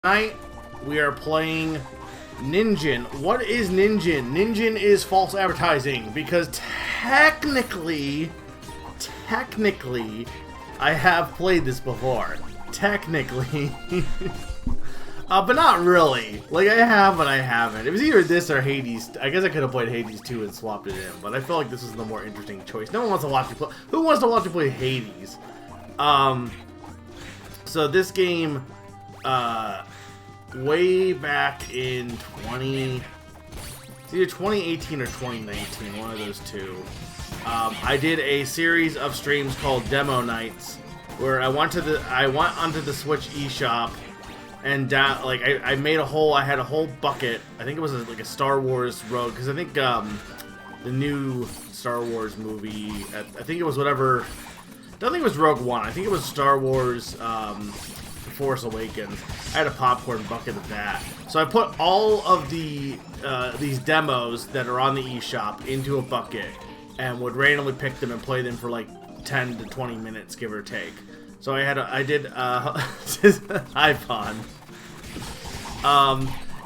Tonight, we are playing Ninjin. What is Ninjin? Ninjin is false advertising because technically, I have played this before. Technically. But not really. Like, I have, but I haven't. It was either this or Hades. I guess I could have played Hades 2 and swapped it in, but I felt like this was the more interesting choice. No one wants to watch me play. Who wants to watch me play Hades? So this game, way back in it's either 2018 or 2019, one of those two. I did a series of streams called Demo Nights, where I went onto the Switch eShop and I made I had a whole bucket. I think it was like a Star Wars Rogue, because I think the new Star Wars movie, I think it was whatever. I don't think it was Rogue One. I think it was Star Wars Force Awakens. I had a popcorn bucket of that. So I put all of these demos that are on the eShop into a bucket and would randomly pick them and play them for like 10 to 20 minutes, give or take. So I did iPhone.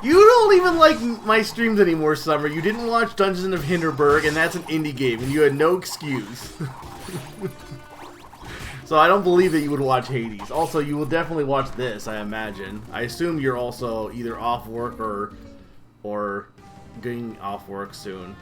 You don't even like my streams anymore, Summer. You didn't watch Dungeons of Hinterberg, and that's an indie game, and you had no excuse. So I don't believe that you would watch Hades. Also, you will definitely watch this, I imagine. I assume you're also either off work or getting off work soon.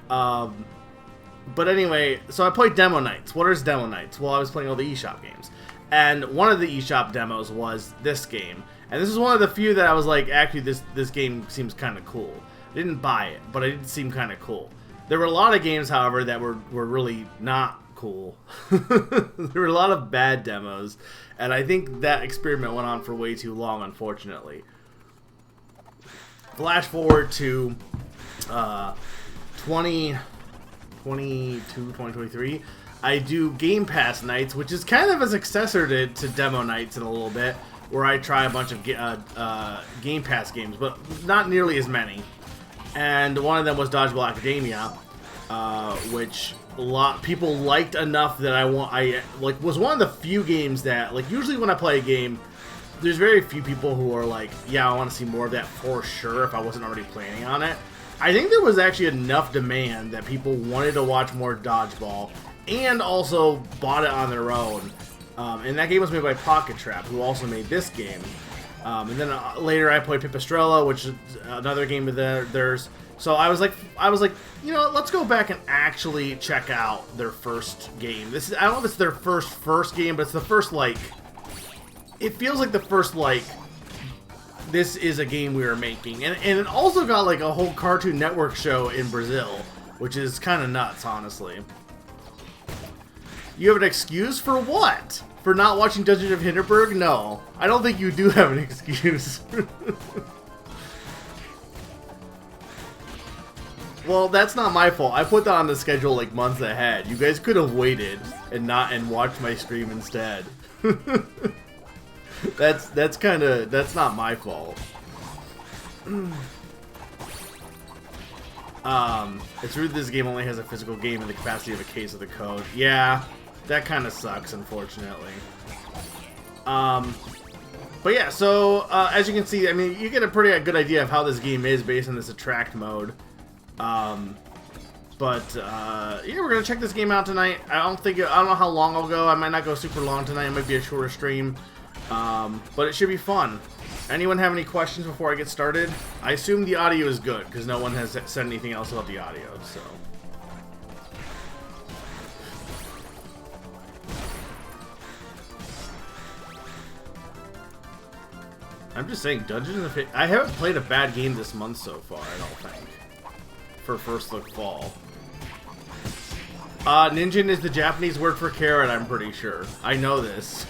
But anyway, so I played Demo Nights. What is Demo Nights? Well, I was playing all the eShop games. And one of the eShop demos was this game. And this is one of the few that I was like, actually, this game seems kind of cool. I didn't buy it, but it did seem kind of cool. There were a lot of games, however, that were really not cool. There were a lot of bad demos, and I think that experiment went on for way too long, unfortunately. Flash forward to 2023, I do Game Pass nights, which is kind of a successor to Demo Nights in a little bit, where I try a bunch of Game Pass games, but not nearly as many. And one of them was Dodgeball Academia, which a lot people liked enough that I was one of the few games that, like, usually when I play a game, there's very few people who are like, yeah, I want to see more of that for sure if I wasn't already planning on it. I think there was actually enough demand that people wanted to watch more Dodgeball and also bought it on their own. And that game was made by Pocket Trap, who also made this game. And then later I played Pipistrella, which is another game of theirs. So I was like, you know, let's go back and actually check out their first game. I don't know if it's their first game, but it's the first, like, it feels like the first, like, this is a game we are making. And it also got like a whole Cartoon Network show in Brazil, which is kind of nuts, honestly. You have an excuse for what? For not watching Dungeons of Hinterberg? No. I don't think you do have an excuse. Well, that's not my fault. I put that on the schedule like months ahead. You guys could have waited and watched my stream instead. That's not my fault. It's rude this game only has a physical game in the capacity of a case of the code. Yeah, that kind of sucks, unfortunately. But yeah, so as you can see, I mean, you get a pretty good idea of how this game is based on this attract mode. Yeah, we're gonna check this game out tonight. I don't know how long I'll go. I might not go super long tonight. It might be a shorter stream. But it should be fun. Anyone have any questions before I get started? I assume the audio is good, because no one has said anything else about the audio, so. I'm just saying, I haven't played a bad game this month so far, I don't think. For First Look Fall. Ninjin is the Japanese word for carrot, I'm pretty sure. I know this.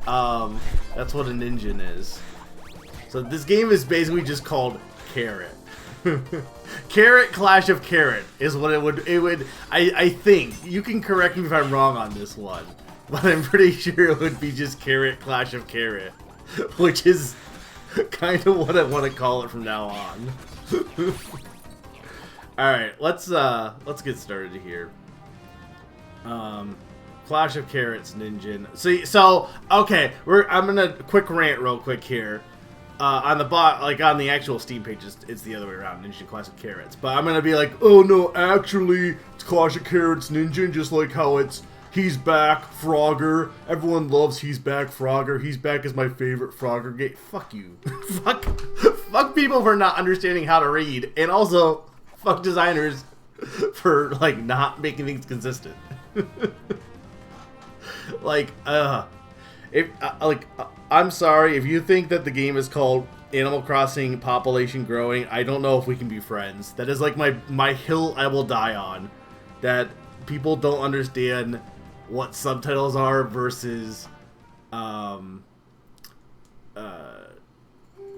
That's what a Ninjin is. So this game is basically just called Carrot. Carrot Clash of Carrot is what it would I think. You can correct me if I'm wrong on this one. But I'm pretty sure it would be just Carrot Clash of Carrot. Which is kind of what I want to call it from now on. Alright, let's get started here. Clash of Carrots, Ninjin. So okay, I'm gonna quick rant real quick here. On the on the actual Steam page, it's the other way around, Ninjin Clash of Carrots. But I'm gonna be like, oh no, actually, it's Clash of Carrots, Ninjin, just like how it's He's Back, Frogger. Everyone loves He's Back, Frogger. He's Back is my favorite Frogger game. Fuck you. fuck people for not understanding how to read, and also fuck designers for like not making things consistent. I'm sorry if you think that the game is called Animal Crossing Population Growing. I don't know if we can be friends. That is like my hill I will die on. That people don't understand what subtitles are versus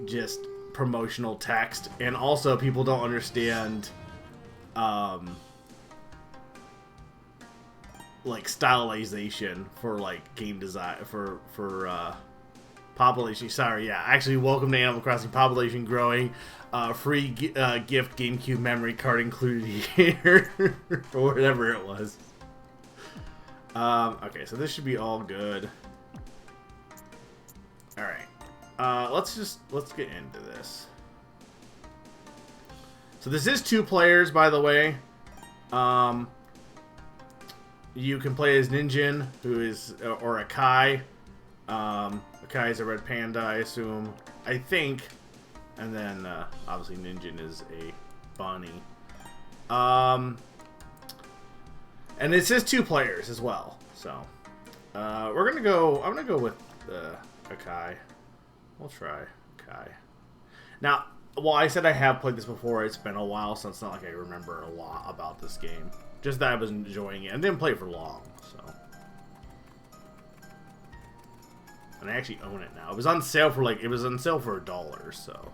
just promotional text, and also people don't understand like stylization for like game design for population. Sorry, yeah. Actually, welcome to Animal Crossing Population Growing. Free gift GameCube memory card included here, or whatever it was. Okay, so this should be all good. All right, let's get into this. So this is 2 players, by the way. You can play as Ninjin, who is or Akai. Akai is a red panda, I assume. I think. And then, obviously, Ninjin is a bunny. And it says 2 players as well. So, I'm gonna go with Akai. We'll try Akai. Now, well, I said I have played this before. It's been a while, so it's not like I remember a lot about this game. Just that I was enjoying it. I didn't play it for long, so. And I actually own it now. It was on sale for $1, so.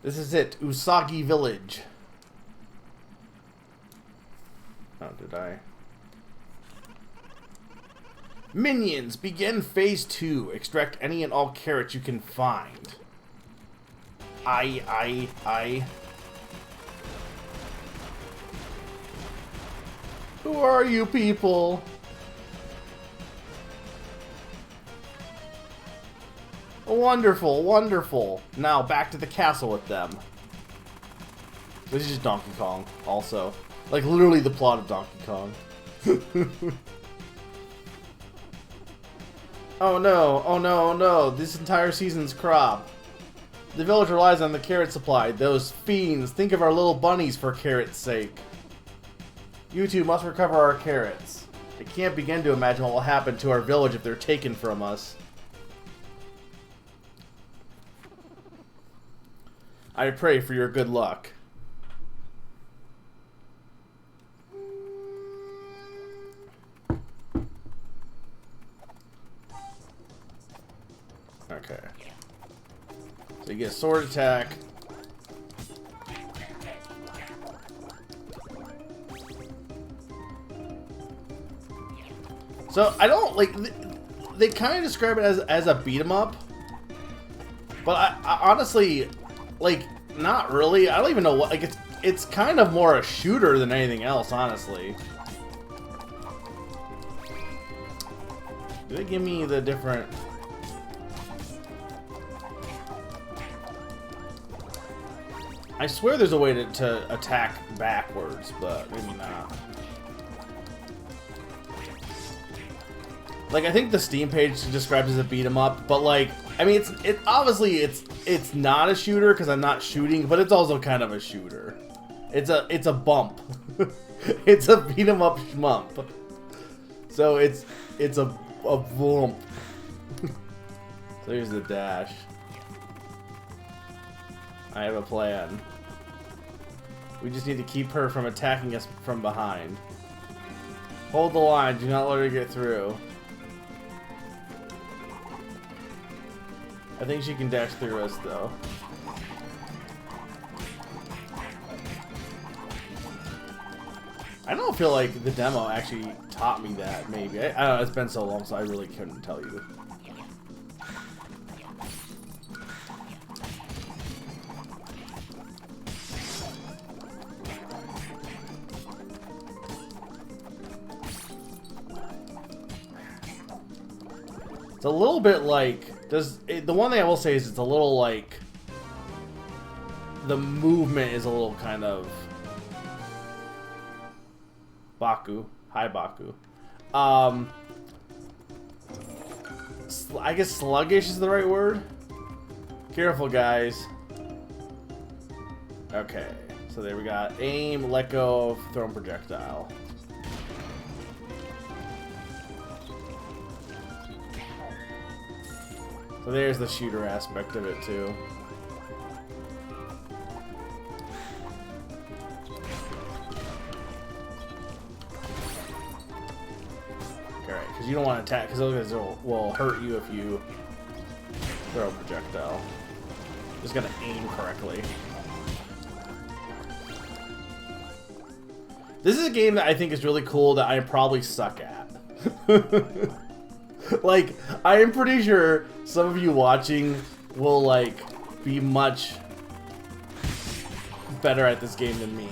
This is it, Usagi Village. Oh, did I? Minions, begin phase 2. Extract any and all carrots you can find. I. Who are you people? Wonderful, wonderful. Now back to the castle with them. This is just Donkey Kong, also. Like, literally the plot of Donkey Kong. Oh no, oh no, oh no, this entire season's crop. The village relies on the carrot supply. Those fiends, think of our little bunnies for carrot's sake. You two must recover our carrots. I can't begin to imagine what will happen to our village if they're taken from us. I pray for your good luck. Okay. So you get a sword attack. So I don't like. They kind of describe it as a beat 'em up, but I honestly, like, not really. I don't even know what. Like, it's kind of more a shooter than anything else, honestly. Do they give me the different? I swear there's a way to attack backwards, but maybe not. Like, I think the Steam page describes it as a beat 'em up, but like, I mean, obviously it's not a shooter because I'm not shooting, but it's also kind of a shooter. It's a bump. It's a beat 'em up shmump. So it's a bump. So here's the dash. I have a plan. We just need to keep her from attacking us from behind. Hold the line. Do not let her get through. I think she can dash through us, though. I don't feel like the demo actually taught me that, maybe. I don't know, it's been so long, so I really couldn't tell you. It's a little bit like, the one thing I will say is it's a little like, the movement is a little kind of Baku. Hi, Baku. I guess sluggish is the right word. Careful, guys. Okay, so there we got aim, let go of thrown projectile. So there's the shooter aspect of it too. Alright, because you don't want to attack, because those guys will hurt you if you throw a projectile. Just gotta aim correctly. This is a game that I think is really cool that I probably suck at. Like, I am pretty sure some of you watching will, like, be much better at this game than me.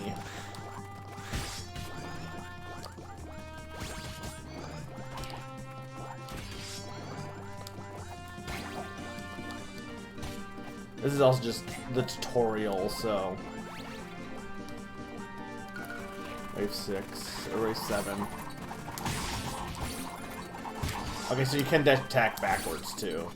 This is also just the tutorial, so... Wave 6, or wave 7. Okay, so you can attack backwards, too.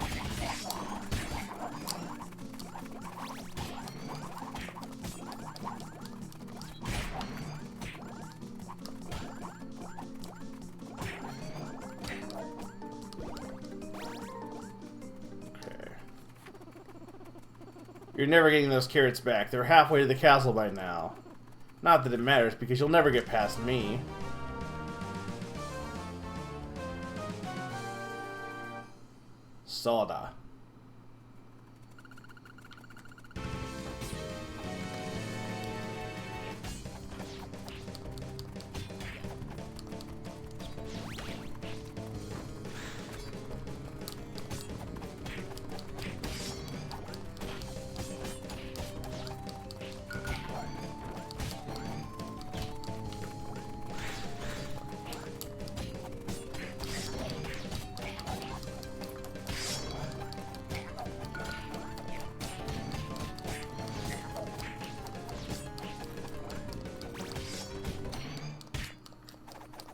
Okay. You're never getting those carrots back. They're halfway to the castle by now. Not that it matters, because you'll never get past me. Soda.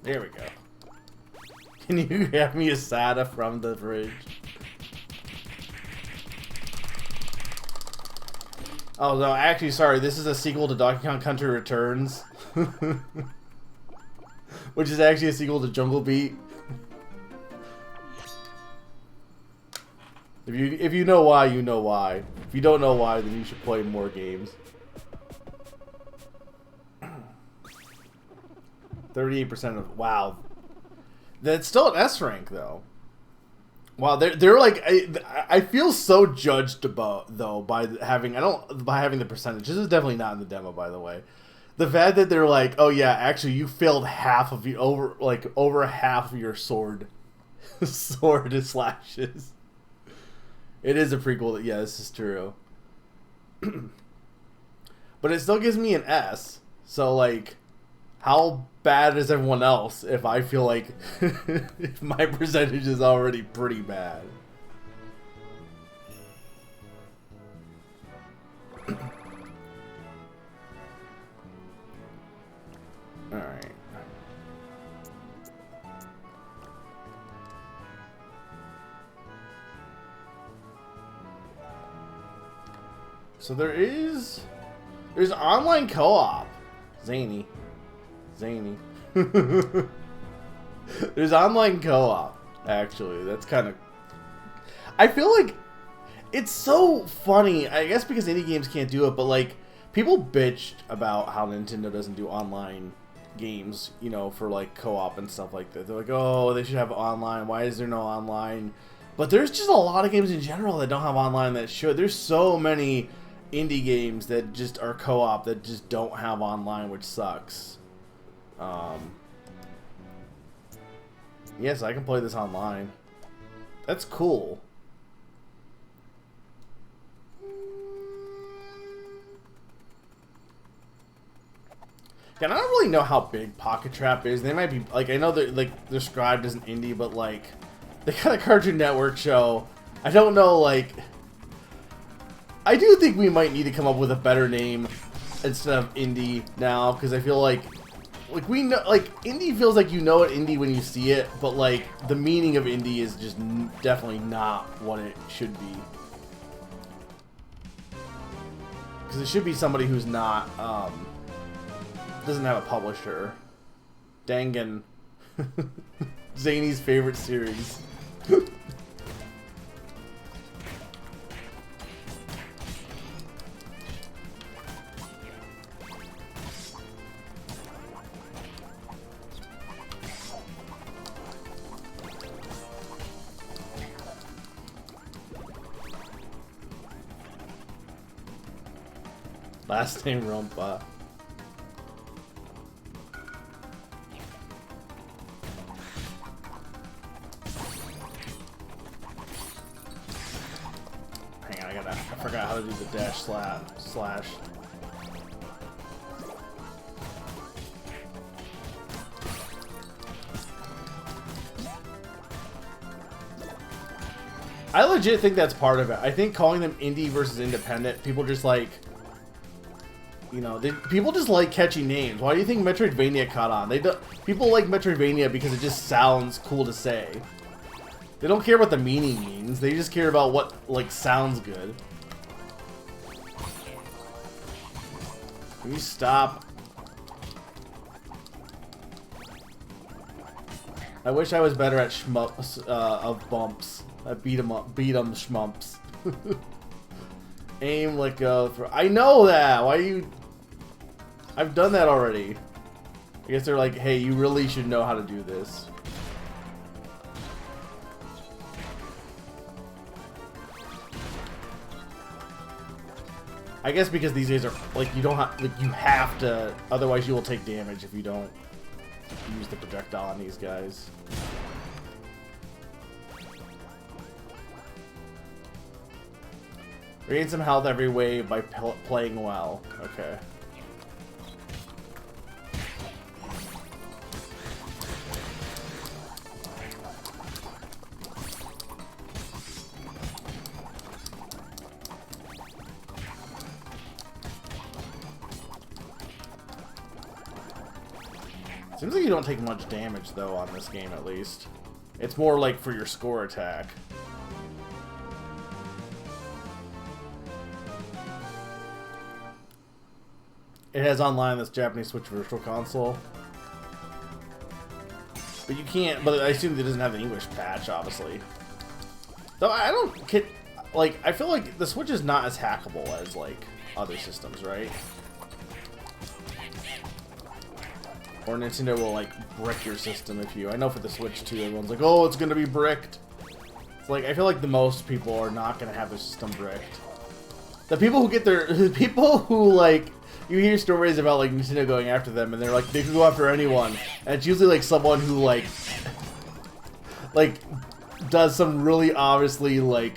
There we go. Can you grab me a soda from the fridge? Oh no, actually, sorry. This is a sequel to Donkey Kong Country Returns, which is actually a sequel to Jungle Beat. If you know why, you know why. If you don't know why, then you should play more games. 38% of, wow, that's still an S rank though. Wow, they're like, I feel so judged about though by having the percentage. This is definitely not in the demo, by the way. The fact that they're like, oh yeah, actually you failed half of over half of your sword slashes. It is a prequel. That, yeah, this is true. But it still gives me an S. So like, how bad is everyone else if I feel like if my percentage is already pretty bad? Alright. So there's online co-op. Zany. There's online co-op, actually. That's kind of... I feel like it's so funny, I guess because indie games can't do it, but like, people bitched about how Nintendo doesn't do online games, you know, for like co-op and stuff like that. They're like, oh, they should have online. Why is there no online? But there's just a lot of games in general that don't have online that should. There's so many indie games that just are co-op that just don't have online, which sucks. Yes, I can play this online. That's cool. Yeah, I don't really know how big Pocket Trap is. They might be like, I know they're like described as an indie, but like they got a Cartoon Network show. I don't know, like I do think we might need to come up with a better name instead of indie now, because I feel like we know, like indie feels like you know it indie when you see it, but like the meaning of indie is just definitely not what it should be. Because it should be somebody who's not doesn't have a publisher. Dangan. Zany's favorite series. Last name Rumpa. Hang on, I forgot how to do the dash slash. I legit think that's part of it. I think calling them indie versus independent, people just like, you know, people just like catchy names. Why do you think Metroidvania caught on? People like Metroidvania because it just sounds cool to say. They don't care what the meaning means. They just care about what, like, sounds good. Can you stop? I wish I was better at of bumps. I beat 'em shmumps. Aim, let go, throw. I know that! Why are you... I've done that already. I guess they're like, hey, you really should know how to do this. I guess because these days are, like, you don't have, like, you have to, otherwise you will take damage if you don't use the projectile on these guys. Regain some health every wave by playing well. Okay. Seems like you don't take much damage, though, on this game, at least. It's more like for your score attack. It has online this Japanese Switch Virtual Console. But you can't, but I assume it doesn't have the English patch, obviously. Though I don't get, like, I feel like the Switch is not as hackable as, like, other systems, right? Or Nintendo will, like, brick your system if you... I know for the Switch, too, everyone's like, oh, it's gonna be bricked. It's like, I feel like the most people are not gonna have their system bricked. The people who get their... The people who, like... You hear stories about, like, Nintendo going after them, and they're like, they can go after anyone. And it's usually, like, someone who, like... does some really obviously, like,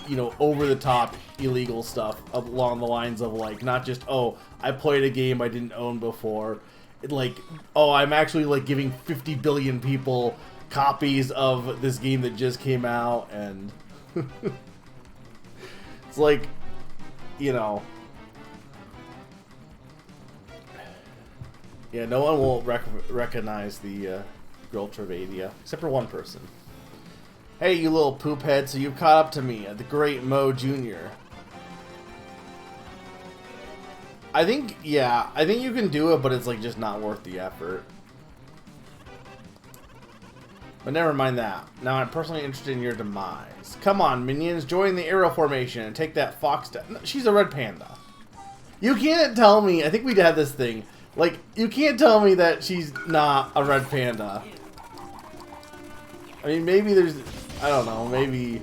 you know, over-the-top illegal stuff along the lines of, like, not just, oh, I played a game I didn't own before. Like, oh, I'm actually, like, giving 50 billion people copies of this game that just came out, and... It's like, you know... Yeah, no one will recognize the Girl Travadia, except for one person. Hey, you little poop head, so you've caught up to me, the great Mo Jr. I think, yeah, I think you can do it, but it's, like, just not worth the effort. But never mind that. Now I'm personally interested in your demise. Come on, minions, join the arrow formation and take that fox down. No, she's a red panda. You can't tell me, I think we'd have this thing. Like, you can't tell me that she's not a red panda. I mean, maybe there's, I don't know, maybe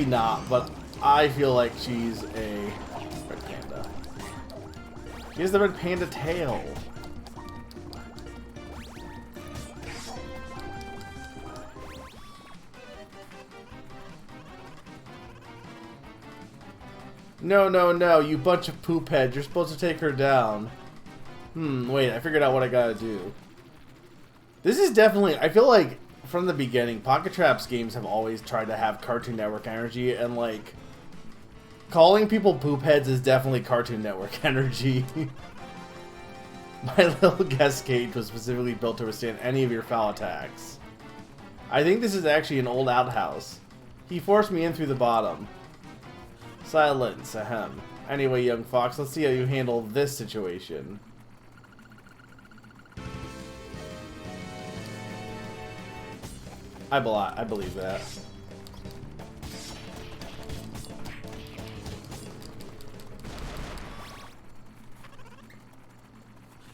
not, but I feel like she's a red panda. She has the red panda tail. No, no, no, you bunch of poop heads. You're supposed to take her down. Wait, I figured out what I gotta do. This is definitely, I feel like from the beginning, Pocket Traps games have always tried to have Cartoon Network energy, and like, calling people poop heads is definitely Cartoon Network energy. My little guest cage was specifically built to withstand any of your foul attacks. I think this is actually an old outhouse. He forced me in through the bottom. Silence, ahem. Anyway, young fox, let's see how you handle this situation. I believe that.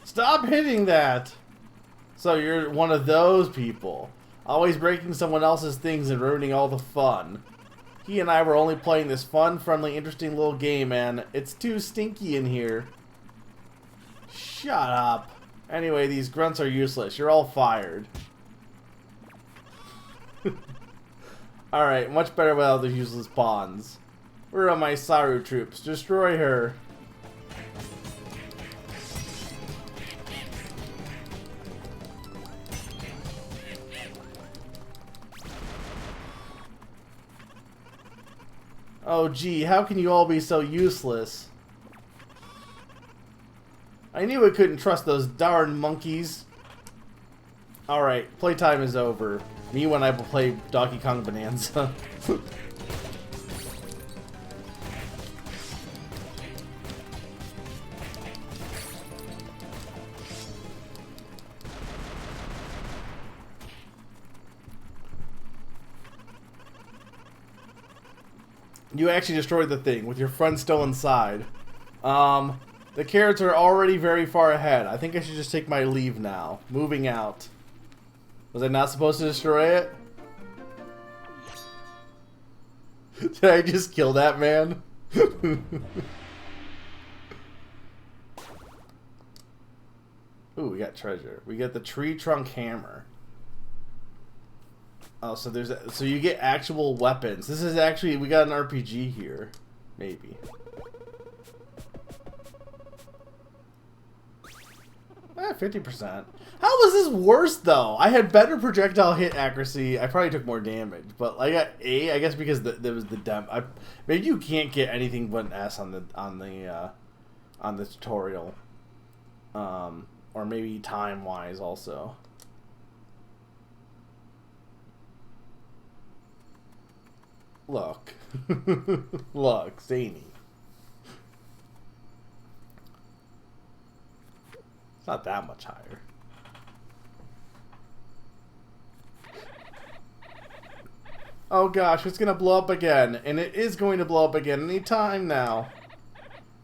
Stop hitting that! So you're one of those people. Always breaking someone else's things and ruining all the fun. He and I were only playing this fun, friendly, interesting little game, and it's too stinky in here. Shut up. Anyway, these grunts are useless. You're all fired. Alright, much better without the useless pawns. Where are my Saru troops? Destroy her. Oh gee, how can you all be so useless? I knew I couldn't trust those darn monkeys. Alright, playtime is over. Me when I play Donkey Kong Bonanza. You actually destroyed the thing with your friend still inside. The carrots are already very far ahead. I think I should just take my leave now. Moving out. Was I not supposed to destroy it? Did I just kill that man? Ooh, we got treasure. We got the tree trunk hammer. Oh, so there's so you get actual weapons. This is actually, we got an RPG here, maybe. 50%. How was this worse though? I had better projectile hit accuracy. I probably took more damage, but I got A. I guess because there was the maybe you can't get anything but an S on the tutorial, or maybe time wise also. Look. Look, zany. It's not that much higher. Oh gosh, it's gonna blow up again. And it is going to blow up again any time now.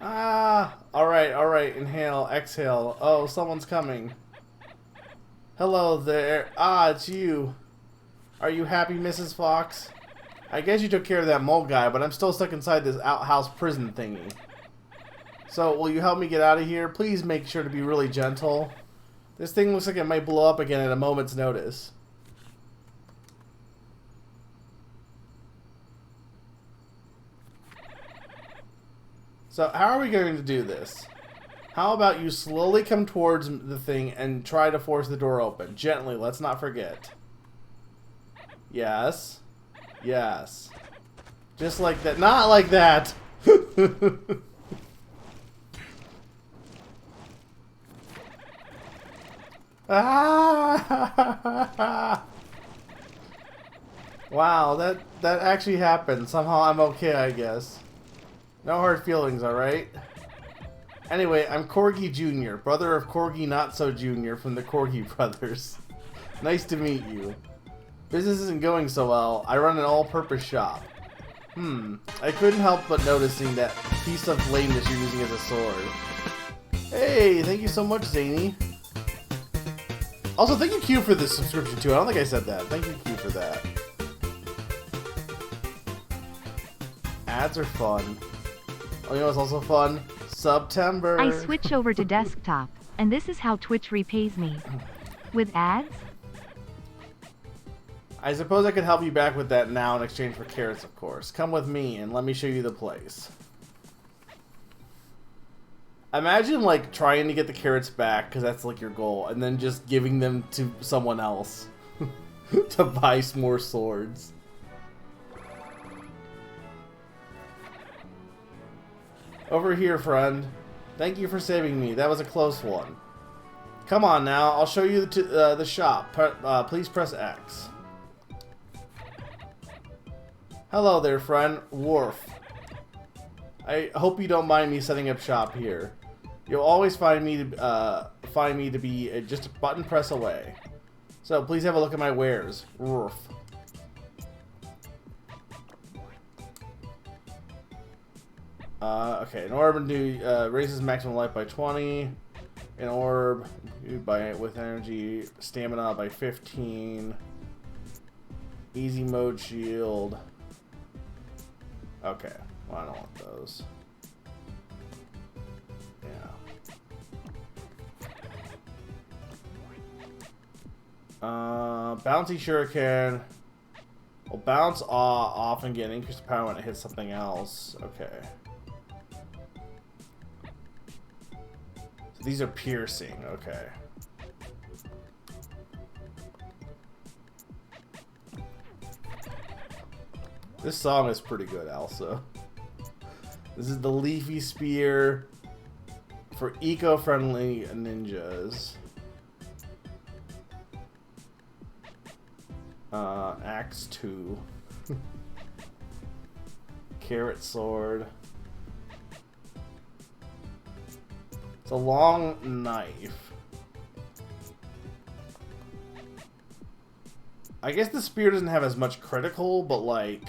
Ah! Alright, inhale, exhale. Oh, someone's coming. Hello there. Ah, it's you. Are you happy, Mrs. Fox? I guess you took care of that mole guy, but I'm still stuck inside this outhouse prison thingy. So, will you help me get out of here? Please make sure to be really gentle. This thing looks like it might blow up again at a moment's notice. So, how are we going to do this? How about you slowly come towards the thing and try to force the door open? Gently, let's not forget. Yes. Yes. Just like that. Not like that! Ah! Wow, that actually happened. Somehow I'm okay, I guess. No hard feelings, alright? Anyway, I'm Corgi Jr., brother of Corgi Not So Jr. from the Corgi Brothers. Nice to meet you. Business isn't going so well. I run an all-purpose shop. I couldn't help but noticing that piece of lameness you're using as a sword. Hey, thank you so much, Zany. Also, thank you, Q, for this subscription, too. I don't think I said that. Thank you, Q, for that. Ads are fun. Oh, you know what's also fun? September. I switch over to desktop, and this is how Twitch repays me. With ads? I suppose I could help you back with that now in exchange for carrots, of course. Come with me, and let me show you the place. Imagine, like, trying to get the carrots back, because that's, like, your goal, and then just giving them to someone else to buy some more swords. Over here, friend. Thank you for saving me. That was a close one. Come on now. I'll show you the shop. Please press X. Hello there, friend. Worf. I hope you don't mind me setting up shop here. You'll always find me to be just a button press away. So please have a look at my wares. Worf. Okay, an orb raises maximum life by 20. An orb with energy, stamina by 15. Easy mode shield. Okay, well, I don't want those. Yeah. Bouncy shuriken. Will bounce off and get increased power when it hits something else. Okay. These are piercing, okay. This song is pretty good also. This is the Leafy Spear for eco-friendly ninjas. Axe 2. Carrot sword. It's a long knife. I guess the spear doesn't have as much critical, but like,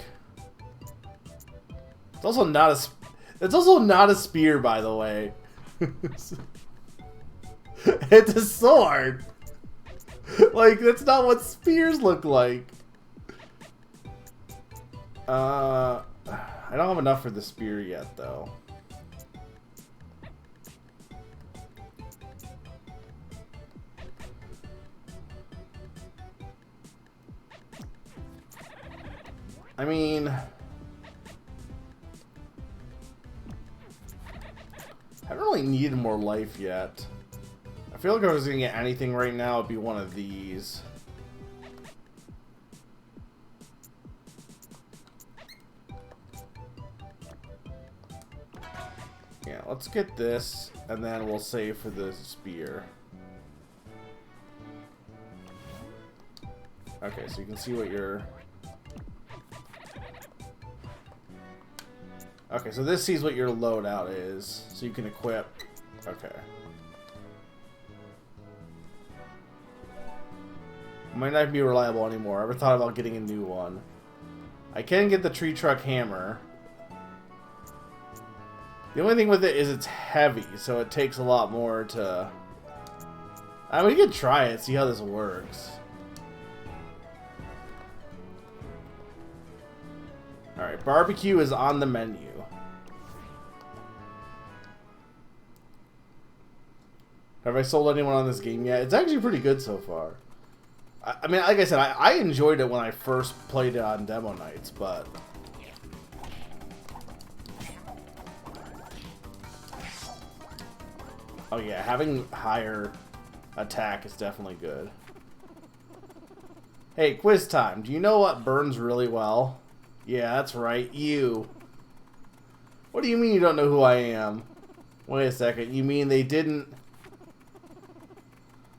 it's also not a. It's also not a spear, by the way. It's a sword. Like, that's not what spears look like. I don't have enough for the spear yet, though. I mean, I haven't really needed more life yet. I feel like if I was gonna get anything right now, it'd be one of these. Yeah, let's get this, and then we'll save for the spear. Okay, so you can see what your... Okay, so this sees what your loadout is, so you can equip. Okay. Might not be reliable anymore. I ever thought about getting a new one. I can get the tree truck hammer. The only thing with it is it's heavy, so it takes a lot more to... I mean, we could try it, see how this works. Alright, barbecue is on the menu. Have I sold anyone on this game yet? It's actually pretty good so far. I mean, like I said, I enjoyed it when I first played it on demo nights, but... Oh yeah, having higher attack is definitely good. Hey, quiz time. Do you know what burns really well? Yeah, that's right, you. What do you mean you don't know who I am? Wait a second, you mean they didn't...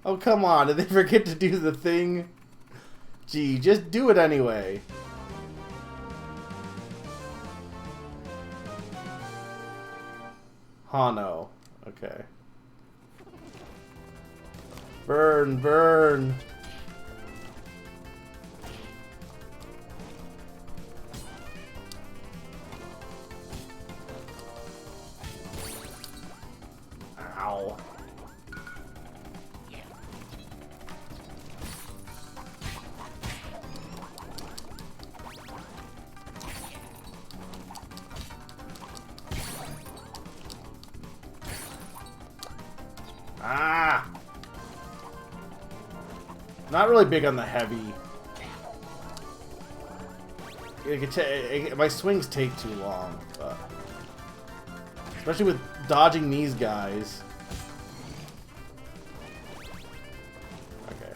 Oh, come on, did they forget to do the thing? Gee, just do it anyway. Hano. Okay. Burn, burn. Ow. Ah! Not really big on the heavy. My swings take too long, but Especially with dodging these guys. Okay.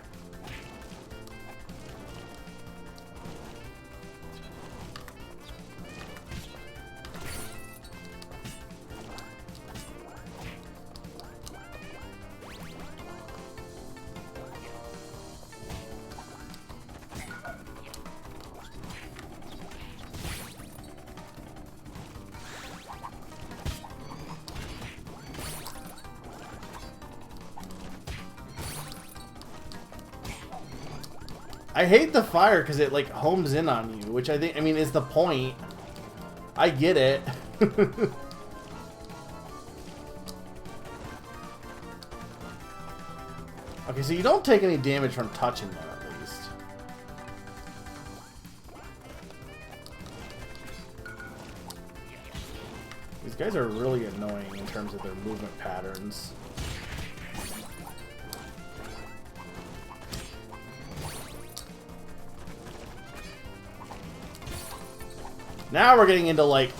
I hate the fire because it like homes in on you, which I mean is the point. I get it. Okay, so you don't take any damage from touching them at least. These guys are really annoying in terms of their movement patterns. Now we're getting into, like,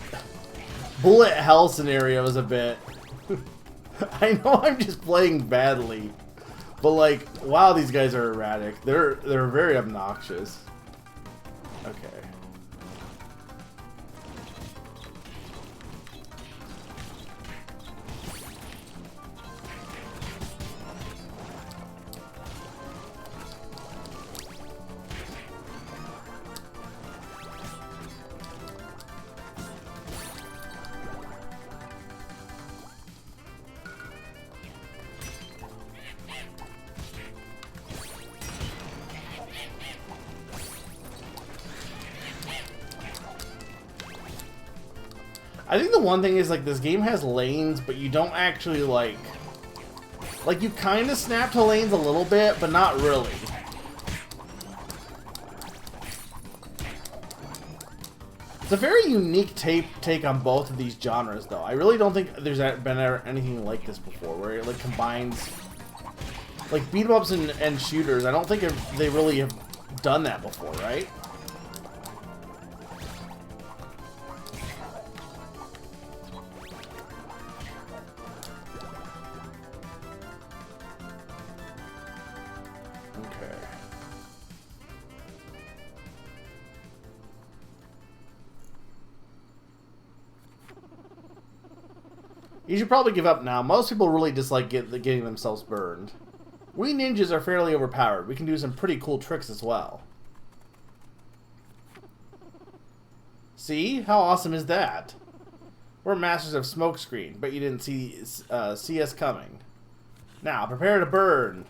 bullet hell scenarios a bit. I know I'm just playing badly. But, like, wow, these guys are erratic. They're very obnoxious. Okay. I think the one thing is, like, this game has lanes, but you don't actually, like, you kind of snap to lanes a little bit, but not really. It's a very unique take on both of these genres, though. I really don't think there's been anything like this before, where it, like, combines, like, beat-em-ups and shooters. I don't think they really have done that before, right? You should probably give up now. Most people really dislike getting themselves burned. We ninjas are fairly overpowered. We can do some pretty cool tricks as well. See? How awesome is that? We're masters of smokescreen, but you didn't see us coming. Now, prepare to burn.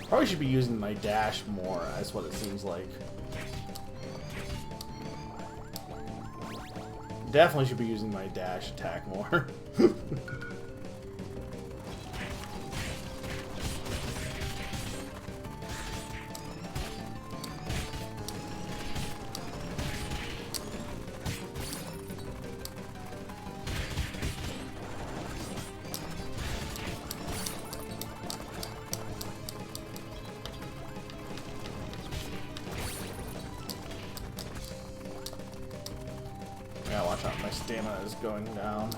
Probably should be using my dash more, that's what it seems like. Definitely should be using my dash attack more. Yeah, watch out, my stamina is going down.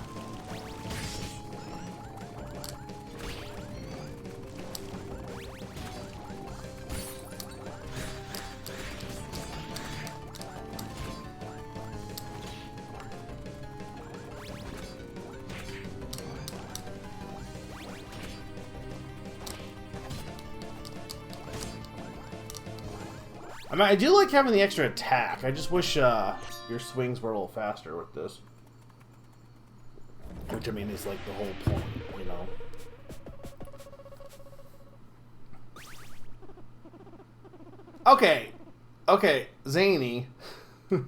I mean, I do like having the extra attack. I just wish your swings were a little faster with this. Which, I mean, is like the whole point, you know? Okay. Okay, Zany. How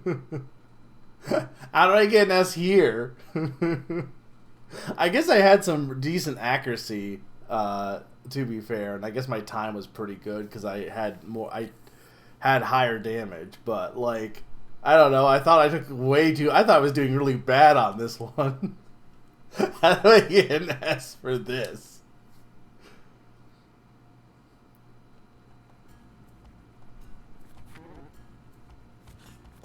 did I get an S here? I guess I had some decent accuracy, to be fair. And I guess my time was pretty good because I had higher damage, but like, I don't know, I thought I took I thought I was doing really bad on this one. How do I get an S for this?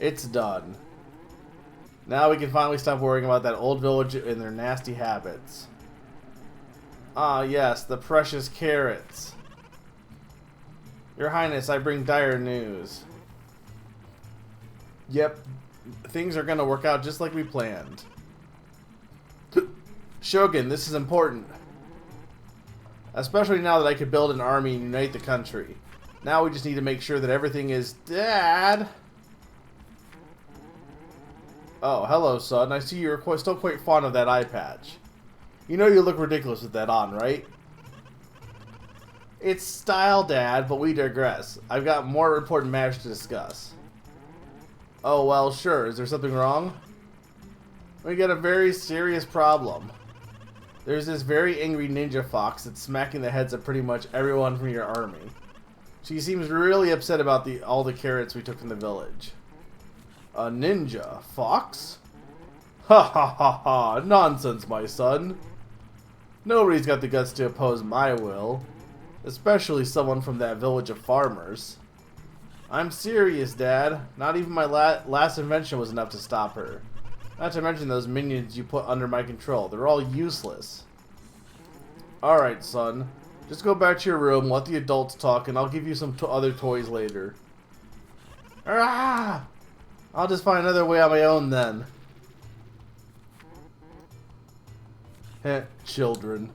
It's done. Now we can finally stop worrying about that old village and their nasty habits. Ah, yes, the precious carrots. Your Highness, I bring dire news. Yep, things are gonna work out just like we planned. Shogun, this is important. Especially now that I could build an army and unite the country. Now we just need to make sure that everything is... Dad! Oh, hello, son. I see you're still quite fond of that eye patch. You know you look ridiculous with that on, right? It's style, Dad, but we digress. I've got more important matters to discuss. Oh, well, sure. Is there something wrong? We got a very serious problem. There's this very angry ninja fox that's smacking the heads of pretty much everyone from your army. She seems really upset about all the carrots we took from the village. A ninja fox? Ha ha ha ha! Nonsense, my son. Nobody's got the guts to oppose my will. Especially someone from that village of farmers. I'm serious, Dad. Not even my last invention was enough to stop her. Not to mention those minions you put under my control. They're all useless. Alright, son. Just go back to your room, let the adults talk, and I'll give you some other toys later. Ah! I'll just find another way on my own then. Heh, children.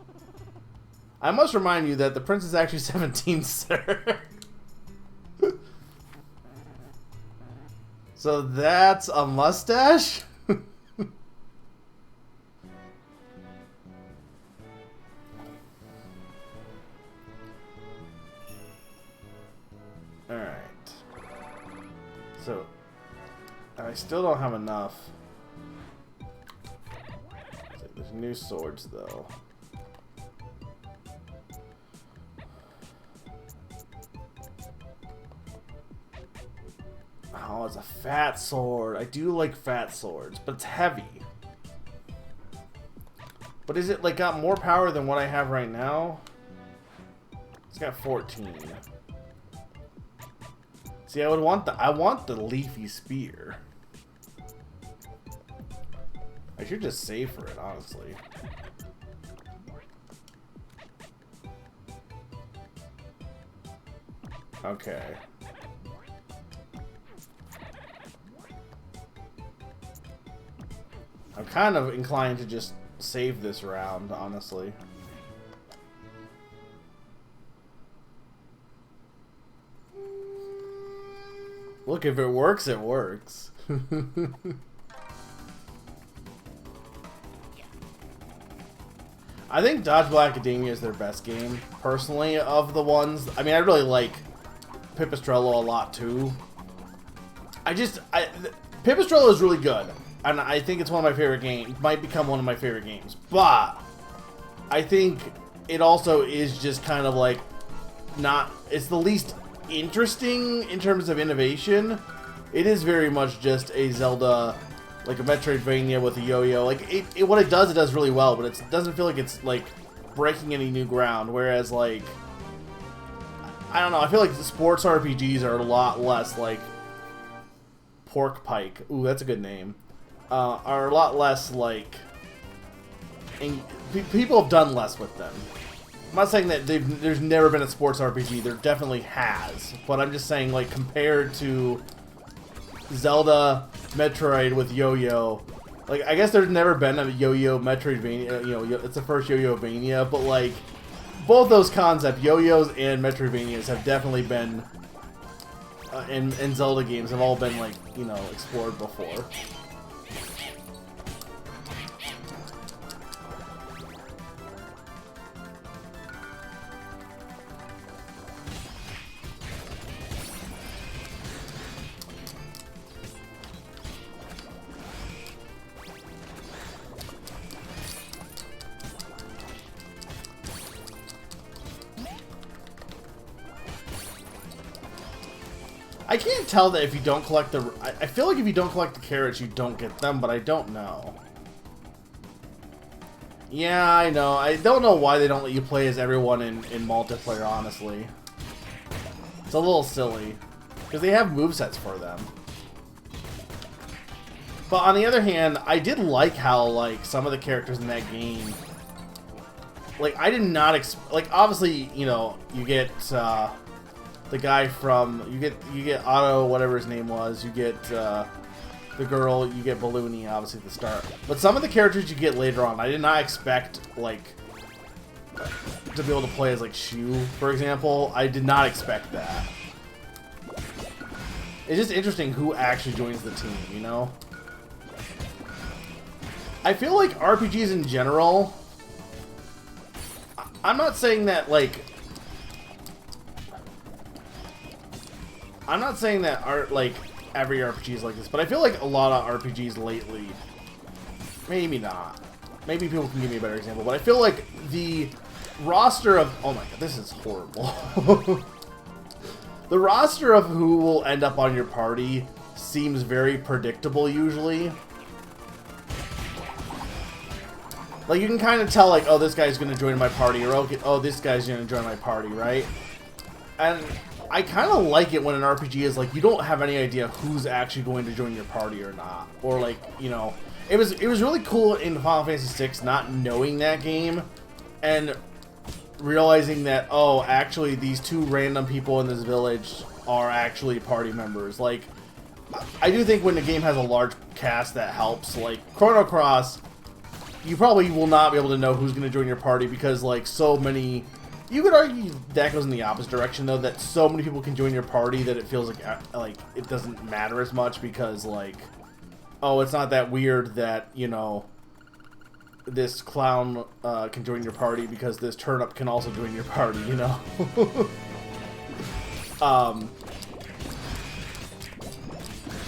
I must remind you that the prince is actually 17, sir. So that's a mustache? Alright. So, I still don't have enough. There's new swords, though. Oh, it's a fat sword. I do like fat swords, but it's heavy. But is it, like, got more power than what I have right now? It's got 14. See, I want the leafy spear. I should just save for it, honestly. Okay. I'm kind of inclined to just save this round, honestly. Look, if it works, it works. I think Dodgeball Academia is their best game, personally, of the ones. I mean, I really like Pipistrello a lot, too. Pipistrello is really good, and I think it's one of my favorite games. It might become one of my favorite games, but I think it also is just kind of like it's the least interesting in terms of innovation. It is very much just a Zelda, like a Metroidvania with a yo-yo. Like what it does really well, but it doesn't feel like it's like breaking any new ground. Whereas like, I don't know, I feel like the sports RPGs are a lot less like Pork Pike. Ooh, that's a good name. Are a lot less like, and people have done less with them. I'm not saying that there's never been a sports RPG. There definitely has, but I'm just saying, like, compared to Zelda, Metroid with Yo-Yo, like, I guess there's never been a Yo-Yo Metroidvania. You know, it's the first Yo-Yo-vania, but like, both those concepts, Yo-Yos and Metroidvanias, have definitely been in Zelda games have all been like, you know, explored before. I can't tell that if you don't collect the... I feel like if you don't collect the carrots, you don't get them, but I don't know. Yeah, I know. I don't know why they don't let you play as everyone in multiplayer, honestly. It's a little silly. Because they have movesets for them. But on the other hand, I did like how, like, some of the characters in that game, like, I did not like, obviously, you know, you get the guy from, you get Otto, whatever his name was, you get the girl, you get Balloony, obviously, at the start. But some of the characters you get later on, I did not expect, like, to be able to play as, like, Shu, for example. I did not expect that. It's just interesting who actually joins the team, you know? I feel like RPGs in general, I'm not saying that, like, I'm not saying that like, every RPG is like this, but I feel like a lot of RPGs lately, maybe not. Maybe people can give me a better example, but I feel like the roster of, oh my god, this is horrible. The roster of who will end up on your party seems very predictable usually. Like, you can kind of tell, like, oh, this guy's going to join my party, or okay, oh, this guy's going to join my party, right? And I kind of like it when an RPG is, like, you don't have any idea who's actually going to join your party or not. Or, like, you know, it was really cool in Final Fantasy VI not knowing that game, and realizing that, oh, actually, these two random people in this village are actually party members. Like, I do think when the game has a large cast that helps. Like, Chrono Cross, you probably will not be able to know who's going to join your party because, like, so many... You could argue that goes in the opposite direction, though, that so many people can join your party that it feels like it doesn't matter as much because, like, oh, it's not that weird that, you know, this clown can join your party because this turnip can also join your party, you know?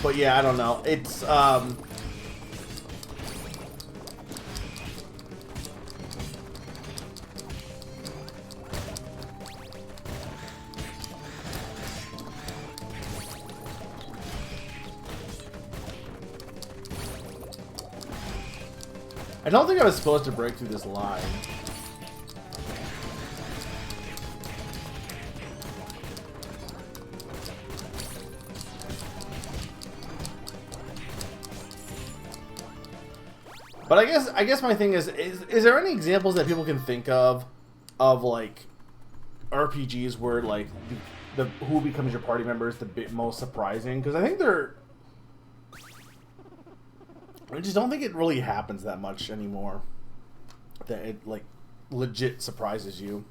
But yeah, I don't know. It's, I don't think I was supposed to break through this line. But I guess my thing is there any examples that people can think of like RPGs where like the who becomes your party member is the most surprising? Because I think I just don't think it really happens that much anymore. That it, like, legit surprises you.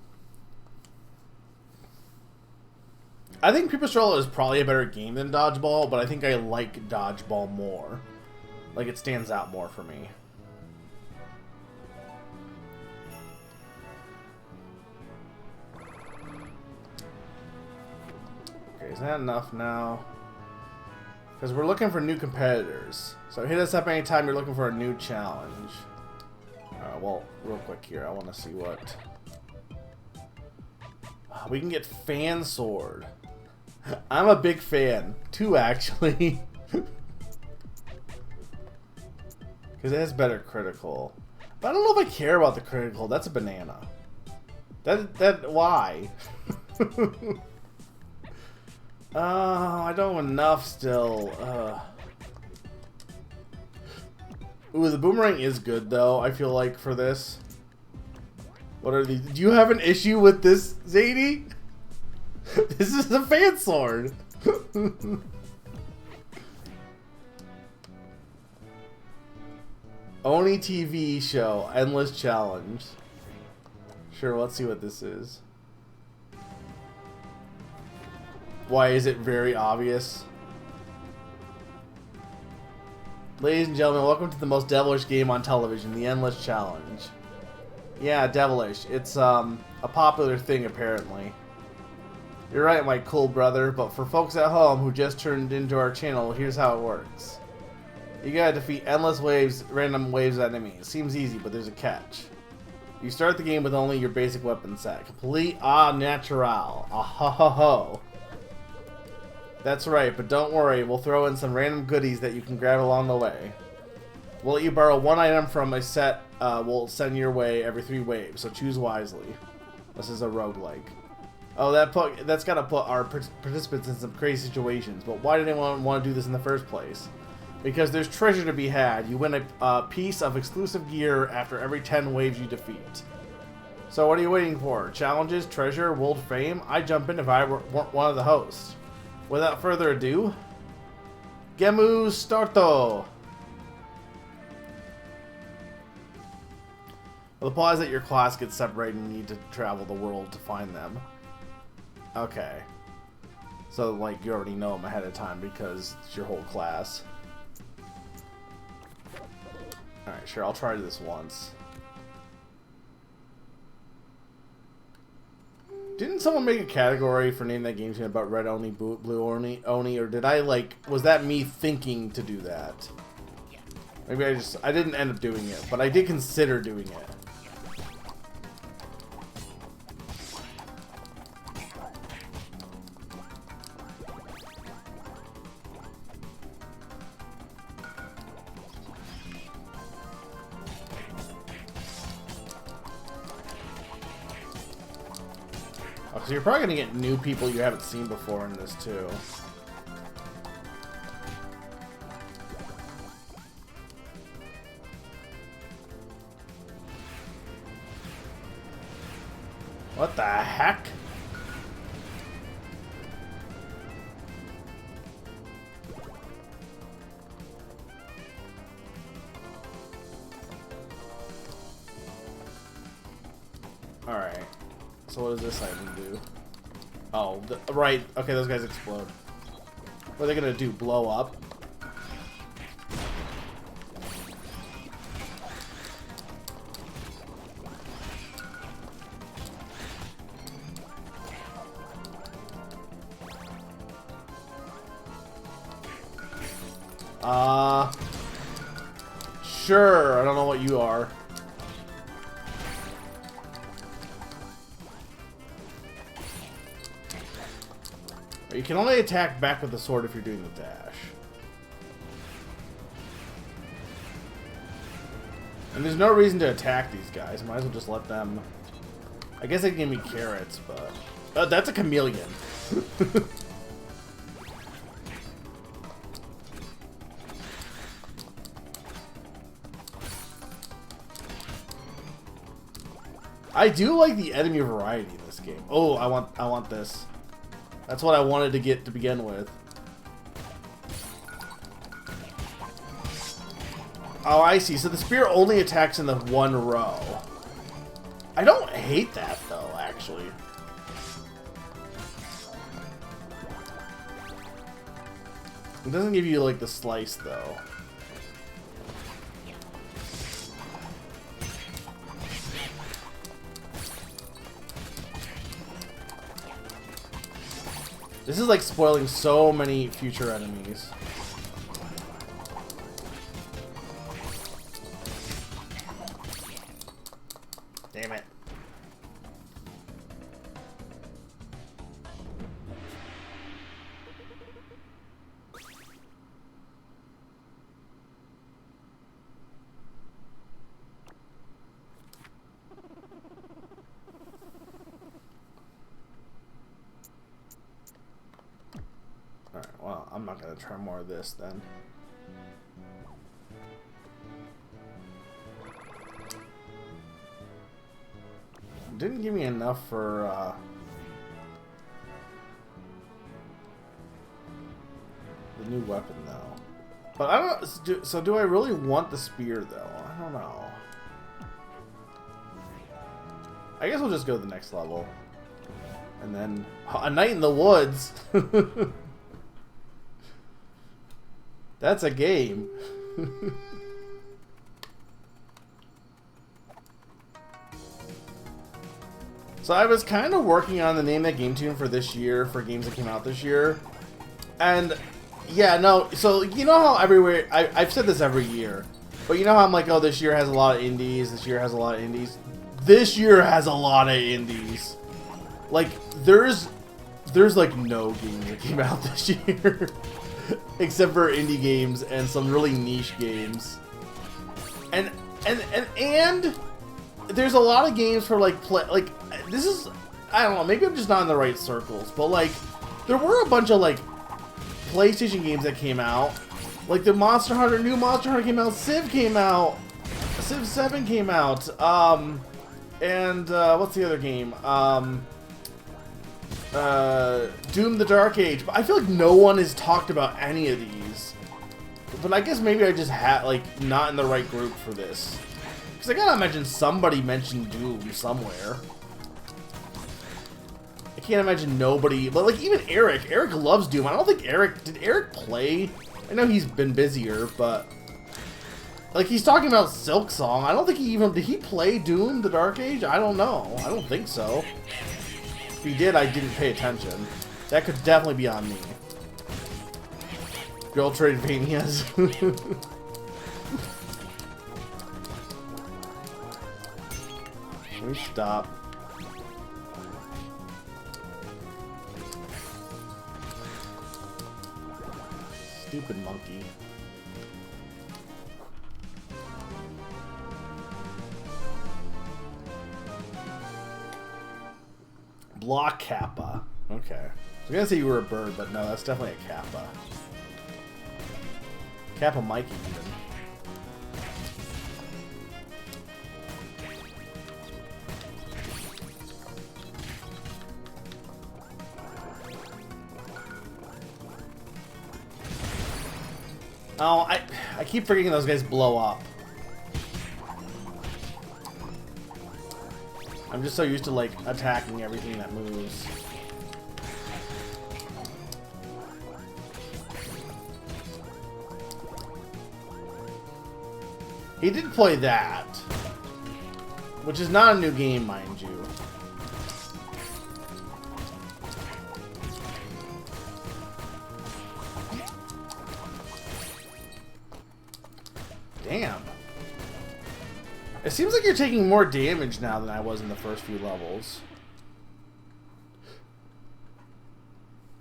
I think Paper Stroller is probably a better game than Dodgeball, but I think I like Dodgeball more. Like, it stands out more for me. Okay, is that enough now? Because we're looking for new competitors. So hit us up anytime you're looking for a new challenge. Well, real quick here, I want to see what... We can get Fan Sword. I'm a big fan. 2, actually. Because it has better critical. But I don't know if I care about the critical. That's a banana. Why? I don't have enough still. Ooh, the boomerang is good though, I feel like, for this. What are these? Do you have an issue with this, Zadie? This is a fan sword. Oni TV show, endless challenge. Sure, let's see what this is. Why is it very obvious? Ladies and gentlemen, welcome to the most devilish game on television, the Endless Challenge. Yeah, devilish. It's a popular thing apparently. You're right, my cool brother, but for folks at home who just turned into our channel, here's how it works. You gotta defeat endless waves, random waves of enemies. Seems easy, but there's a catch. You start the game with only your basic weapon set. Complete au natural. Ah ho ho ho. That's right, but don't worry, we'll throw in some random goodies that you can grab along the way. We'll let you borrow one item from a set we'll send your way every 3 waves, so choose wisely. This is a roguelike. Oh, that's gotta put our participants in some crazy situations, but why did anyone want to do this in the first place? Because there's treasure to be had. You win a piece of exclusive gear after every 10 waves you defeat. So what are you waiting for? Challenges, treasure, world fame? I'd jump in if I weren't one of the hosts. Without further ado, Gemu Starto! Well, the plot is that your class gets separated and you need to travel the world to find them. Okay. So, like, you already know them ahead of time because it's your whole class. Alright, sure, I'll try this once. Didn't someone make a category for Name That Game Tune about Red Oni, Blue Oni, or did I, like, was that me thinking to do that? Maybe I didn't end up doing it, but I did consider doing it. So you're probably going to get new people you haven't seen before in this, too. What the heck? Alright. So what does this item do? Oh, right. Okay, those guys explode. What are they gonna do? Blow up? Sure. I don't know what you are. You can only attack back with the sword if you're doing the dash. And there's no reason to attack these guys. Might as well just let them... I guess they can give me carrots, but... that's a chameleon. I do like the enemy variety in this game. Oh, I want this. That's what I wanted to get to begin with. Oh, I see. So the spear only attacks in the one row. I don't hate that, though, actually. It doesn't give you, like, the slice, though. This is like spoiling so many future enemies. Damn it. Alright, well, I'm not gonna try more of this then. Didn't give me enough for, the new weapon, though. But I don't... So do I really want the spear, though? I don't know. I guess we'll just go to the next level. And then... A night in the woods! That's a game. So I was kind of working on the Name That Game Tune for this year, for games that came out this year. And, yeah, no, so you know how everywhere, I've said this every year, but you know how I'm like, oh, this year has a lot of indies, this year has a lot of indies? This year has a lot of indies. Like, there's like no games that came out this year. Except for indie games and some really niche games. And there's a lot of games for like this is, I don't know, maybe I'm just not in the right circles, but like there were a bunch of like PlayStation games that came out Like the Monster Hunter, new Monster Hunter came out, Civ came out, Civ 7 came out, and what's the other game? Doom the Dark Age. But I feel like no one has talked about any of these. But I guess maybe I just had, like, not in the right group for this. Because I gotta imagine somebody mentioned Doom somewhere. I can't imagine nobody, but like even Eric loves Doom. I don't think did Eric play? I know he's been busier, but like he's talking about Silk Song. I don't think did he play Doom the Dark Age? I don't know. I don't think so. If he did, I didn't pay attention. That could definitely be on me. Girl Tradevanias. Let me stop. Stupid monkey. Block Kappa. Okay. I was gonna say you were a bird, but no, that's definitely a Kappa. Kappa Mikey, even. Oh, I keep forgetting those guys blow up. I'm just so used to, like, attacking everything that moves. He did play that. Which is not a new game, mind you. Damn. It seems like you're taking more damage now than I was in the first few levels.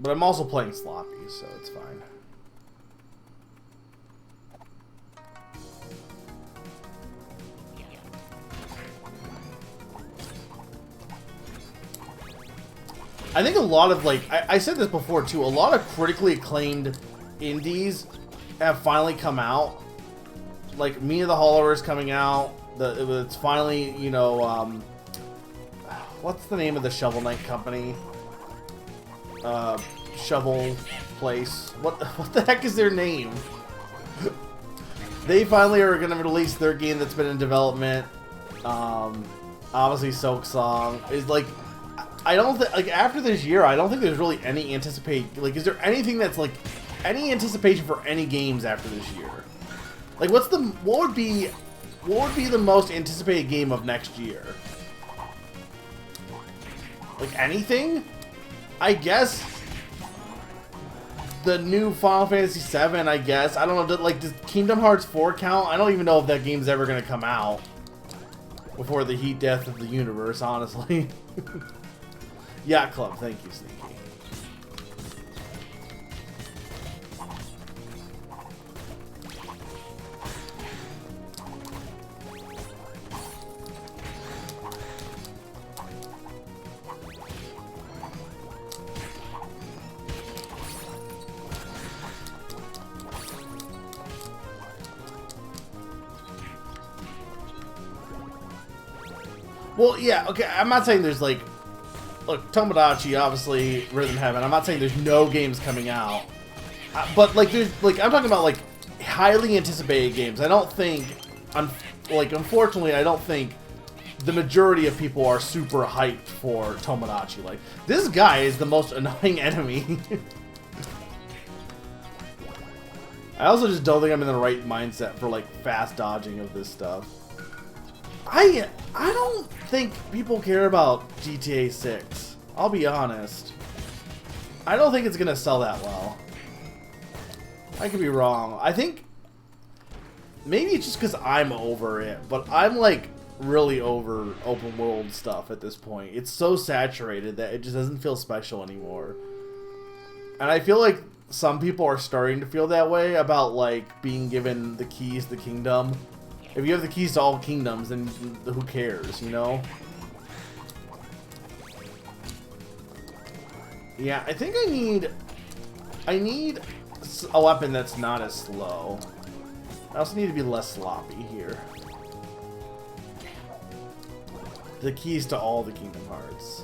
But I'm also playing sloppy, so it's fine. I think a lot of, like, I said this before too, a lot of critically acclaimed indies have finally come out. Like, Mia the Hollower is coming out. It's finally, you know, what's the name of the Shovel Knight company? Shovel Place. What the heck is their name? They finally are going to release their game that's been in development. Obviously, Silk Song is like, I don't think, like, after this year, I don't think there's really any like, is there anything that's like any anticipation for any games after this year? Like, what would be the most anticipated game of next year? Like, anything? I guess the new Final Fantasy VII, I guess. I don't know, like, does Kingdom Hearts 4 count? I don't even know if that game's ever going to come out before the heat death of the universe, honestly. Yacht Club, thank you, Sneaky. Well, yeah, okay, I'm not saying there's, like, look, Tomodachi, obviously, Rhythm Heaven, I'm not saying there's no games coming out, but, like, there's, like, I'm talking about, like, highly anticipated games. I don't think, unfortunately, I don't think the majority of people are super hyped for Tomodachi. Like, this guy is the most annoying enemy. I also just don't think I'm in the right mindset for, like, fast dodging of this stuff. I don't think people care about GTA 6. I'll be honest. I don't think it's gonna sell that well. I could be wrong. I think maybe it's just because I'm over it, but I'm like really over open world stuff at this point. It's so saturated that it just doesn't feel special anymore. And I feel like some people are starting to feel that way about, like, being given the keys to the kingdom. If you have the keys to all kingdoms, then who cares, you know? Yeah, I think I need a weapon that's not as slow. I also need to be less sloppy here. The keys to all the Kingdom Hearts.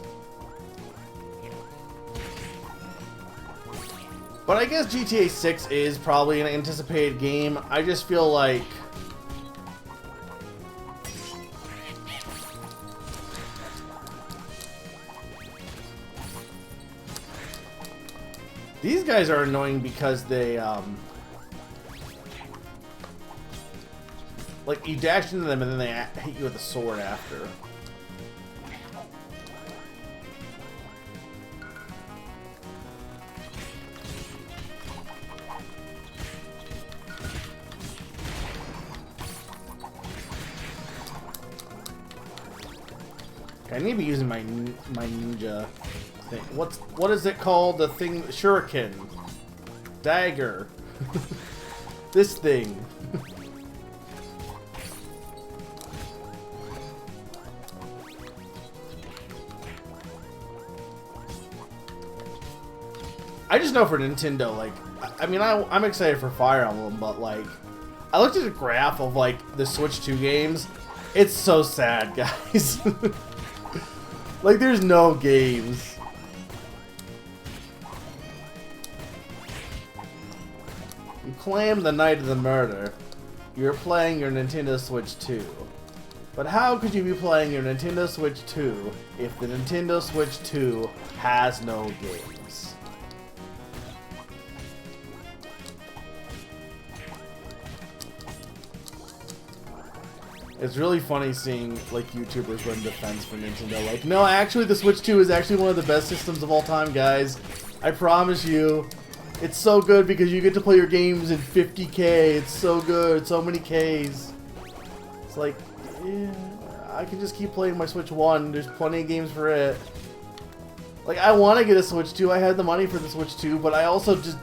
But I guess GTA 6 is probably an anticipated game. I just feel like these guys are annoying because they like you dash into them and then they hit you with a sword after. I need to be using my ninja thing. What is it called? The thing, shuriken, dagger. This thing. I just know for Nintendo, like, I mean, I'm excited for Fire Emblem, but like, I looked at a graph of like the Switch 2 games. It's so sad, guys. Like, there's no games. You claim the night of the murder. You're playing your Nintendo Switch 2. But how could you be playing your Nintendo Switch 2 if the Nintendo Switch 2 has no games? It's really funny seeing, like, YouTubers run defense for Nintendo. Like, no, actually, the Switch 2 is actually one of the best systems of all time, guys. I promise you. It's so good because you get to play your games in 50K. It's so good. So many Ks. It's like, yeah, I can just keep playing my Switch 1. There's plenty of games for it. Like, I want to get a Switch 2. I had the money for the Switch 2, but I also just...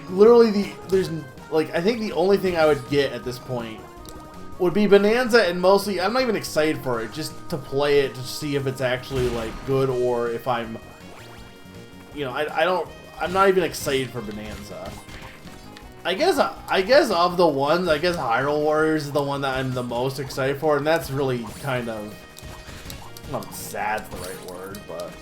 Literally, there's, like, I think the only thing I would get at this point would be Bonanza, and mostly, I'm not even excited for it, just to play it to see if it's actually, like, good, or if I'm, you know, I'm not even excited for Bonanza. I guess of the ones, I guess Hyrule Warriors is the one that I'm the most excited for, and that's really kind of, I don't know if sad's the right word, but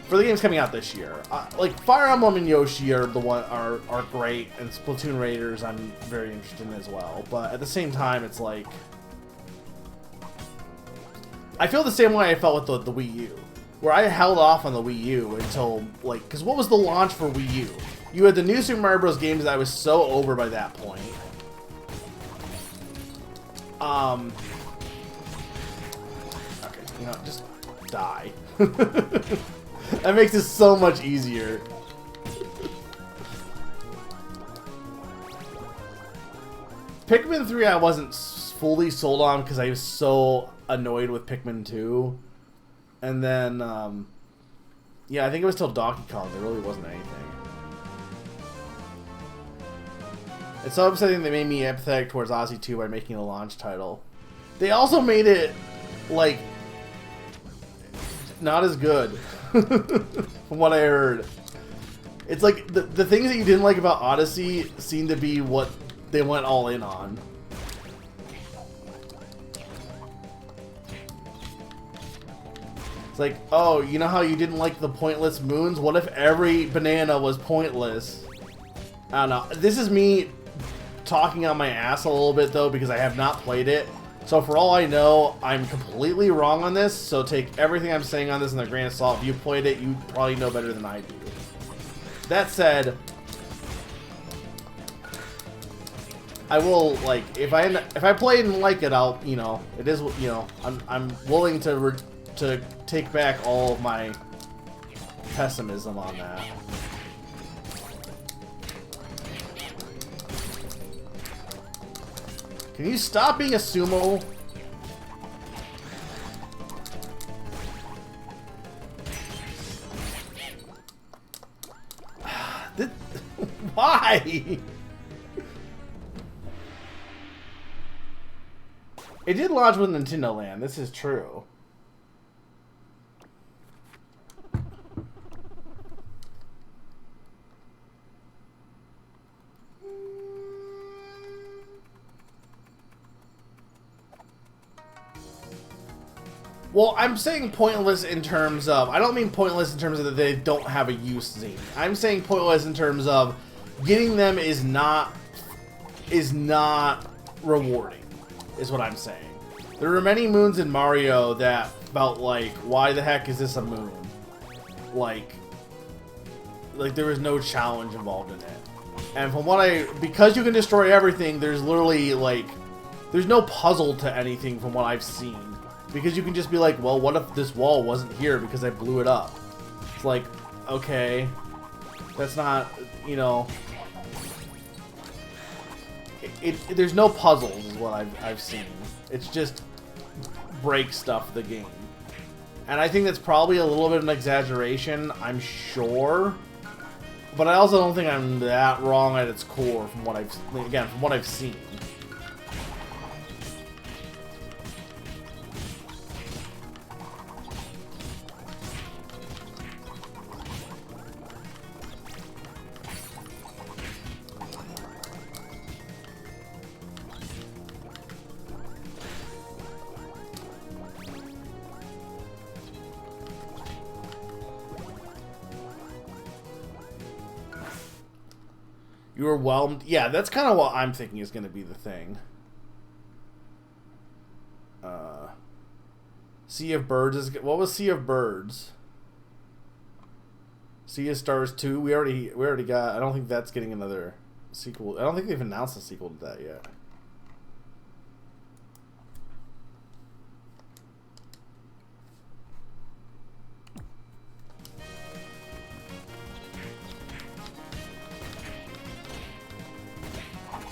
for the games coming out this year. Like, Fire Emblem and Yoshi are are great, and Splatoon Raiders I'm very interested in as well. But at the same time, it's like, I feel the same way I felt with the Wii U, where I held off on the Wii U until, like, because what was the launch for Wii U? You had the new Super Mario Bros. Games that I was so over by that point. Okay, you know, just die. That makes it so much easier. Pikmin 3 I wasn't fully sold on because I was so annoyed with Pikmin 2. And then, yeah, I think it was till Donkey Kong. There really wasn't anything. It's so upsetting they made me empathetic towards Ozzy 2 by making a launch title. They also made it, like, not as good. From what I heard. It's like, the things that you didn't like about Odyssey seem to be what they went all in on. It's like, oh, you know how you didn't like the pointless moons? What if every banana was pointless? I don't know. This is me talking on my ass a little bit, though, because I have not played it. So for all I know, I'm completely wrong on this, so take everything I'm saying on this in a grain of salt. If you played it, you probably know better than I do. That said, I will, like, if I play it and like it, I'll, you know, it is, you know, I'm willing to take back all of my pessimism on that. Can you stop being a sumo? Why? It did launch with Nintendo Land, this is true. Well, I'm saying pointless in terms of... I don't mean pointless in terms of that they don't have a use, Zane. I'm saying pointless in terms of getting them is not rewarding, is what I'm saying. There were many moons in Mario that felt like, why the heck is this a moon? Like there was no challenge involved in it. And from what because you can destroy everything, there's literally, like, there's no puzzle to anything from what I've seen. Because you can just be like, well, what if this wall wasn't here because I blew it up? It's like, okay, that's not, you know... there's no puzzles, is what I've seen. It's just break stuff the game. And I think that's probably a little bit of an exaggeration, I'm sure. But I also don't think I'm that wrong at its core from what I've seen. You were whelmed? Yeah, that's kind of what I'm thinking is going to be the thing. Sea of Birds is... What was Sea of Birds? Sea of Stars 2? We already got... I don't think that's getting another sequel. I don't think they've announced a sequel to that yet.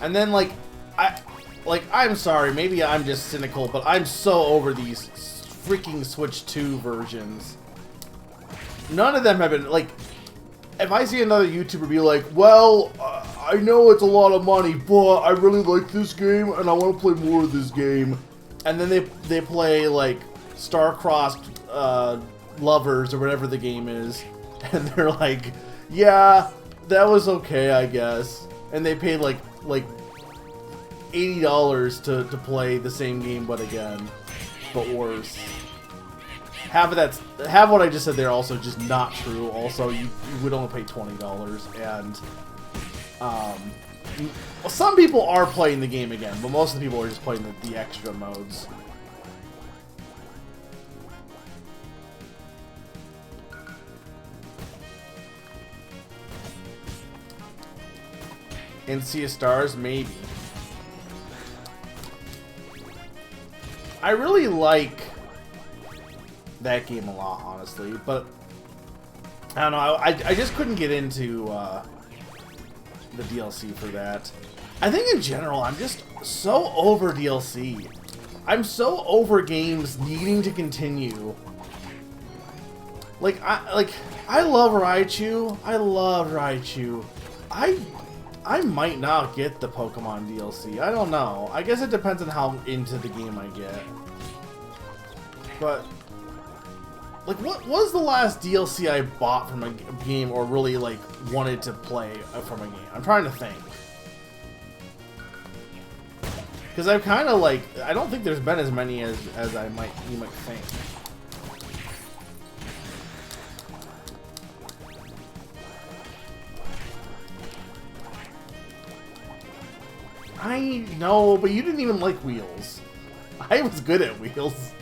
And then, I'm sorry, maybe I'm just cynical, but I'm so over these freaking Switch 2 versions. None of them have been, like, if I see another YouTuber be like, well, I know it's a lot of money, but I really like this game, and I want to play more of this game. And then they play, like, Star-Crossed Lovers, or whatever the game is, and they're like, yeah, that was okay, I guess. And they paid, like $80 to play the same game but again, but worse. Half what I just said there also just not true. Also, you would only pay $20, and some people are playing the game again, but most of the people are just playing the extra modes. And Sea of Stars, maybe. I really like that game a lot, honestly, but I don't know. I just couldn't get into the DLC for that. I think in general, I'm just so over DLC. I'm so over games needing to continue. I love Raichu. I love Raichu. I might not get the Pokemon DLC. I don't know. I guess it depends on how into the game I get. But, like, what was the last DLC I bought from a game or really, like, wanted to play from a game? I'm trying to think. Because I've kind of, like, I don't think there's been as many as you might think. I know, but you didn't even like Wheels. I was good at Wheels.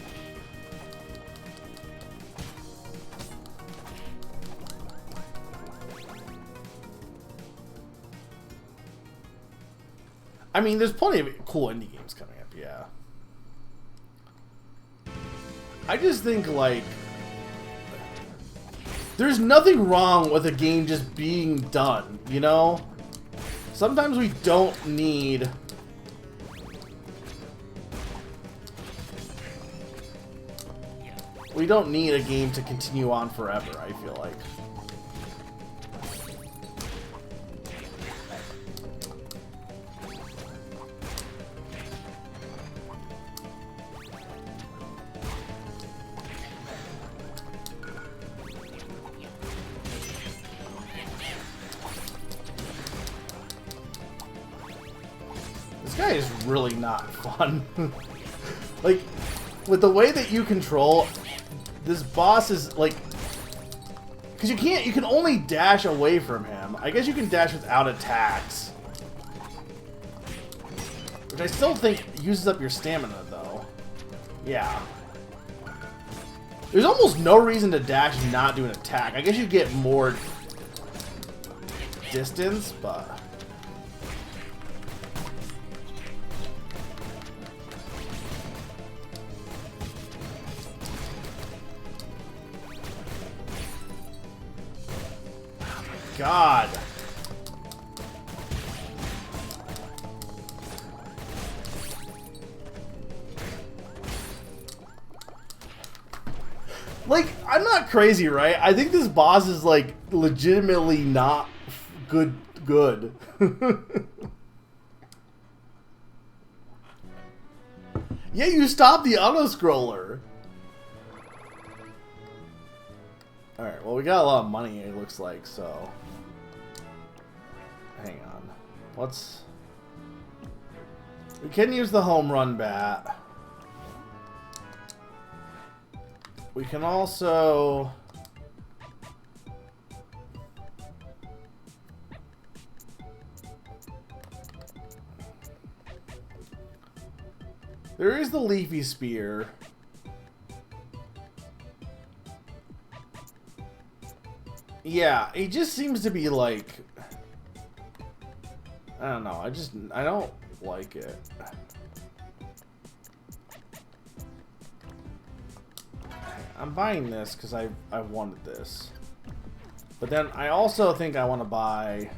I mean, there's plenty of cool indie games coming up, yeah. I just think, like, there's nothing wrong with a game just being done, you know? Sometimes we don't need... We don't need a game to continue on forever, I feel like. This guy is really not fun. Like, with the way that you control, this boss is like... Because you can only dash away from him. I guess you can dash without attacks. Which I still think uses up your stamina, though. Yeah. There's almost no reason to dash and not do an attack. I guess you get more distance, but... God. Like, I'm not crazy, right? I think this boss is, like, legitimately not good. Yeah, you stopped the auto-scroller. Alright, well, we got a lot of money, it looks like, so... Hang on. Let's... We can use the home run bat. We can also... There is the leafy spear. Yeah, he just seems to be like... I don't know, I don't like it. I'm buying this because I wanted this. But then I also think I want to buy...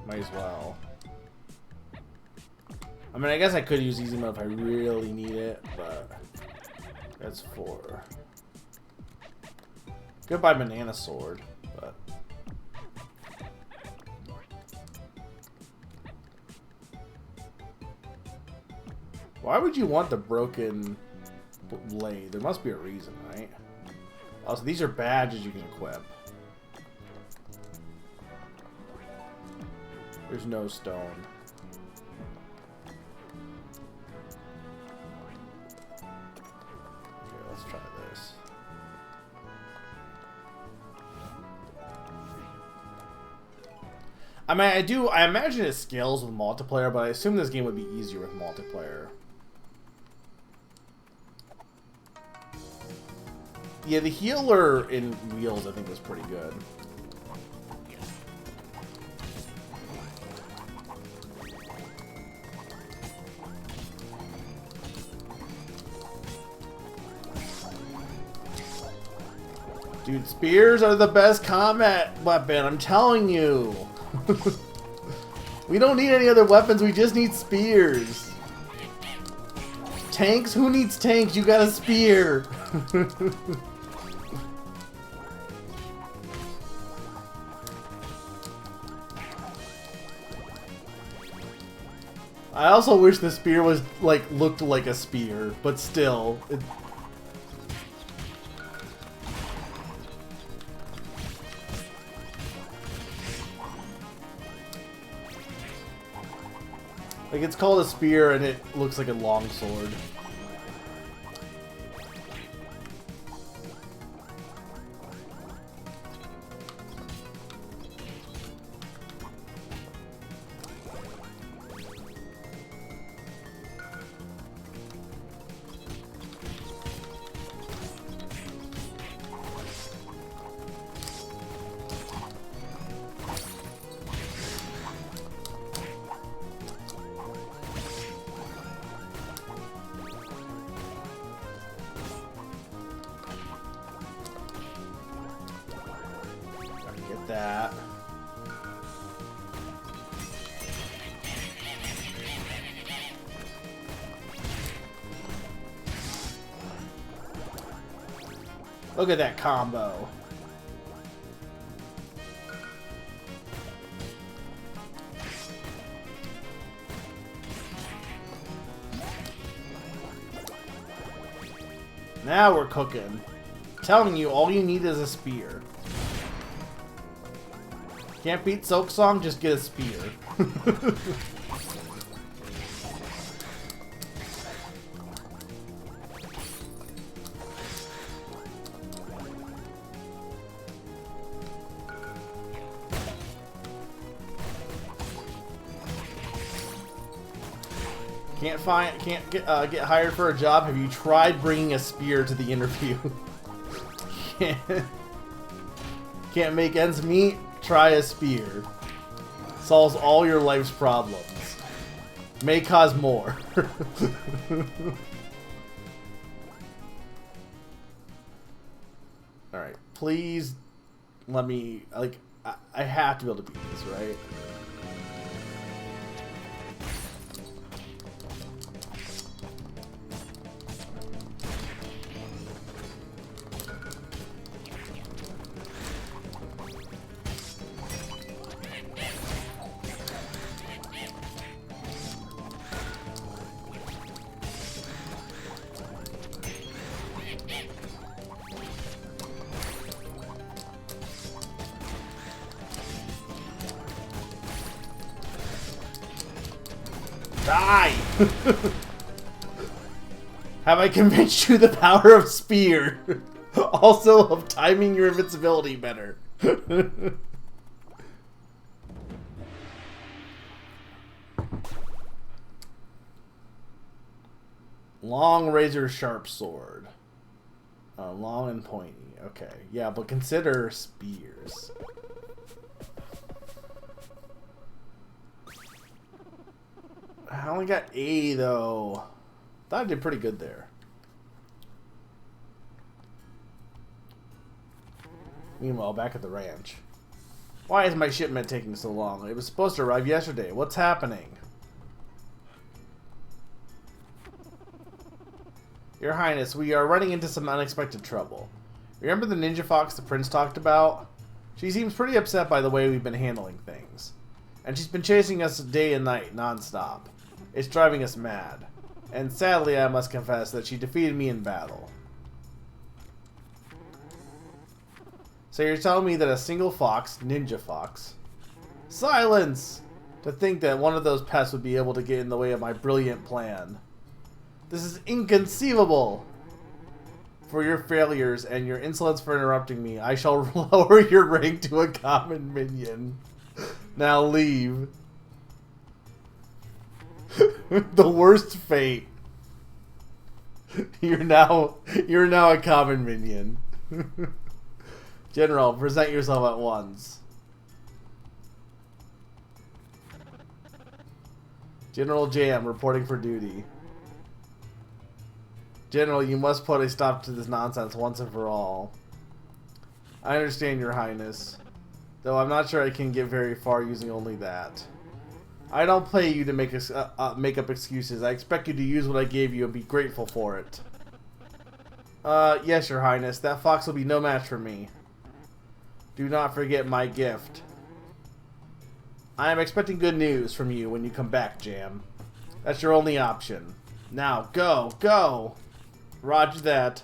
Might as well. I mean, I guess I could use easy mode if I really need it, but that's 4. Could buy banana sword, but why would you want the broken blade? There must be a reason, right? Oh, so these are badges you can equip. There's no stone. Okay, let's try this. I mean, I imagine it scales with multiplayer, but I assume this game would be easier with multiplayer. Yeah, the healer in Wheels, I think, was pretty good. Dude, spears are the best combat weapon, I'm telling you. We don't need any other weapons, we just need spears. Tanks? Who needs tanks? You got a spear. I also wish the spear was, like, looked like a spear, but still. Like, it's called a spear and it looks like a long sword. That. Look at that combo. Now we're cooking. Telling you, all you need is a spear. Can't beat Soak Song, just get a spear. Can't get hired for a job. Have you tried bringing a spear to the interview? Can't make ends meet? Try a spear. Solves all your life's problems. May cause more. Alright, please let me, like, I have to be able to beat this, right? Die! Have I convinced you the power of spear? Also of timing your invincibility better. Long razor sharp sword. Long and pointy. Okay. Yeah, but consider spears. I only got A though. Thought I did pretty good there. Meanwhile, back at the ranch. Why is my shipment taking so long? It was supposed to arrive yesterday. What's happening? Your Highness, we are running into some unexpected trouble. Remember the ninja fox the prince talked about? She seems pretty upset by the way we've been handling things. And she's been chasing us day and night, non-stop. It's driving us mad. And sadly, I must confess that she defeated me in battle. So you're telling me that a single fox, ninja fox... Silence! To think that one of those pests would be able to get in the way of my brilliant plan. This is inconceivable! For your failures and your insolence for interrupting me, I shall lower your rank to a common minion. Now leave. The worst fate. You're now a common minion. General, present yourself at once. General Jam, reporting for duty. General, you must put a stop to this nonsense once and for all. I understand, Your Highness. Though I'm not sure I can get very far using only that. I don't pay you to make up excuses. I expect you to use what I gave you and be grateful for it. Yes, Your Highness. That fox will be no match for me. Do not forget my gift. I am expecting good news from you when you come back, Jam. That's your only option. Now, go! Go! Roger that.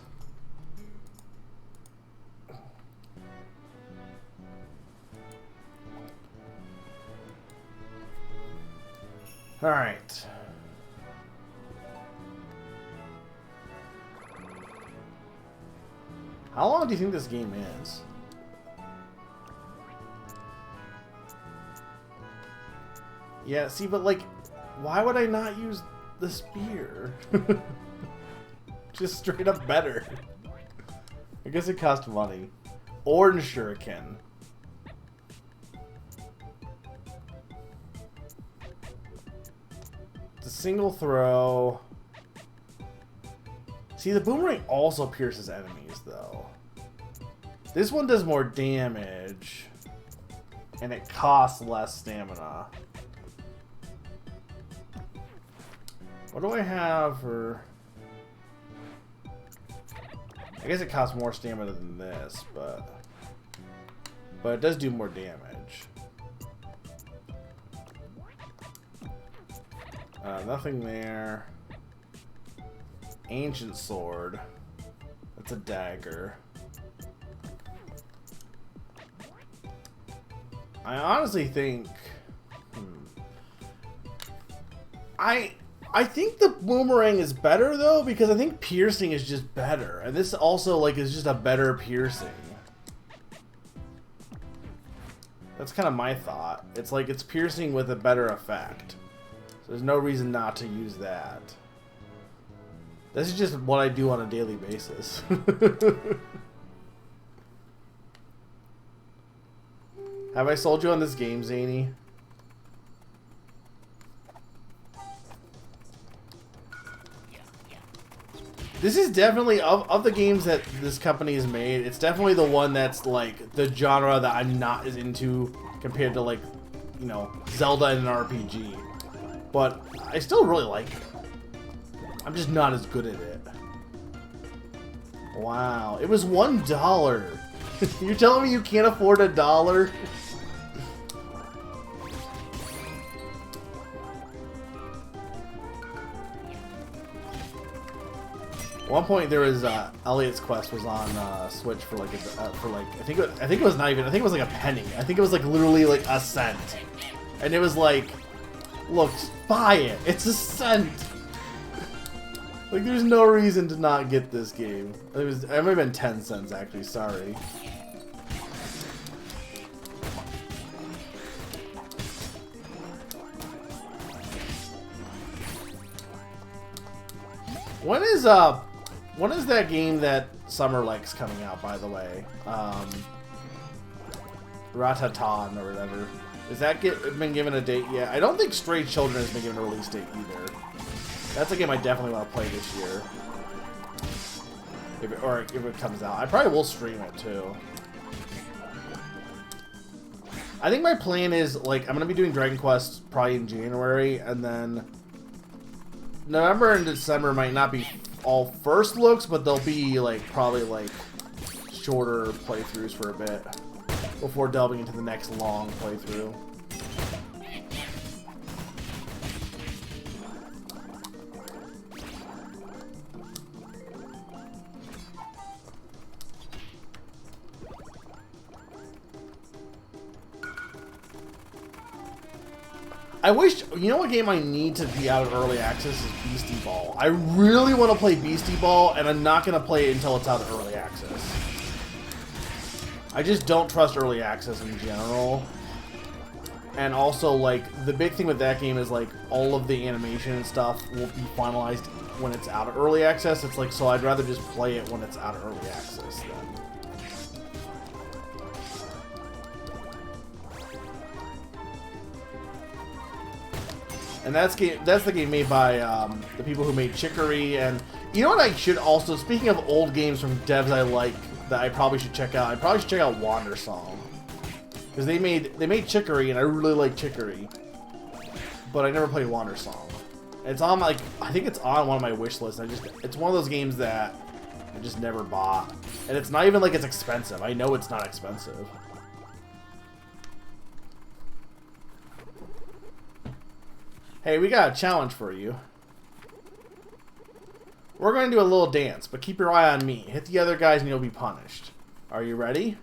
Alright. How long do you think this game is? Yeah, see, but like, why would I not use the spear? Just straight up better. I guess it costs money. Orange shuriken. It's a single throw. See, the boomerang also pierces enemies, though. This one does more damage. And it costs less stamina. What do I have for... I guess it costs more stamina than this, but it does do more damage. Nothing there. Ancient sword. That's a dagger. I honestly think... I think the boomerang is better, though, because I think piercing is just better. And this also, like, is just a better piercing. That's kind of my thought. It's like it's piercing with a better effect. So there's no reason not to use that. This is just what I do on a daily basis. Have I sold you on this game, Zany? This is definitely, of the games that this company has made, it's definitely the one that's, like, the genre that I'm not as into compared to, like, you know, Zelda and an RPG. But I still really like it. I'm just not as good at it. Wow. It was $1. You're telling me you can't afford $1? At one point there was Elliot's Quest was on Switch for like I think it was not even, I think it was like a penny. I think it was like literally like a cent, and it was like, look, buy it. It's a cent. Like there's no reason to not get this game. It might have been 10 cents actually. Sorry. When is that game that Summer likes coming out, by the way? Ratatan or whatever. Is that been given a date yet? I don't think Stray Children has been given a release date either. That's a game I definitely want to play this year. If it comes out. I probably will stream it too. I think my plan is, like, I'm going to be doing Dragon Quest probably in January, and then November and December might not be all first looks, but they'll be like probably like shorter playthroughs for a bit before delving into the next long playthrough. I wish, you know what game I need to be out of early access is Beastie Ball. I really want to play Beastie Ball, and I'm not going to play it until it's out of early access. I just don't trust early access in general. And also, like, the big thing with that game is, like, all of the animation and stuff will be finalized when it's out of early access. It's like, so I'd rather just play it when it's out of early access then. And that's the game made by the people who made Chicory. And you know what I should also, speaking of old games from devs I like that I probably should check out, I probably should check out Wander Song. Because they made Chicory, and I really like Chicory. But I never played Wander Song. It's on, like, I think it's on one of my wish lists. It's one of those games that I just never bought. And it's not even like it's expensive. I know it's not expensive. Hey, we got a challenge for you. We're going to do a little dance, but keep your eye on me. Hit the other guys and you'll be punished. Are you ready?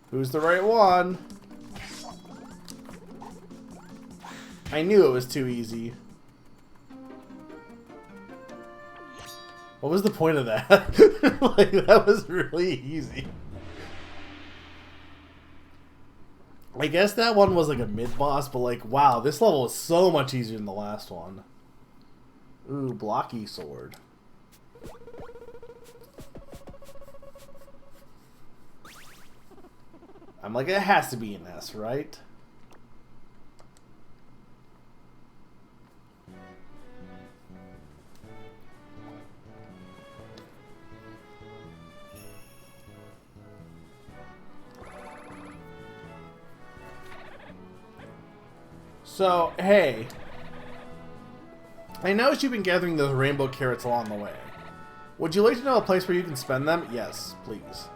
Who's the right one? I knew it was too easy. What was the point of that? Like, that was really easy. I guess that one was like a mid-boss, but like, wow, this level is so much easier than the last one. Ooh, blocky sword. I'm like, it has to be an S, right? So, hey, I noticed you've been gathering those rainbow carrots along the way. Would you like to know a place where you can spend them? Yes, please.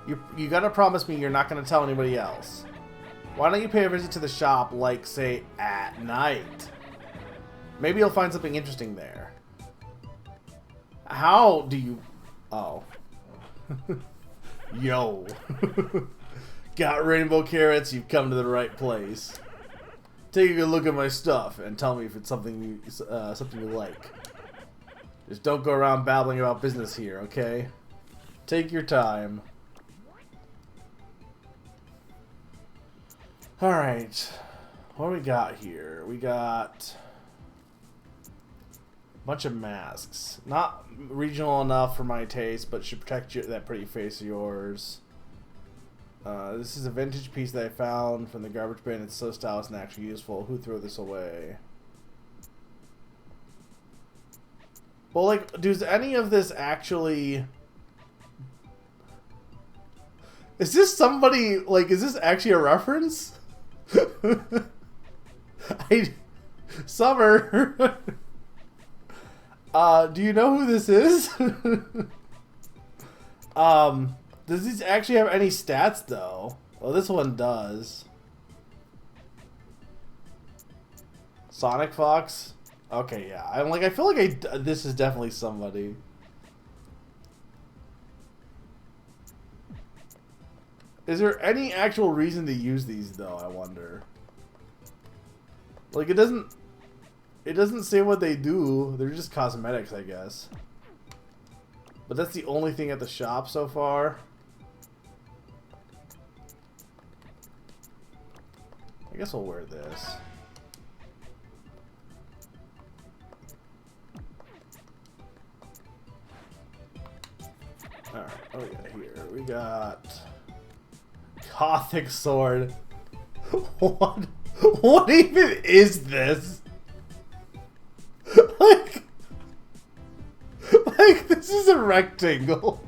You gotta promise me you're not gonna tell anybody else. Why don't you pay a visit to the shop, like, say, at night? Maybe you'll find something interesting there. How do you... Oh. Yo. Got rainbow carrots, you've come to the right place. Take a good look at my stuff and tell me if it's something you like. Just don't go around babbling about business here, okay? Take your time. Alright. What do we got here? We got a bunch of masks. Not regional enough for my taste, but should protect that pretty face of yours. This is a vintage piece that I found from the garbage bin. It's so stylish and actually useful. Who threw this away? Well, like, does any of this actually... Is this somebody, like, is this actually a reference? Summer! Do you know who this is? Does this actually have any stats, though? Well, this one does. Sonic Fox? Okay, yeah. I feel like this is definitely somebody. Is there any actual reason to use these, though, I wonder? Like, it doesn't say what they do. They're just cosmetics, I guess. But that's the only thing at the shop so far. I guess we'll wear this. Alright, what do we got here? We got... Gothic sword. What even is this? Like this is a rectangle.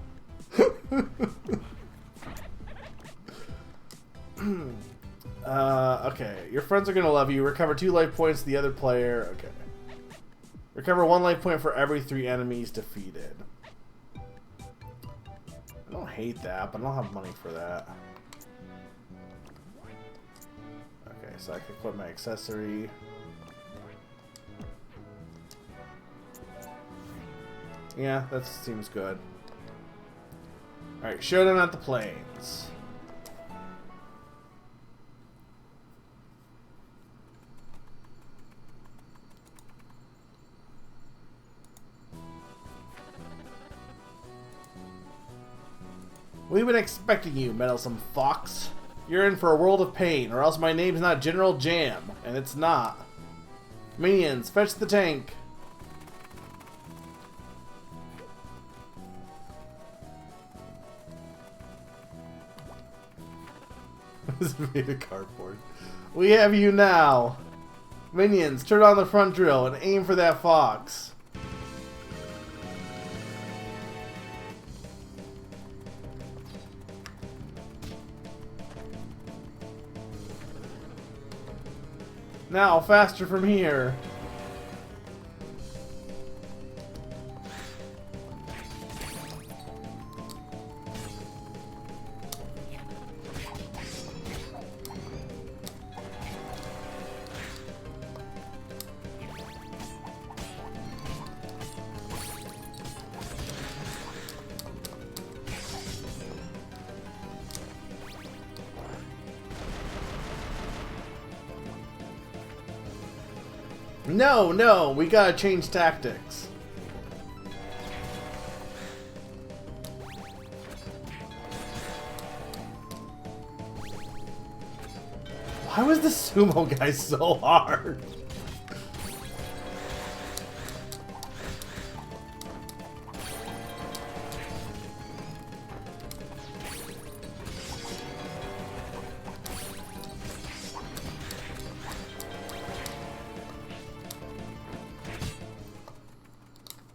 Okay. Your friends are gonna love you. Recover 2 life points to the other player. Okay. Recover 1 life point for every 3 enemies defeated. I don't hate that, but I don't have money for that. Okay, so I can equip my accessory. Yeah, that seems good. Alright, showdown at the plains. We've been expecting you, meddlesome fox. You're in for a world of pain, or else my name's not General Jam, and it's not. Minions, fetch the tank. This is made of cardboard. We have you now. Minions, turn on the front drill and aim for that fox. Now, faster from here. No, no, we gotta change tactics. Why was the sumo guy so hard?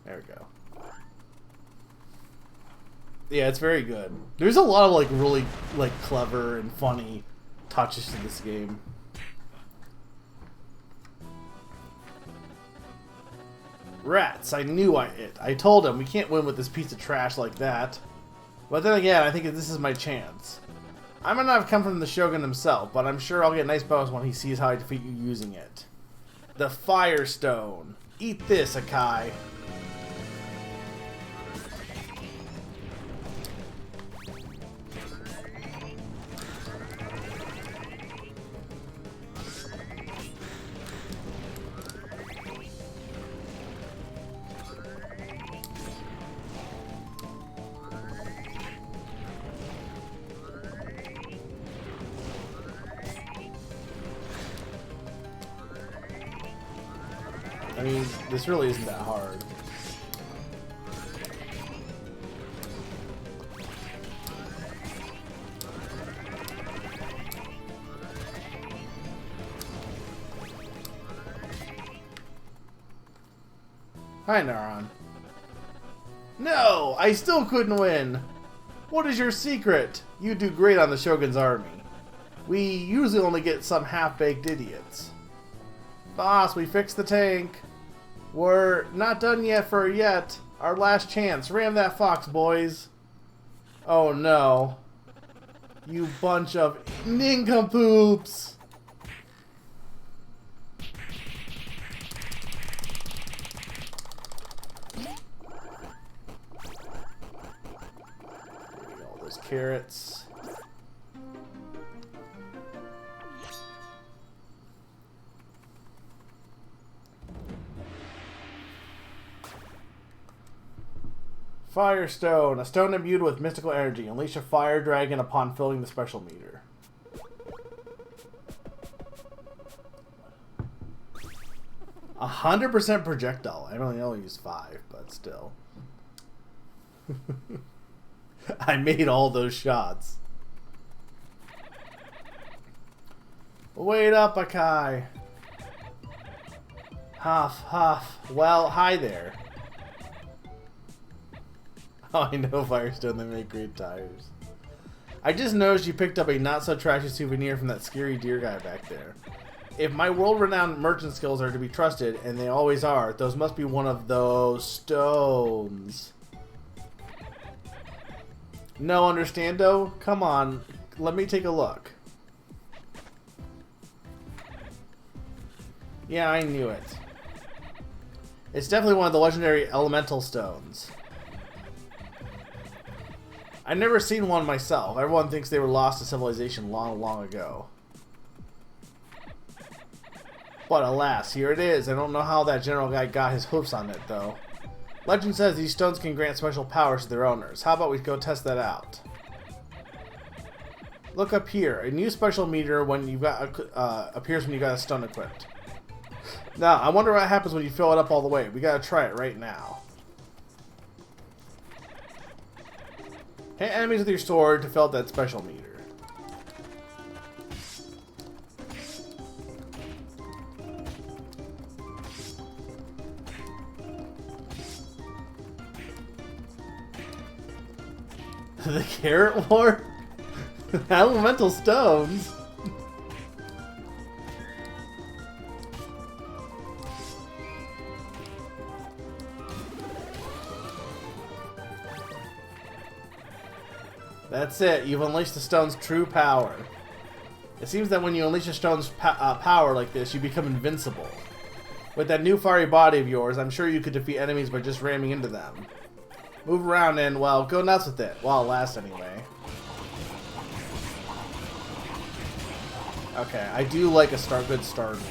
There we go. Yeah, it's very good. There's a lot of like really like clever and funny touches to this game. Rats, I knew I told him we can't win with this piece of trash like that. But then again, I think this is my chance. I might not have come from the Shogun himself, but I'm sure I'll get nice bonus when he sees how I defeat you using it. The Firestone. Eat this, Akai. I mean, this really isn't that hard. Hi, Naran. No! I still couldn't win! What is your secret? You do great on the Shogun's army. We usually only get some half-baked idiots. Boss, we fixed the tank. We're not done yet for yet. Our last chance. Ram that fox, boys. Oh no. You bunch of nincompoops! All those carrots. Firestone, a stone imbued with mystical energy. Unleash a fire dragon upon filling the special meter. 100% projectile. I only use 5, but still. I made all those shots. Wait up, Akai. Huff, huff. Well, hi there. Oh, I know Firestone, they make great tires. I just noticed you picked up a not-so-trashy souvenir from that scary deer guy back there. If my world-renowned merchant skills are to be trusted, and they always are, those must be one of those stones. No understando? Come on, let me take a look. Yeah, I knew it. It's definitely one of the legendary elemental stones. I've never seen one myself. Everyone thinks they were lost to civilization long, long ago. But alas, here it is. I don't know how that general guy got his hoofs on it, though. Legend says these stones can grant special powers to their owners. How about we go test that out? Look up here. A new special meter when you've got appears when you got a stone equipped. Now, I wonder what happens when you fill it up all the way. We gotta try it right now. Hit enemies with your sword to fill up that special meter. The carrot war? Elemental stones? That's it. You've unleashed the stone's true power. It seems that when you unleash a stone's power like this, you become invincible. With that new fiery body of yours, I'm sure you could defeat enemies by just ramming into them. Move around and, well, go nuts with it. While it lasts, anyway. Okay, I do like a good start, man.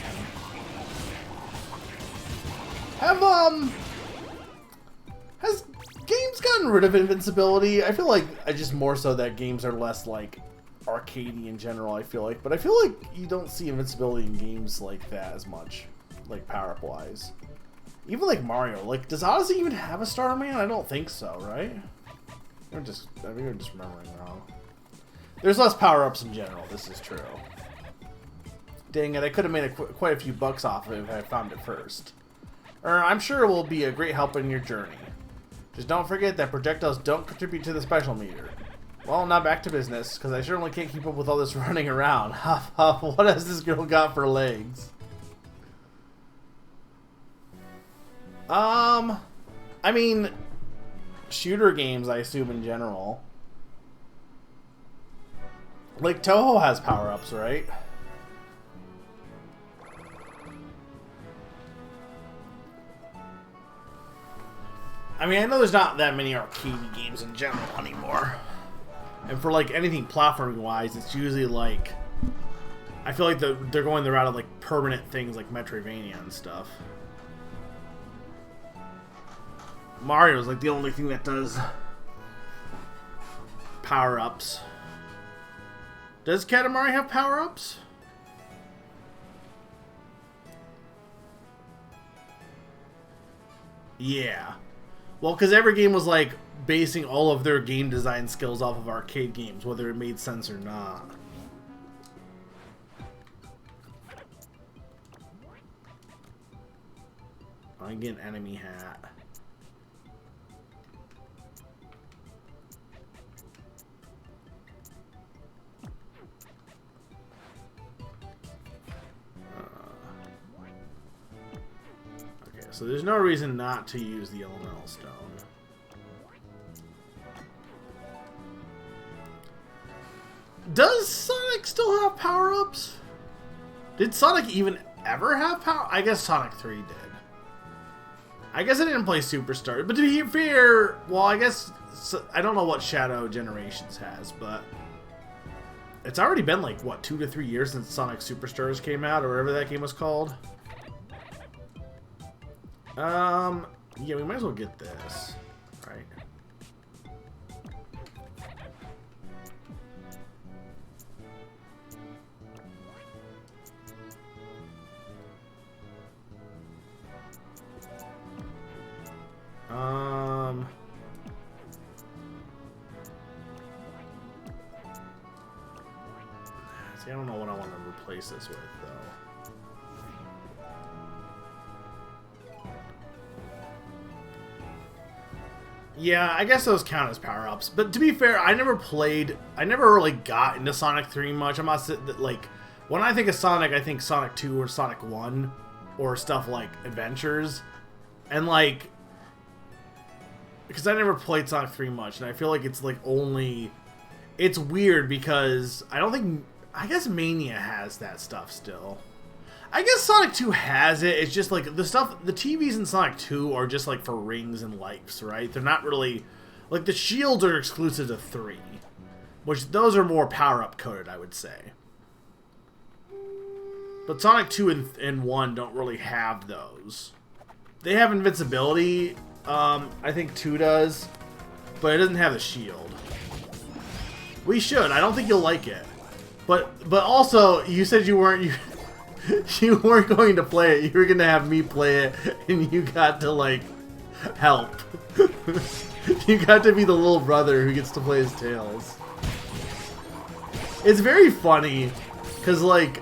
Has games gotten rid of invincibility? I feel like I just more so that games are less, like, arcadey in general, I feel like. But I feel like you don't see invincibility in games like that as much, like, power-up-wise. Even like Mario, like, does Odyssey even have a Starman? I don't think so, right? I think we're just remembering wrong. There's less power-ups in general, this is true. Dang it, I could have made quite a few bucks off of it if I found it first. I'm sure it will be a great help in your journey. Just don't forget that projectiles don't contribute to the special meter. Well, now back to business, because I certainly can't keep up with all this running around. Huff, huff, what has this girl got for legs? I mean, shooter games, I assume, in general. Like, Toho has power-ups, right? I mean, I know there's not that many arcade games in general anymore. And for, like, anything platforming-wise, it's usually, like... I feel like they're going the route of, like, permanent things like Metroidvania and stuff. Mario's like the only thing that does power-ups. Does Katamari have power-ups? Yeah. Well, because every game was like basing all of their game design skills off of arcade games, whether it made sense or not. I get an enemy hat. Okay, so there's no reason not to use the elemental stone. Does Sonic still have power-ups? Did Sonic even ever have power? I guess Sonic 3 did. I guess I didn't play Superstar, but to be fair, well, I guess I don't know what Shadow Generations has, but it's already been like what 2 to 3 years since Sonic Superstars came out, or whatever that game was called. Yeah, we might as well get this, right? See, I don't know what I want to replace this with, though. Yeah, I guess those count as power-ups. But to be fair, I never really got into Sonic 3 much. I'm not like, when I think of Sonic, I think Sonic 2 or Sonic 1 or stuff like Adventures. And like, because I never played Sonic 3 much, and I feel like it's like only, it's weird because I guess Mania has that stuff still. I guess Sonic 2 has it. It's just like the TVs in Sonic 2 are just like for rings and lights, right? They're not really, like the shields are exclusive to 3, which those are more power-up coded, I would say. But Sonic 2 and 1 don't really have those. They have invincibility, I think 2 does, but it doesn't have the shield. We should. I don't think you'll like it. But also, you said you weren't going to play it. You were going to have me play it, and you got to, like, help. You got to be the little brother who gets to play as Tails. It's very funny, because, like,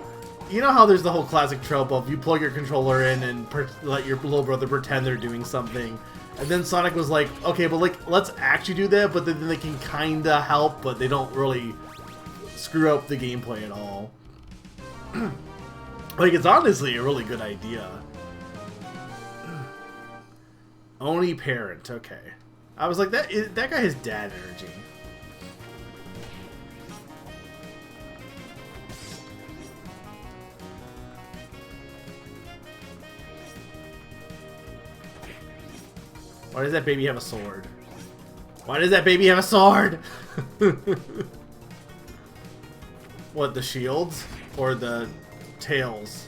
you know how there's the whole classic trope of you plug your controller in and let your little brother pretend they're doing something. And then Sonic was like, okay, but, like, let's actually do that, but then they can kind of help, but they don't really screw up the gameplay at all. Like, it's honestly a really good idea. Oni parent, okay. I was like, that guy has dad energy. Why does that baby have a sword? Why does that baby have a sword? What, the shields? Or the tails?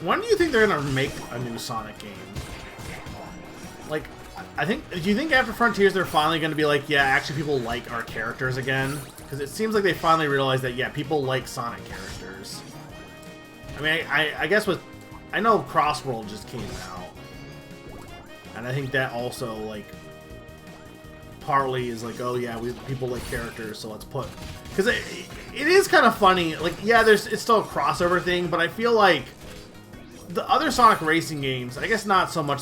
When do you think they're gonna make a new Sonic game? Like, do you think after Frontiers they're finally gonna be like, yeah, actually people like our characters again? Because it seems like they finally realized that, yeah, people like Sonic characters. I mean, I guess I know Crossworld just came out, and I think that also, like, partly is like, oh yeah, people like characters, so let's put, because it is kind of funny. Like, yeah, it's still a crossover thing, but I feel like the other Sonic racing games, I guess not so much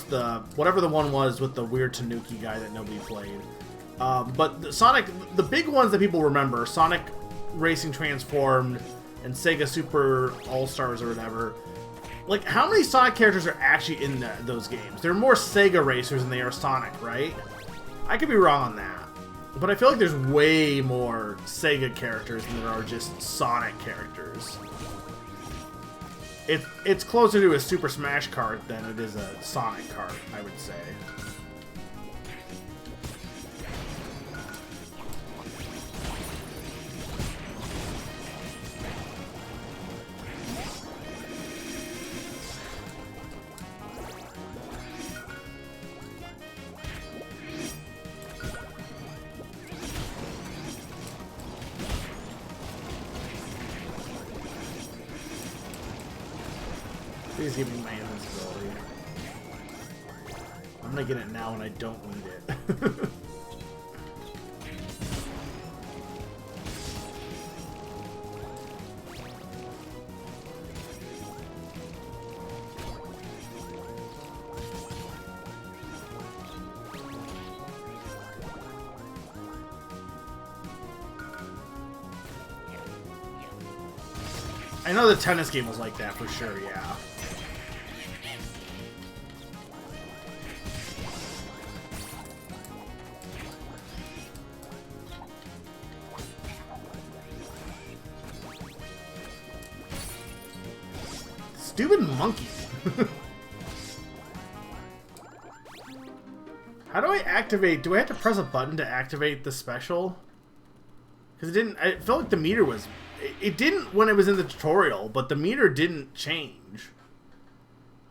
whatever the one was with the weird Tanuki guy that nobody played. But the big ones that people remember, Sonic Racing Transformed and Sega Super All-Stars or whatever. Like, how many Sonic characters are actually in those games? They're more Sega racers than they are Sonic, right? I could be wrong on that. But I feel like there's way more Sega characters than there are just Sonic characters. It's closer to a Super Smash cart than it is a Sonic cart, I would say. Please give me my invincibility. I'm gonna get it now and I don't need it. I know the tennis game was like that for sure, yeah. Stupid monkey. How do I activate? Do I have to press a button to activate the special? Because it didn't. I felt like the meter was. It didn't when it was in the tutorial, but the meter didn't change.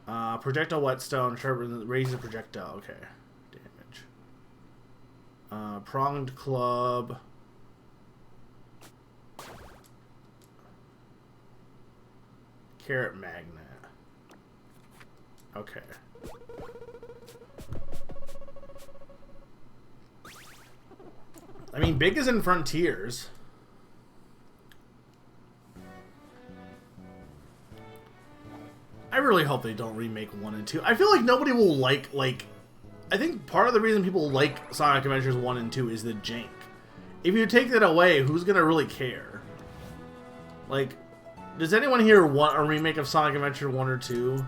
Projectile whetstone, sharpen, raise the projectile. Okay, damage. Pronged club. Carrot magnet. Okay. I mean, big is in Frontiers. I really hope they don't remake 1 and 2. I feel like nobody will like... I think part of the reason people like Sonic Adventures 1 and 2 is the jank. If you take that away, who's gonna really care? Like, does anyone here want a remake of Sonic Adventure 1 or 2?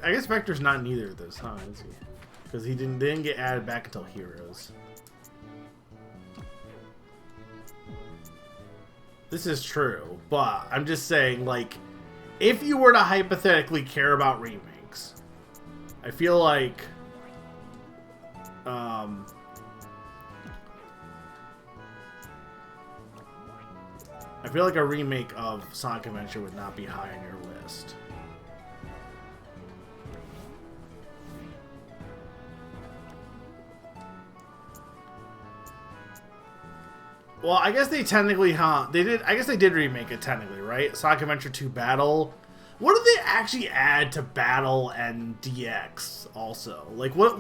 I guess Vector's not in either of those, huh? Is he? Because they didn't get added back until Heroes. This is true, but I'm just saying, like, if you were to hypothetically care about remakes, I feel like, I feel like a remake of Sonic Adventure would not be high on your list. Well, I guess they technically, they did. I guess they did remake it technically, right? Sonic Adventure 2 Battle. What did they actually add to Battle and DX? Also, like what?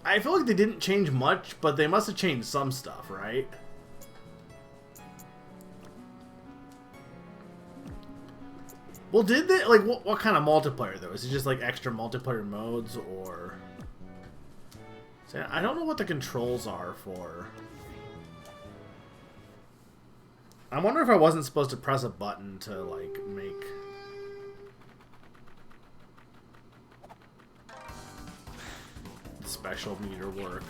I feel like they didn't change much, but they must have changed some stuff, right? Well, did they like what kind of multiplayer though? Is it just like extra multiplayer modes, or? See, I don't know what the controls are for. I wonder if I wasn't supposed to press a button to, like, make... the special meter work.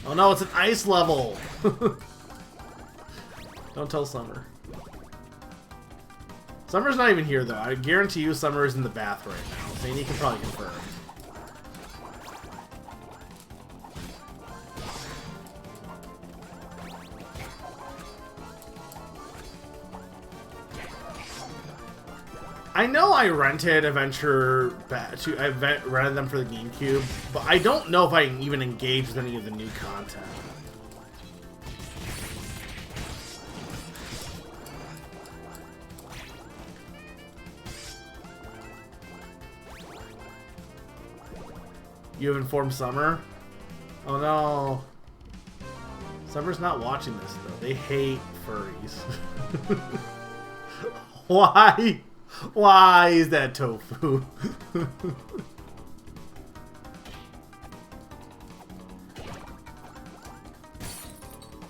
Oh no, it's an ice level! Don't tell Summer. Summer's not even here, though. I guarantee you Summer is in the bath right now. Zany can probably confirm. I know I rented Adventure I rented them for the GameCube, but I don't know if I even engaged with any of the new content. You have informed Summer? Oh no. Summer's not watching this though. They hate furries. Why? Why is that tofu?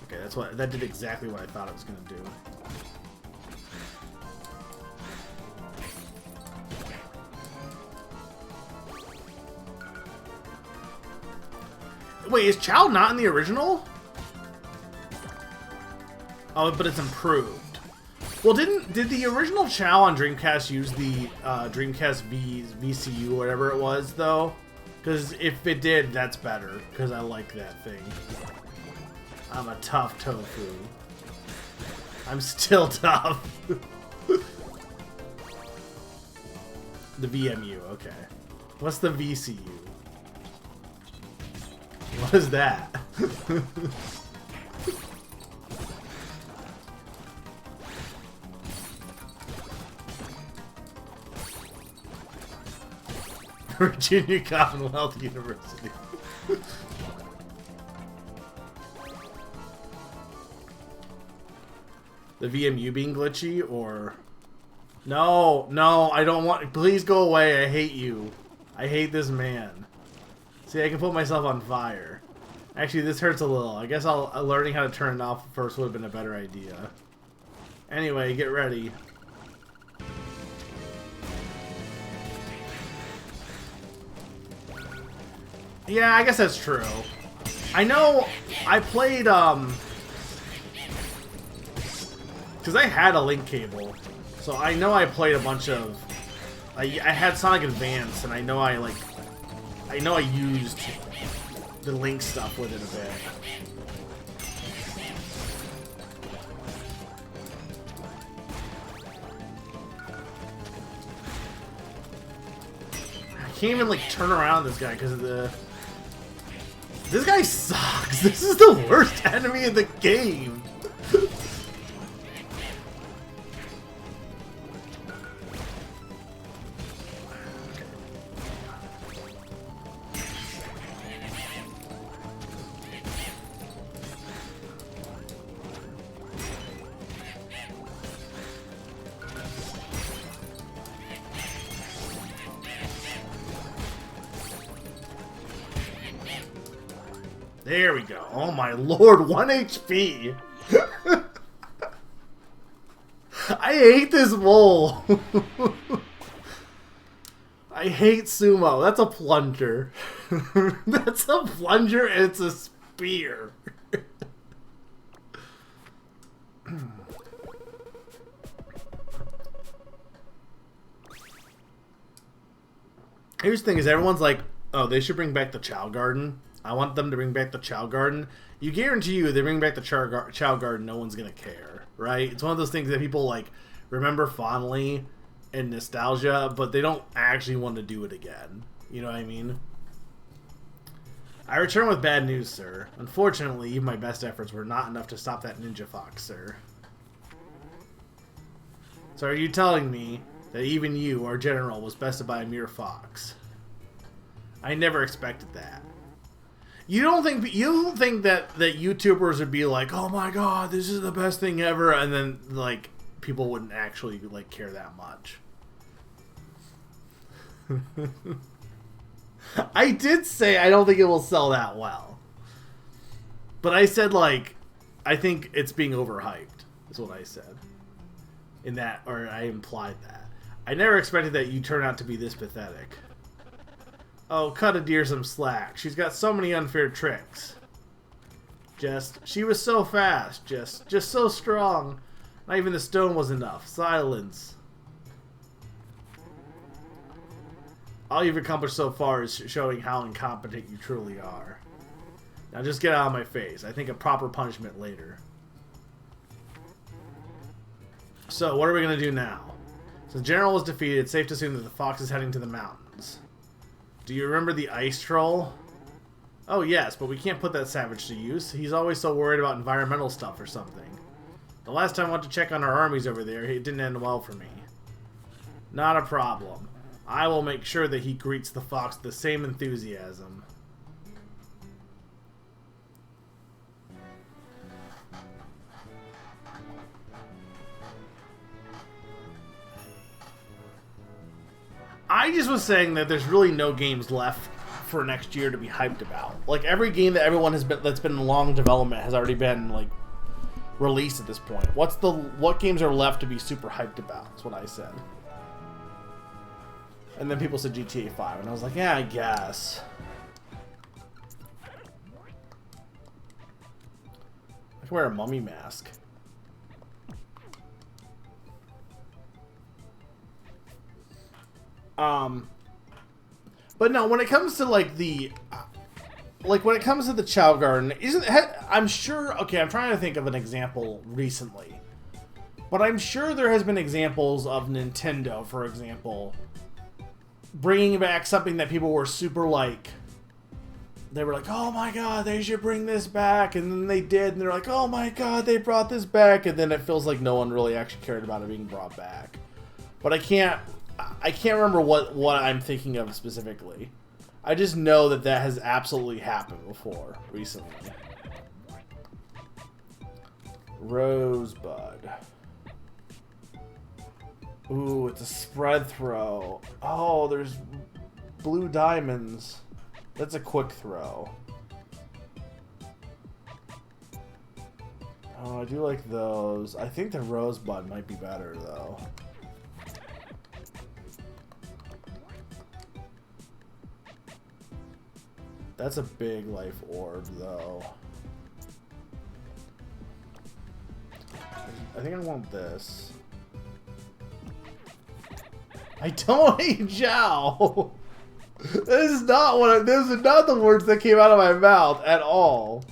Okay, that did exactly what I thought it was gonna do. Wait, is Chow not in the original? Oh, but it's improved. Well, did the original Chow on Dreamcast use the Dreamcast VCU or whatever it was, though? Because if it did, that's better, because I like that thing. I'm a tough tofu. I'm still tough. The VMU, okay. What's the VCU? was that? Virginia Commonwealth University. The VMU being glitchy, or... No, no, I don't want... Please go away, I hate you. I hate this man. See, I can put myself on fire. Actually, this hurts a little. I guess learning how to turn it off first would have been a better idea. Anyway, get ready. Yeah, I guess that's true. I know I played, because I had a link cable. So I know I played a bunch of... I had Sonic Advance, and I know I used the link stuff with it a bit. I can't even, like, turn around this guy because of the... This guy sucks! This is the worst enemy in the game! There we go. Oh my lord, 1 HP! I hate this bowl! I hate sumo. That's a plunger. That's a plunger and it's a spear. Here's the thing is everyone's like, oh, they should bring back the Chow Garden. I want them to bring back the Chow Garden. You guarantee you, they bring back the Chow Garden, no one's gonna care, right? It's one of those things that people like remember fondly and nostalgia, but they don't actually want to do it again. You know what I mean? I return with bad news, sir. Unfortunately, even my best efforts were not enough to stop that ninja fox, sir. So are you telling me that even you, our general, was bested by a mere fox? I never expected that. You don't think that YouTubers would be like, oh my god, this is the best thing ever, and then like people wouldn't actually like care that much. I did say I don't think it will sell that well, but I said like I think it's being overhyped. Is what I said in that, or I implied that. I never expected that you turn out to be this pathetic. Oh, cut a deer some slack. She's got so many unfair tricks. She was so fast. Just so strong. Not even the stone was enough. Silence. All you've accomplished so far is showing how incompetent you truly are. Now just get out of my face. I think a proper punishment later. So, what are we going to do now? So the general was defeated. It's safe to assume that the fox is heading to the mountains. Do you remember the ice troll? Oh yes, but we can't put that savage to use. He's always so worried about environmental stuff or something. The last time I went to check on our armies over there, it didn't end well for me. Not a problem. I will make sure that he greets the fox with the same enthusiasm. I just was saying that there's really no games left for next year to be hyped about. Like every game that everyone that's been in long development has already been like released at this point. What games are left to be super hyped about? That's what I said. And then people said GTA 5, and I was like, yeah, I guess. I can wear a mummy mask. But no, when it comes to like when it comes to the Chow Garden, I'm sure, okay, I'm trying to think of an example recently, but I'm sure there has been examples of Nintendo, for example, bringing back something that people were super like they were like, oh my god, they should bring this back, and then they did, and they're like, oh my god, they brought this back, and then it feels like no one really actually cared about it being brought back. But I can't remember what I'm thinking of specifically. I just know that that has absolutely happened before recently. Rosebud. Ooh, it's a spread throw. Oh, there's blue diamonds. That's a quick throw. Oh, I do like those. I think the Rosebud might be better, though. That's a big life orb, though. I think I want this. I don't hate Zhao! This is not what this is not the words that came out of my mouth at all.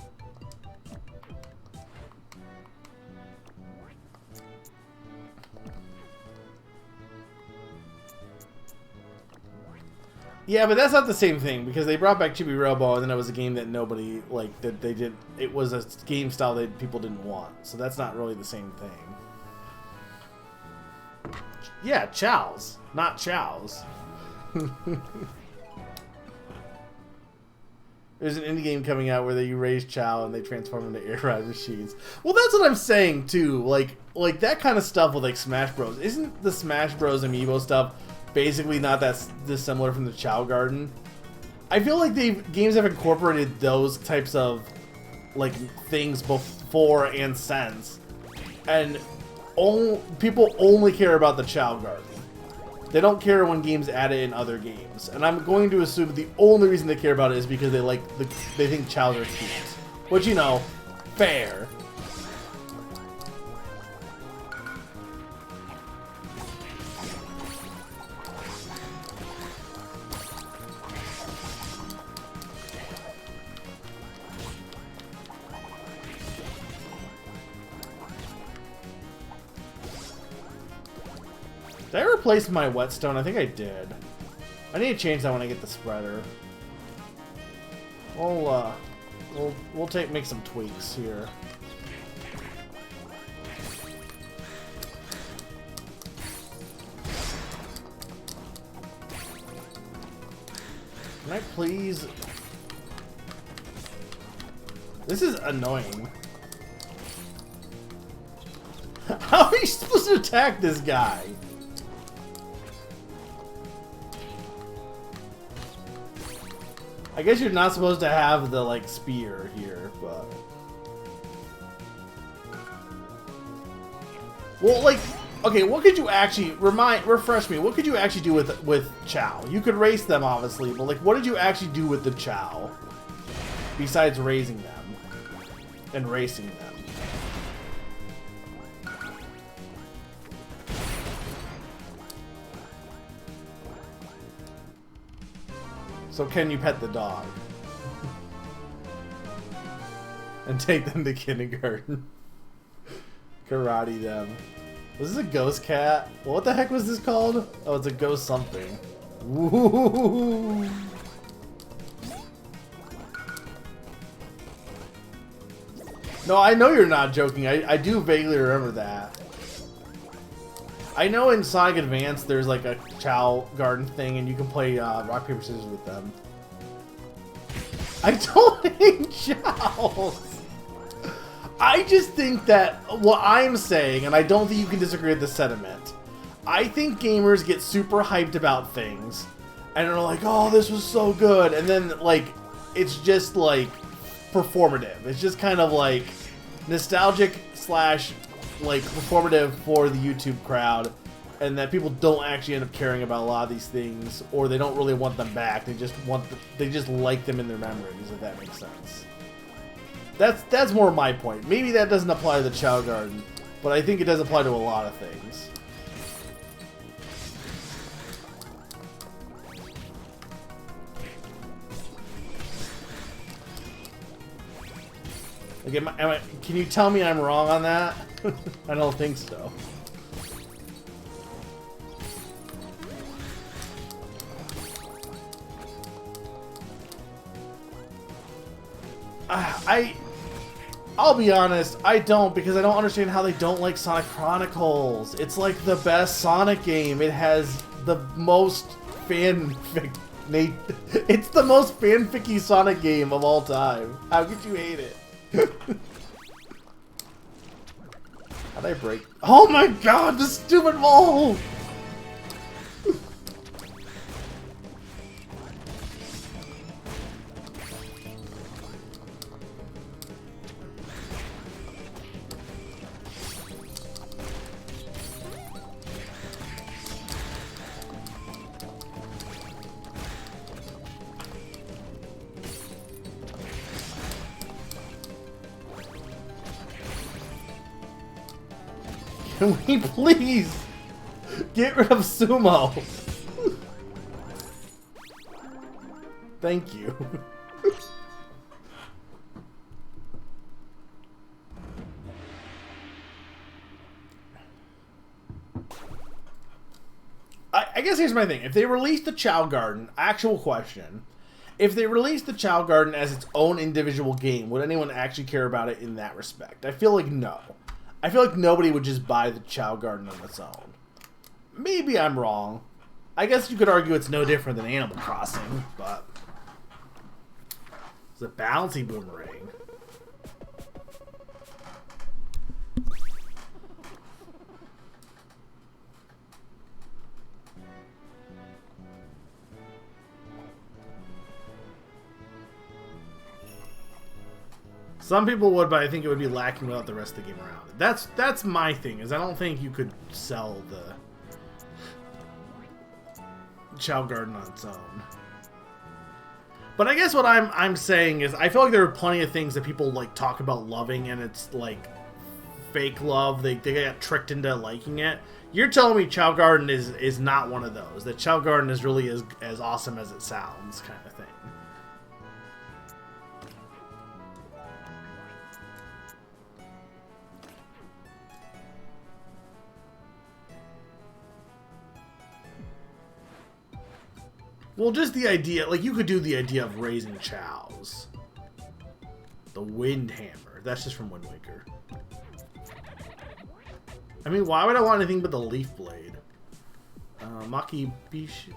Yeah, but that's not the same thing because they brought back Chibi Robo and then it was a game that nobody like that they did. It was a game style that people didn't want, so that's not really the same thing. Yeah, Chow's, not Chow's. There's an indie game coming out where you raise Chow and they transform into air ride machines. Well, that's what I'm saying too. Like that kind of stuff with like Smash Bros. Isn't the Smash Bros. Amiibo stuff basically not that dissimilar from the Chow Garden? I feel like games have incorporated those types of like things before and since, and people only care about the Chow Garden. They don't care when games add it in other games, and I'm going to assume the only reason they care about it is because they think Chows are cute, which, you know, fair. Did I replace my whetstone? I think I did. I need to change that when I get the spreader. We'll make some tweaks here. Can I please? This is annoying. How are you supposed to attack this guy? I guess you're not supposed to have the, like, spear here, but... Well, like, okay, what could you actually... refresh me, what could you actually do with Chow? You could race them, obviously, but, like, what did you actually do with the Chow? Besides raising them. And racing them. So can you pet the dog? And take them to kindergarten. Karate them. Was this a ghost cat? What the heck was this called? Oh, it's a ghost something. Woo! No, I know you're not joking. I do vaguely remember that. I know in Sonic Advance there's like a Chow Garden thing and you can play rock, paper, scissors with them. I don't hate Chows! I just think that what I'm saying, and I don't think you can disagree with the sentiment, I think gamers get super hyped about things and are like, oh, this was so good, and then like it's just like performative. It's just kind of like nostalgic slash like performative for the YouTube crowd, and that people don't actually end up caring about a lot of these things, or they don't really want them back. They just they just like them in their memories, if that makes sense. That's more my point. Maybe that doesn't apply to the Chow Garden, but I think it does apply to a lot of things. Like, can you tell me I'm wrong on that? I don't think so. I'll be honest, I don't, because I don't understand how they don't like Sonic Chronicles. It's like the best Sonic game. It has the most fanfic. It's the most fanficky Sonic game of all time. How could you hate it? How'd I break? Oh my god, this stupid wall! Can we please get rid of Sumo? Thank you. I guess here's my thing. If they release the Chow Garden, actual question, if they release the Chow Garden as its own individual game, would anyone actually care about it in that respect? I feel like no. I feel like nobody would just buy the Chow Garden on its own. Maybe I'm wrong. I guess you could argue it's no different than Animal Crossing, but... It's a bouncy boomerang. Some people would, but I think it would be lacking without the rest of the game around it. That's my thing, is I don't think you could sell the Chow Garden on its own. But I guess what I'm saying is I feel like there are plenty of things that people like talk about loving, and it's like fake love. They got tricked into liking it. You're telling me Chow Garden is not one of those. That Chow Garden is really as awesome as it sounds, kind of thing. Well, just the idea, like, you could do the idea of raising chows. The Wind Hammer. That's just from Wind Waker. I mean, why would I want anything but the Leaf Blade? Maki Bishi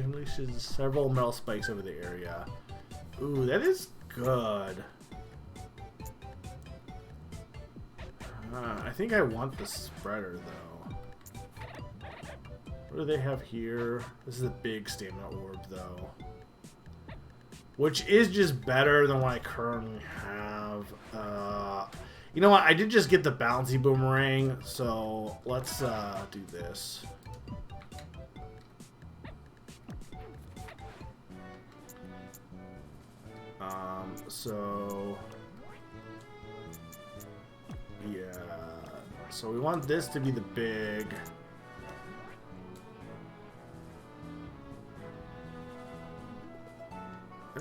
unleashes several metal spikes over the area. Ooh, that is good. I think I want the spreader, though. What do they have here? This is a big stamina orb, though. Which is just better than what I currently have. You know what? I did just get the bouncy boomerang, so let's do this. So... yeah. So we want this to be the big...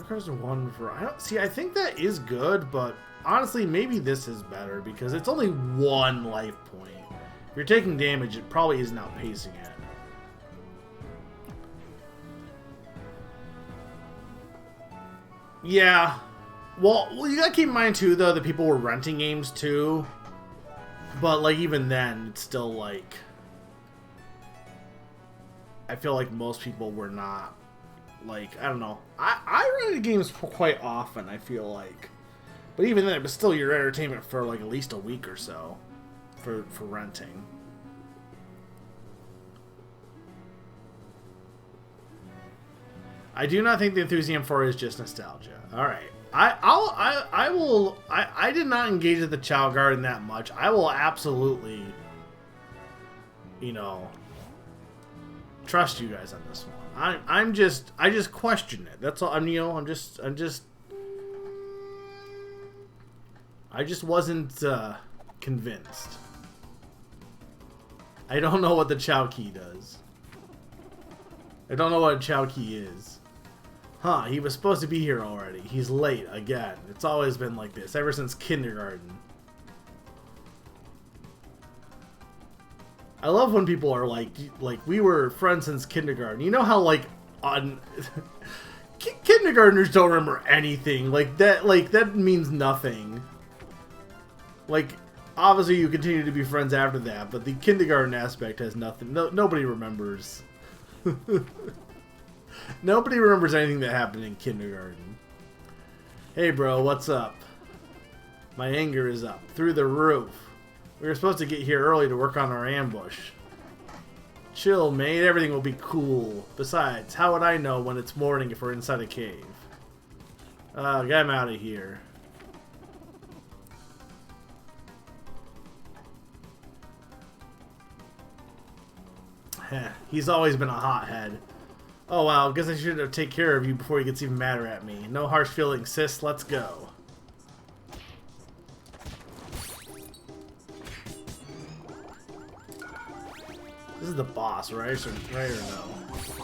There's one for... I don't see. I think that is good, but honestly, maybe this is better because it's only one life point. If you're taking damage, it probably isn't outpacing it. Yeah. Well, you gotta keep in mind too, though, that people were renting games too. But like even then, it's still like... I feel like most people were not. Like, I don't know. I rented games quite often, I feel like. But even then, it was still your entertainment for like at least a week or so for renting. I do not think the enthusiasm for it is just nostalgia. Alright. I did not engage at the Chow Garden that much. I will absolutely, you know, trust you guys on this one. I just question it. That's all. I just wasn't convinced. I don't know what the Chow Key does. I don't know what a Chow Key is. Huh, he was supposed to be here already. He's late again. It's always been like this, ever since kindergarten. I love when people are like we were friends since kindergarten. You know how like on kindergartners don't remember anything. Like that means nothing. Like, obviously you continue to be friends after that, but the kindergarten aspect has nothing. Nobody remembers. Nobody remembers anything that happened in kindergarten. Hey bro, what's up? My anger is up. Through the roof. We were supposed to get here early to work on our ambush. Chill, mate. Everything will be cool. Besides, how would I know when it's morning if we're inside a cave? Get him out of here. Heh, he's always been a hothead. Oh wow, guess I should have taken care of you before he gets even madder at me. No harsh feelings, sis. Let's go. This is the boss, right? Right or no?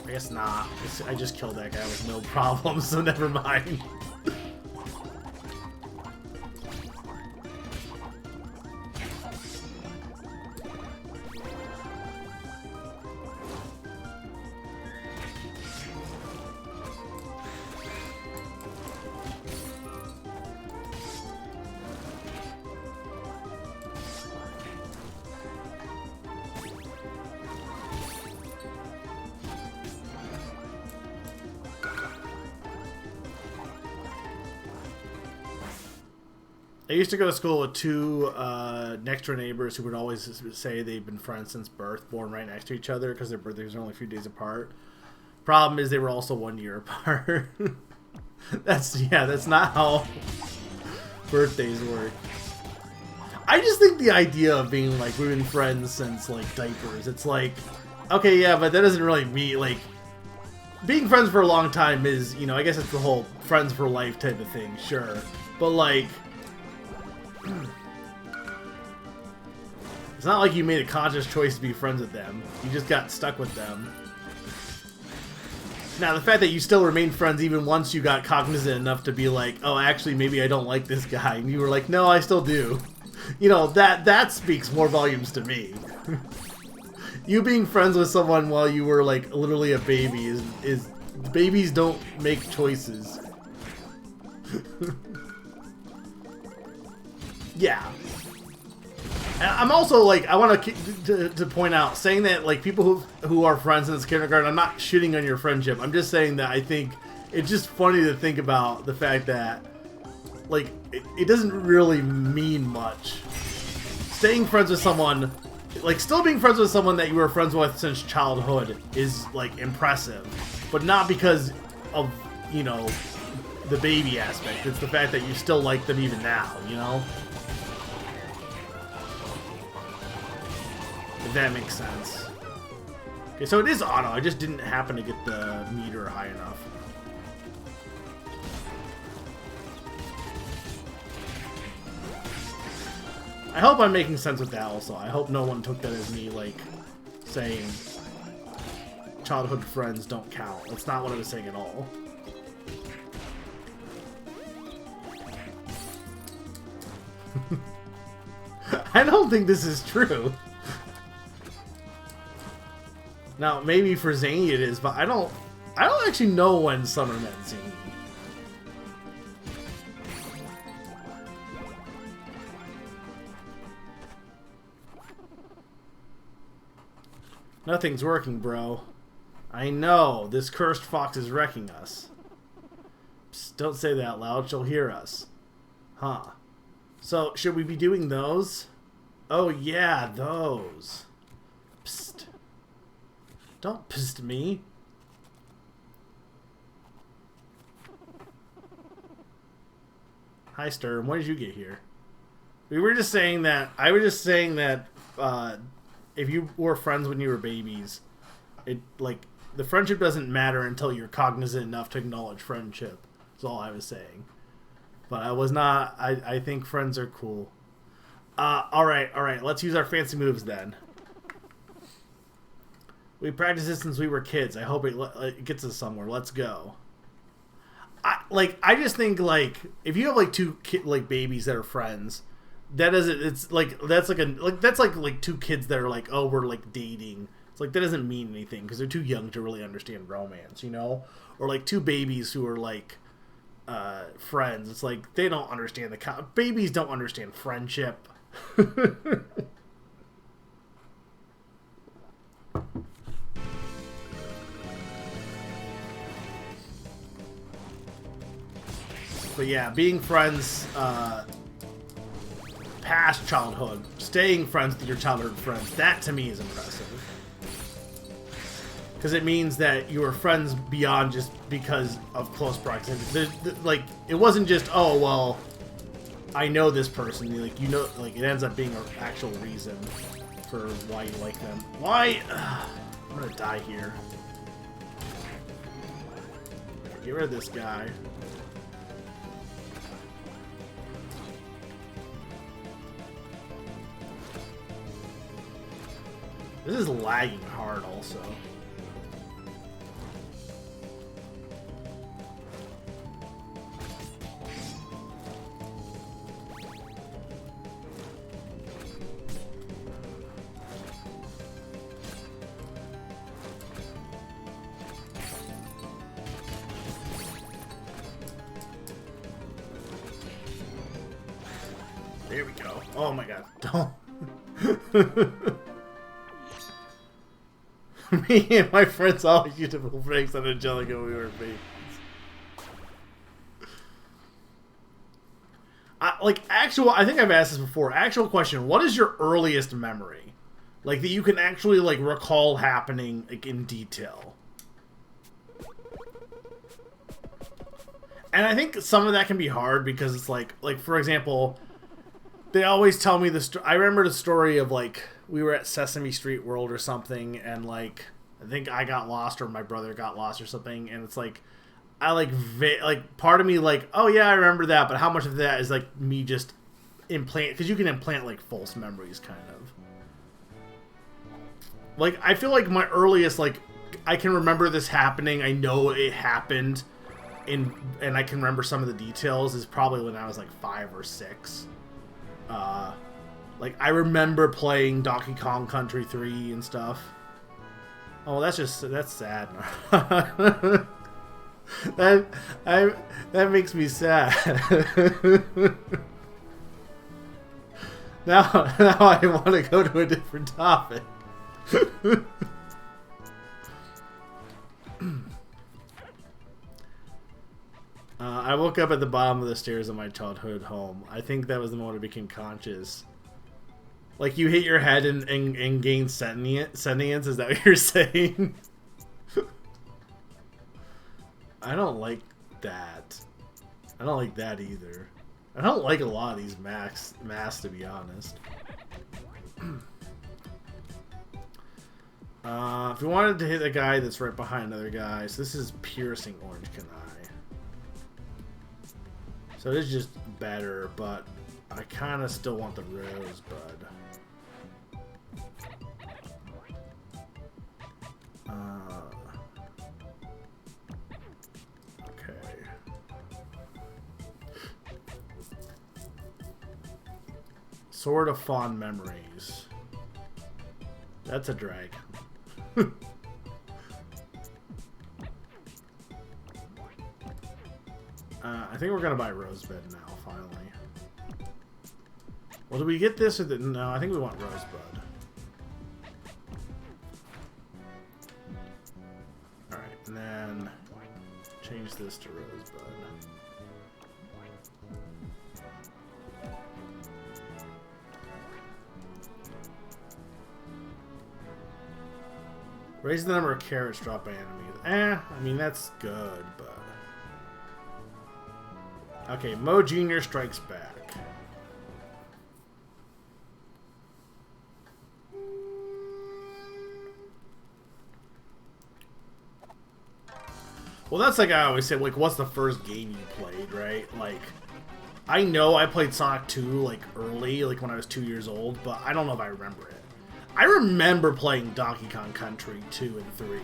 I guess not. I just killed that guy with no problem, so never mind. I used to go to school with two next door neighbors who would always say they've been friends since birth, born right next to each other because their birthdays are only a few days apart. Problem is they were also 1 year apart. That's not how birthdays work. I just think the idea of being like we've been friends since like diapers, it's like, okay, yeah, but that doesn't really mean like being friends for a long time is, you know, I guess it's the whole friends for life type of thing, sure, but like. It's not like you made a conscious choice to be friends with them. You just got stuck with them. Now, the fact that you still remained friends even once you got cognizant enough to be like, oh, actually, maybe I don't like this guy. And you were like, no, I still do. You know, that speaks more volumes to me. You being friends with someone while you were, like, literally a baby is babies don't make choices. Yeah. I'm also like, I want to point out, saying that like people who are friends since kindergarten, I'm not shitting on your friendship. I'm just saying that I think it's just funny to think about the fact that like it doesn't really mean much. Staying friends with someone, like still being friends with someone that you were friends with since childhood is like impressive, but not because of, you know, the baby aspect. It's the fact that you still like them even now, you know? If that makes sense. Okay, so it is auto. I just didn't happen to get the meter high enough. I hope I'm making sense with that also. I hope no one took that as me, like, saying childhood friends don't count. That's not what I was saying at all. I don't think this is true. Now, maybe for Zany it is, but I don't actually know when Summer met Zany. Nothing's working, bro. I know. This cursed fox is wrecking us. Psst, don't say that out loud. She'll hear us. Huh. So, should we be doing those? Oh, yeah, those. Psst. Don't pissed me. Hi, Sturm. When did you get here? We were just saying that. I was just saying that if you were friends when you were babies, it like the friendship doesn't matter until you're cognizant enough to acknowledge friendship. That's all I was saying. But I was not. I think friends are cool. All right. Let's use our fancy moves then. We practiced this since we were kids. I hope it gets us somewhere. Let's go. I just think like if you have like two babies that are friends, that doesn't. It's like that's like two kids that are like, oh, we're like dating. It's like, that doesn't mean anything because they're too young to really understand romance, you know? Or like two babies who are like friends. It's like they don't understand babies don't understand friendship. But yeah, being friends past childhood, staying friends with your childhood friends, that to me is impressive. Because it means that you were friends beyond just because of close proximity. Like, it wasn't just, oh, well, I know this person. Like, you know, like, it ends up being an actual reason for why you like them. Why? I'm gonna die here. Get rid of this guy. This is lagging hard also. There we go. Oh my god. Don't. Me and my friends always used to pull pranks on Angelica when we were babies. I think I've asked this before. Actual question, what is your earliest memory? Like, that you can actually, like, recall happening, like, in detail? And I think some of that can be hard because it's like, for example, they always tell me I remember the story of, like, we were at Sesame Street World or something, and, like, I think I got lost or my brother got lost or something, and it's like, part of me, like, oh yeah, I remember that, but how much of that is, like, me just because you can implant, like, false memories, kind of. Like, I feel like my earliest, like, I can remember this happening, I know it happened, and I can remember some of the details, is probably when I was, like, 5 or 6. Like, I remember playing Donkey Kong Country 3 and stuff. Oh, that's sad. That makes me sad. now I want to go to a different topic. I woke up at the bottom of the stairs of my childhood home. I think that was the moment I became conscious. Like, you hit your head and gain sentience? Is that what you're saying? I don't like that. I don't like that either. I don't like a lot of these masks, to be honest. If you wanted to hit a guy that's right behind another guy, so this is piercing orange kunai. So it is just better, but I kind of still want the rosebud. Okay. Sword of Fond Memories. That's a dragon. I think we're gonna buy Rosebud now, finally. Well, do we get this or the... No, I think we want Rosebud. Alright, and then change this to Rosebud. Raise the number of carrots dropped by enemies. I mean, that's good, but... Okay, Mo Jr. strikes back. Well, that's like I always say, like, what's the first game you played, right? Like, I know I played Sonic 2, like, early, like, when I was 2 years old, but I don't know if I remember it. I remember playing Donkey Kong Country 2 and 3.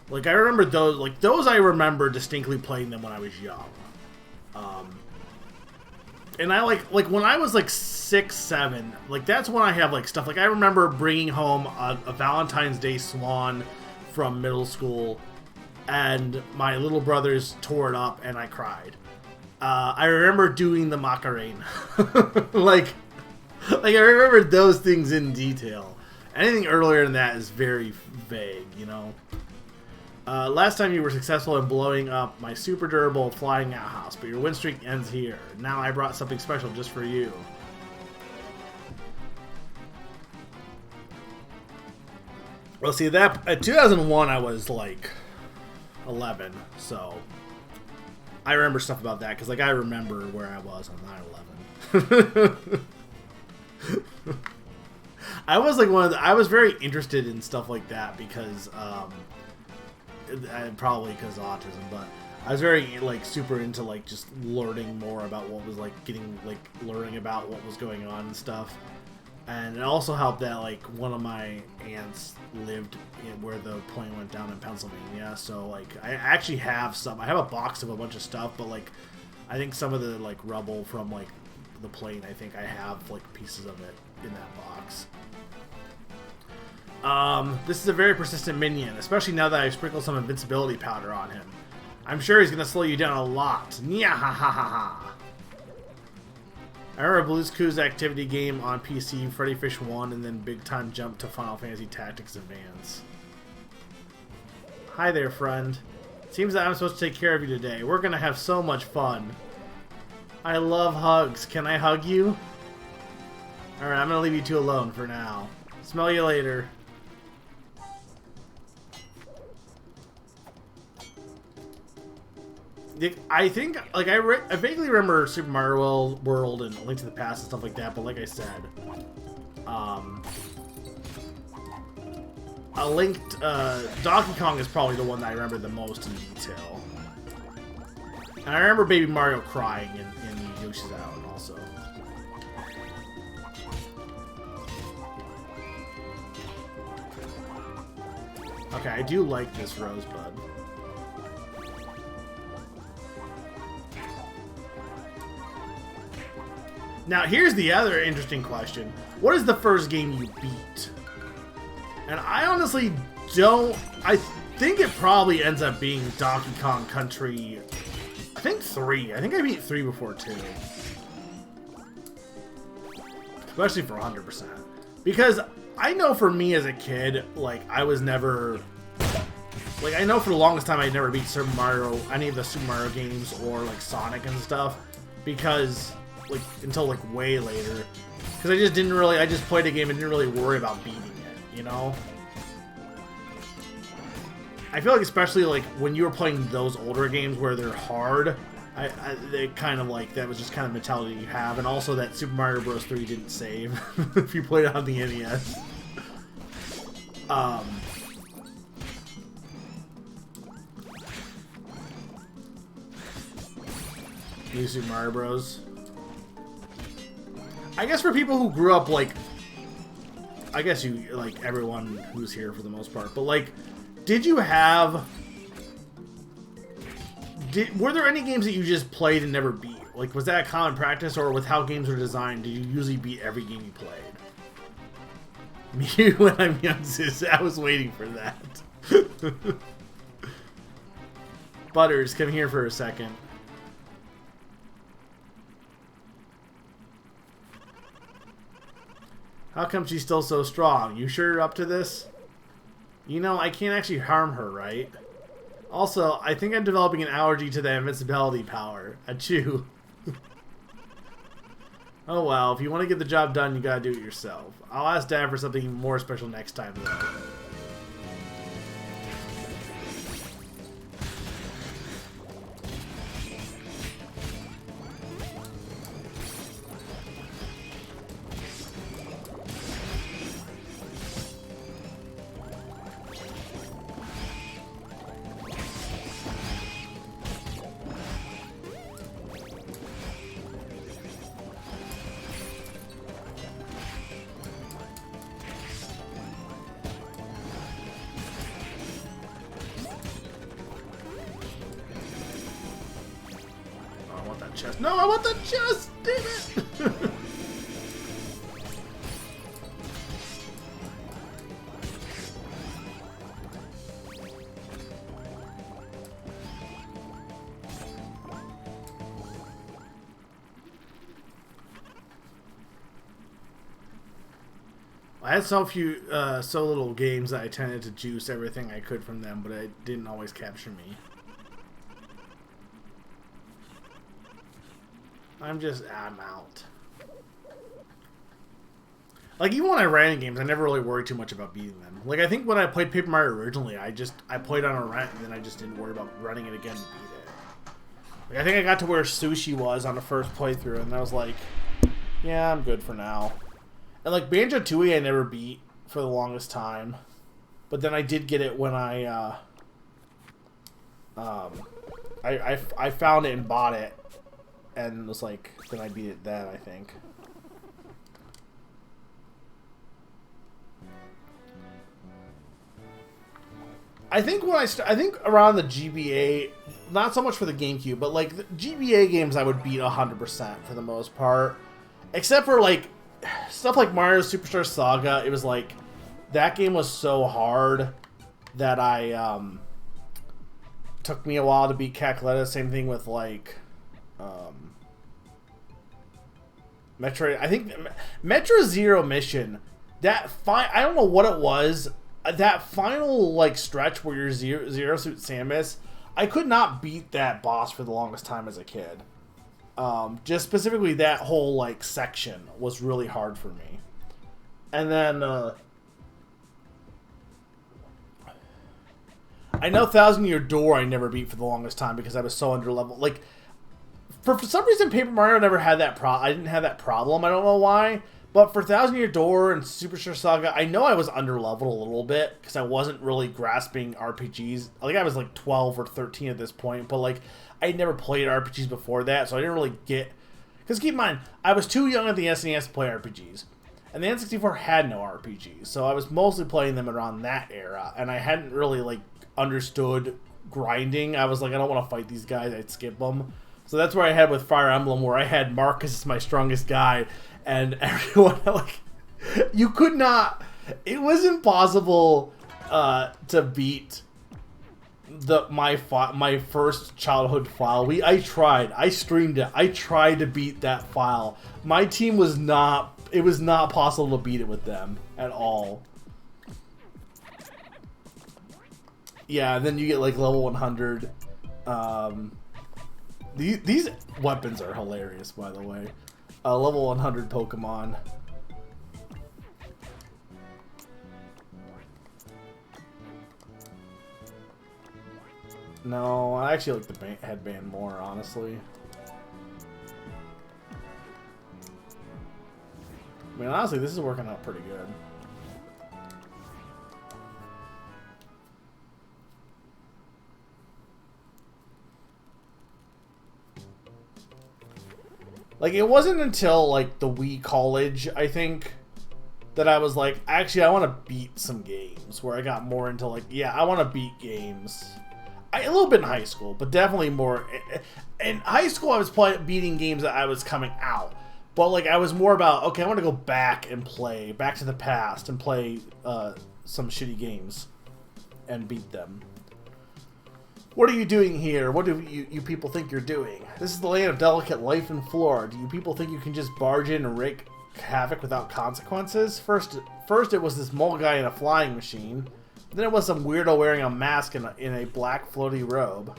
Like, I remember those, like, those I remember distinctly playing them when I was young. And I like when I was like 6, 7, like that's when I have like stuff. Like I remember bringing home a Valentine's Day Swan from middle school, and my little brothers tore it up, and I cried. I remember doing the Macarena, like I remember those things in detail. Anything earlier than that is very vague, you know. Last time you were successful in blowing up my super durable flying outhouse, but your win streak ends here. Now I brought something special just for you. Well, see, that at 2001 I was like 11, so I remember stuff about that because like I remember where I was on 9/11. I was like I was very interested in stuff like that because probably because of autism, but I was very like super into like just learning more about what was like learning about what was going on and stuff. And it also helped that like one of my aunts lived where the plane went down in Pennsylvania, so like I actually have I have a box of a bunch of stuff, but like I think some of the like rubble from like the plane, I think I have like pieces of it in that box. This is a very persistent minion, especially now that I've sprinkled some invincibility powder on him. I'm sure he's gonna slow you down a lot. Nyahahaha. I remember Blue's Clues activity game on PC, Freddy Fish 1, and then Big Time Jump to Final Fantasy Tactics Advance. Hi there, friend. Seems that I'm supposed to take care of you today. We're gonna have so much fun. I love hugs. Can I hug you? Alright, I'm gonna leave you two alone for now. Smell you later. I think, like, I vaguely remember Super Mario World and Link to the Past and stuff like that, but like I said, Donkey Kong is probably the one that I remember the most in detail. And I remember Baby Mario crying in Yoshi's Island also. Okay, I do like this Rosebud. Now, here's the other interesting question. What is the first game you beat? And I honestly don't... I think it probably ends up being Donkey Kong Country... I think 3. I think I beat 3 before 2. Especially for 100%. Because I know for me as a kid, like, I was never... Like, I know for the longest time I never beat Super Mario, any of the Super Mario games, or, like, Sonic and stuff. Because... like until like way later, because I just didn't really. I just played a game and didn't really worry about beating it, you know. I feel like especially like when you were playing those older games where they're hard, they kind of like that was just kind of mentality you have, and also that Super Mario Bros. 3 didn't save if you played it on the NES. New Super Mario Bros. I guess for people who grew up, like, I guess you, like, everyone who's here for the most part, but, like, did you have, were there any games that you just played and never beat? Like, was that a common practice, or with how games are designed, do you usually beat every game you played? Me, when I'm young, sis, I was waiting for that. Butters, come here for a second. How come she's still so strong? You sure you're up to this? You know, I can't actually harm her, right? Also, I think I'm developing an allergy to the invincibility power. Achoo. Oh well, if you want to get the job done, you gotta do it yourself. I'll ask Dad for something more special next time, though. Chest. No, I want the chest! Damn it! I had so little games that I tended to juice everything I could from them, but it didn't always capture me. I'm out. Like, even when I ran games, I never really worried too much about beating them. Like, I think when I played Paper Mario originally, I played on a rant, and then I just didn't worry about running it again to beat it. Like, I think I got to where Sushi was on the first playthrough, and I was like, yeah, I'm good for now. And, like, Banjo-Tooie I never beat for the longest time. But then I did get it when I found it and bought it. And was like, then I beat it then, I think. I think around the GBA, not so much for the GameCube, but like the GBA games I would beat 100% for the most part. Except for like stuff like Mario Superstar Saga, it was like that game was so hard that took me a while to beat Cackletta. Same thing with like Metro. I think Metro Zero Mission. I don't know what it was. That final like stretch where you're Zero Suit Samus, I could not beat that boss for the longest time as a kid. Just specifically that whole like section was really hard for me. And then I know Thousand Year Door I never beat for the longest time because I was so underleveled. Like for some reason Paper Mario never had that I didn't have that problem. I don't know why. But for Thousand Year Door and Superstar Saga, I know I was underleveled a little bit because I wasn't really grasping RPGs. I think I was like 12 or 13 at this point, but like I never played RPGs before that, so I didn't really get. Because keep in mind, I was too young at the SNES to play RPGs, and the N64 had no RPGs, so I was mostly playing them around that era, and I hadn't really like understood grinding. I was like, I don't want to fight these guys. I'd skip them. So that's where I had with Fire Emblem, where I had Marcus as my strongest guy. And everyone, like, you could not, it was impossible to beat my first childhood file. I streamed it. I tried to beat that file. My team was not, it was not possible to beat it with them at all. Yeah, and then you get like level 100. These weapons are hilarious, by the way. Level 100 Pokemon. No, I actually like the headband more, honestly. I mean, honestly, this is working out pretty good. Like, it wasn't until, like, the Wii College, I think, that I was like, actually, I want to beat some games. Where I got more into, like, yeah, I want to beat games. A little bit in high school, but definitely more. In high school, I was beating games that I was coming out. But, like, I was more about, okay, I want to go back and play, back to the past, and play some shitty games. And beat them. What are you doing here? What do you people think you're doing? This is the land of delicate life and flora. Do you people think you can just barge in and wreak havoc without consequences? First it was this mole guy in a flying machine. Then it was some weirdo wearing a mask in a black floaty robe.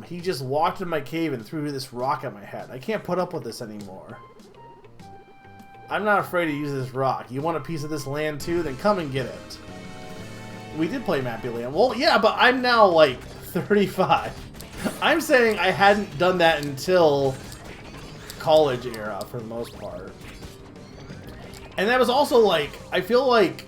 He just walked in my cave and threw this rock at my head. I can't put up with this anymore. I'm not afraid to use this rock. You want a piece of this land too? Then come and get it. We did play Mappy Land. Well, yeah, but I'm now, like, 35. I'm saying I hadn't done that until college era, for the most part. And that was also, like, I feel like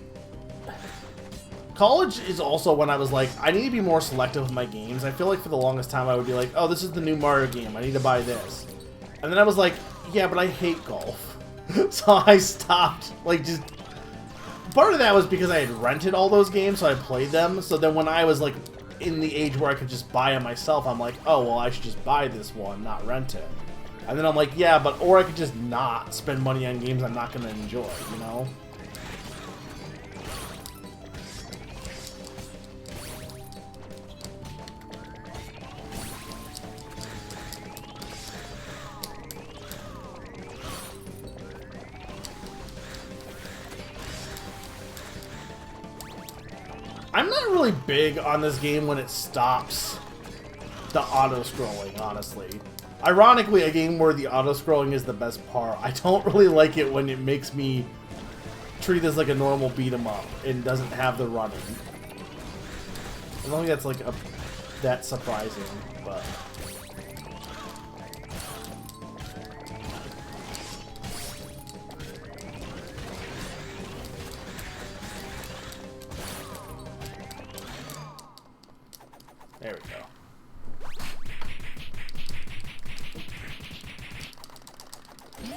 college is also when I was like, I need to be more selective with my games. I feel like for the longest time I would be like, oh, this is the new Mario game. I need to buy this. And then I was like, yeah, but I hate golf. So I stopped, like, just... Part of that was because I had rented all those games, so I played them. So then when I was, like, in the age where I could just buy it myself, I'm like, oh, well, I should just buy this one, not rent it. And then I'm like, yeah, but or I could just not spend money on games I'm not gonna enjoy, you know? I'm not really big on this game when it stops the auto-scrolling, honestly. Ironically, a game where the auto-scrolling is the best part. I don't really like it when it makes me treat this like a normal beat-em-up and doesn't have the running. I don't think that's like that surprising, but... There we go.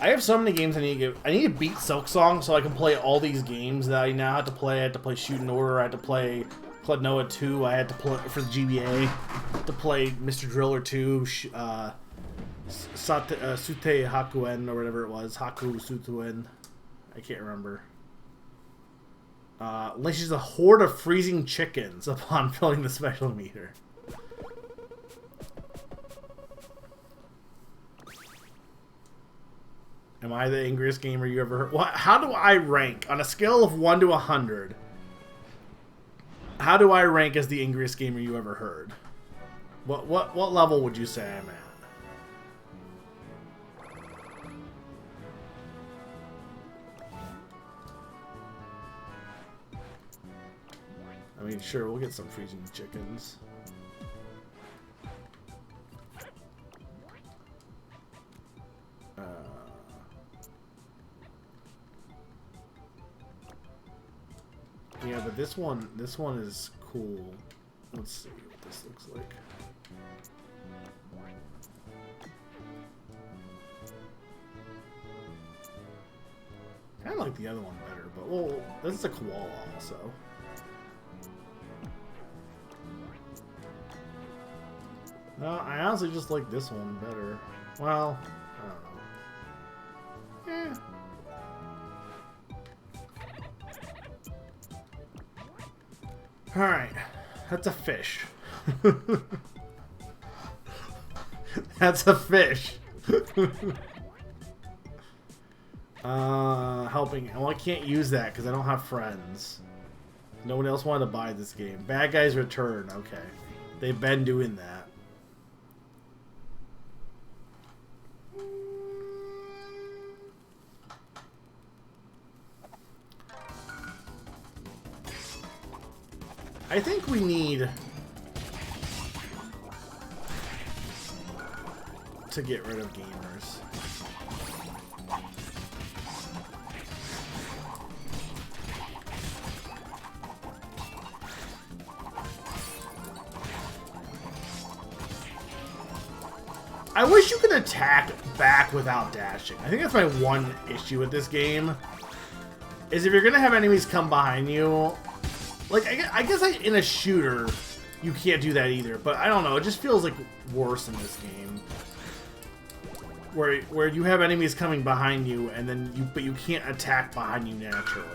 I have so many games I need to get. I need to beat Silksong so I can play all these games that I now have to play. I had to play Shoot in Order. I had to play Klonoa 2. I had to play for the GBA. To play Mr. Driller 2. Sute Hakuen or whatever it was. Haku Sutuen. I can't remember. Unleashes a horde of freezing chickens upon filling the special meter. Am I the angriest gamer you ever heard? How do I rank on a scale of 1 to 100? How do I rank as the angriest gamer you ever heard? What level would you say I'm at? I mean, sure, we'll get some freezing chickens. Yeah, but this one is cool. Let's see what this looks like. Kind of like the other one better, but well, this is a koala also. No, I honestly just like this one better. Well, I don't know. Alright, that's a fish. That's a fish. Helping. Well, I can't use that because I don't have friends. No one else wanted to buy this game. Bad Guys Return. Okay. They've been doing that. I think we need to get rid of gamers. I wish you could attack back without dashing. I think that's my one issue with this game. Is if you're gonna have enemies come behind you, like, I guess in a shooter, you can't do that either. But I don't know. It just feels like worse in this game, where you have enemies coming behind you, and then but you can't attack behind you naturally.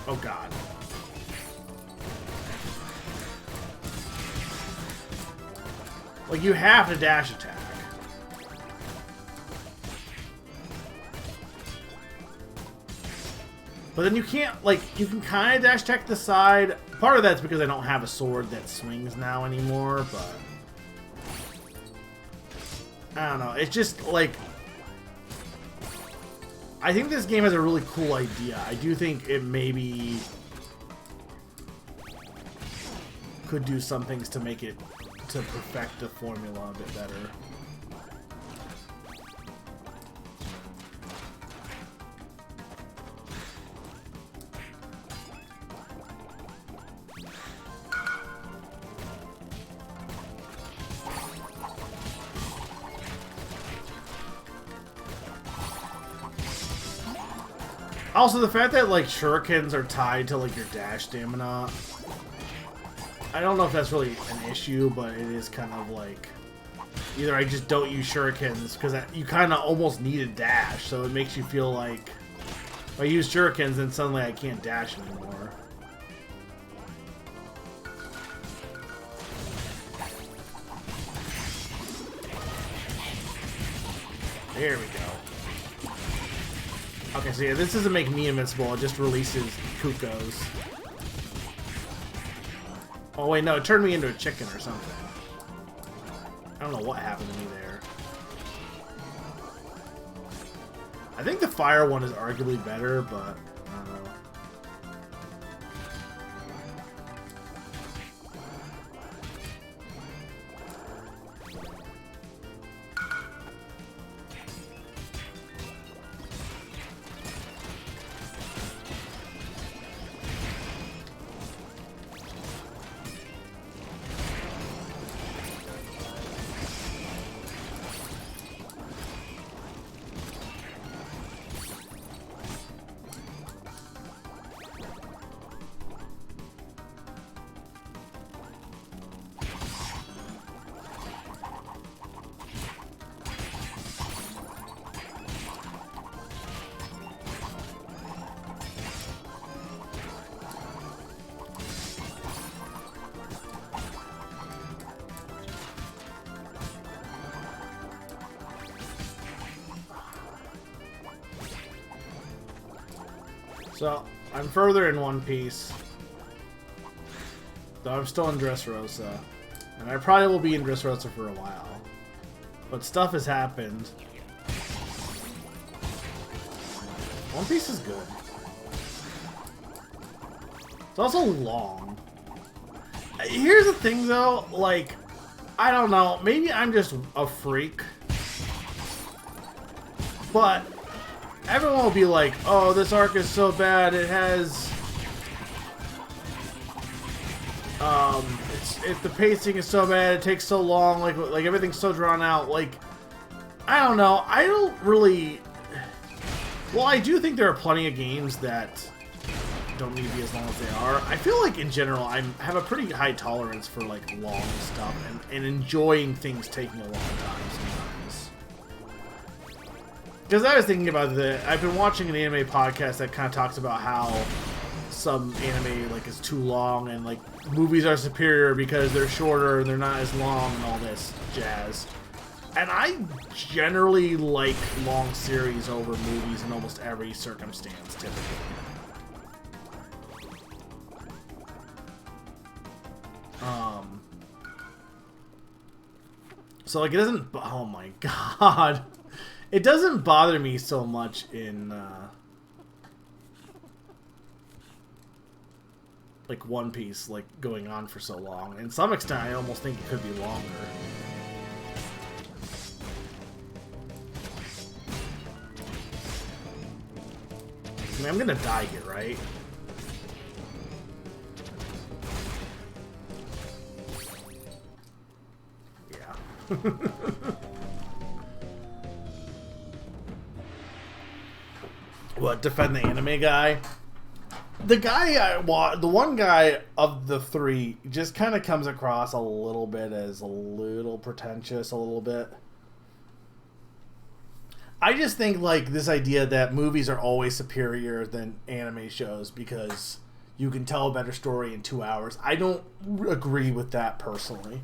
Oh god. Like, you have to dash attack. But then you can't, like, you can kind of dash attack the side. Part of that's because I don't have a sword that swings now anymore, but... I don't know. It's just, like... I think this game has a really cool idea. I do think it maybe could do some things to make it, to perfect the formula a bit better. Also, the fact that, like, shurikens are tied to, like, your dash stamina, I don't know if that's really an issue, but it is kind of like, either I just don't use shurikens, because you kind of almost need a dash, so it makes you feel like, if I use shurikens, then suddenly I can't dash anymore. There we go. Okay, so yeah, this doesn't make me invincible, it just releases Kuko's. Oh wait, no, it turned me into a chicken or something. I don't know what happened to me there. I think the fire one is arguably better, but I don't know. So, I'm further in One Piece. Though I'm still in Dressrosa. And I probably will be in Dressrosa for a while. But stuff has happened. One Piece is good. It's also long. Here's the thing though, like, I don't know, maybe I'm just a freak. But everyone will be like, oh, this arc is so bad, it has... the pacing is so bad, it takes so long, like everything's so drawn out, like, I don't know, I don't really... Well, I do think there are plenty of games that don't need to be as long as they are. I feel like, in general, I have a pretty high tolerance for, like, long stuff, and enjoying things taking a long time sometimes. Because I was thinking about I've been watching an anime podcast that kind of talks about how some anime, like, is too long, and, like, movies are superior because they're shorter and they're not as long and all this jazz. And I generally like long series over movies in almost every circumstance, typically. So, like, it doesn't... Oh, my God. It doesn't bother me so much in, like, One Piece, like, going on for so long. And to some extent, I almost think it could be longer. I mean, I'm gonna die here, right? Yeah. What, defend the anime guy? The guy the one guy of the three just kind of comes across a little bit as a little pretentious, a little bit. I just think, like, this idea that movies are always superior than anime shows because you can tell a better story in 2 hours. I don't agree with that personally.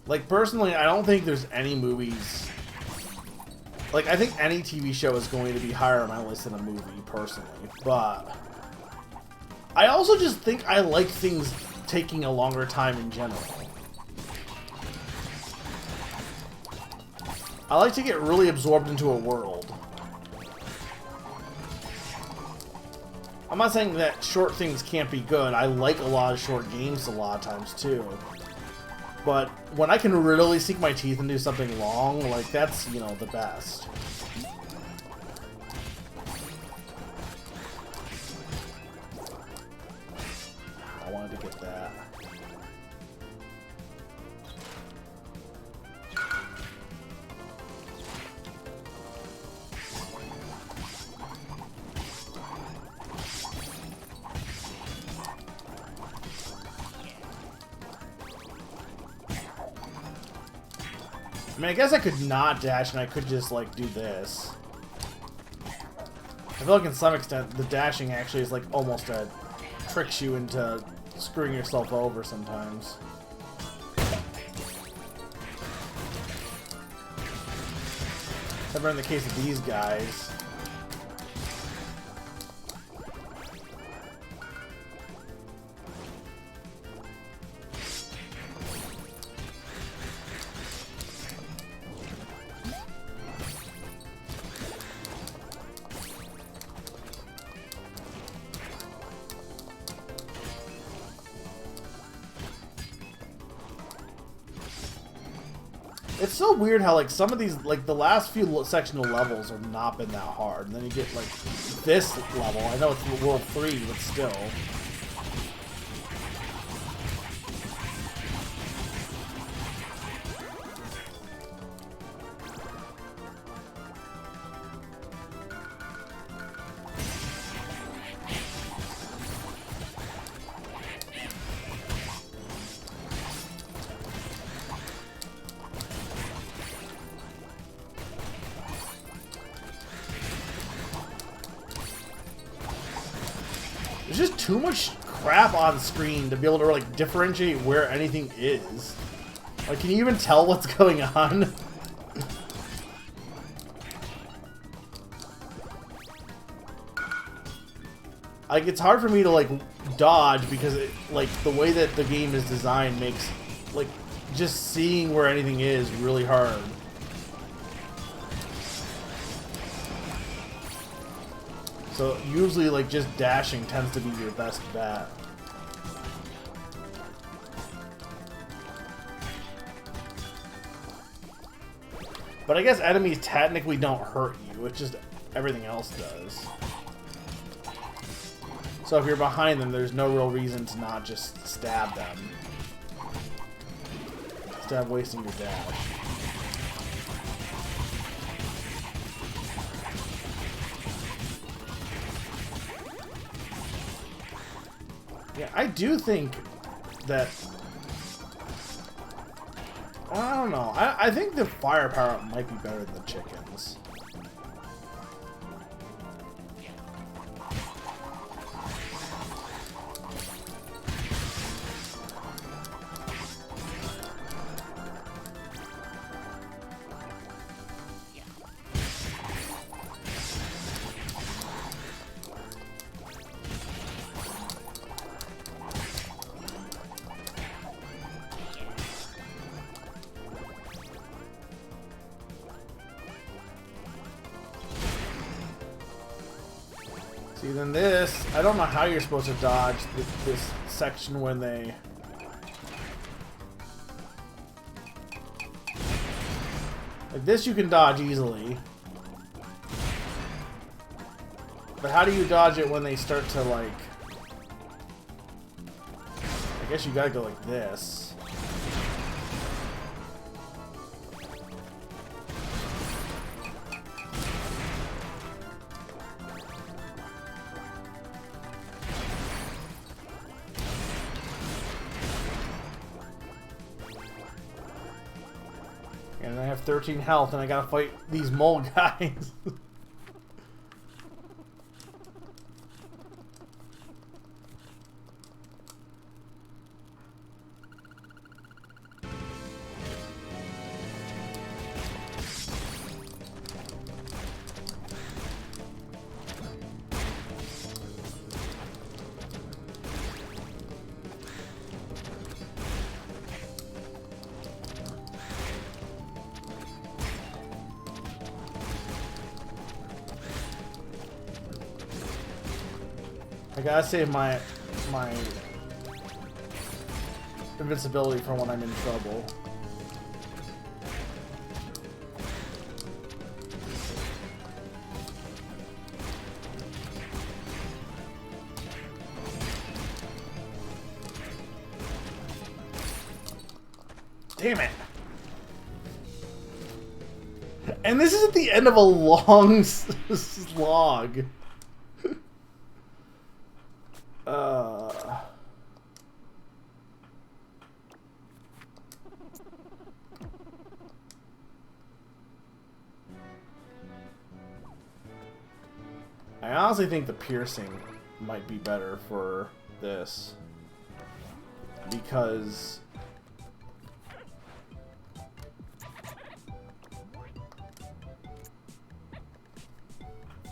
Like, personally, I don't think there's any movies... Like, I think any TV show is going to be higher on my list than a movie, personally. But I also just think I like things taking a longer time in general. I like to get really absorbed into a world. I'm not saying that short things can't be good. I like a lot of short games a lot of times, too. But when I can really sink my teeth into something long, like, that's, you know, the best. get that. I mean, I guess I could not dash and I could just, like, do this. I feel like in some extent, the dashing actually is, like, almost tricks you into screwing yourself over sometimes. Except in the case of these guys. It's so weird how, like, some of these, like, the last few sectional levels have not been that hard. And then you get, like, this level. I know it's World 3, but still. There's just too much crap on screen to be able to, like, differentiate where anything is. Like, can you even tell what's going on? Like, it's hard for me to, like, dodge because, it, like, the way that the game is designed makes, like, just seeing where anything is really hard. So usually, like, just dashing tends to be your best bet. But I guess enemies technically don't hurt you, it's just everything else does. So if you're behind them, there's no real reason to not just stab them. Instead of wasting your dash. Yeah, I do think that... I don't know. I think the firepower might be better than the chickens. See, then this, I don't know how you're supposed to dodge this section when they... Like this you can dodge easily. But how do you dodge it when they start to, like... I guess you gotta go like this. And I have 13 health, and I gotta fight these mole guys. I gotta save my invincibility for when I'm in trouble. Damn it. And this is at the end of a long slog. I honestly think the piercing might be better for this. Because...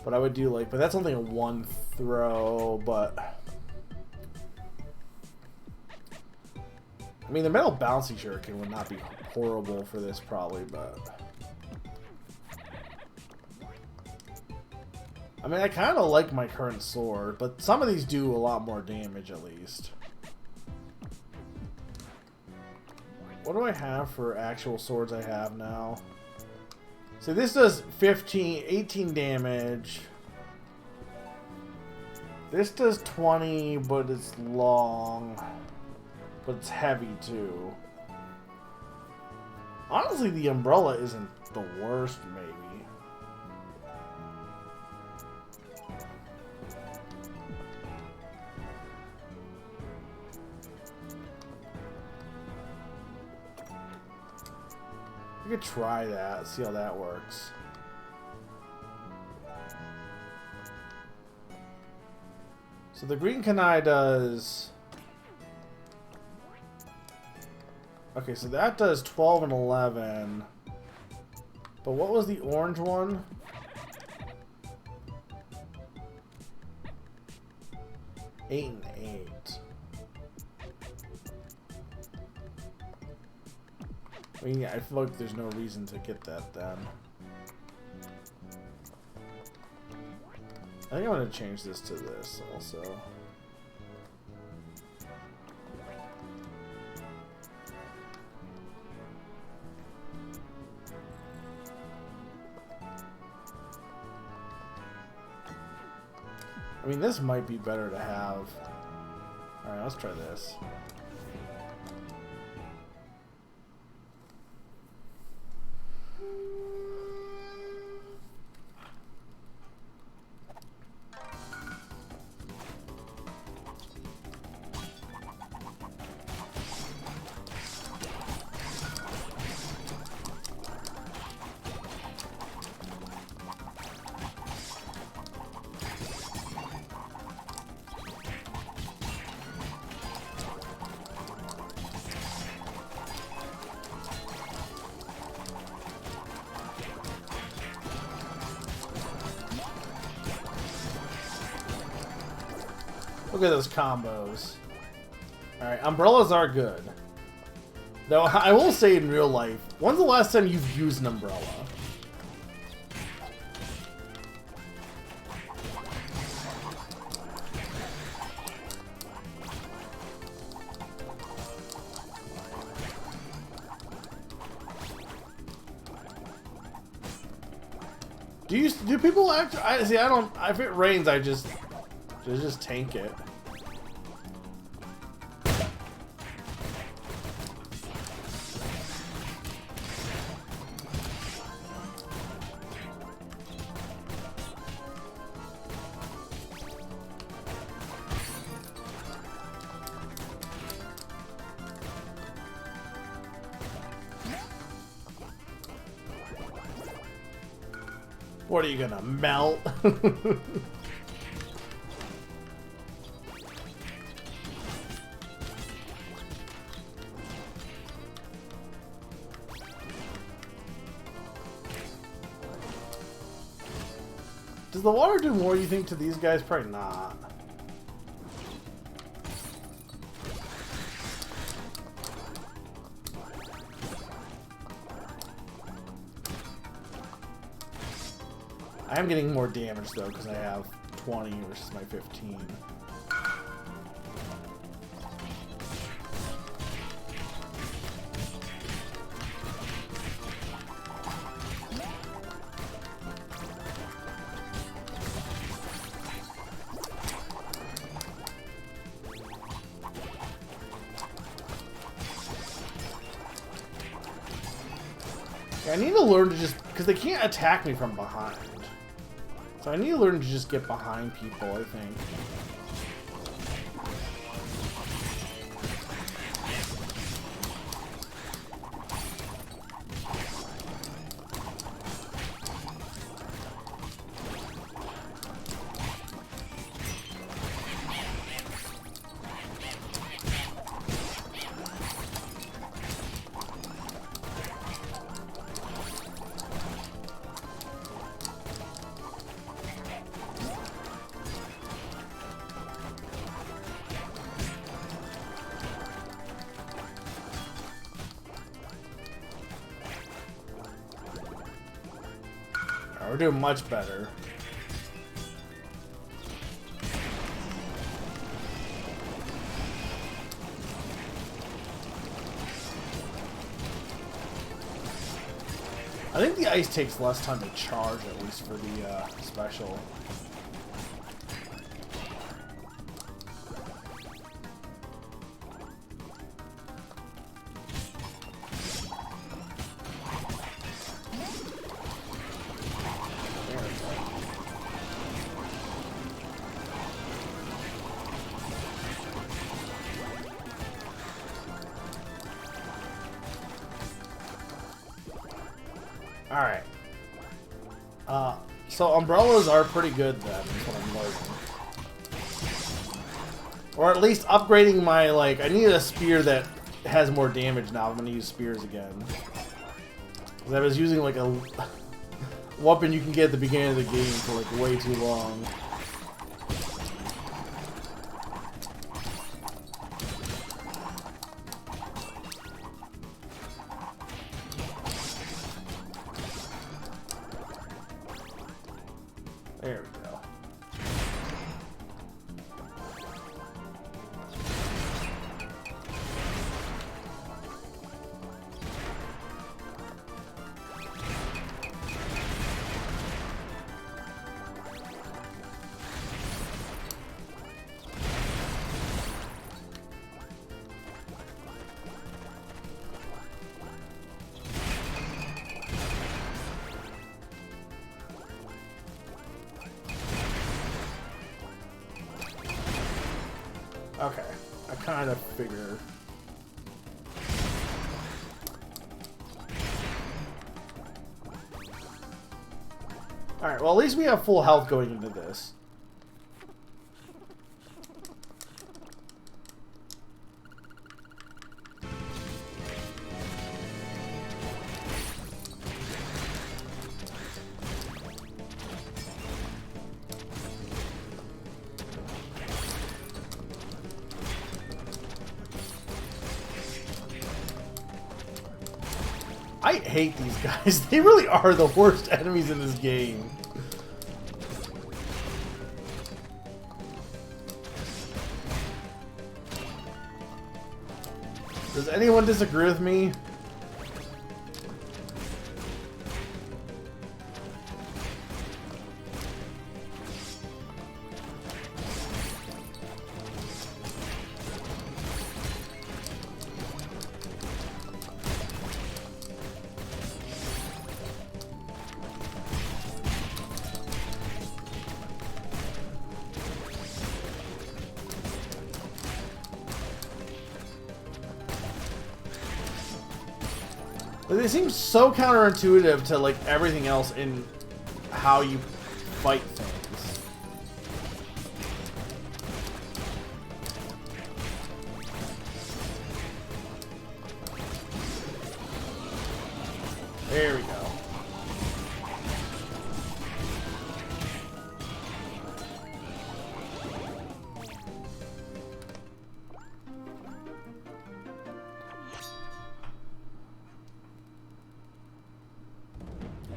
But I would do like... But that's only a one throw, but... I mean, the metal bouncy shuriken would not be horrible for this probably, but... I mean, I kind of like my current sword, but some of these do a lot more damage at least. What do I have for actual swords I have now? So this does 18 damage. This does 20, but it's long. But it's heavy too. Honestly, the umbrella isn't the worst, maybe. We could try that, see how that works. So the green kunai does... Okay, so that does 12 and 11. But what was the orange one? Eight and 8. I mean, yeah, I feel like there's no reason to get that then. I think I'm going to change this to this also. I mean, this might be better to have. Alright, let's try this. Look at those combos. Alright, umbrellas are good. Though, I will say in real life, when's the last time you've used an umbrella? Do people actually... See, I don't... If it rains, I just tank it. What are you gonna melt? Does the water do more, you think, to these guys? Probably not. I am getting more damage, though, because I have 20 versus my 15. I need to learn to just... Because they can't attack me from behind. So I need to learn to just get behind people, I think. We're doing much better. I think the ice takes less time to charge, at least for the special. Alright. So umbrellas are pretty good then, is what I'm learning. Or at least upgrading my, like, I need a spear that has more damage now. I'm gonna use spears again. Because I was using, like, a weapon you can get at the beginning of the game for, like, way too long. There we go. Okay, I kind of figure. Alright, well at least we have full health going into this. I hate these guys. They really are the worst enemies in this game. Does anyone disagree with me? Like, they seem so counterintuitive to like everything else in how you fight things. There we go.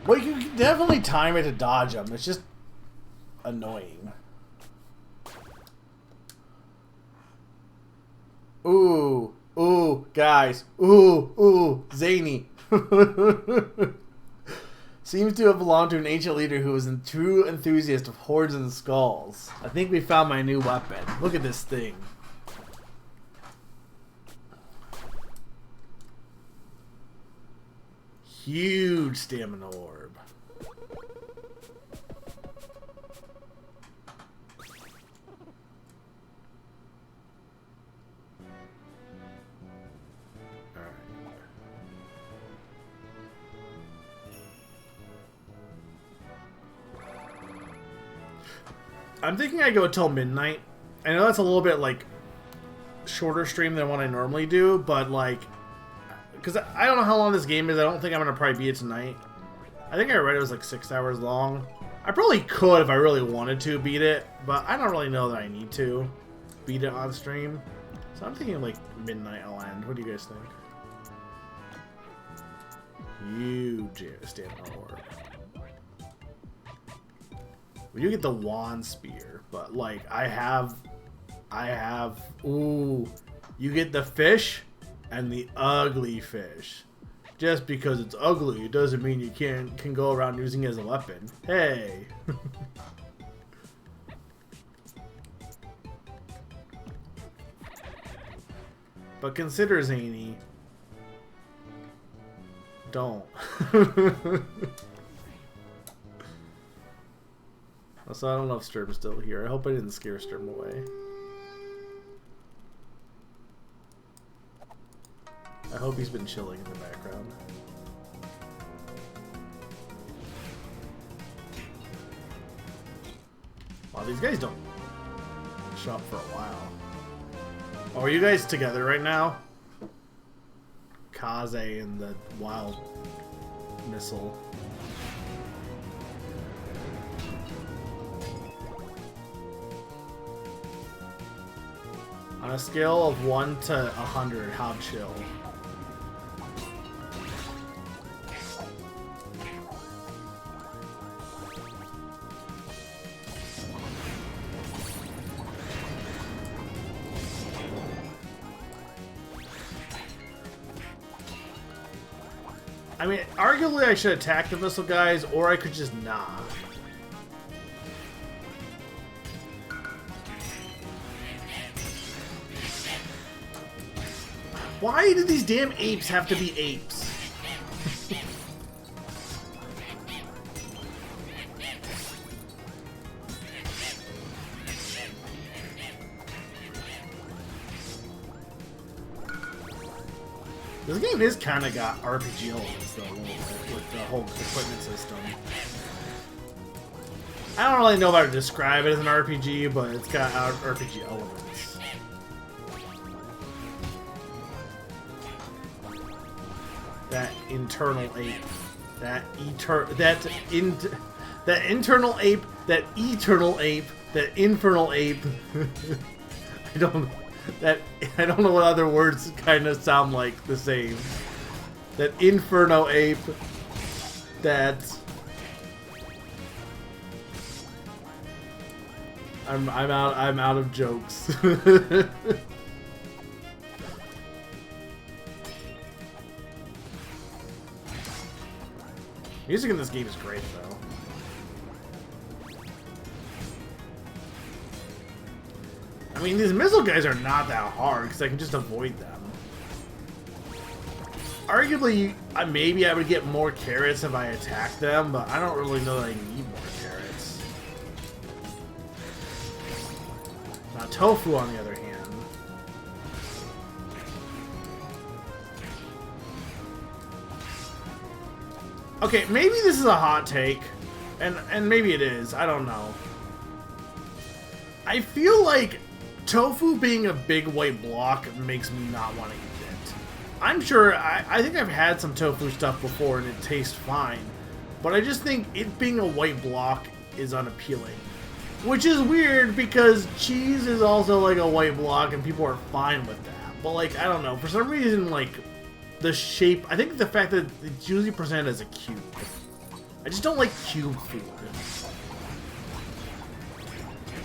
Well, you can definitely time it to dodge them. It's just annoying. Ooh, ooh, guys. Ooh, ooh, zany. Seems to have belonged to an ancient leader who was a true enthusiast of horns and skulls. I think we found my new weapon. Look at this thing. Huge stamina orb. I'm thinking I go till midnight. I know that's a little bit like shorter stream than what I normally do, but like, because I don't know how long this game is. I don't think I'm gonna probably beat it tonight. I think I read it was like 6 hours long. I probably could if I really wanted to beat it, but I don't really know that I need to beat it on stream. So I'm thinking like midnight I'll end. What do you guys think? Huge stamina orb. You get the wand spear, but like I have, ooh, you get the fish and the ugly fish. Just because it's ugly, it doesn't mean you can go around using it as a weapon. Hey. But consider, Zany, don't. So I don't know if Sturm's still here. I hope I didn't scare Sturm away. I hope he's been chilling in the background. Wow, these guys don't show up for a while. Oh, are you guys together right now? Kaze and the wild missile. On a scale of 1 to 100, how chill? I mean, arguably I should attack the missile guys, or I could just not. Why do these damn apes have to be apes? This game is kind of got RPG elements though, a little bit, with the whole equipment system. I don't really know how to describe it as an RPG, but it's got RPG elements. That internal ape, that internal ape, that eternal ape, that infernal ape. I don't know what other words kind of sound like the same. That inferno ape. That I'm out of jokes. Music in this game is great, though. I mean, these missile guys are not that hard, because I can just avoid them. Arguably, maybe I would get more carrots if I attacked them, but I don't really know that I need more carrots. Now, Tofu, on the other hand. Okay, maybe this is a hot take, and maybe it is, I don't know. I feel like Tofu being a big white block makes me not want to eat it. I'm sure, I think I've had some tofu stuff before and it tastes fine, but I just think it being a white block is unappealing. Which is weird because cheese is also like a white block and people are fine with that. But like, I don't know, for some reason, like, the shape, I think the fact that it's usually presented as a cube. I just don't like cube food.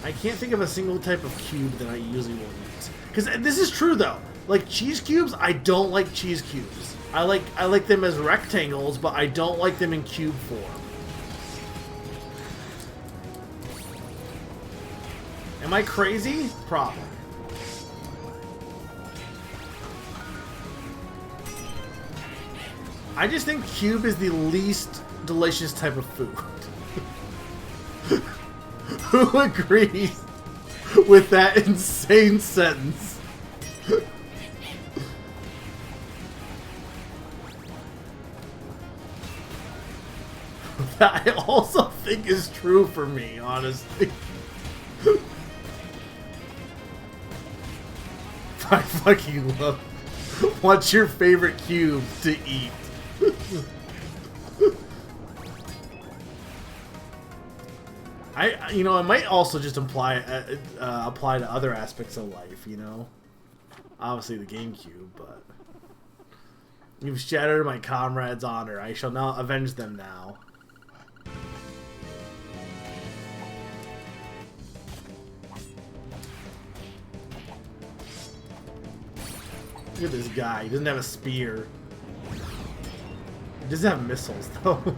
I can't think of a single type of cube that I usually will eat. Because this is true though. Like cheese cubes, I don't like cheese cubes. I like them as rectangles, but I don't like them in cube form. Am I crazy? Probably. I just think cube is the least delicious type of food. Who agrees with that insane sentence? That I also think is true for me, honestly. I fucking love. What's your favorite cube to eat? You know, it might also just apply to other aspects of life. You know, obviously the GameCube, but you've shattered my comrades' honor. I shall now avenge them now. Look at this guy. He doesn't have a spear. He doesn't have missiles, though.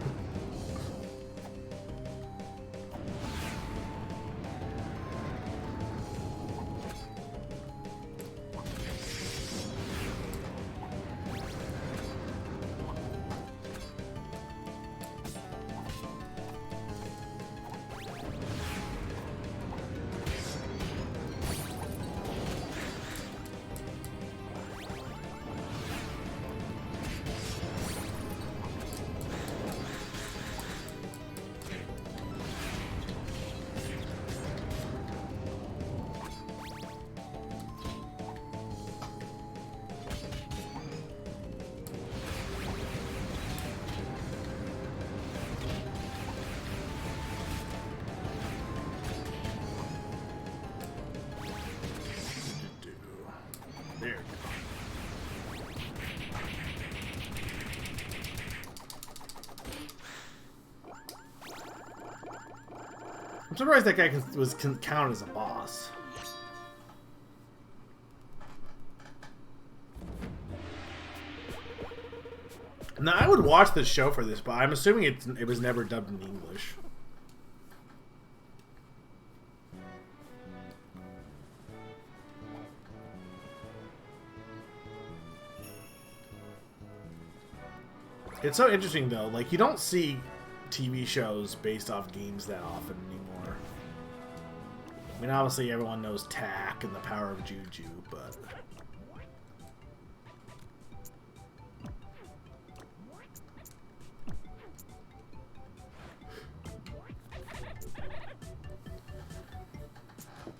There we go. I'm surprised that guy can count as a boss. Now, I would watch this show for this, but I'm assuming it was never dubbed in English. It's so interesting, though. Like, you don't see TV shows based off games that often anymore. I mean, obviously, everyone knows Tak and the Power of Juju, but...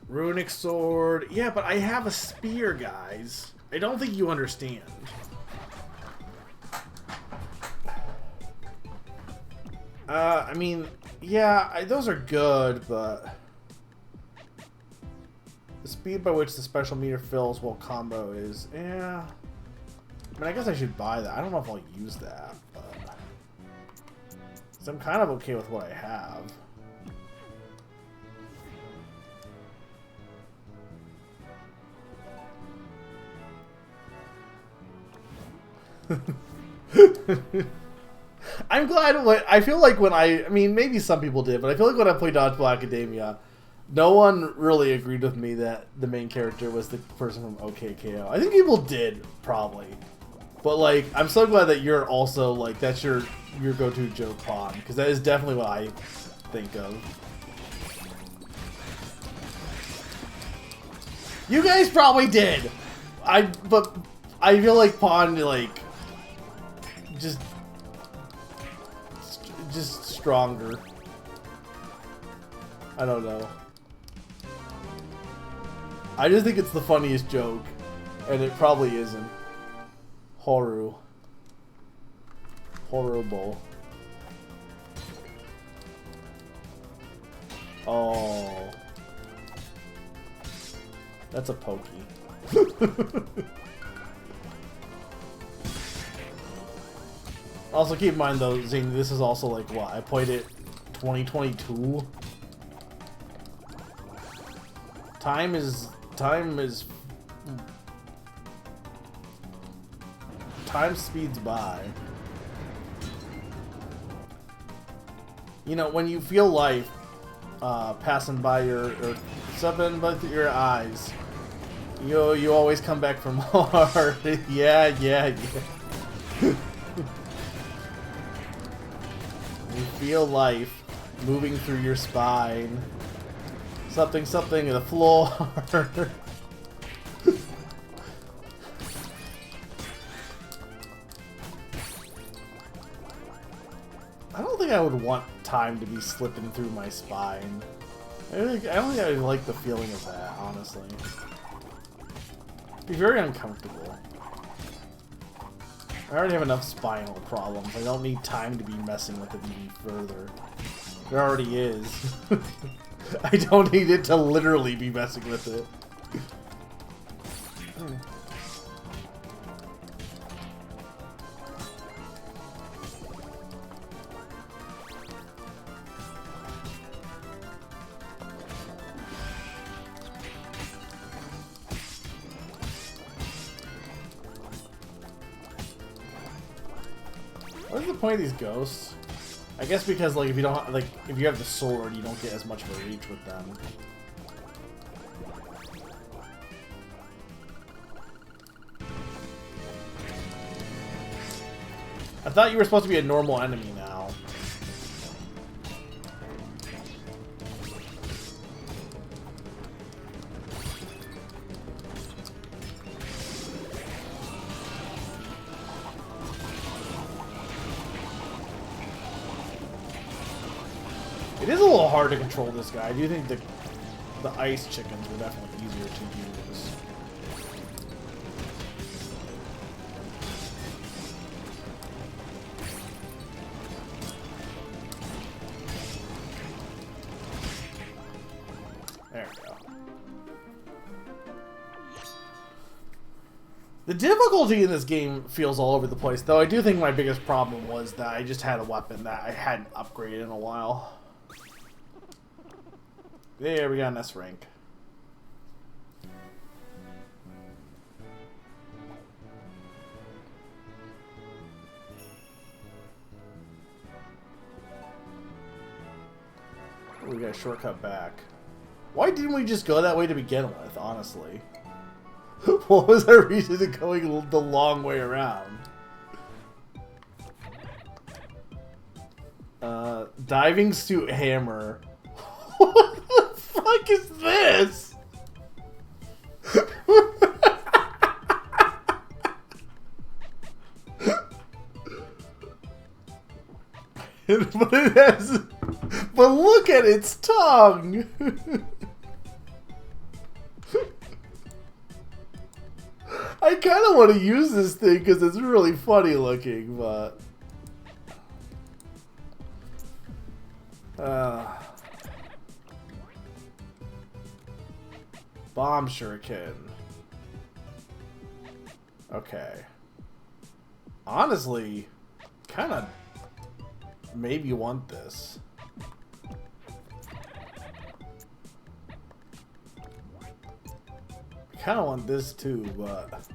Runic Sword. Yeah, but I have a spear, guys. I don't think you understand. I mean, yeah, those are good, but... The speed by which the special meter fills while combo is... Yeah... I mean, I guess I should buy that. I don't know if I'll use that, but... 'Cause I'm kind of okay with what I have. I'm glad. I feel like when I mean, maybe some people did, but I feel like when I played Dodgeball Academia, no one really agreed with me that the main character was the person from OKKO. I think people did, probably. But, like, I'm so glad that you're also, like, that's your go-to joke, Pawn, because that is definitely what I think of. You guys probably did! But I feel like Pawn, like, just stronger. I don't know. I just think it's the funniest joke, and it probably isn't. Horror Bowl. Oh, that's a pokey. Also, keep in mind though, Zing, this is also like what? I played it 2022. Time speeds by. You know, when you feel life passing by your your eyes, you always come back for more. Yeah. Feel life moving through your spine. Something, something in the floor. I don't think I would want time to be slipping through my spine. I don't think I like the feeling of that, honestly. It'd be very uncomfortable. I already have enough spinal problems. I don't need time to be messing with it even further. There already is. I don't need it to literally be messing with it. What is the point of these ghosts? I guess because like if you don't like if you have the sword, you don't get as much of a reach with them. I thought you were supposed to be a normal enemy now. It is a little hard to control this guy. I do think the ice chickens were definitely easier to use. There we go. The difficulty in this game feels all over the place, though I do think my biggest problem was that I just had a weapon that I hadn't upgraded in a while. There, we got an S rank. We got a shortcut back. Why didn't we just go that way to begin with, honestly? What was our reason to going the long way around? Diving suit hammer. What the fuck is this? But it has. But look at its tongue. I kind of want to use this thing because it's really funny looking, but. Bomb shuriken. Okay. Honestly, kind of maybe want this. I kind of want this too, but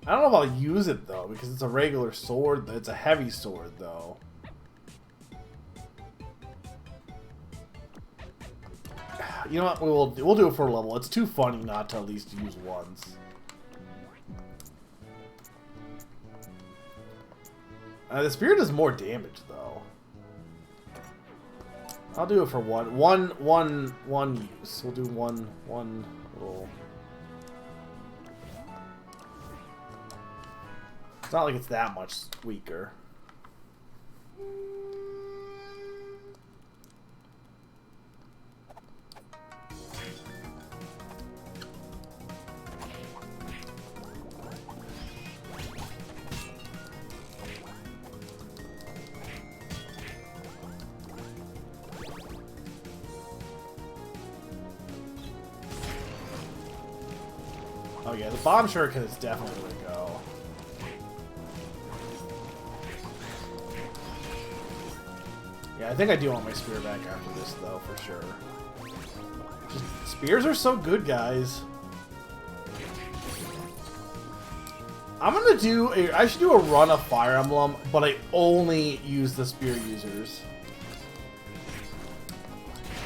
I don't know if I'll use it though because it's a regular sword. It's a heavy sword though. You know what? We'll do it for a level. It's too funny not to at least use once. The spear does more damage though. I'll do it for one use. We'll do one little. It's not like it's that much weaker. Oh yeah, the bomb shuriken is definitely the way to go. Yeah, I think I do want my spear back after this though, for sure. Just, spears are so good, guys. I'm gonna do I should do a run of Fire Emblem, but I only use the spear users.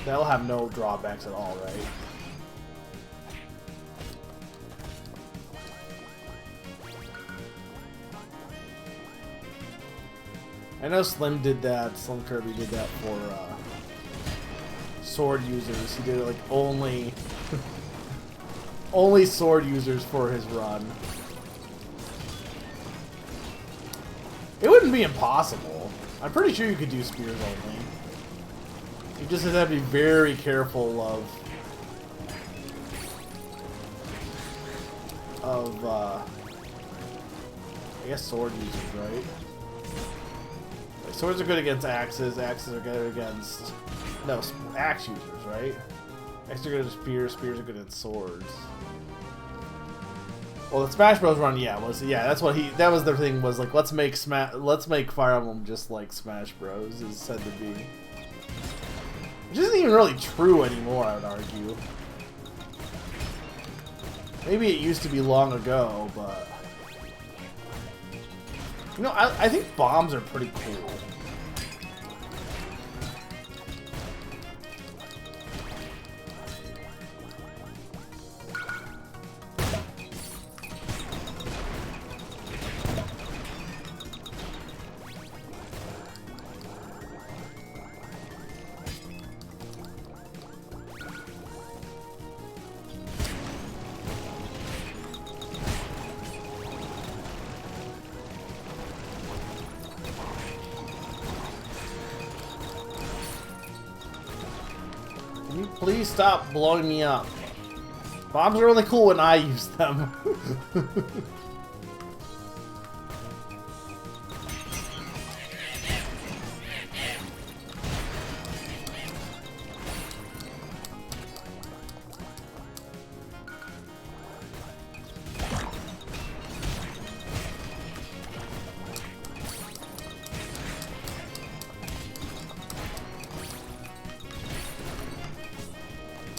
That'll have no drawbacks at all, right? I know Slim did that. Slim Kirby did that for sword users. He did it like only sword users for his run. It wouldn't be impossible. I'm pretty sure you could do spears only. You just have to be very careful of I guess sword users, right? Like, swords are good against axes. Axes are good against axe users, right? Axes are good against spears. Spears are good against swords. Well, the Smash Bros. Run, that's what that was the thing, was like, let's make Fire Emblem just like Smash Bros. Is said to be. Which isn't even really true anymore, I would argue. Maybe it used to be long ago, but... You know, I think bombs are pretty cool. Can you please stop blowing me up? Bombs are only cool when I use them.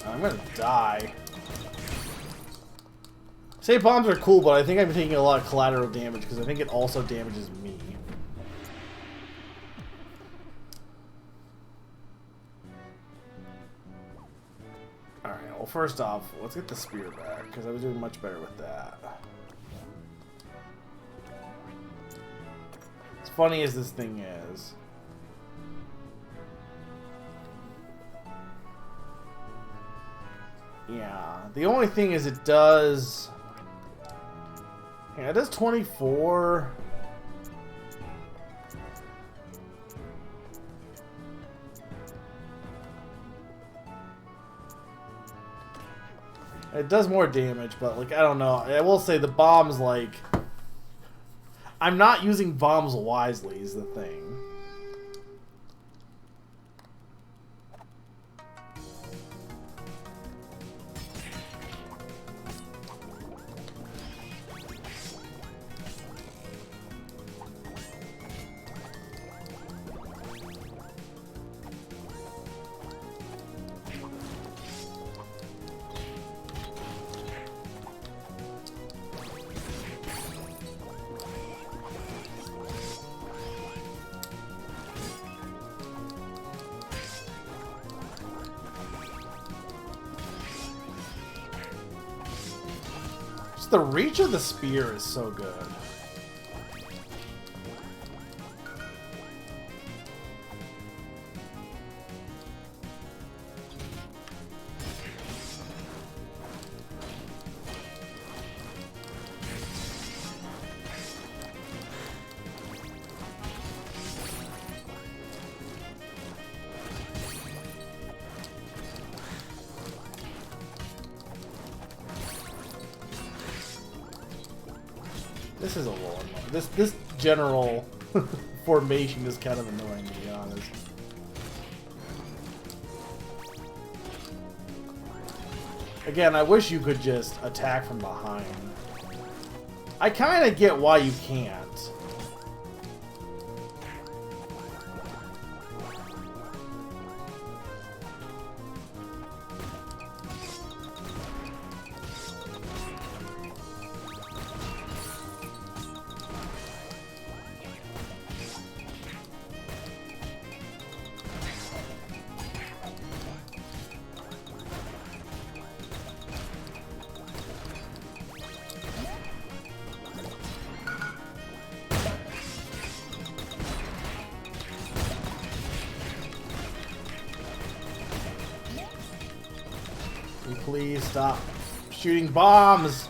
I'm gonna die. Say bombs are cool, but I think I'm taking a lot of collateral damage because I think it also damages me. Alright, well first off, let's get the spear back because I was doing much better with that. As funny as this thing is. Yeah, the only thing is it does... Yeah, it does 24. It does more damage, but, like, I don't know. I will say the bombs, like... I'm not using bombs wisely is the thing. The reach of the spear is so good. This is a little annoying. This general formation is kind of annoying, to be honest. Again, I wish you could just attack from behind. I kind of get why you can't. please stop shooting bombs.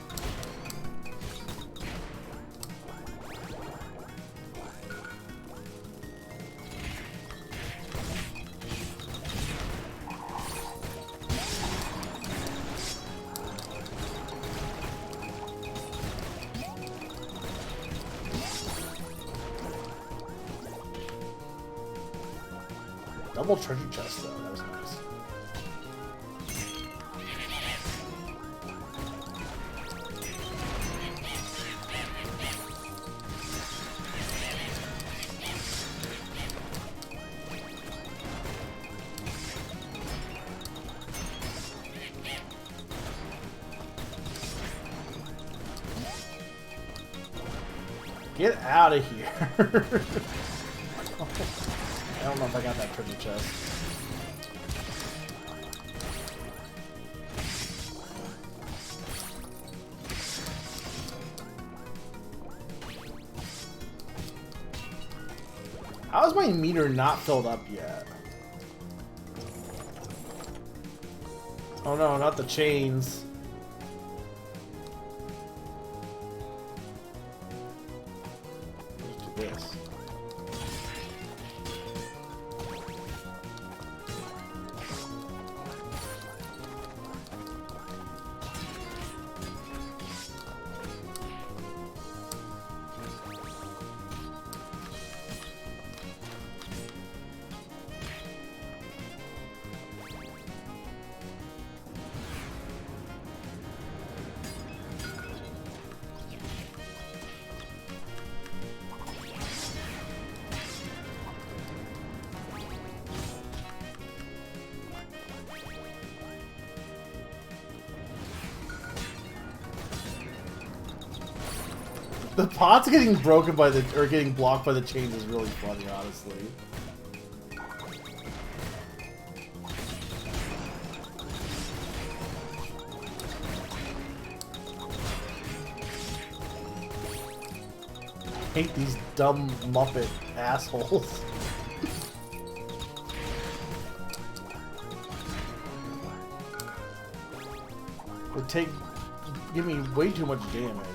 Double treasure chest, though. That was nice. Get out of here. I don't know if I got that treasure chest. How is my meter not filled up yet? Oh no, not the chains. Let's do this. The pots getting broken by the, or getting blocked by the chains is really funny, honestly. Hate these dumb Muppet assholes. They give me way too much damage.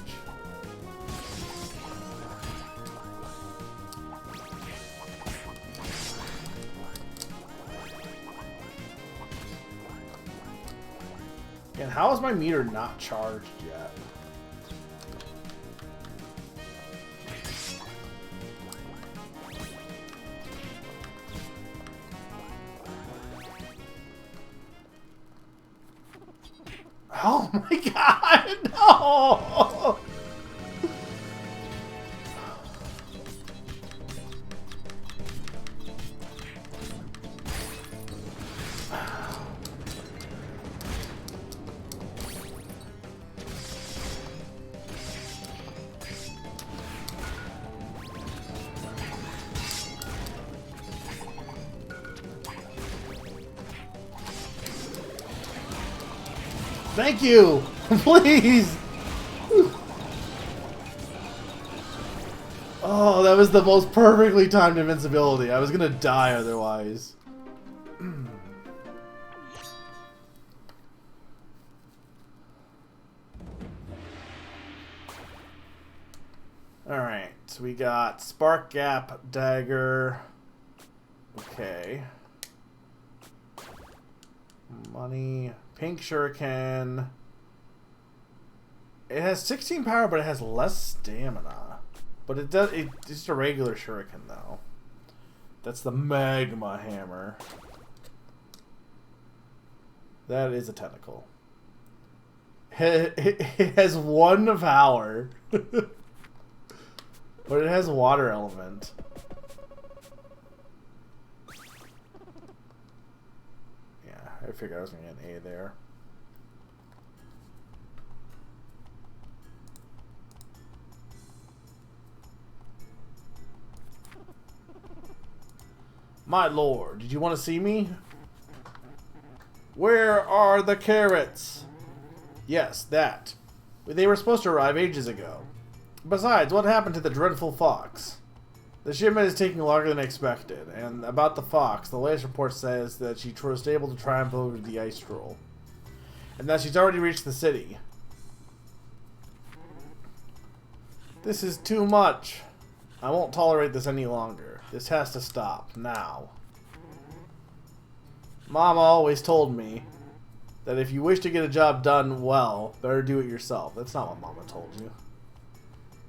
And how is my meter not charged yet? Oh my god, no! Thank you! Please! Oh, that was the most perfectly timed invincibility. I was gonna die otherwise. Alright, so we got Spark Gap, Dagger. Okay. Money. Pink Shuriken. It has 16 power, but it has less stamina. But it does. It's just a regular Shuriken, though. That's the Magma Hammer. That is a tentacle. It has 1 power. But it has water element. I figured I was going to get an A there. My lord, did you want to see me? Where are the carrots? Yes, that. They were supposed to arrive ages ago. Besides, what happened to the dreadful fox? The shipment is taking longer than expected, and about the fox, the latest report says that she was able to triumph over the ice troll. And that she's already reached the city. This is too much. I won't tolerate this any longer. This has to stop, now. Mama always told me that if you wish to get a job done well, better do it yourself. That's not what Mama told you.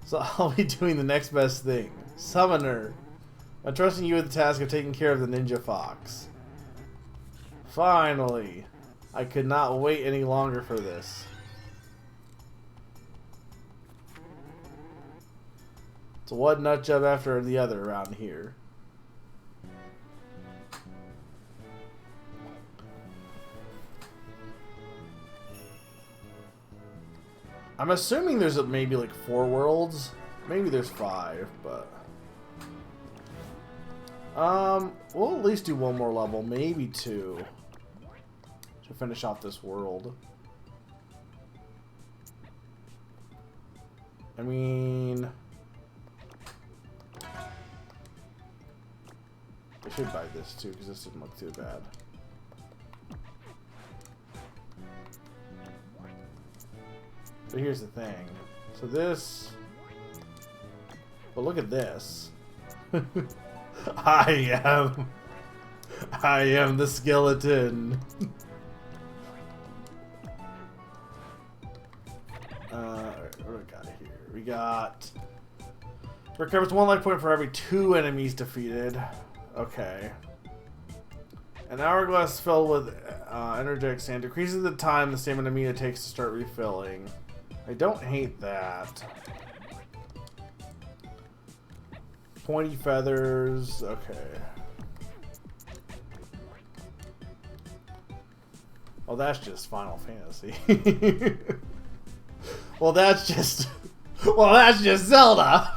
So I'll be doing the next best thing. Summoner. I'm trusting you with the task of taking care of the ninja fox. Finally. I could not wait any longer for this. It's one nut job after the other around here. I'm assuming there's maybe like 4 worlds. Maybe there's 5, but... we'll at least do one more level, maybe 2. To finish off this world. I mean... I should buy this too, because this didn't look too bad. But here's the thing. So this... Well, look at this. I am the skeleton. What do we got here? We got... Recovers 1 life point for every 2 enemies defeated. Okay. An hourglass filled with energetic sand decreases the time the stamina meter takes to start refilling. I don't hate that. Pointy feathers. Okay. Well, that's just Final Fantasy. Well, that's just... Well, that's just Zelda!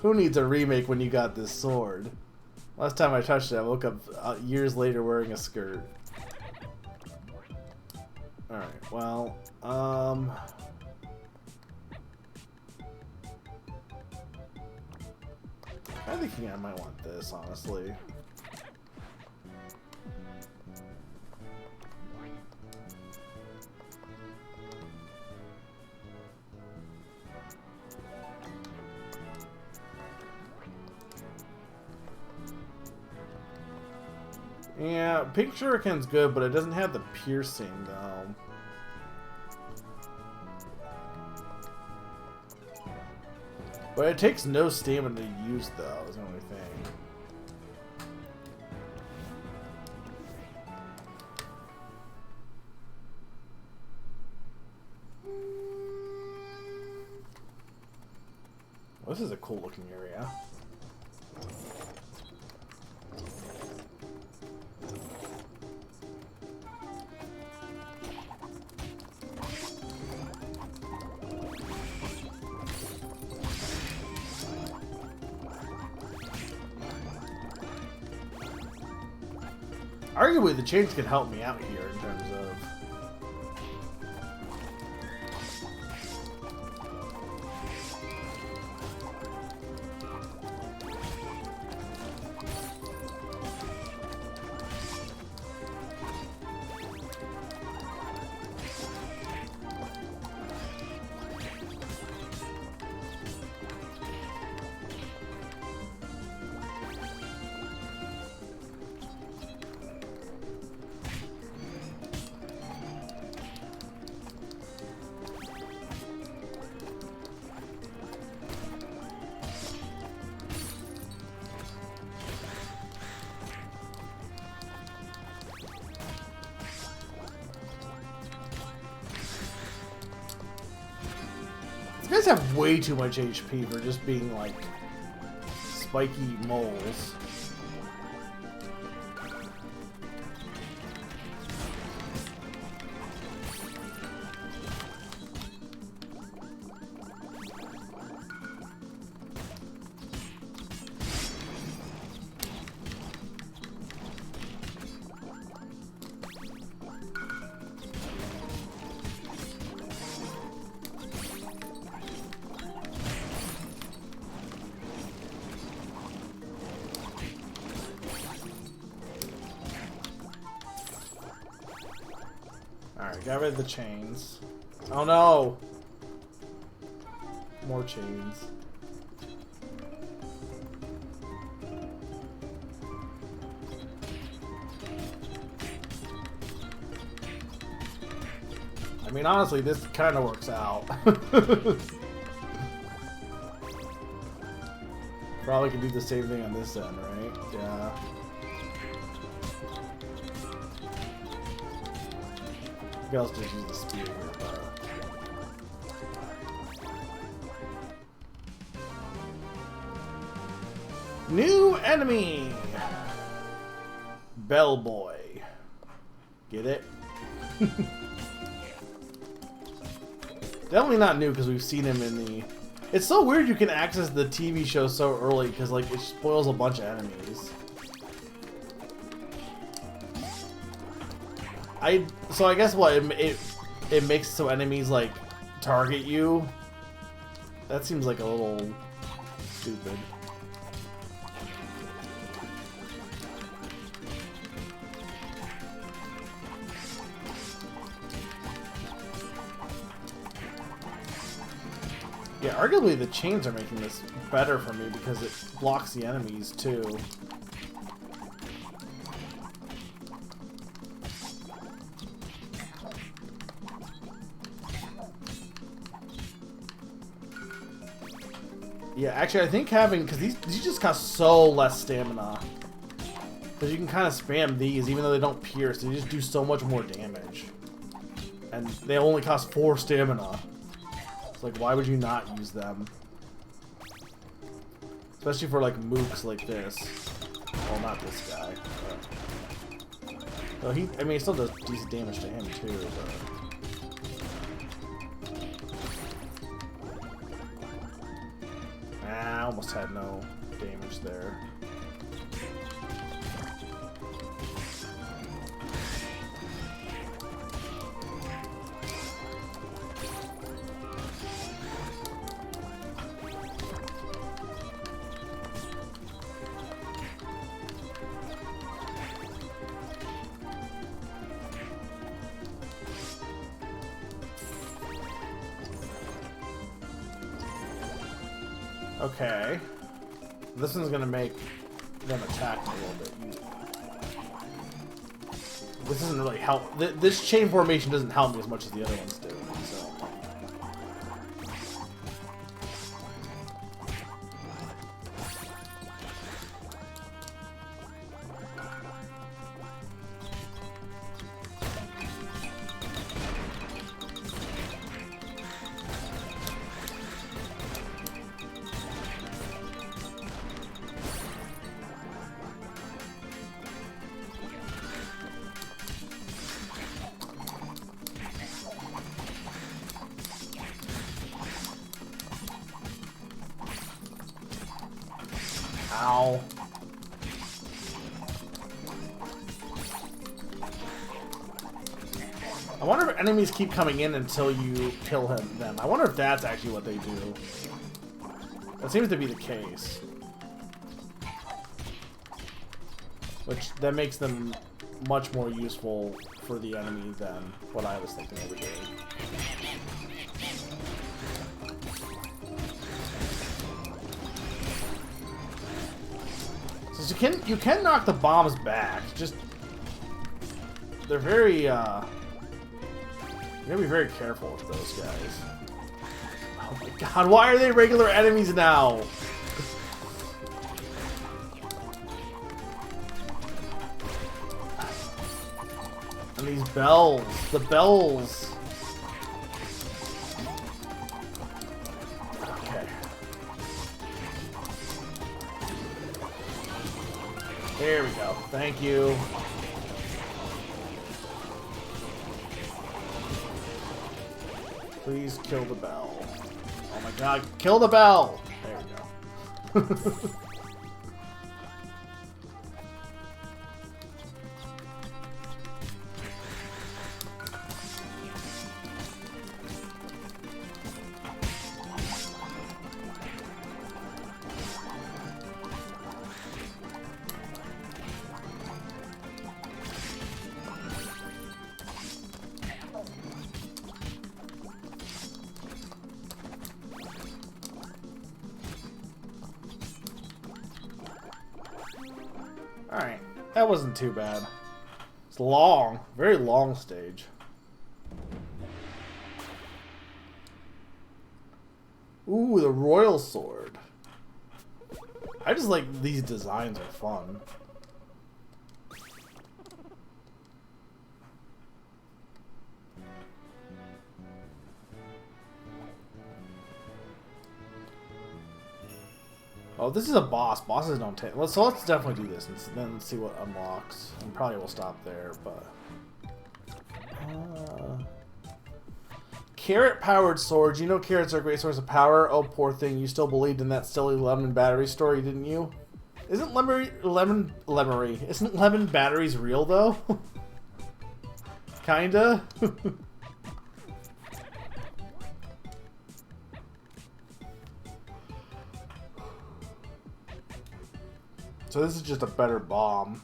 Who needs a remake when you got this sword? Last time I touched it, I woke up years later wearing a skirt. Alright, well, I'm thinking I might want this, honestly. Yeah, Pink Shuriken's good, but it doesn't have the piercing, though. But it takes no stamina to use, though, is the only thing. Well, this is a cool looking area. Arguably, the chains could help me out here in terms of... These guys have way too much HP for just being like spiky moles. Alright, got rid of the chains. Oh no! More chains. I mean, honestly, this kind of works out. Probably can do the same thing on this end, right? Yeah. I guess I'll just use the spear here, but... New enemy! Bellboy. Get it? Definitely not new because we've seen him in the... It's so weird you can access the TV show so early because like it spoils a bunch of enemies. So I guess what it makes so enemies like target you. That seems like a little stupid. Yeah, arguably the chains are making this better for me because it blocks the enemies too. Yeah, actually I think having, because these just cost so less stamina. Because you can kind of spam these even though they don't pierce, they just do so much more damage. And they only cost 4 stamina. Like, why would you not use them? Especially for, like, mooks like this. Well, not this guy. Well, I mean, he still does decent damage to him, too, but... I almost had no damage there. Okay. This one's gonna make them attack a little bit. This doesn't really help. This chain formation doesn't help me as much as the other ones do. So. Ow. I wonder if enemies keep coming in until you kill them. I wonder if that's actually what they do. That seems to be the case. Which, that makes them much more useful for the enemy than what I was thinking they were doing. So you can knock the bombs back. Just they're very you gotta be very careful with those guys. Oh my god, why are they regular enemies now? And these bells, the bells. Okay. There we go. Thank you. Please kill the bell. Oh my god, kill the bell! There we go. Alright, that wasn't too bad. It's long, very long stage. Ooh, the Royal Sword. I just like these designs are fun. Oh, this is a boss. Bosses don't take. So let's definitely do this and then see what unlocks. And probably we'll stop there, but. Carrot-powered swords. You know carrots are a great source of power. Oh, poor thing. You still believed in that silly lemon battery story, didn't you? Isn't Isn't lemon batteries real though? Kinda. So this is just a better bomb.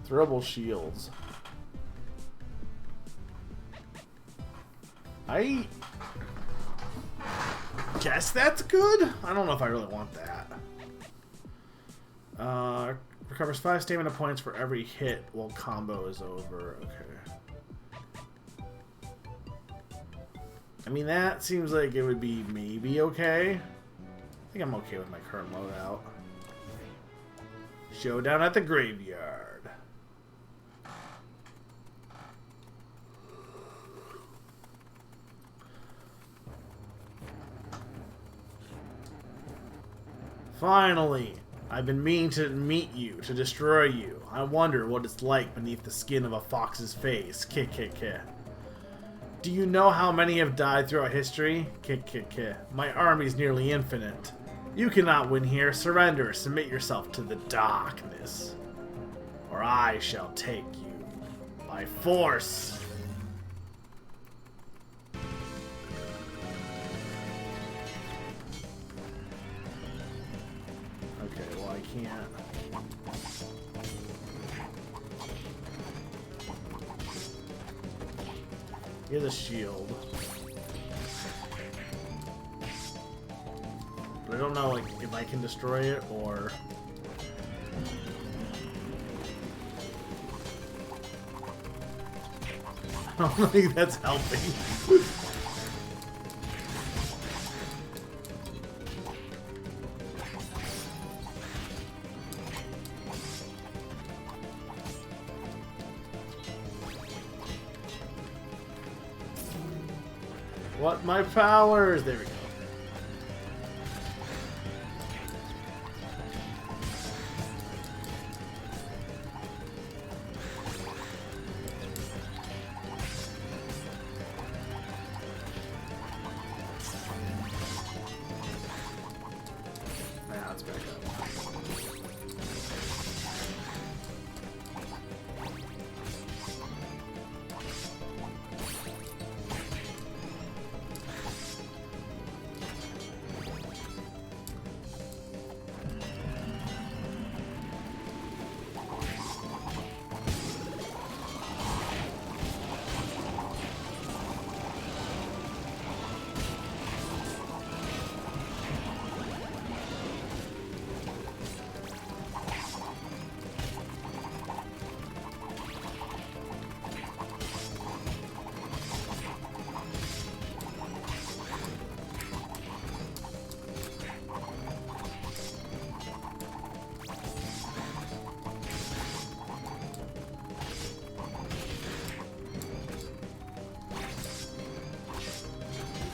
Throwable shields. I guess that's good. I don't know if I really want that. Recovers 5 stamina points for every hit while combo is over. Okay. I mean, that seems like it would be maybe okay. I think I'm okay with my current loadout. Showdown at the graveyard. Finally! I've been meaning to meet you, to destroy you. I wonder what it's like beneath the skin of a fox's face. Kick, kick, kick. Do you know how many have died throughout history? Kick, kick, kick. My army's nearly infinite. You cannot win here. Surrender. Submit yourself to the darkness. Or I shall take you by force. Okay, well I can't. Here's a shield. But I don't know like if I can destroy it or I don't think that's helping. What my powers? There we go. Now it's back up.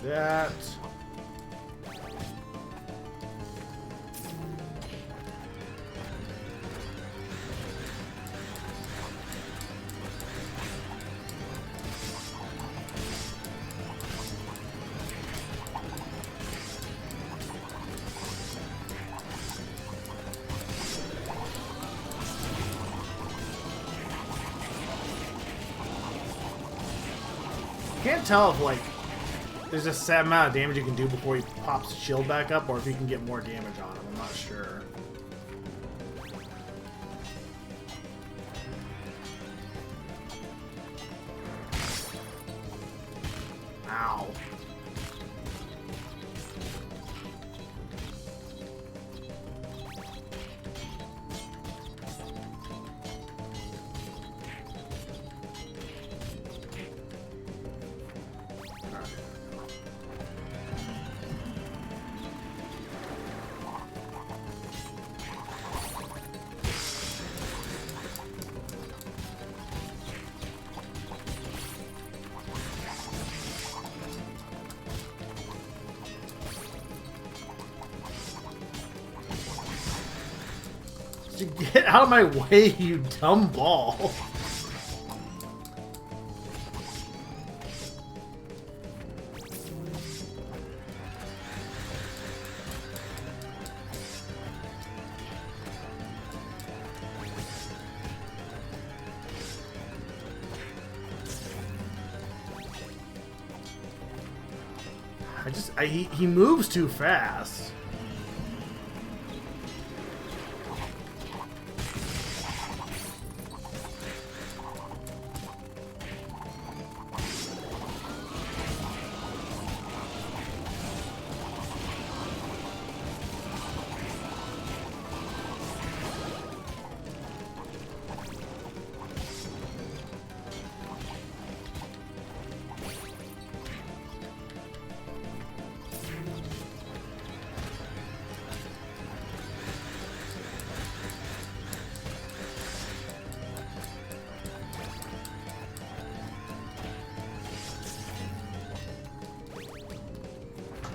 That. Can't tell if like there's a set amount of damage you can do before he pops his shield back up, or if you can get more damage on him. I'm not sure. Ow. Get out of my way, you dumb ball. He moves too fast.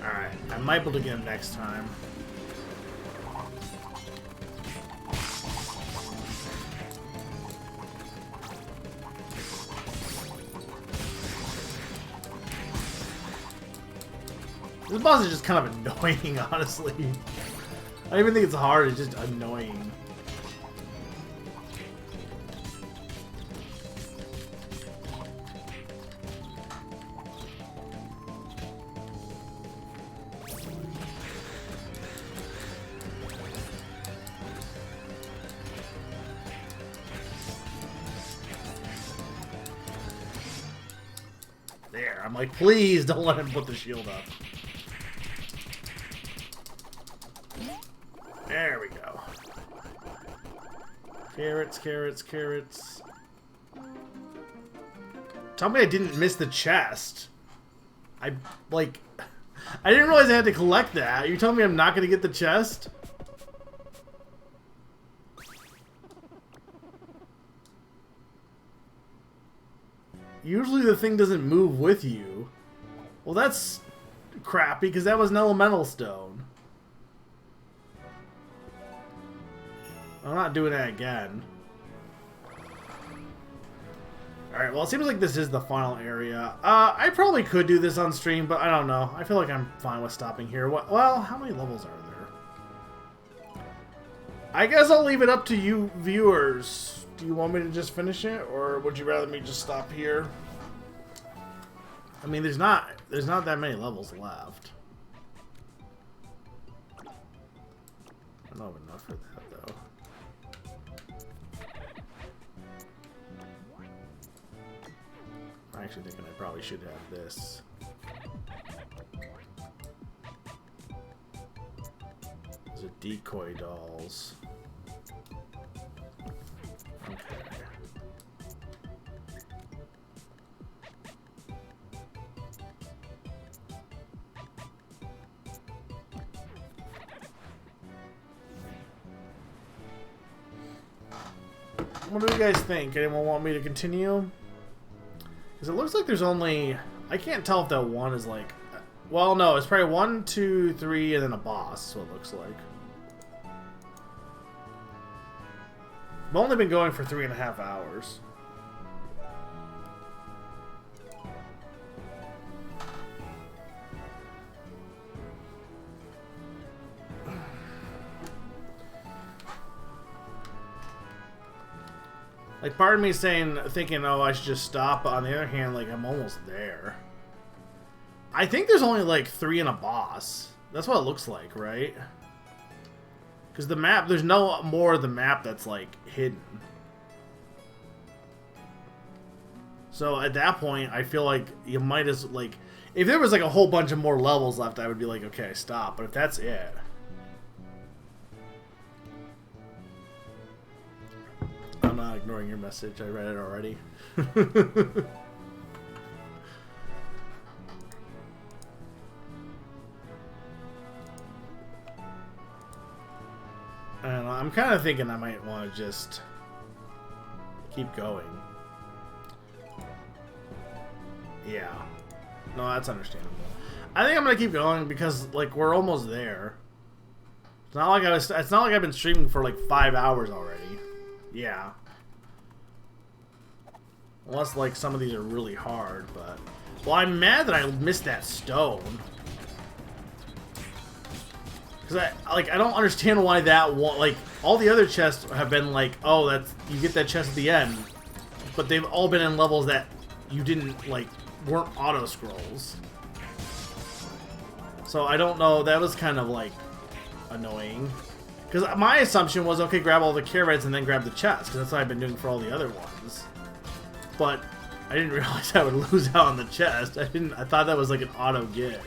Alright, I might be able to get him next time. This boss is just kind of annoying, honestly. I don't even think it's hard, it's just annoying. There, I'm like, please don't let him put the shield up. There we go. Carrots, carrots, carrots. Tell me I didn't miss the chest. I didn't realize I had to collect that. You telling me I'm not going to get the chest? Usually the thing doesn't move with you. Well, that's crappy because that was an elemental stone. I'm not doing that again. Alright, well, it seems like this is the final area. I probably could do this on stream, but I don't know. I feel like I'm fine with stopping here. Well, how many levels are there? I guess I'll leave it up to you viewers. Do you want me to just finish it, or would you rather me just stop here? I mean, there's not that many levels left. I don't have enough for that, though. I'm actually thinking I probably should have this. Those are decoy dolls. Okay. What do you guys think? Anyone want me to continue? Because it looks like there's only... I can't tell if that one is like... Well, no, it's probably 1, 2, 3, and then a boss, is what it looks like. I've only been going for 3.5 hours. Like, part of me is thinking, oh, I should just stop, but on the other hand, like, I'm almost there. I think there's only, like, 3 in a boss. That's what it looks like, right? Because the map, there's no more of the map that's, like, hidden. So, at that point, I feel like you might as, like... If there was, like, a whole bunch of more levels left, I would be like, okay, stop. But if that's it... I'm not ignoring your message. I read it already. And I'm kind of thinking I might want to just keep going. Yeah. No, that's understandable. I think I'm going to keep going because, like, we're almost there. It's not like it's not like I've been streaming for like 5 hours already. Yeah. Unless like some of these are really hard, but well, I'm mad that I missed that stone. Cause I don't understand why that one, like all the other chests have been like, oh, that's you get that chest at the end, but they've all been in levels that you didn't like weren't auto scrolls. So I don't know. That was kind of like annoying. Because my assumption was, okay, grab all the carrots and then grab the chest, because that's what I've been doing for all the other ones. But I didn't realize I would lose out on the chest. I thought that was like an auto get.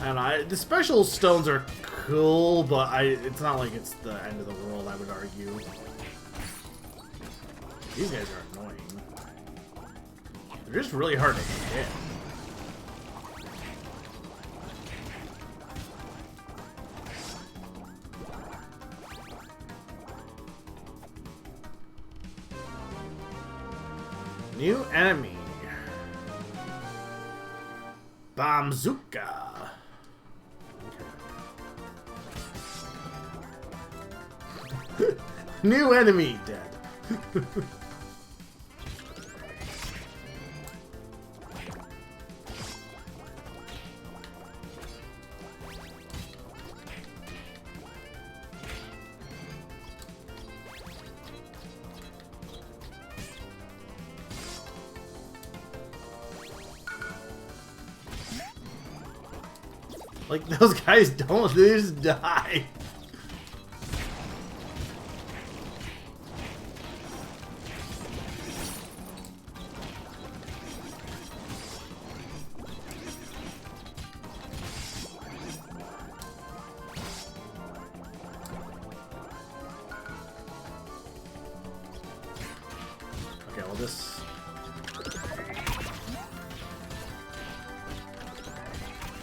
I don't know. The special stones are cool, but it's not like it's the end of the world, I would argue. These guys are annoying. They're just really hard to hit. New enemy. Bamzuka. Okay. New enemy dead. Like, those guys don't, they just die. Okay, well this...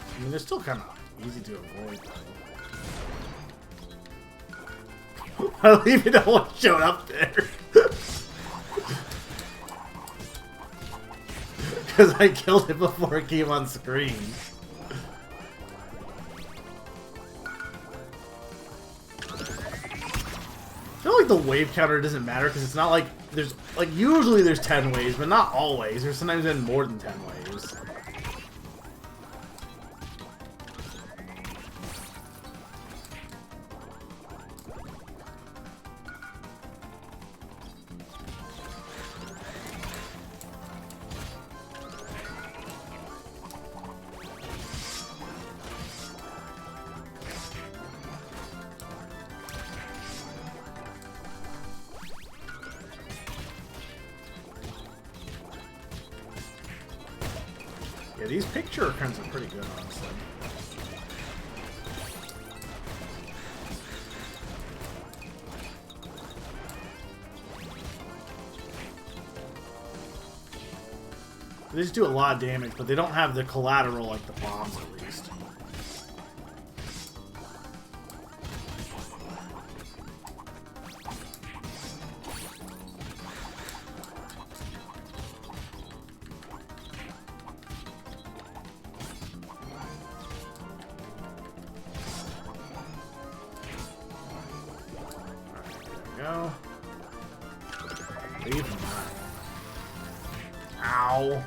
I mean, they're still kind of easy to avoid, though. I don't even know what showed up there. Because I killed it before it came on screen. I feel like the wave counter doesn't matter because it's not like there's like usually there's 10 waves, but not always. There's sometimes been more than 10 waves. Yeah, these picture kinds are pretty good, honestly. They just do a lot of damage, but they don't have the collateral like the bombs, at least. Go. Leave him out. Ow.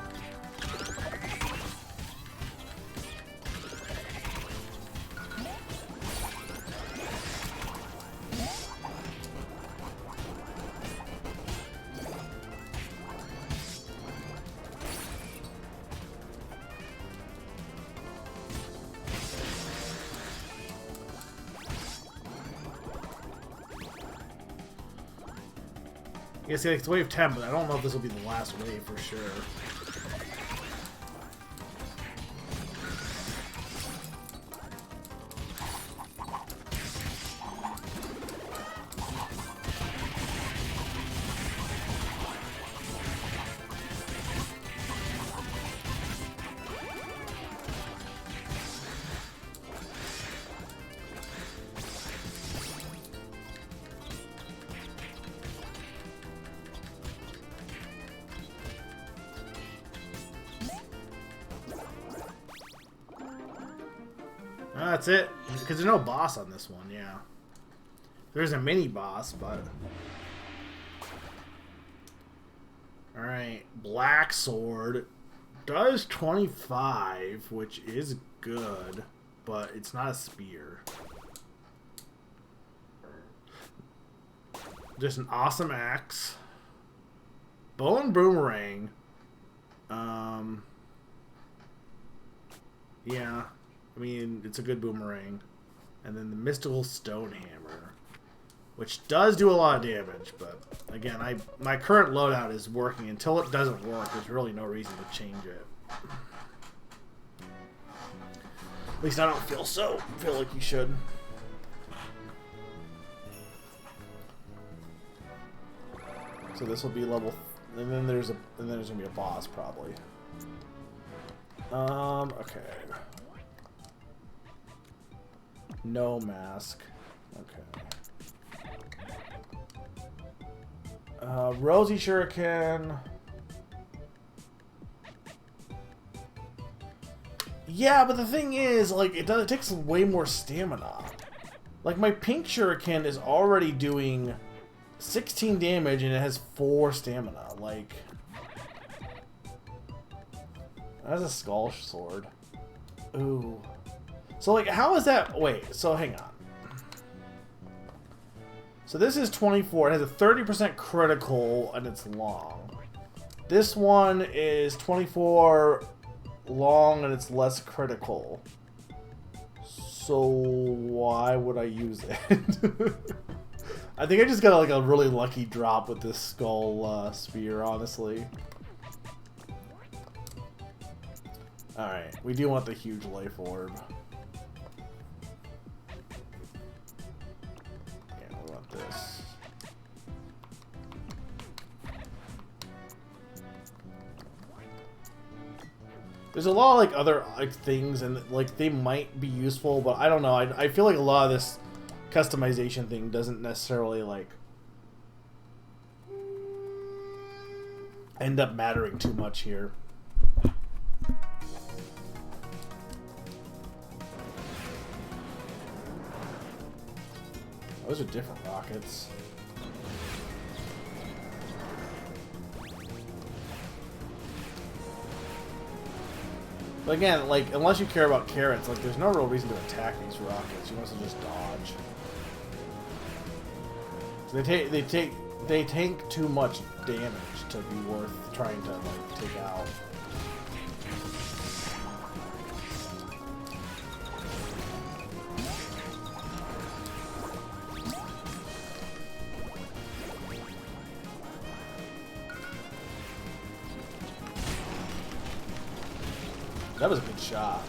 Yeah, see, it's wave 10, but I don't know if this will be the last wave for sure. That's it. Because there's no boss on this one, yeah. There's a mini boss, but... Alright, Black Sword does 25, which is good, but it's not a spear. Just an awesome axe. Bone Boomerang. Yeah, I mean, it's a good boomerang. And then the Mystical Stone Hammer, which does do a lot of damage, but again, my current loadout is working. Until it doesn't work, there's really no reason to change it. At least I don't feel like you should. So this will be level, and then there's gonna be a boss probably. Okay. No mask. Okay. Rosy Shuriken. Yeah, but the thing is, like, it takes way more stamina. Like, my pink Shuriken is already doing 16 damage and it has 4 stamina. Like, that's a skull sword. Ooh. So, like, how is that? Wait, so hang on. So this is 24. It has a 30% critical and it's long. This one is 24 long and it's less critical. So why would I use it? I think I just got like a really lucky drop with this skull spear, honestly. Alright, we do want the huge life orb. Yeah, we want this. There's a lot of like other like things and like they might be useful, but I don't know. I feel like a lot of this customization thing doesn't necessarily like end up mattering too much here. Those are different rockets. But again, like, unless you care about carrots, like, there's no real reason to attack these rockets. You must just dodge. So they tank too much damage to be worth trying to like take out. That was a good shot.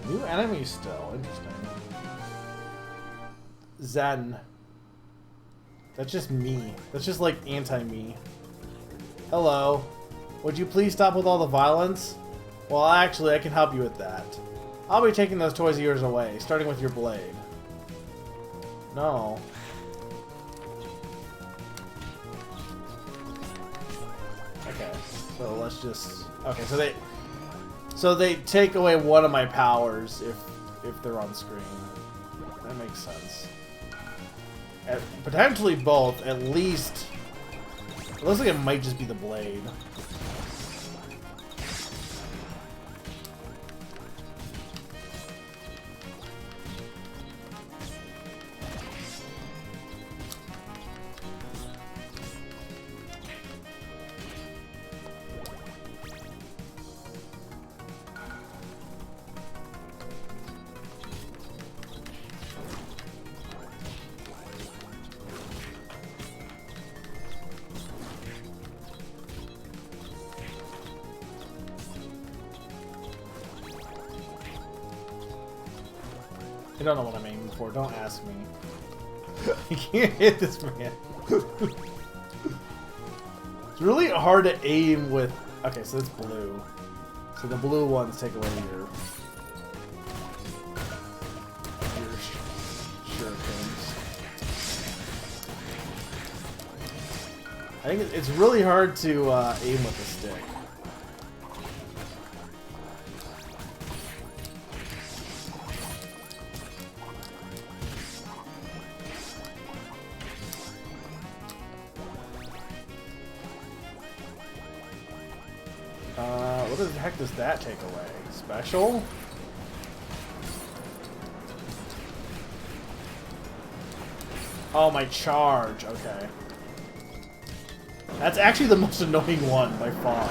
New enemies still. Interesting. Zen. That's just me. That's just like anti-me. Hello. Would you please stop with all the violence? Well, actually, I can help you with that. I'll be taking those toys of yours away, starting with your blade. No. Okay, so let's just... Okay, so they take away one of my powers if they're on screen. That makes sense. And potentially both, at least... It looks like it might just be the blade. I don't know what I'm aiming for. Don't ask me. I can't hit this man. It's really hard to aim with... Okay, so it's blue. So the blue ones take away your shurikens. I think it's really hard to aim with the stick. What the heck does that take away? Special? Oh, my charge. Okay. That's actually the most annoying one by far.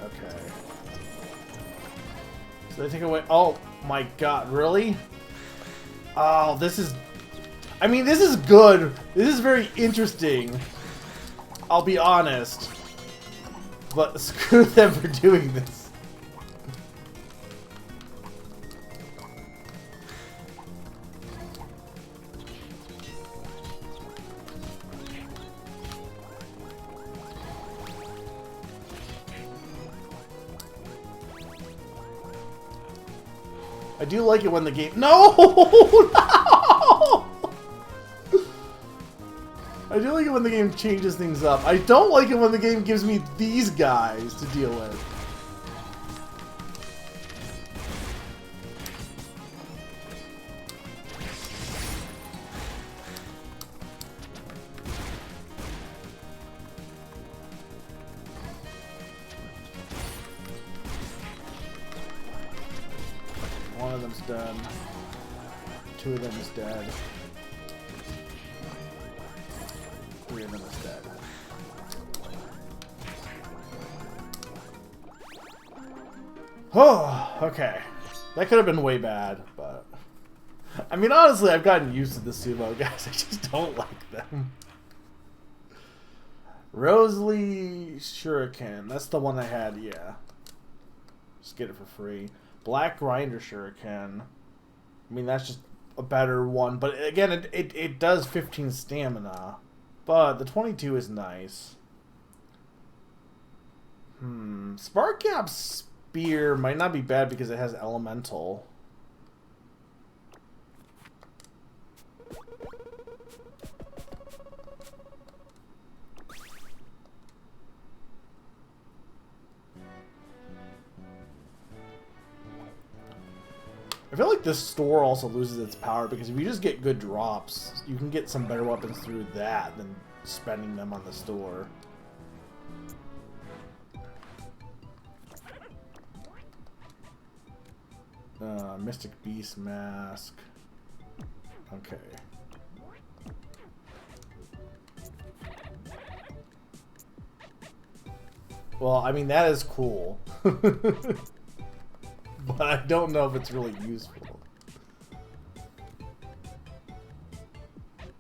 Okay. So they take away. Oh my god, really? Oh, this is. I mean, this is good. This is very interesting. I'll be honest. But screw them for doing this. I do like it when the game. No! No! I do like it when the game changes things up. I don't like it when the game gives me these guys to deal with. One of them's done. Two of them is dead. Three of them is dead. Oh, okay. That could have been way bad, but... I mean, honestly, I've gotten used to the sumo guys. I just don't like them. Rosalie Shuriken. That's the one I had, yeah. Just get it for free. Black Grinder Shuriken. I mean, that's just a better one. But again, it does 15 stamina. But the 22 is nice. Spark Gap Spear might not be bad because it has Elemental. I feel like this store also loses its power because if you just get good drops, you can get some better weapons through that than spending them on the store. Mystic Beast Mask. Okay. Well, I mean, that is cool. But I don't know if it's really useful.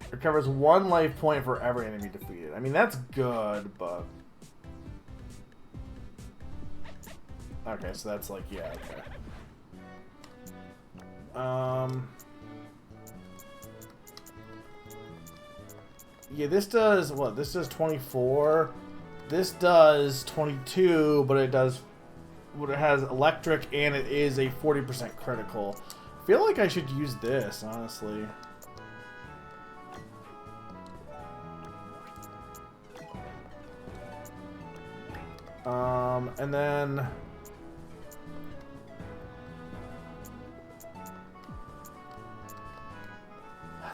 Recovers 1 life point for every enemy defeated. I mean, that's good, but... Okay, so that's like, yeah, okay. Yeah, this does, what? This does 24. This does 22, but it does... It has electric and it is a 40% critical. I feel like I should use this, honestly. And then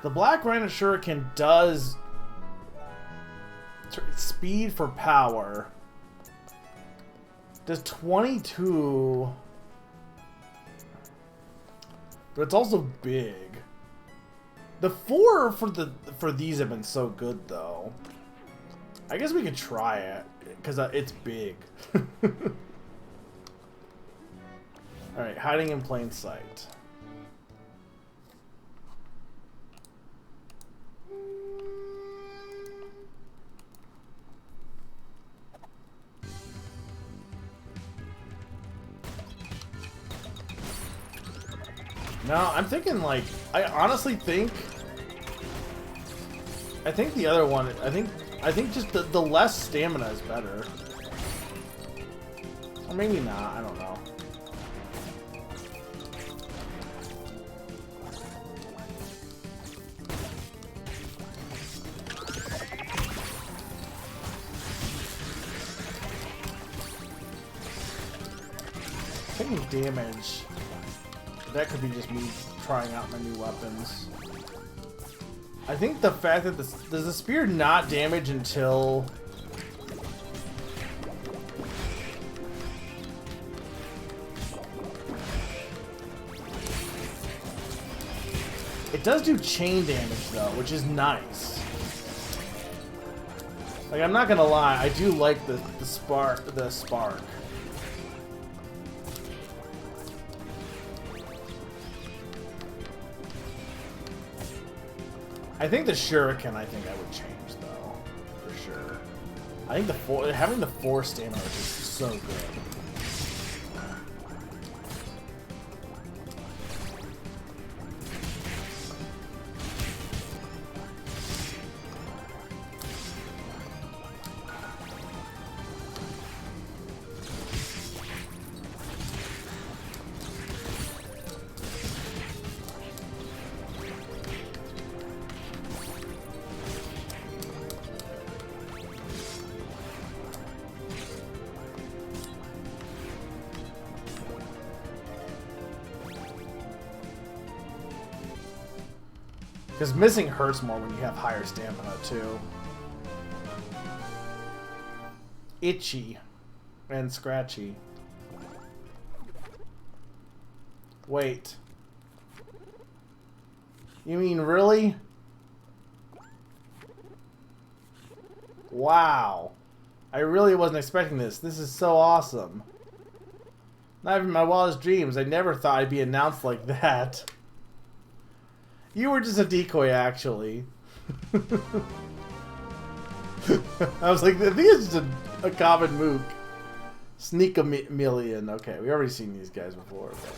the Black Rhino Shuriken does speed for power. Does 22, but it's also big. The 4 for these have been so good though. I guess we could try it, because it's big. Alright, hiding in plain sight. No, I'm thinking like, I honestly think the other one, I think just the less stamina is better. Or maybe not, I don't know. Taking damage. That could be just me trying out my new weapons. I think the fact that does the spear not damage until it does do chain damage though, which is nice. Like, I'm not gonna lie, I do like the spark. I think the shuriken, I would change though, for sure. I think having the 4 stamina is just so good. Because missing hurts more when you have higher stamina, too. Itchy. And scratchy. Wait. You mean really? Wow. I really wasn't expecting this. This is so awesome. Not even my wildest dreams. I never thought I'd be announced like that. You were just a decoy, actually. I was like, I think it's just a common mook. Sneak a million. Okay, we already seen these guys before. But...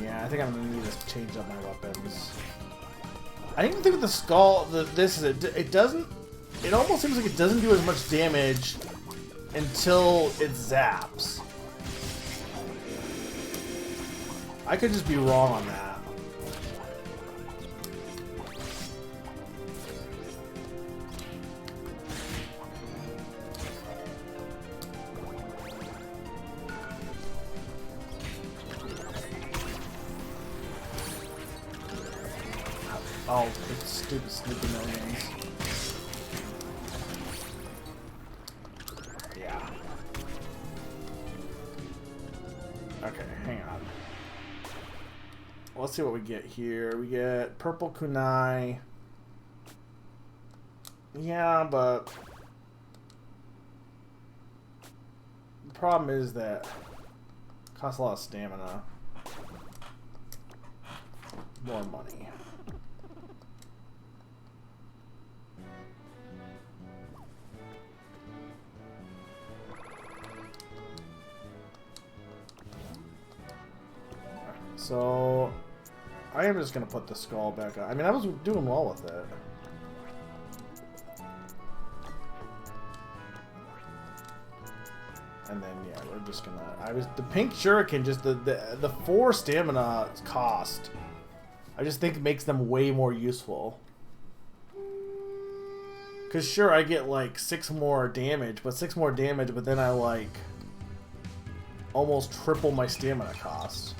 yeah, I think I'm gonna need to change up my weapons. I even think with the skull, it doesn't. It almost seems like it doesn't do as much damage until it zaps. I could just be wrong on that. Oh, it's stupid sneaky millions. Yeah. Okay, hang on. Let's see what we get here. We get purple kunai. Yeah, but the problem is that it costs a lot of stamina. More money. So, I am just going to put the skull back on. I mean, I was doing well with it. And then, yeah, we're just going to... the pink shuriken, just the 4 stamina cost. I just think it makes them way more useful. Because sure, I get like 6 more damage, but then I like almost triple my stamina cost.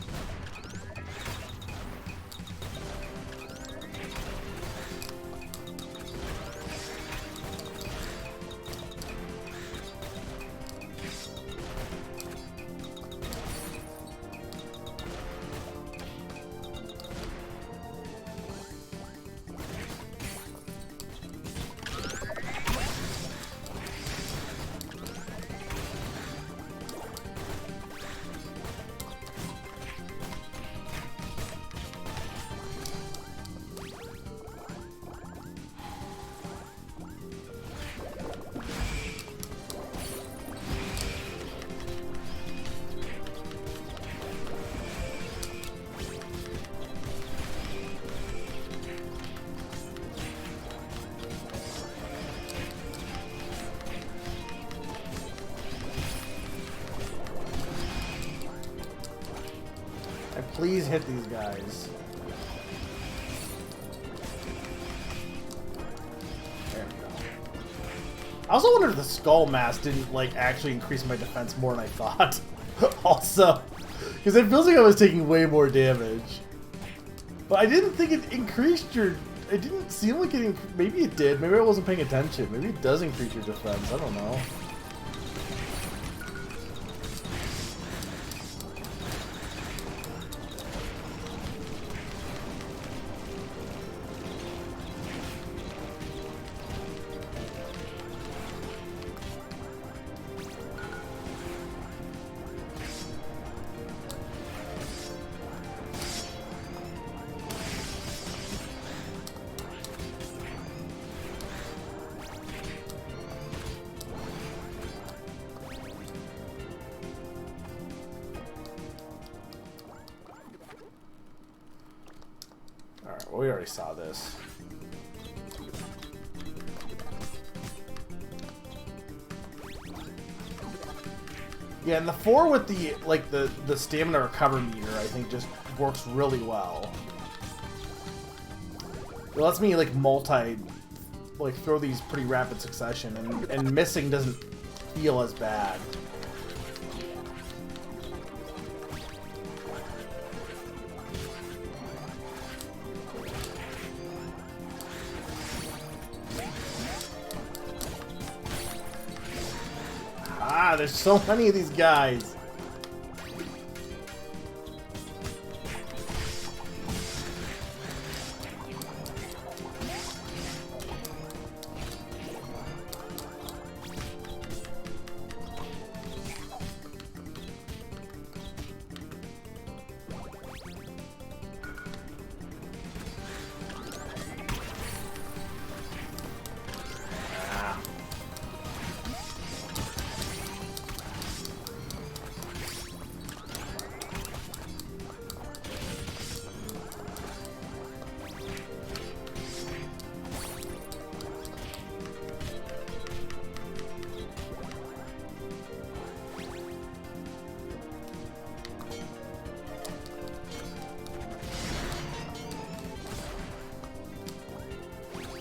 Please hit these guys. There we go. I also wonder if the skull mask didn't like actually increase my defense more than I thought. Also, because it feels like I was taking way more damage. But I didn't think it increased your. It didn't seem like it. Maybe it did. Maybe I wasn't paying attention. Maybe it does increase your defense. I don't know. Alright, well, we already saw this. Yeah, and the 4 with the like the stamina recovery meter, I think just works really well. It lets me like throw these pretty rapid succession, and missing doesn't feel as bad. Ah, there's so many of these guys.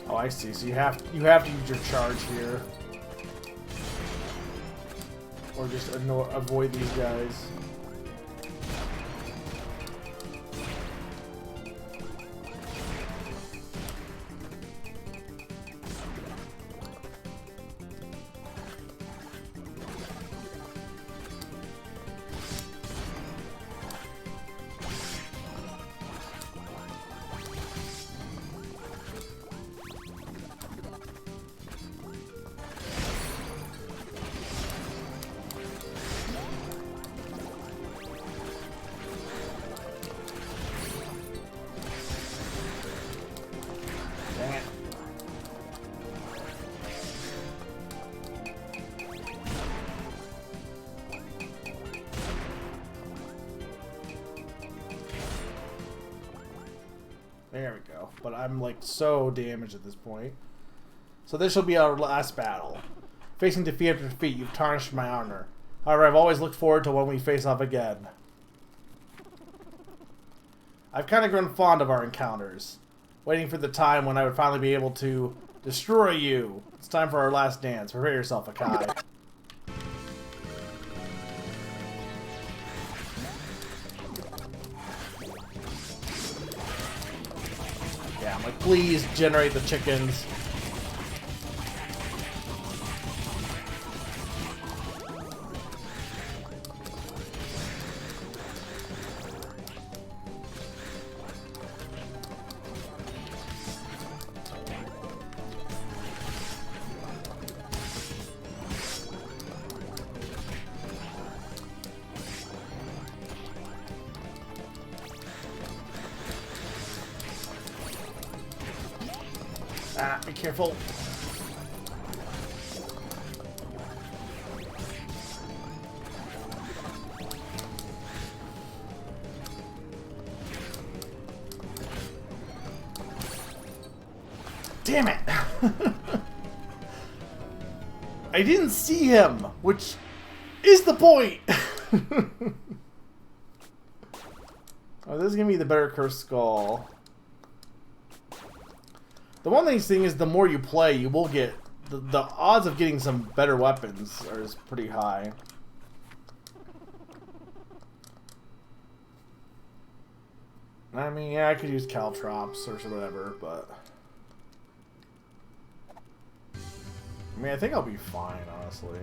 Oh, I see. So you have to use your charge here, or just avoid these guys. There we go. But I'm like so damaged at this point. So this will be our last battle. Facing defeat after defeat, you've tarnished my honor. However, I've always looked forward to when we face off again. I've kind of grown fond of our encounters, waiting for the time when I would finally be able to destroy you. It's time for our last dance. Prepare yourself, Akai. Yeah, I'm like, please generate the chickens. Ah, be careful. Damn it! I didn't see him, which is the point! Oh, this is gonna be the better cursed skull. The one nice thing is the more you play, you will get... The odds of getting some better weapons are pretty high. I mean, yeah, I could use caltrops or whatever, but... I mean, I think I'll be fine, honestly.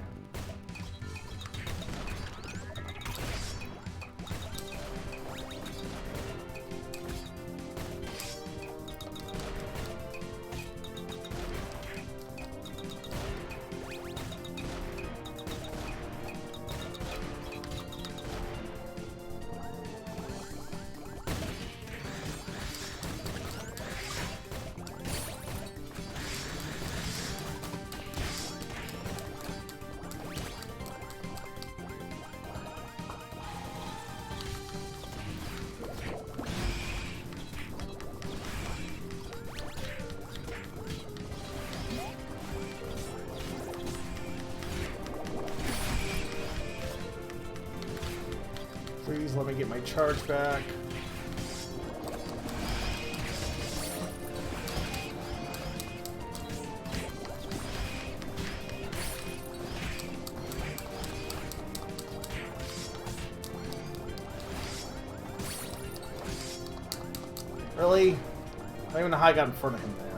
Please let me get my charge back. Really? I don't even know how I got in front of him there.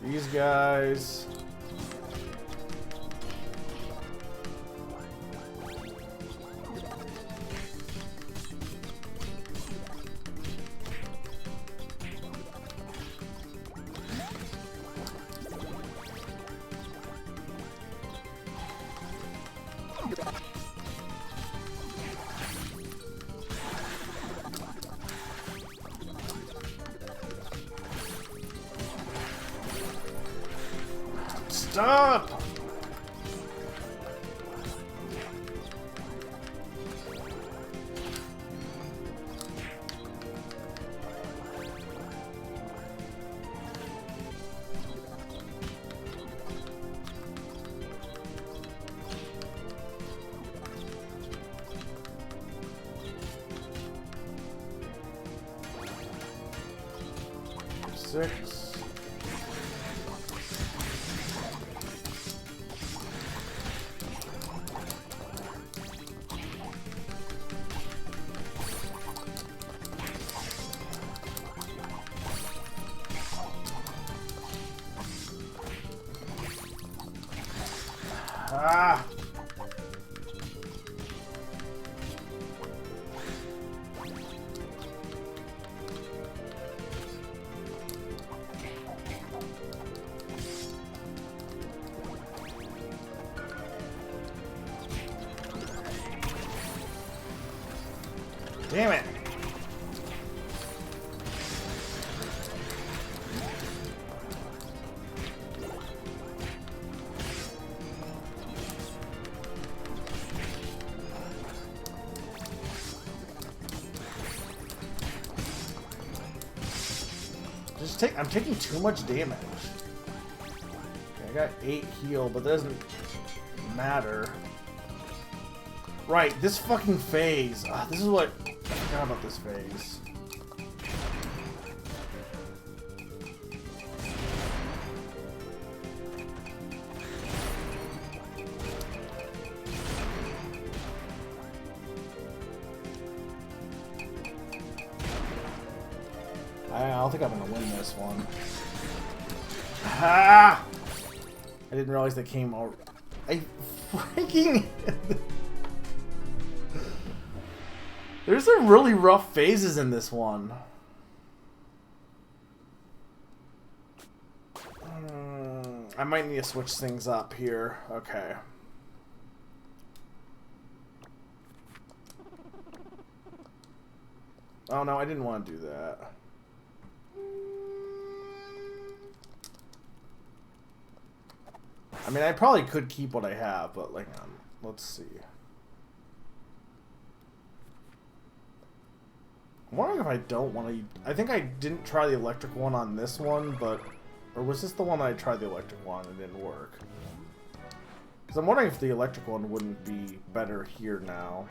These guys. Stop! Six. Ah! Damn it. I'm taking too much damage. Okay, I got 8 heal, but that doesn't matter. Right, this fucking phase. This is what I forgot about this phase. I don't think I'm gonna win this one. Ah! I didn't realize they came out. I freaking. There's some really rough phases in this one. I might need to switch things up here. Okay. Oh no, I didn't want to do that. I mean, I probably could keep what I have, but like, let's see. I'm wondering if I don't want to. I think I didn't try the electric one on this one, but or was this the one that I tried the electric one and it didn't work? Because I'm wondering if the electric one wouldn't be better here now.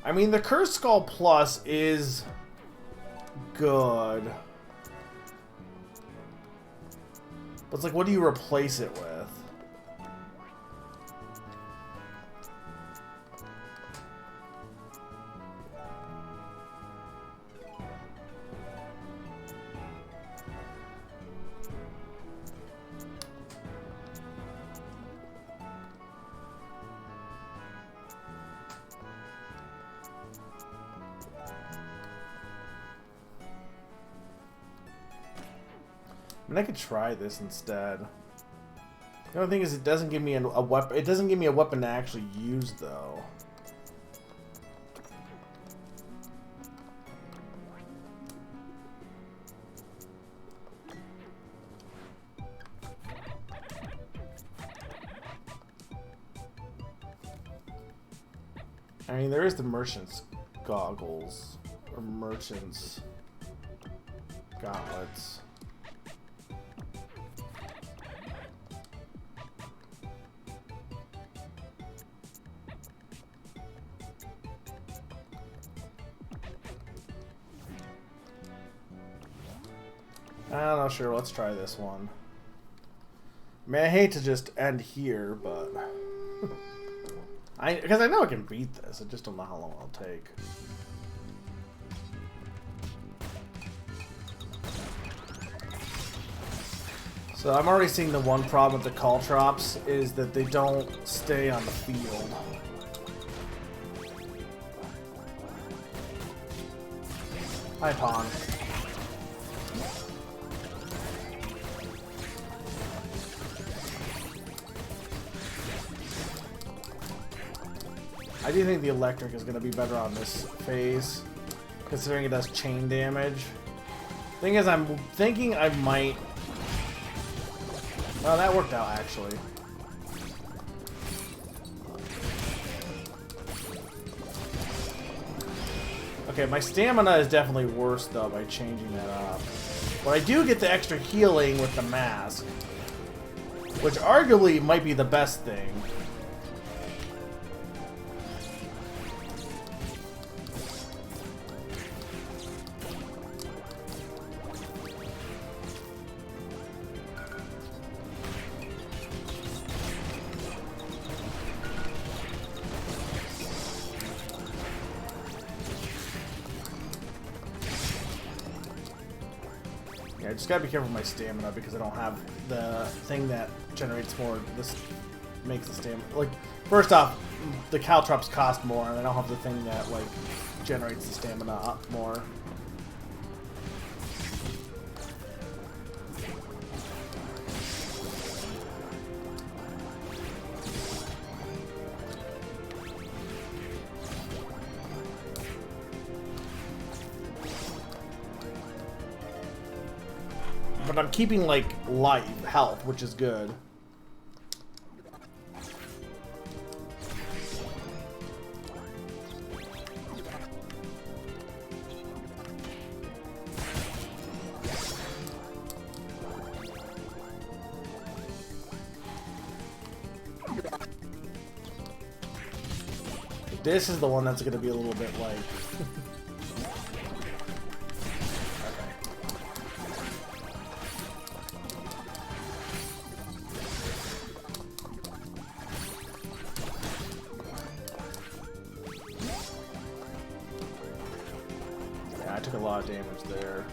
I mean, the Cursed Skull Plus is good. But it's like, what do you replace it with? I mean, I could try this instead. The only thing is, it doesn't give me a weapon. It doesn't give me a weapon to actually use, though. I mean, there is the merchant's goggles or merchant's gauntlets. I'm not sure. Let's try this one. I mean, I hate to just end here, but because I know I can beat this. I just don't know how long it'll take. So I'm already seeing the one problem with the Caltrops is that they don't stay on the field. Hi, Pawn. I do think the electric is going to be better on this phase, considering it does chain damage. Thing is, I'm thinking I might... Oh, that worked out, actually. Okay, my stamina is definitely worse, though, by changing that up. But I do get the extra healing with the mask, which arguably might be the best thing. I just gotta be careful with my stamina because I don't have the thing that generates more. This makes the stamina. Like, first off, the caltrops cost more, and I don't have the thing that like generates the stamina up more. But I'm keeping, like, life, health, which is good. This is the one that's going to be a little bit like... Yeah, I took a lot of damage there.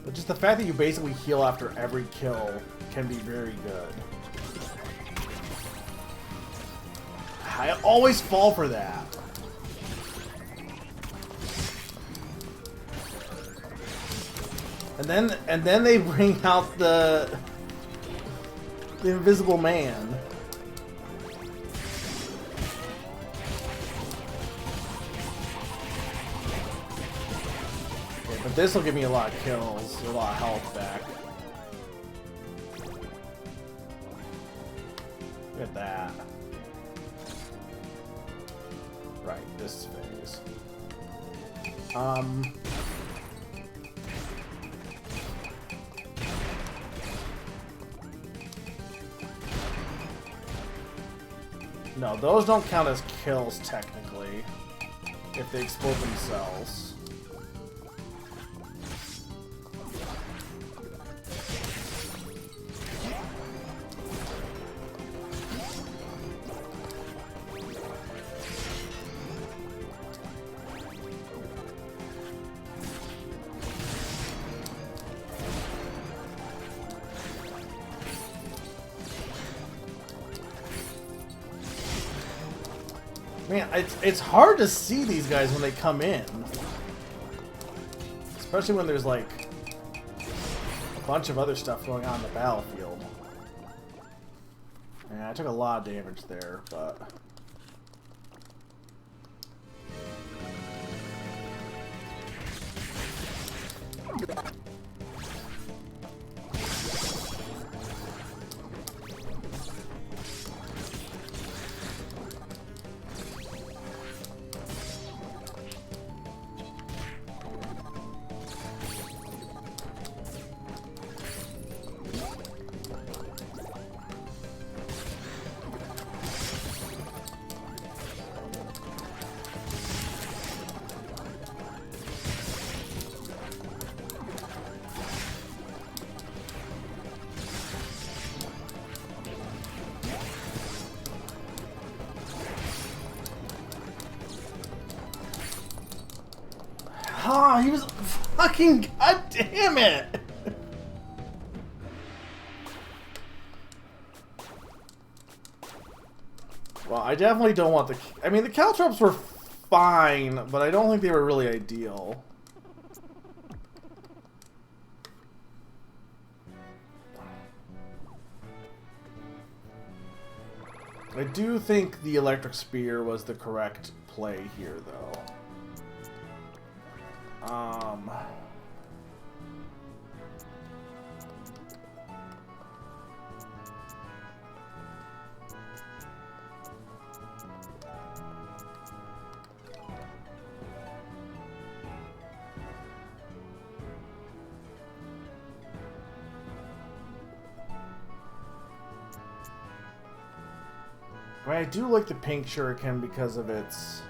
But just the fact that you basically heal after every kill can be very good. I always fall for that. And then they bring out the Invisible Man. But this will give me a lot of kills, a lot of health back. Look at that. Right, this phase. No, those don't count as kills technically, if they explode themselves. Man, it's hard to see these guys when they come in. Especially when there's like a bunch of other stuff going on in the battlefield. Yeah, I took a lot of damage there, but... Oh, he was fucking... God damn it! Well, I definitely don't want the... I mean, the caltrops were fine, but I don't think they were really ideal. I do think the electric spear was the correct play here, though. But I do like the pink shuriken because of its...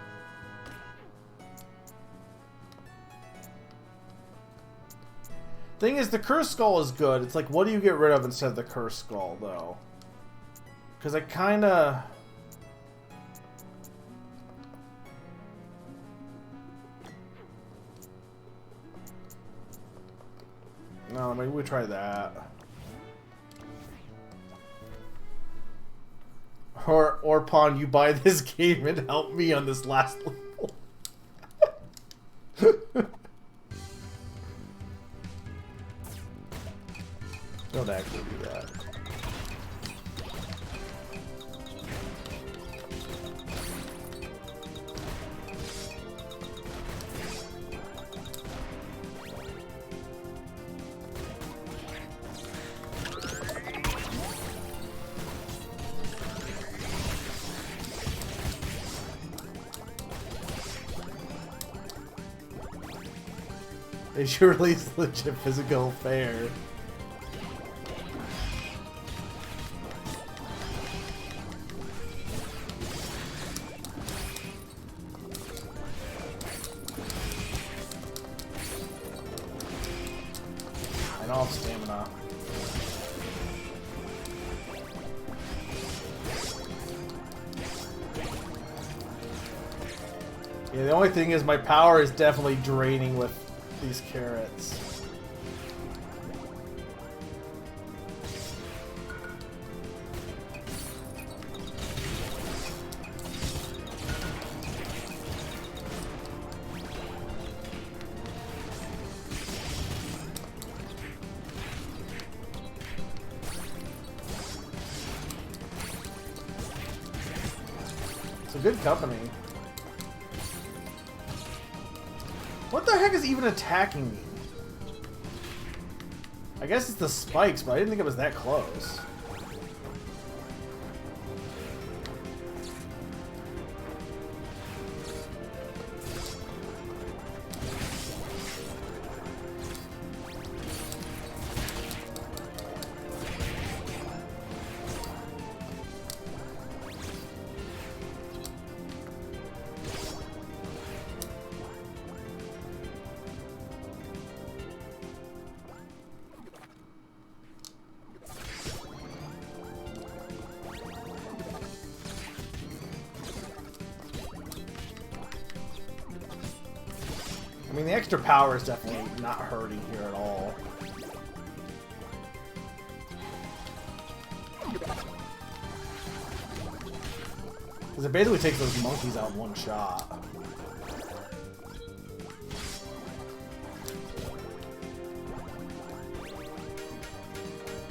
Thing is, the Cursed Skull is good. It's like, what do you get rid of instead of the Cursed Skull, though? Because I kind of... maybe we try that. Or Pawn, you buy this game and help me on this last level. Don't actually do that. They should release legit physical fair. I don't have stamina. Yeah, the only thing is my power is definitely draining with these carrots. It's a good company. What the heck is even attacking me? I guess it's the spikes, but I didn't think it was that close. I mean, the extra power is definitely not hurting here at all. Because it basically takes those monkeys out in one shot.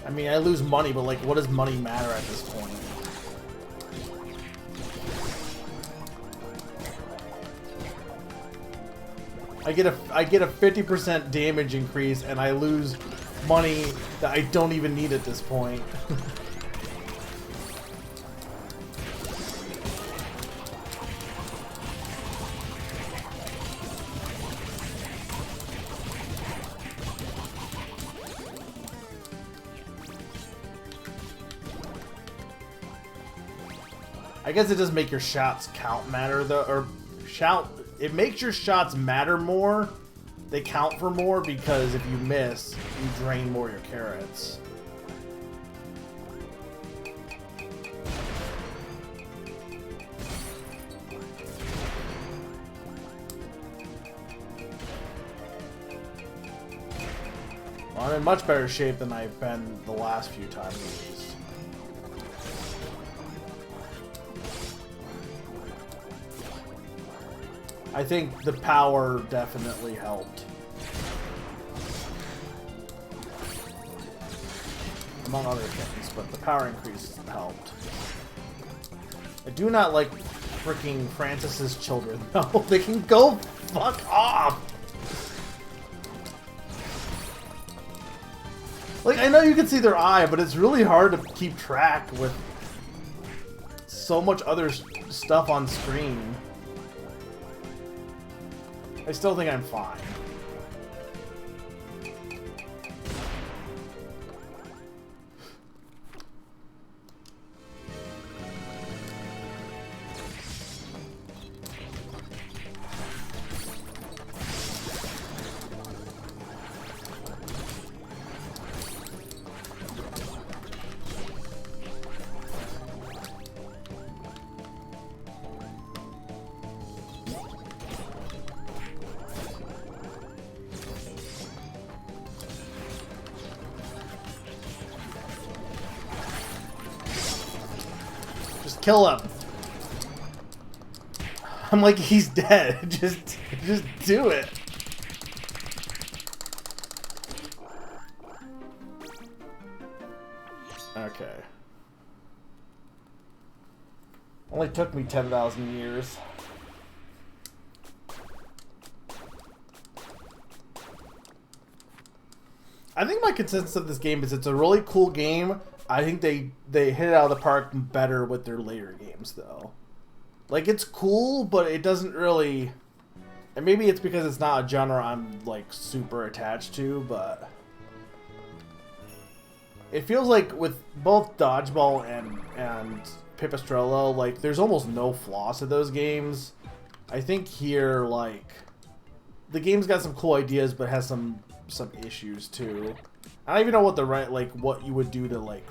I mean, I lose money, but like, what does money matter at this point? I get a 50% damage increase, and I lose money that I don't even need at this point. I guess it does make your shots count matter though, or it makes your shots matter more. They count for more because if you miss, you drain more of your carrots. Well, I'm in much better shape than I've been the last few times at least. I think the power definitely helped. Among other things, but the power increase helped. I do not like freaking Francis's children, though. They can go fuck off! Like, I know you can see their eye, but it's really hard to keep track with so much other stuff on screen. I still think I'm fine. kill him. I'm like, he's dead. Just do it. Okay. Only took me 10,000 years. I think my consensus of this game is it's a really cool game. I think they hit it out of the park better with their later games, though. Like, it's cool, but it doesn't really... And maybe it's because it's not a genre I'm, like, super attached to, but... It feels like with both Dodgeball and Pipistrello, like, there's almost no flaws to those games. I think here, like... The game's got some cool ideas, but has some issues, too. I don't even know what the right... Like, what you would do to, like...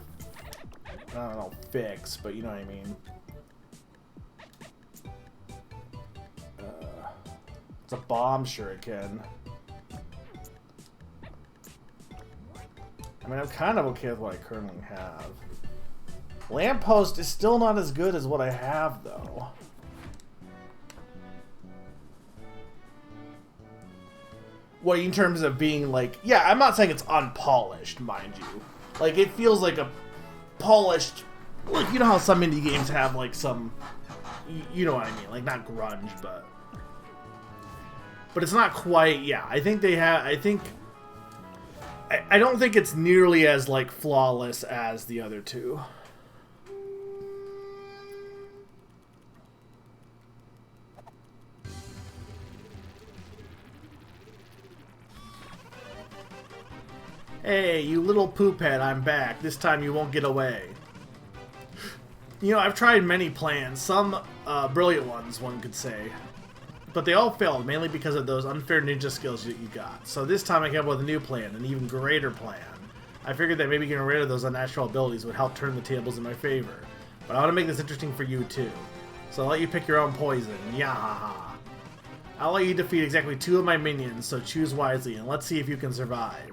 I don't know, fix, but you know what I mean. It's a bomb shuriken. I mean, I'm kind of okay with what I currently have. Lamppost is still not as good as what I have, though. Well, in terms of being like... Yeah, I'm not saying it's unpolished, mind you. Like, it feels like a polished... Like, you know how some indie games have, like, some... You know what I mean. Like, not grunge, but... But it's not quite... Yeah, I think they have... I think... I don't think it's nearly as, like, flawless as the other two. Hey, you little poop head, I'm back. This time you won't get away. You know, I've tried many plans. Some brilliant ones, one could say. But they all failed, mainly because of those unfair ninja skills that you got. So this time I came up with a new plan, an even greater plan. I figured that maybe getting rid of those unnatural abilities would help turn the tables in my favor. But I want to make this interesting for you too. So I'll let you pick your own poison. Yahaha. I'll let you defeat exactly 2 of my minions, so choose wisely, and let's see if you can survive.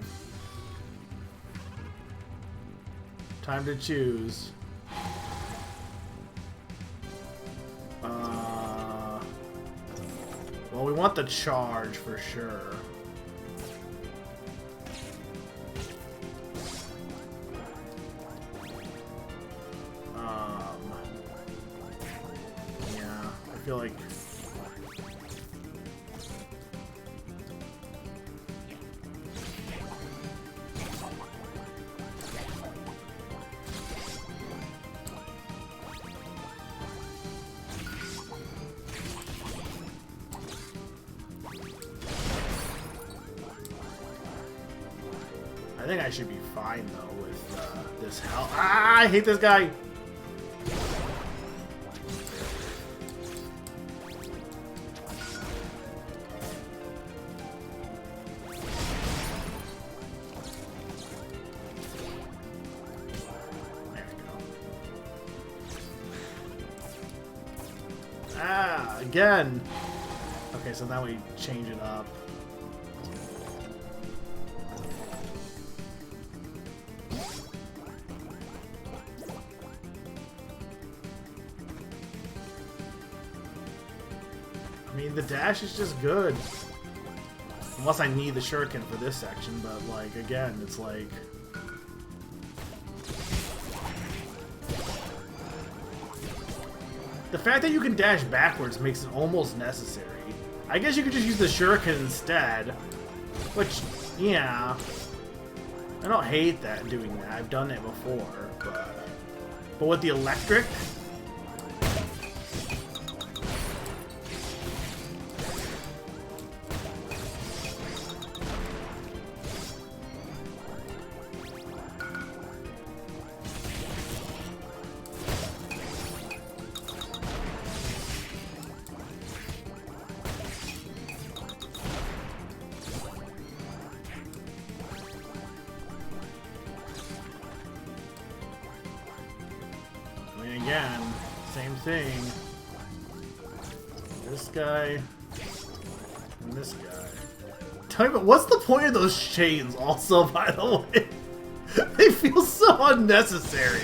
Time to choose. Well, we want the charge for sure. Yeah, I feel like... I think I should be fine, though, with this health. Ah, I hate this guy! There we go. Ah, again! Okay, so now we change it up. I mean, the dash is just good. Unless I need the shuriken for this section, but, like, again, it's like... The fact that you can dash backwards makes it almost necessary. I guess you could just use the shuriken instead. Which, yeah... I don't hate that, doing that. I've done it before, but... But with the electric... Again, same thing. This guy and this guy. Tell me, what's the point of those chains also, by the way? They feel so unnecessary.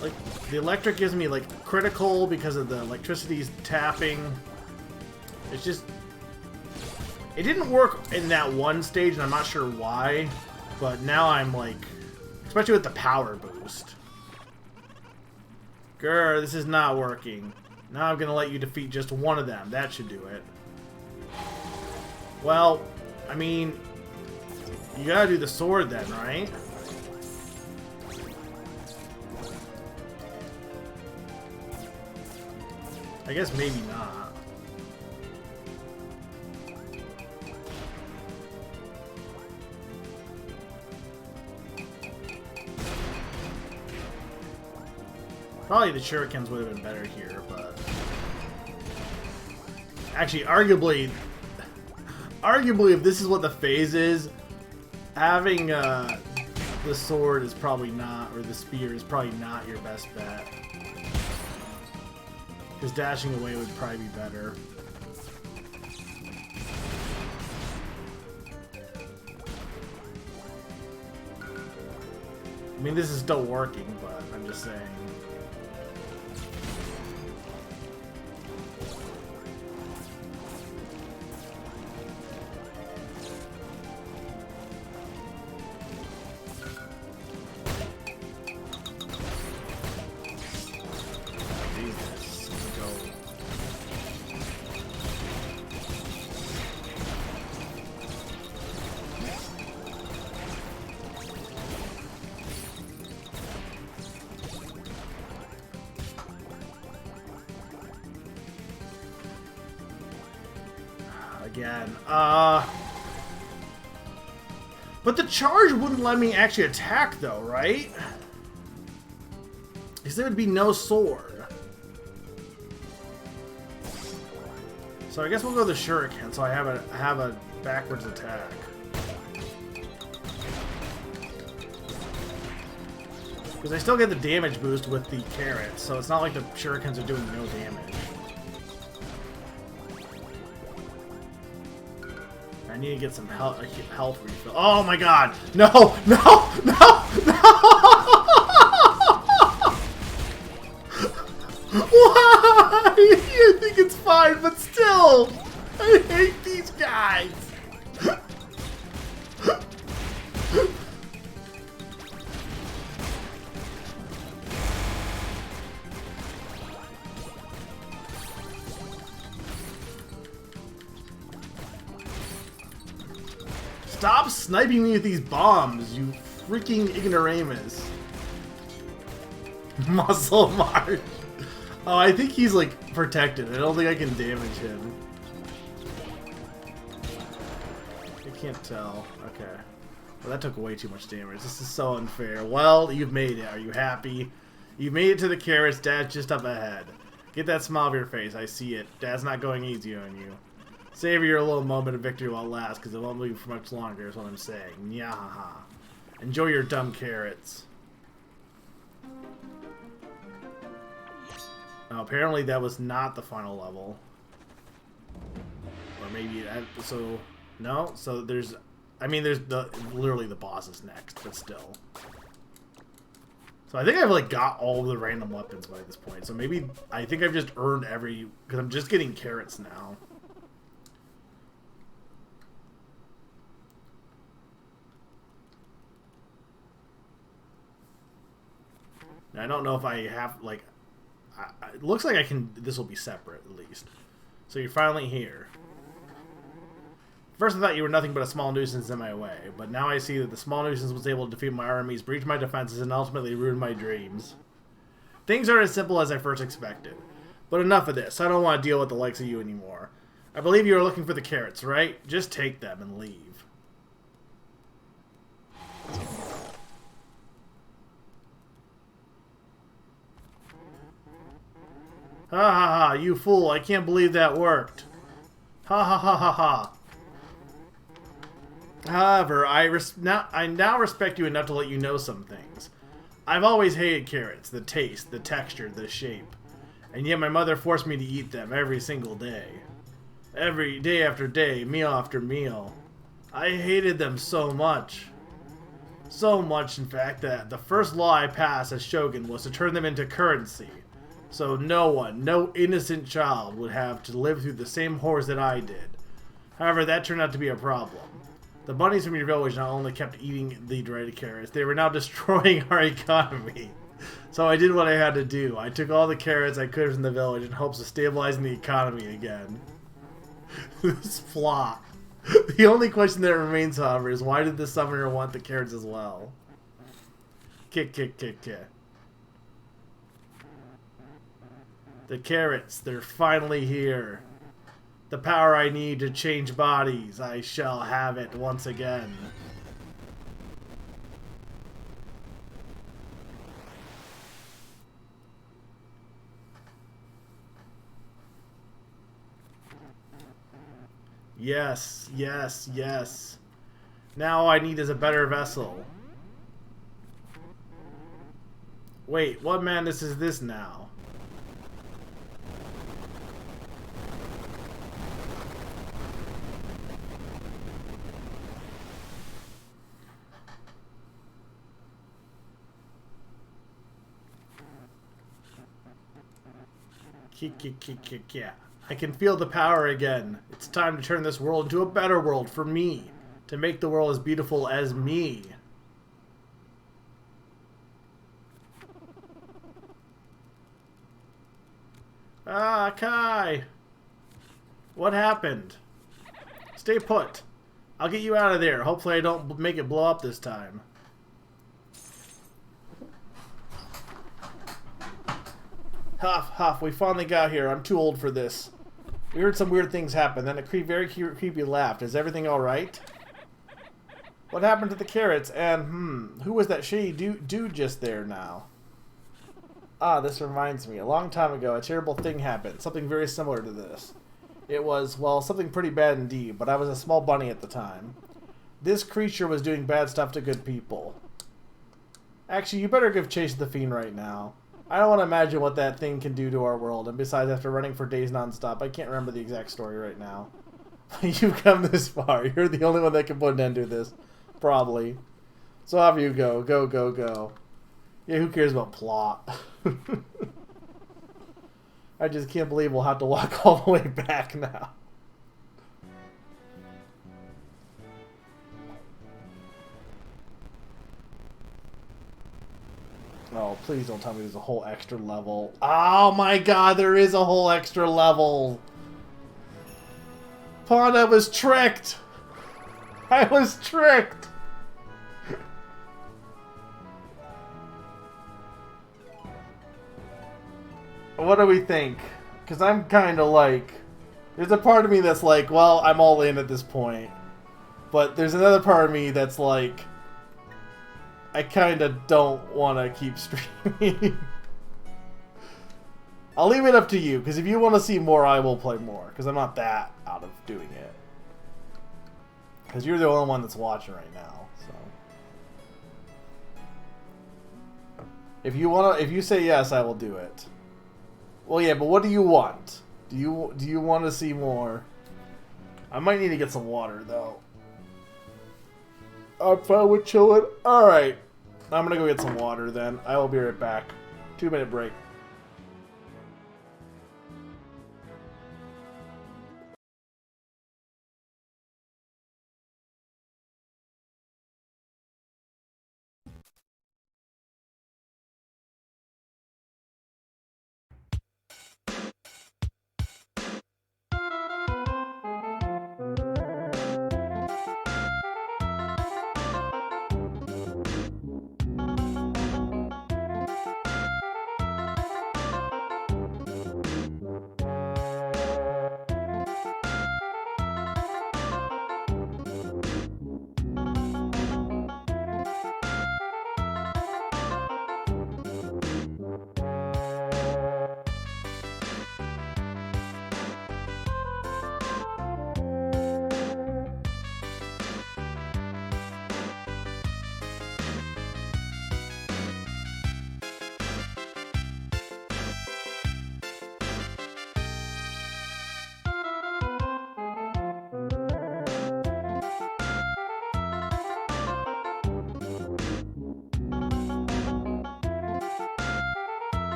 Like, the electric gives me, like, critical because of the electricity's tapping. It's just... It didn't work in that one stage, and I'm not sure why. But now I'm, like... Especially with the power boost. Grr, this is not working. Now I'm gonna let you defeat just one of them. That should do it. Well, I mean... You gotta do the sword then, right? I guess maybe not. Probably the shurikens would have been better here, but... Actually, arguably, if this is what the phase is, having the sword is probably not, or the spear is probably not your best bet. Because dashing away would probably be better. I mean, this is still working, but I'm just saying. Again, but the charge wouldn't let me actually attack though, right? Because there would be no sword. So I guess we'll go the shuriken, so I have a backwards attack. Because I still get the damage boost with the carrots, so it's not like the shurikens are doing no damage. I need to get some health refill. Oh my god! No! No! No! No! Why? You think it's fine, but still! I hate these guys! Stop sniping me with these bombs, you freaking ignoramus. Muscle March. Oh, I think he's like protected. I don't think I can damage him. I can't tell. Okay. Well, that took way too much damage. This is so unfair. Well, you've made it. Are you happy? You've made it to the carrots. Dad's just up ahead. Get that smile off your face. I see it. Dad's not going easy on you. Savor your little moment of victory while it lasts, because it won't leave for much longer, is what I'm saying. Nyahaha. Enjoy your dumb carrots. Now, apparently that was not the final level. Or maybe, so, no? So there's, I mean, there's literally the boss is next, but still. So I think I've, like, got all the random weapons by this point. So maybe, I think I've just earned every, because I'm just getting carrots now. I don't know if I have, like, it looks like I can, this will be separate, at least. So you're finally here. First I thought you were nothing but a small nuisance in my way, but now I see that the small nuisance was able to defeat my armies, breach my defenses, and ultimately ruin my dreams. Things aren't as simple as I first expected. But enough of this, I don't want to deal with the likes of you anymore. I believe you are looking for the carrots, right? Just take them and leave. Ha ha ha, you fool, I can't believe that worked. Ha ha ha ha ha. However, I now respect you enough to let you know some things. I've always hated carrots, the taste, the texture, the shape. And yet my mother forced me to eat them every single day. Every day after day, meal after meal. I hated them so much. So much, in fact, that the first law I passed as Shogun was to turn them into currency. So no innocent child would have to live through the same horrors that I did. However, that turned out to be a problem. The bunnies from your village not only kept eating the dreaded carrots, they were now destroying our economy. So I did what I had to do. I took all the carrots I could from the village in hopes of stabilizing the economy again. This flop. The only question that remains, however, is why did the summoner want the carrots as well? Kick. The carrots, they're finally here. The power I need to change bodies, I shall have it once again. Yes. Now all I need is a better vessel. Wait, what madness is this now? Yeah. I can feel the power again. It's time to turn this world into a better world for me. To make the world as beautiful as me. Ah, Kai! What happened? Stay put. I'll get you out of there. Hopefully I don't make it blow up this time. Huff, we finally got here. I'm too old for this. We heard some weird things happen, then a very creepy laughed. Is everything alright? What happened to the carrots? And, who was that shady dude just there now? Ah, this reminds me. A long time ago, a terrible thing happened. Something very similar to this. It was, well, something pretty bad indeed, but I was a small bunny at the time. This creature was doing bad stuff to good people. Actually, you better give chase to the fiend right now. I don't want to imagine what that thing can do to our world, and besides, after running for days non-stop, I can't remember the exact story right now. You've come this far. You're the only one that can put an end to this. Probably. So off you go. Go. Yeah, who cares about plot? I just can't believe we'll have to walk all the way back now. Oh, please don't tell me there's a whole extra level. Oh my god, there is a whole extra level! Panda was tricked! I was tricked! What do we think? Because I'm kind of like... There's a part of me that's like, well, I'm all in at this point. But there's another part of me that's like... I kind of don't want to keep streaming. I'll leave it up to you, because if you want to see more, I will play more. Because I'm not that out of doing it. Because you're the only one that's watching right now, so... If you say yes, I will do it. Well, yeah, but what do you want? Do you want to see more? I might need to get some water, though. I'm fine with chilling. Alright. I'm gonna go get some water then. I will be right back. 2-minute break.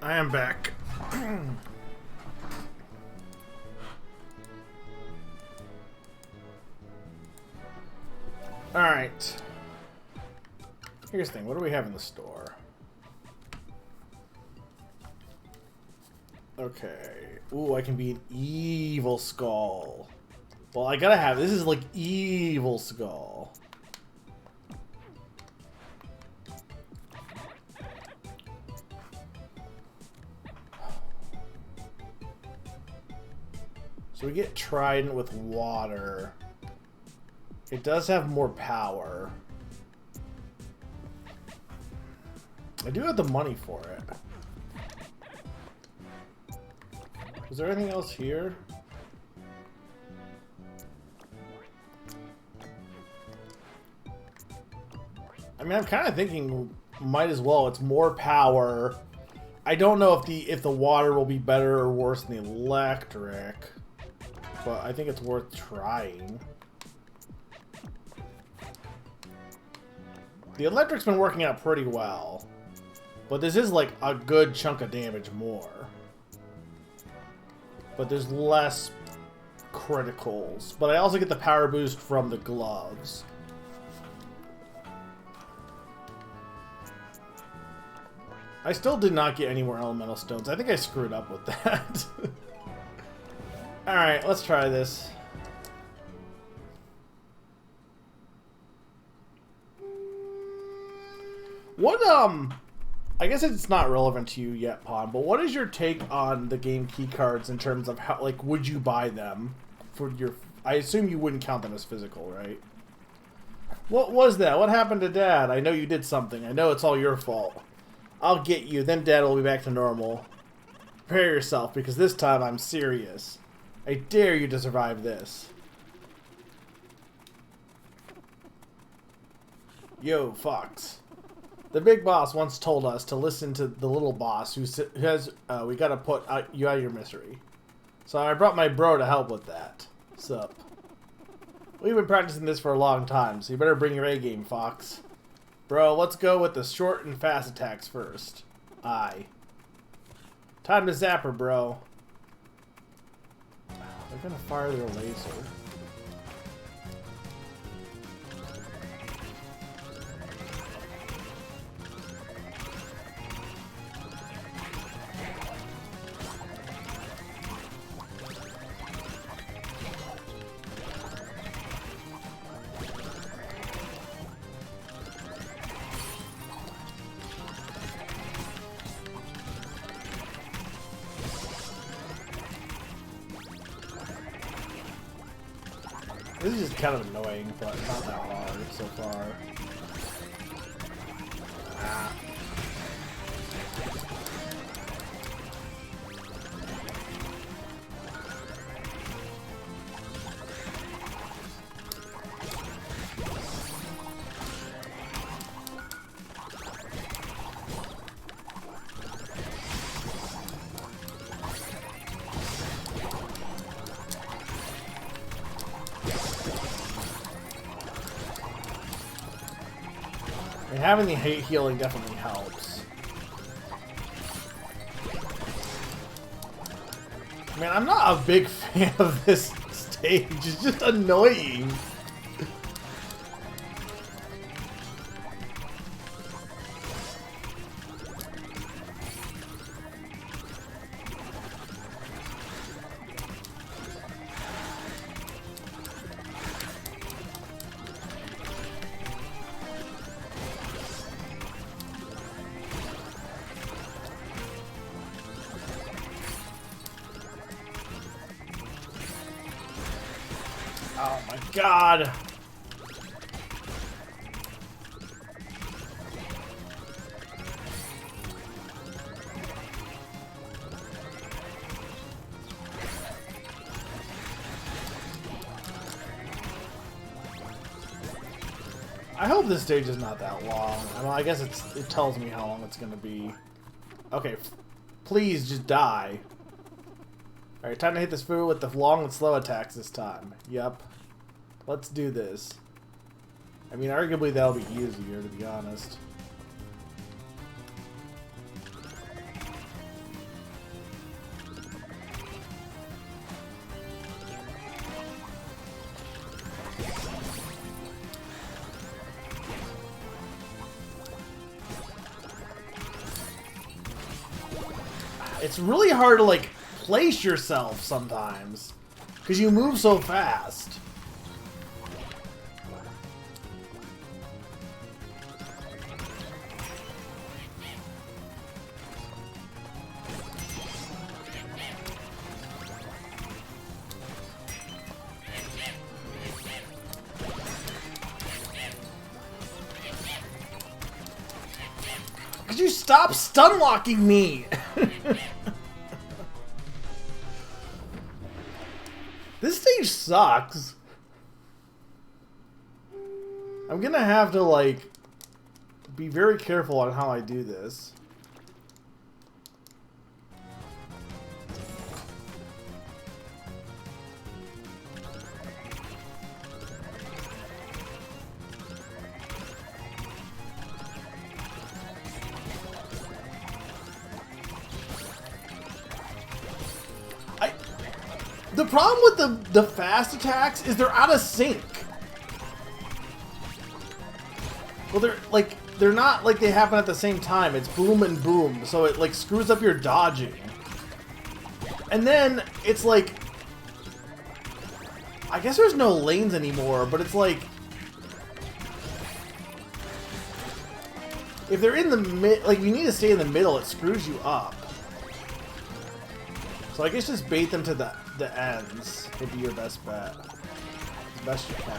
I am back. Alright. Here's the thing. What do we have in the store? Okay. Ooh, I can be an evil skull. Well, I gotta have... This is like evil skull. So we get Trident with water. It does have more power. I do have the money for it. Is there anything else here? I mean, I'm kind of thinking might as well. It's more power. I don't know if the water will be better or worse than the electric, but I think it's worth trying. The electric's been working out pretty well, but this is like a good chunk of damage more. But there's less criticals. But I also get the power boost from the gloves. I still did not get any more elemental stones. I think I screwed up with that. Alright, let's try this. What, I guess it's not relevant to you yet, Pawn, but what is your take on the game key cards in terms of how, like, would you buy them for your... I assume you wouldn't count them as physical, right? What was that? What happened to Dad? I know you did something. I know it's all your fault. I'll get you, then Dad will be back to normal. Prepare yourself, because this time I'm serious. I dare you to survive this. Yo, Fox. The big boss once told us to listen to the little boss who has, we gotta put you out of your misery. So I brought my bro to help with that. Sup. We've been practicing this for a long time, so you better bring your A game, Fox. Bro, let's go with the short and fast attacks first. Aye. Time to zap her, bro. They're gonna fire their laser. This is just kind of annoying, but not that hard so far. Ah. And having the hate healing definitely helps. Man, I'm not a big fan of this stage. It's just annoying. Oh my god! I hope this stage is not that long. I mean, I guess it tells me how long it's gonna be. Okay, please just die. Alright, time to hit this fool with the long and slow attacks this time. Yep. Let's do this. I mean, arguably that'll be easier, to be honest. it's really hard to, like, place yourself sometimes. Because you move so fast. Could you stop stun locking me? This stage sucks. I'm gonna have to, like, be very careful on how I do this. The problem with the fast attacks is they're out of sync. Well, they're not like they happen at the same time. It's boom and boom, so it like screws up your dodging. And then it's like, I guess there's no lanes anymore, but it's like, if they're in the like you need to stay in the middle, it screws you up. So I guess just bait them to the ends would be your best bet. As best you can.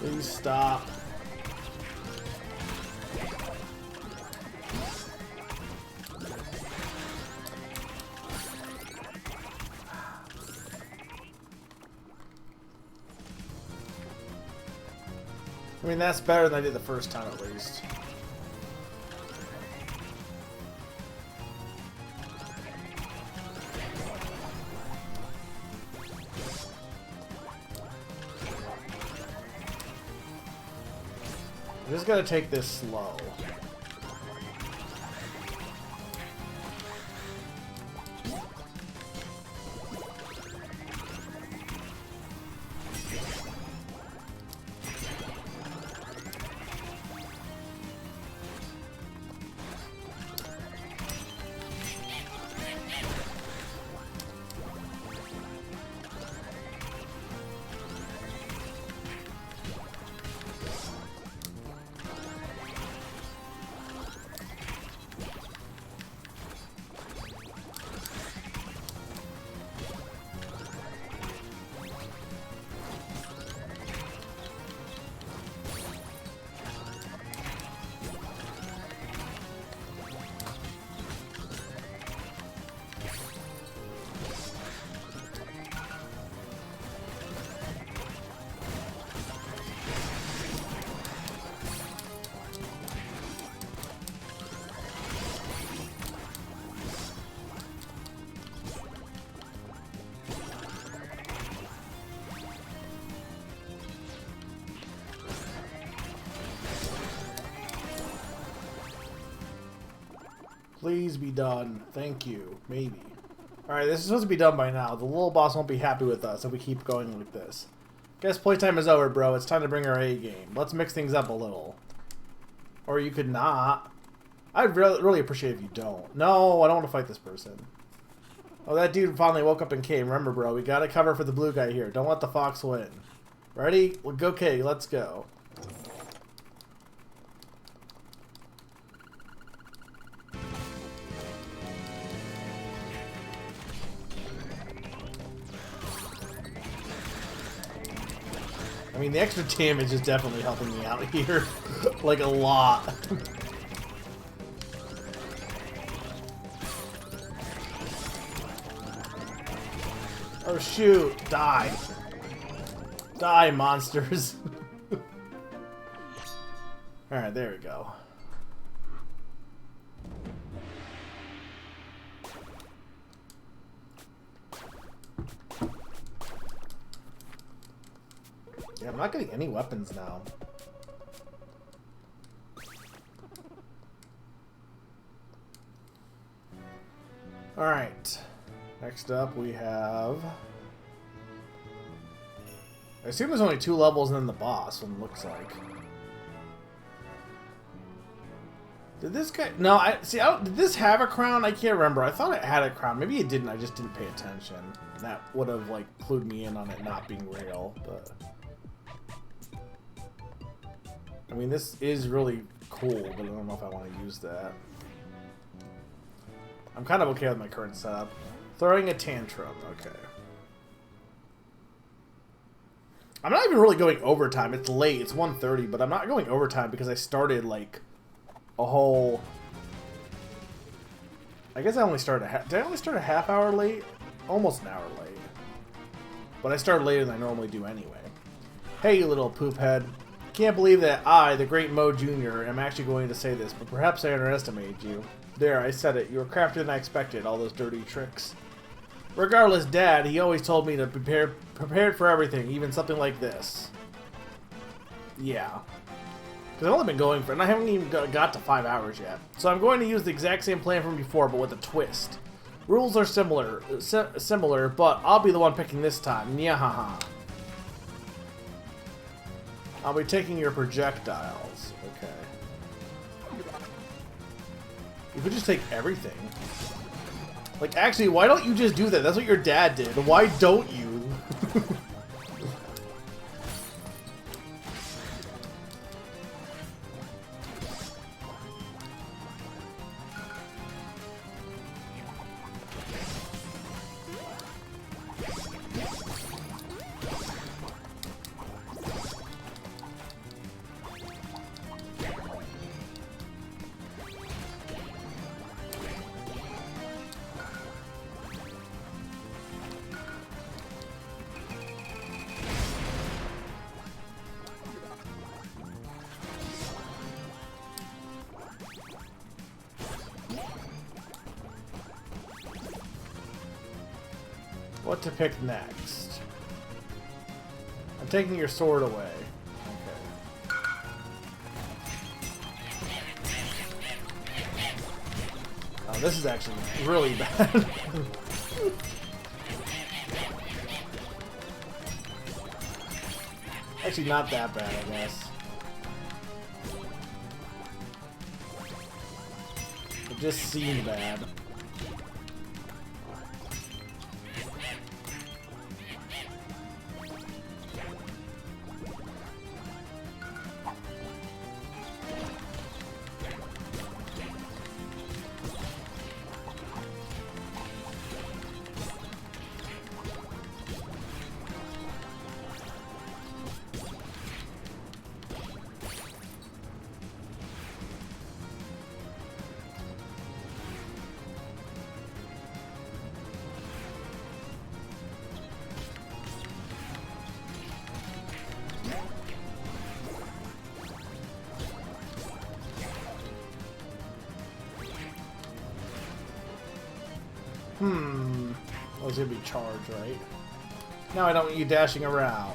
Please stop. I mean, that's better than I did the first time, at least. I'm just gonna take this slow. Please be done. Thank you. Maybe. Alright, this is supposed to be done by now. The little boss won't be happy with us if we keep going like this. Guess playtime is over, bro. It's time to bring our A game. Let's mix things up a little. Or you could not. I'd really appreciate if you don't. No, I don't want to fight this person. Oh, that dude finally woke up and came. Remember, bro, we gotta cover for the blue guy here. Don't let the fox win. Ready? Okay, let's go. I mean, the extra damage is definitely helping me out here. Like, a lot. Oh shoot! Die! Die, monsters! Alright, there we go. Yeah, I'm not getting any weapons now. Alright. Next up we have... I assume there's only 2 levels and then the boss, what it looks like. Did this guy... No, did this have a crown? I can't remember. I thought it had a crown. Maybe it didn't. I just didn't pay attention. That would have, like, clued me in on it not being real, but... I mean, this is really cool, but I don't know if I want to use that. I'm kind of okay with my current setup. Throwing a tantrum. Okay. I'm not even really going overtime. It's late. It's 1:30, but I'm not going overtime because I started, like, a whole... I guess I only started did I only start a half hour late? Almost an hour late. But I started later than I normally do anyway. Hey, you little poop head. Can't believe that I, the great Mo Jr., am actually going to say this, but perhaps I underestimated you. There, I said it. You were craftier than I expected, all those dirty tricks. Regardless, Dad, he always told me to prepared for everything, even something like this. Yeah. Because I've only been going for, and I haven't even got to 5 hours yet. So I'm going to use the exact same plan from before, but with a twist. Rules are similar, but I'll be the one picking this time. Nyahaha. I'll be taking your projectiles. Okay. You could just take everything. Like, actually, why don't you just do that? That's what your dad did. Why don't you? What to pick next? I'm taking your sword away. Okay. Oh, this is actually really bad. Actually, not that bad, I guess. It just seemed bad. Oh, it's gonna be charged, right? Now I don't want you dashing around.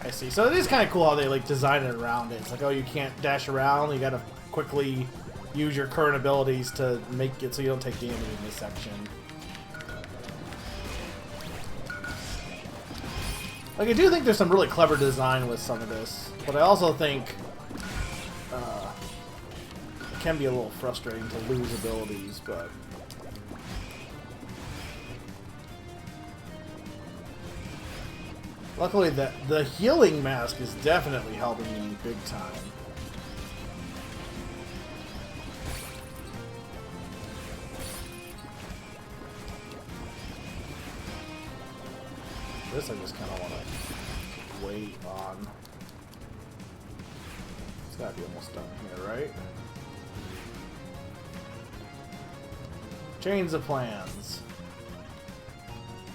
I see. So it is kind of cool how they like design it around it. It's like, oh, you can't dash around. You gotta quickly use your current abilities to make it so you don't take damage in this section. Like, I do think there's some really clever design with some of this, but I also think can be a little frustrating to lose abilities, but... Luckily, the healing mask is definitely helping me big time. This I just kind of want to wait on. It's got to be almost done here, right? Change the plans.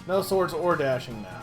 No swords or dashing now.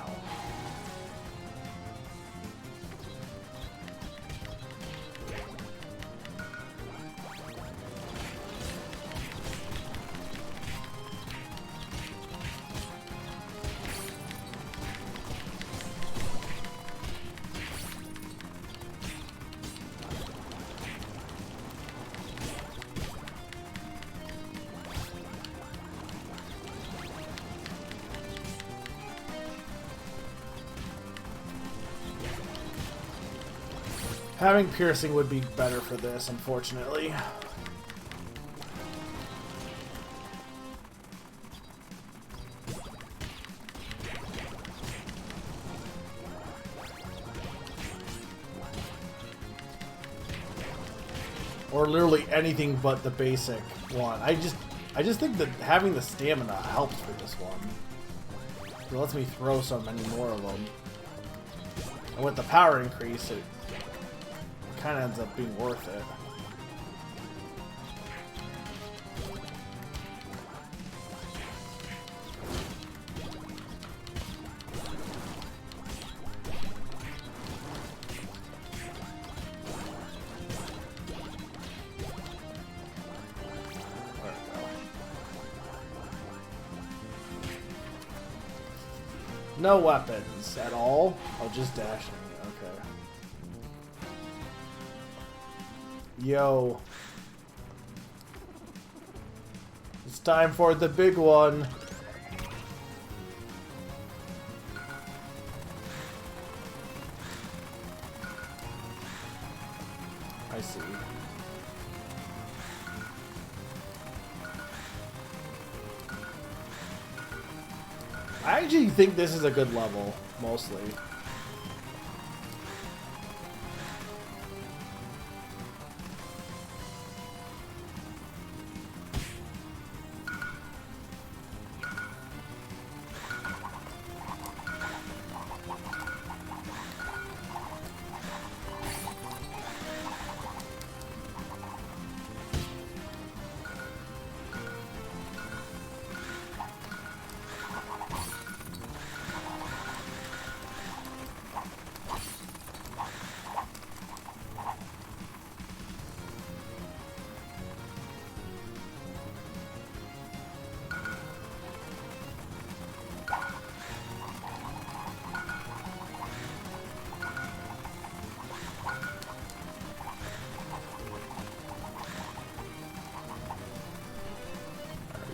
Having piercing would be better for this, unfortunately. Or literally anything but the basic one. I just think that having the stamina helps for this one. It lets me throw so many more of them. And with the power increase, it kind of ends up being worth it. There we go. No weapons at all? Oh, just dashing. Okay. Yo. It's time for the big one. I see. I actually think this is a good level, mostly.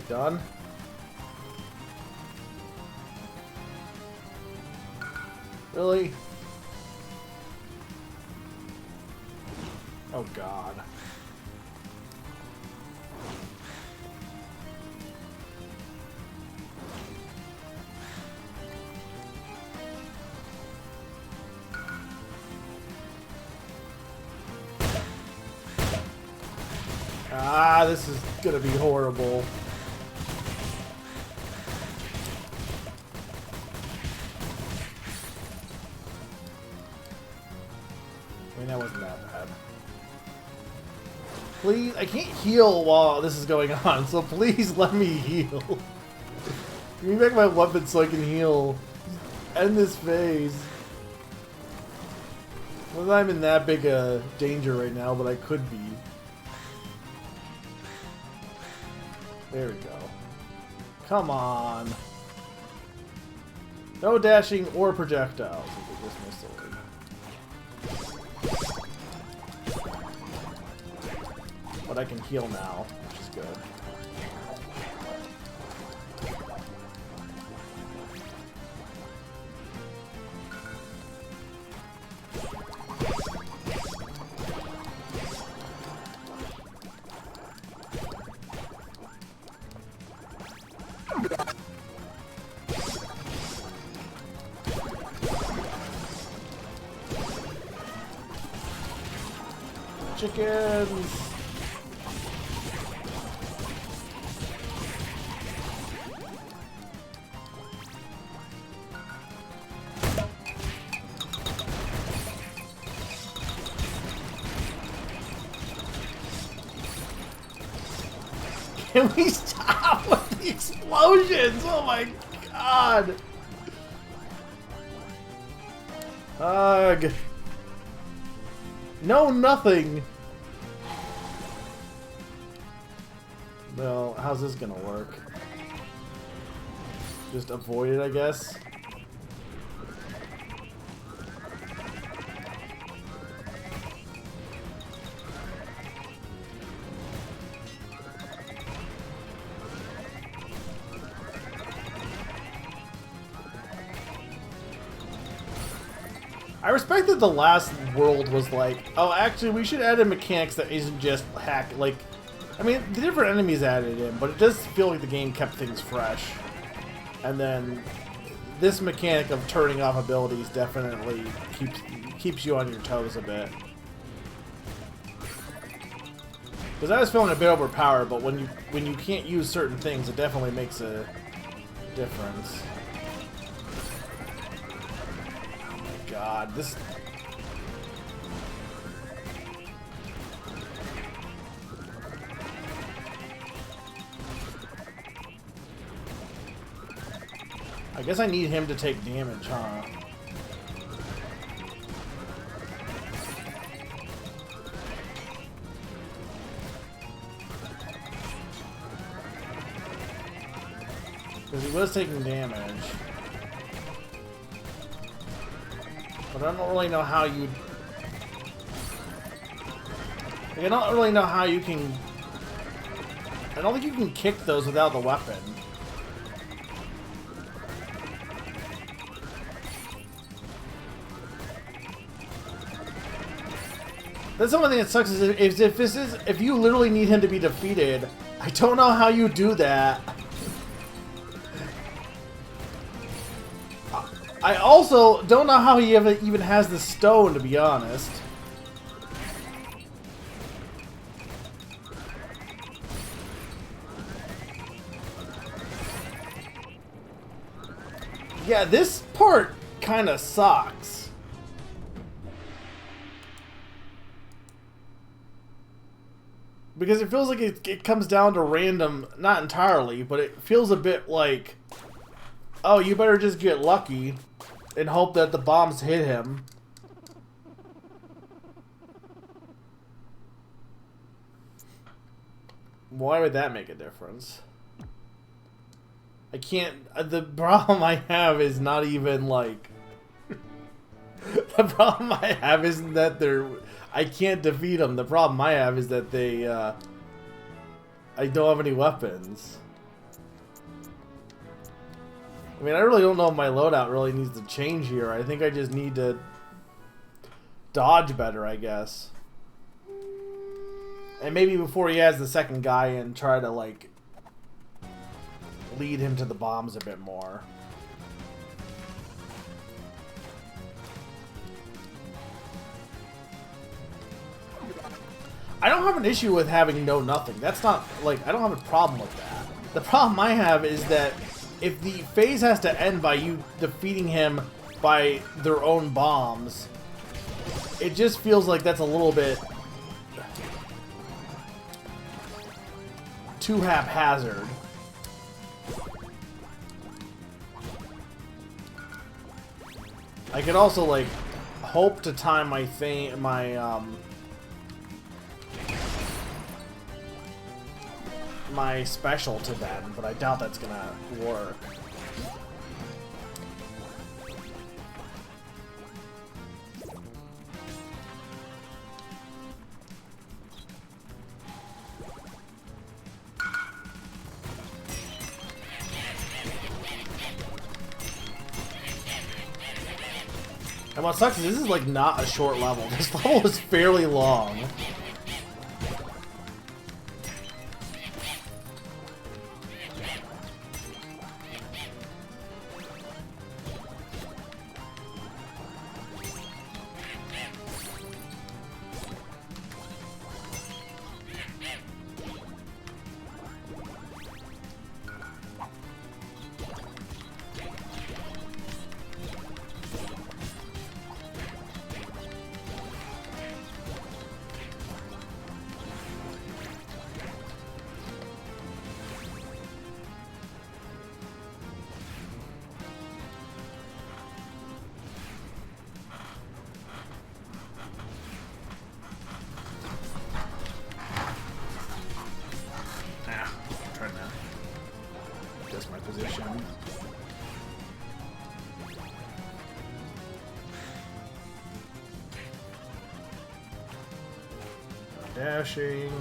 Done. Really? Oh God. Ah, this is gonna be horrible. I mean, that wasn't that bad. Please, I can't heal while this is going on, so please let me heal. Give me back my weapon so I can heal. End this phase. Not that I'm in that big a danger right now, but I could be. There we go. Come on. No dashing or projectiles. But I can heal now, which is good. Chickens! Can we stop with the explosions? Oh my god! Ugh. No, nothing. Well, how's this gonna work? Just avoid it, I guess. I respect that the last world was like, oh, actually, we should add in mechanics that isn't just hack. Like, I mean, the different enemies added in, but it does feel like the game kept things fresh. And then this mechanic of turning off abilities definitely keeps you on your toes a bit. Because I was feeling a bit overpowered, but when you can't use certain things, it definitely makes a difference. God, this... I guess I need him to take damage, huh? Because he was taking damage. But I don't really know how you... Like, I don't really know how you can... I don't think you can kick those without the weapon. That's the only thing that sucks is if you literally need him to be defeated, I don't know how you do that. I also don't know how he even has the stone, to be honest. Yeah, this part kind of sucks. Because it feels like it comes down to random, not entirely, but it feels a bit like, oh, you better just get lucky and hope that the bombs hit him. Why would that make a difference? I can't... The problem I have is not even, like... The problem I have isn't that they're... I can't defeat them. The problem I have is that they, I don't have any weapons. I mean, I really don't know if my loadout really needs to change here. I think I just need to dodge better, I guess. And maybe before he has the second guy in, try to, like, lead him to the bombs a bit more. I don't have an issue with having no nothing. That's not, like, I don't have a problem with that. The problem I have is that if the phase has to end by you defeating him by their own bombs, it just feels like that's a little bit too haphazard. I could also, like, hope to time my my special to them, but I doubt that's gonna work. And what sucks is this is like not a short level. This level is fairly long. dashing.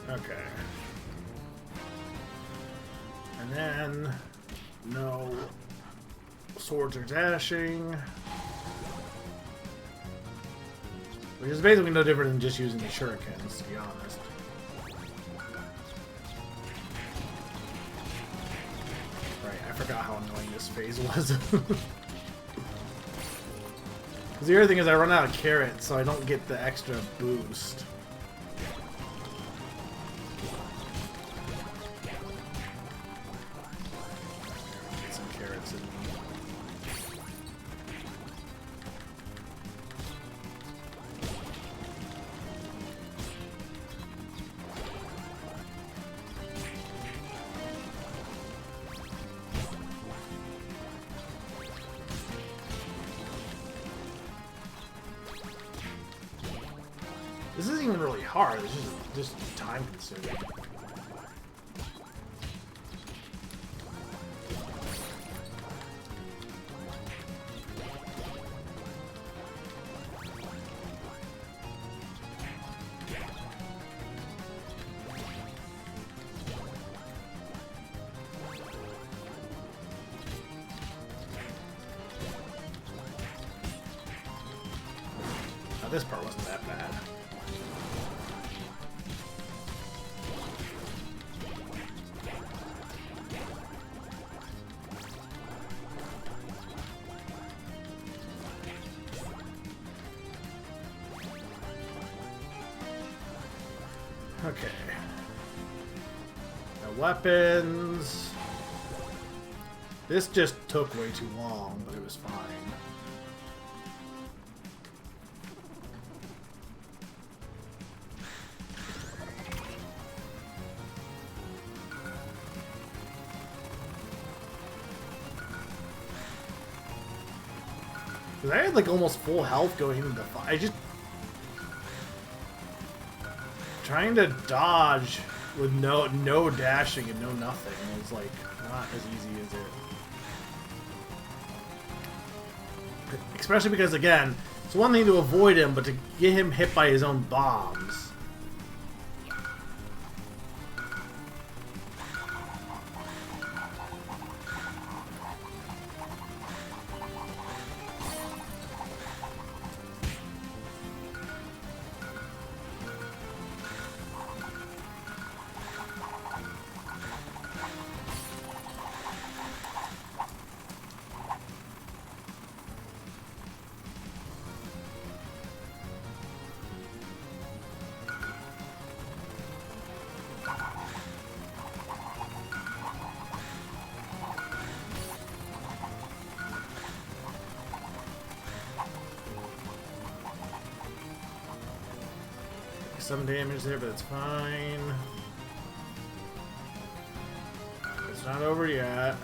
Okay. And then, no swords or dashing. Which is basically no different than just using the shurikens, to be honest. Right, I forgot how annoying this phase was. Because the other thing is I run out of carrots, so I don't get the extra boost. This isn't even really hard, it's just time consuming. Now this part wasn't that bad. Okay. Now weapons. This just took way too long, but it was fine. Cause I had like almost full health going into the fight. I just trying to dodge with no dashing and no nothing. It's like not as easy as it. Especially because again, it's one thing to avoid him, but to get him hit by his own bombs. Some damage there, but it's fine. It's not over yet.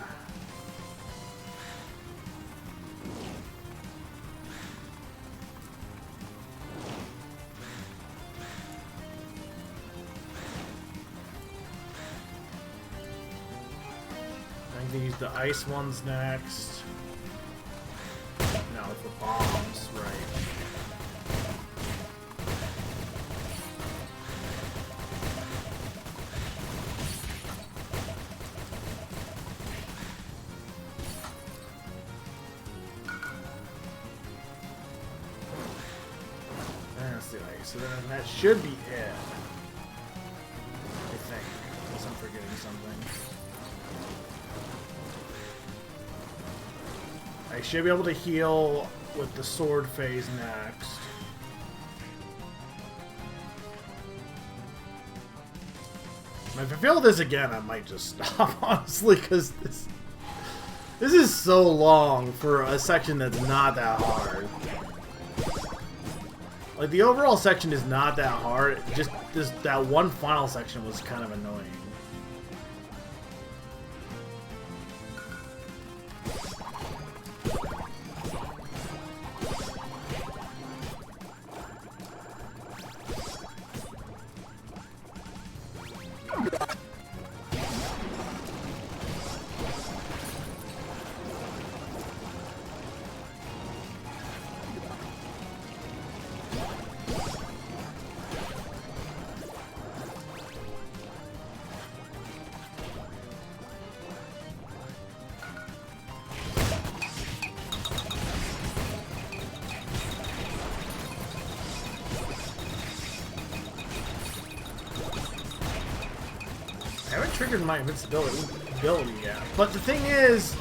Use the ice ones next. No, for bombs, right. That's the ice. So then that should be it. I think. Unless I'm forgetting something. I should be able to heal with the sword phase next. If I fail this again, I might just stop, honestly, because this is so long for a section that's not that hard. Like, the overall section is not that hard, just that one final section was kind of annoying. I haven't triggered my invincibility yet. But the thing is,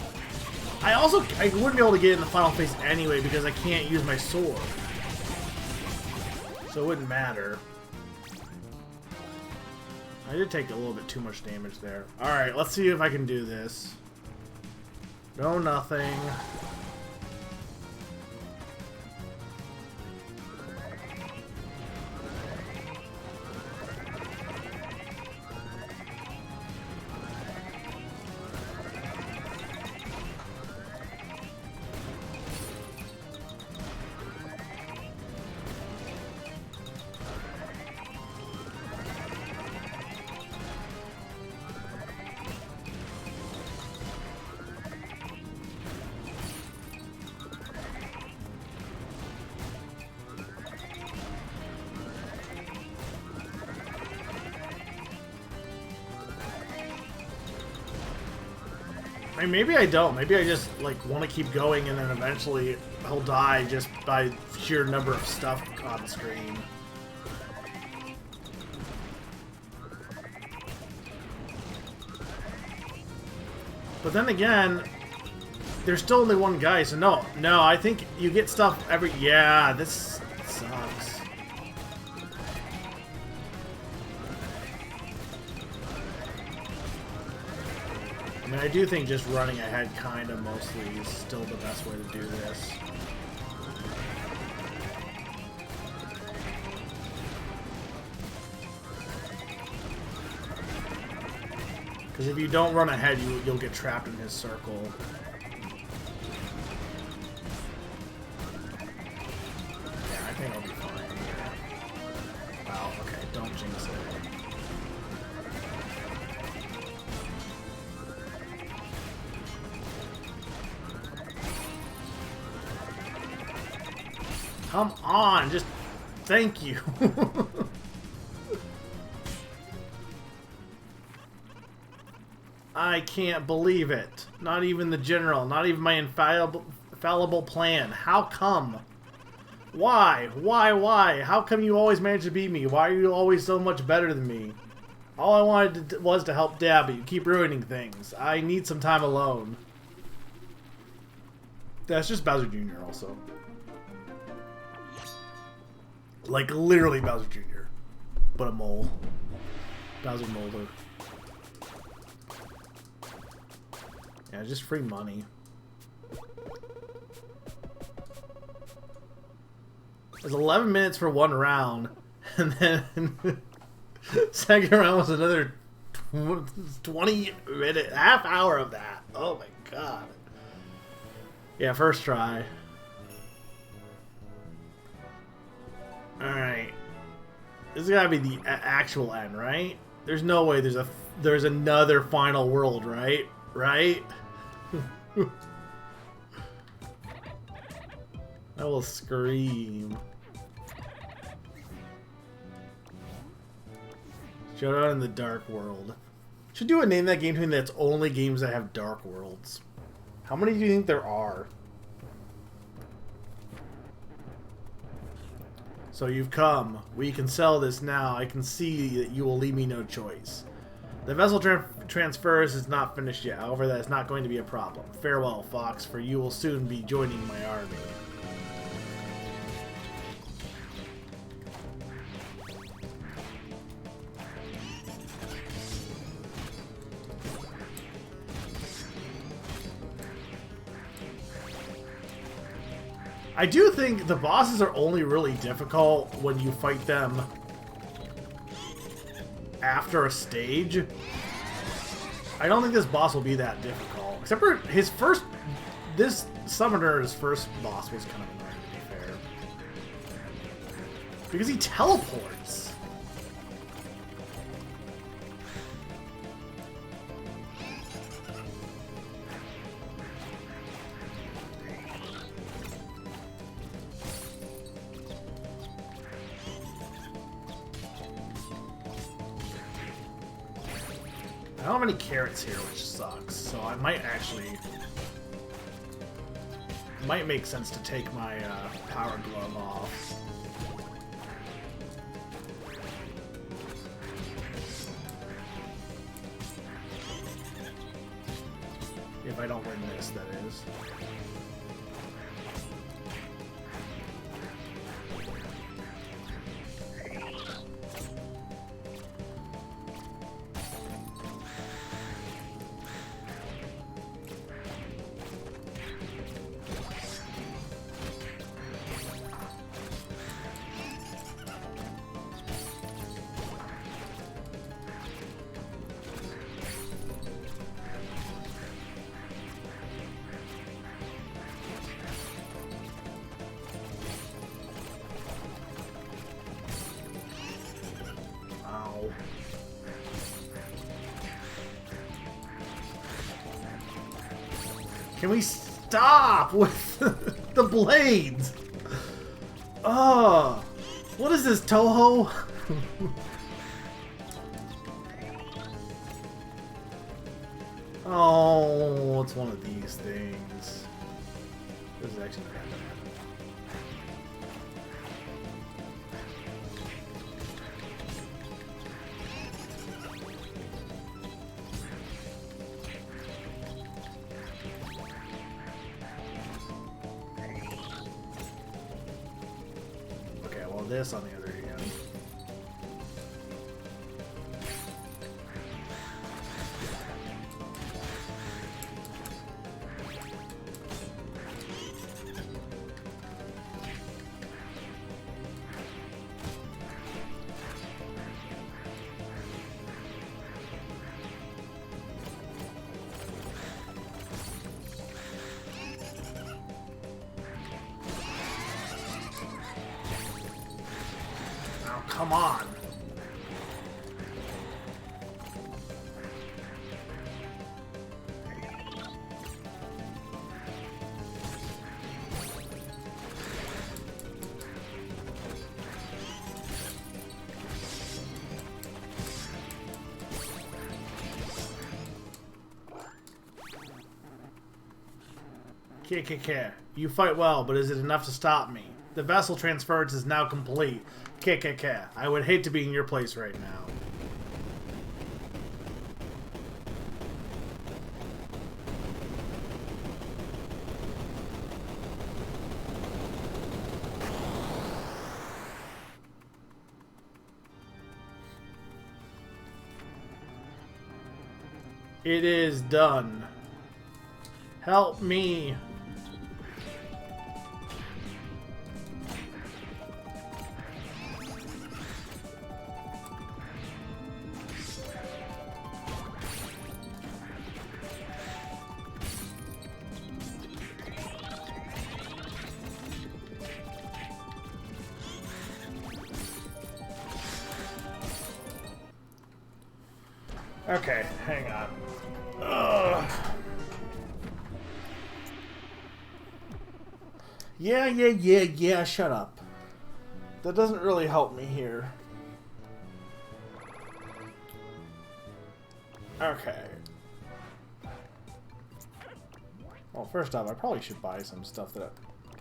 I wouldn't be able to get in the final phase anyway because I can't use my sword. So it wouldn't matter. I did take a little bit too much damage there. Alright, let's see if I can do this. No, nothing. I mean, maybe I don't. Maybe I just, like, want to keep going and then eventually he'll die just by sheer number of stuff on the screen. But then again, there's still only one guy, so no, I think you get stuff every... Yeah, this sucks. I mean, I do think just running ahead kind of mostly is still the best way to do this. Because if you don't run ahead, you'll get trapped in his circle. Yeah, I think I'll be fine. Wow, okay, don't jinx it. Come on, just thank you. I can't believe it. Not even the general, not even my infallible plan. How come? Why? Why? How come you always manage to beat me? Why are you always so much better than me? All I wanted was to help Dad, but you keep ruining things. I need some time alone. That's just Bowser Jr. also. Like, literally Bowser Jr. But a mole. Bowser Molder. Yeah, just free money. There's 11 minutes for one round. And then... second round was another 20 minute, half hour of that. Oh my god. Yeah, first try. Alright. This has gotta be the actual end, right? There's no way there's another final world, right? Right? I will scream. Showdown in the Dark World. Should do a name that game to me that's only games that have dark worlds. How many do you think there are? So you've come. We can sell this now. I can see that you will leave me no choice. The vessel transfers is not finished yet. However, that is not going to be a problem. Farewell, Fox, for you will soon be joining my army. I do think the bosses are only really difficult when you fight them after a stage. I don't think this boss will be that difficult. Except for his first... This summoner's first boss was kind of annoying, to be fair. Because he teleports. I don't have any carrots here, which sucks, so I might actually... Might make sense to take my power glove off. If I don't win this, that is. Can we stop with the blades? Oh, what is this, Toho? Oh, it's one of these things. This is actually not gonna happen. This on the other hand. Come on. KKK. You fight well, but is it enough to stop me? The vessel transference is now complete. KKK. I would hate to be in your place right now. It is done. Help me. Okay, hang on. Ugh. Yeah, shut up. That doesn't really help me here. Okay. Well, first off, I probably should buy some stuff that,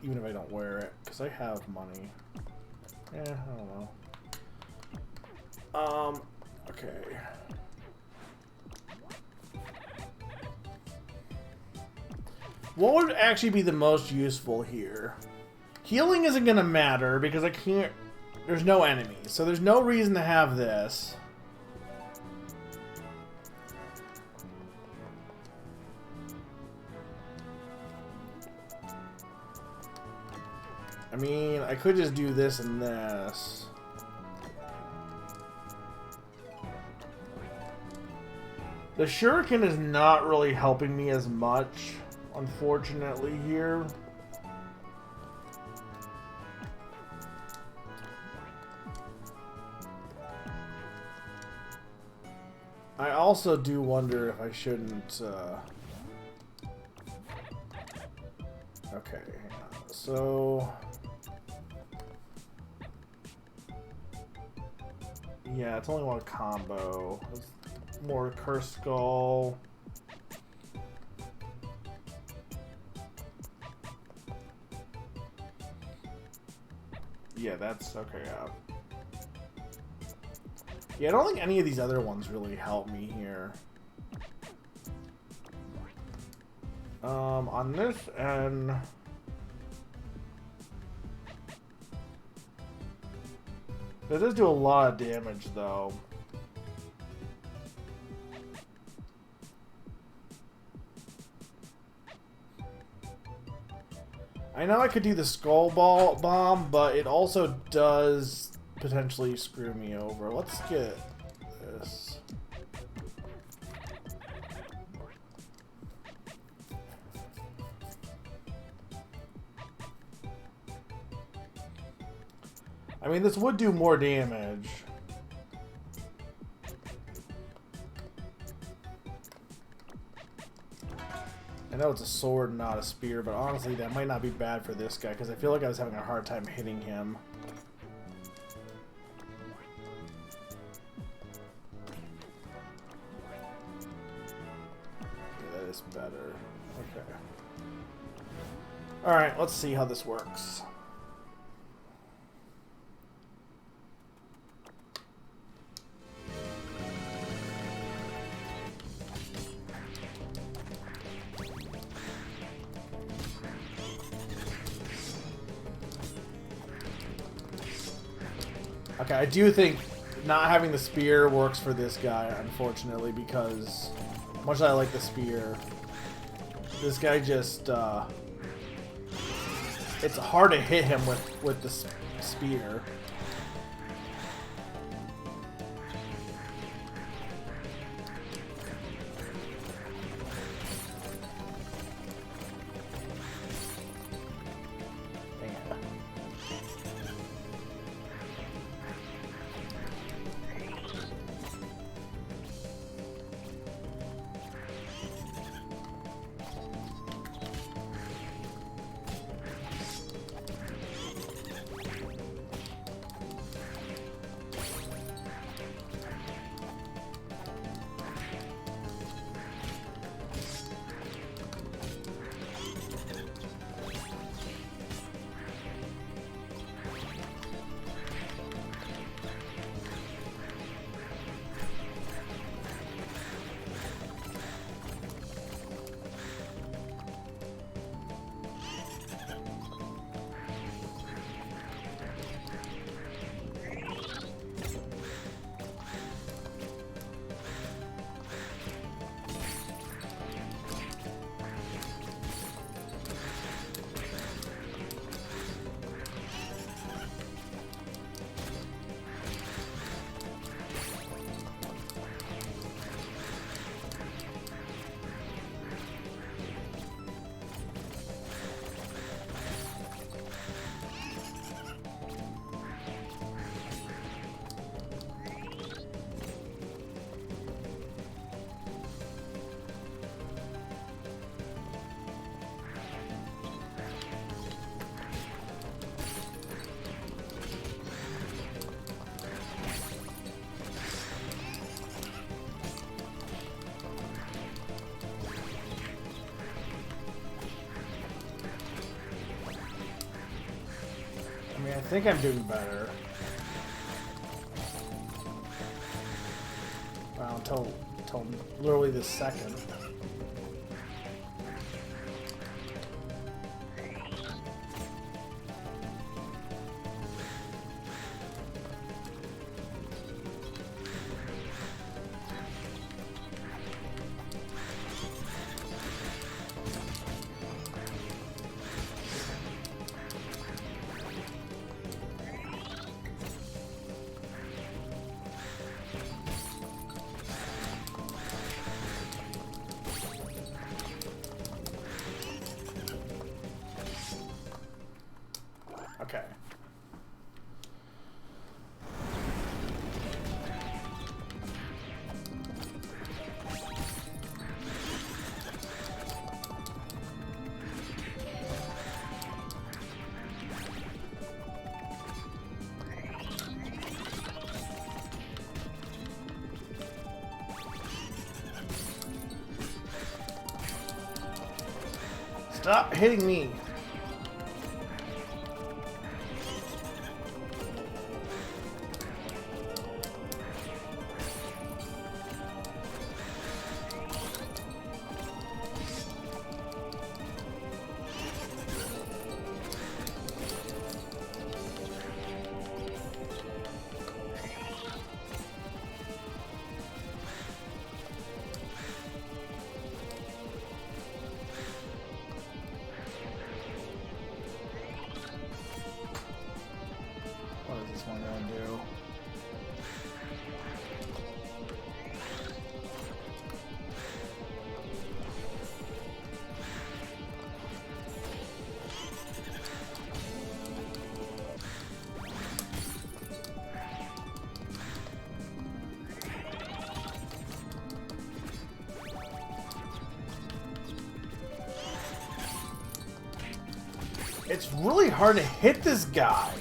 even if I don't wear it, because I have money. I don't know. Okay. What would actually be the most useful here? Healing isn't going to matter because I can't... There's no enemies, so there's no reason to have this. I mean, I could just do this and this. The shuriken is not really helping me as much, unfortunately, here. I also do wonder if I shouldn't, Okay, hang on. So... Yeah, it's only one combo. It's more Curse Skull. Yeah, that's okay. Yeah, I don't think any of these other ones really help me here. On this end... It does do a lot of damage, though. I know I could do the Skull Bomb, but it also does potentially screw me over. Let's get this. I mean, this would do more damage. I know it's a sword, not a spear, but honestly, that might not be bad for this guy, because I feel like I was having a hard time hitting him. Yeah, that is better. Okay. Alright, let's see how this works. Okay, I do think not having the spear works for this guy, unfortunately, because much as I like the spear, this guy just, it's hard to hit him with the spear. think I'm doing better. Well, until literally this second. Okay. Stop hitting me. What is this one going to do? It's really hard to hit this guy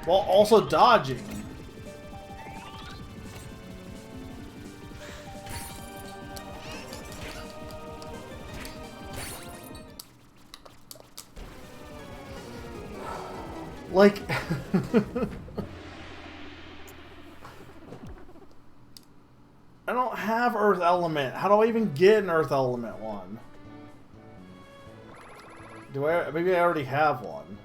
while also dodging. Like I don't have Earth Element. How do I even get an Earth Element one? Do I? Maybe I already have one.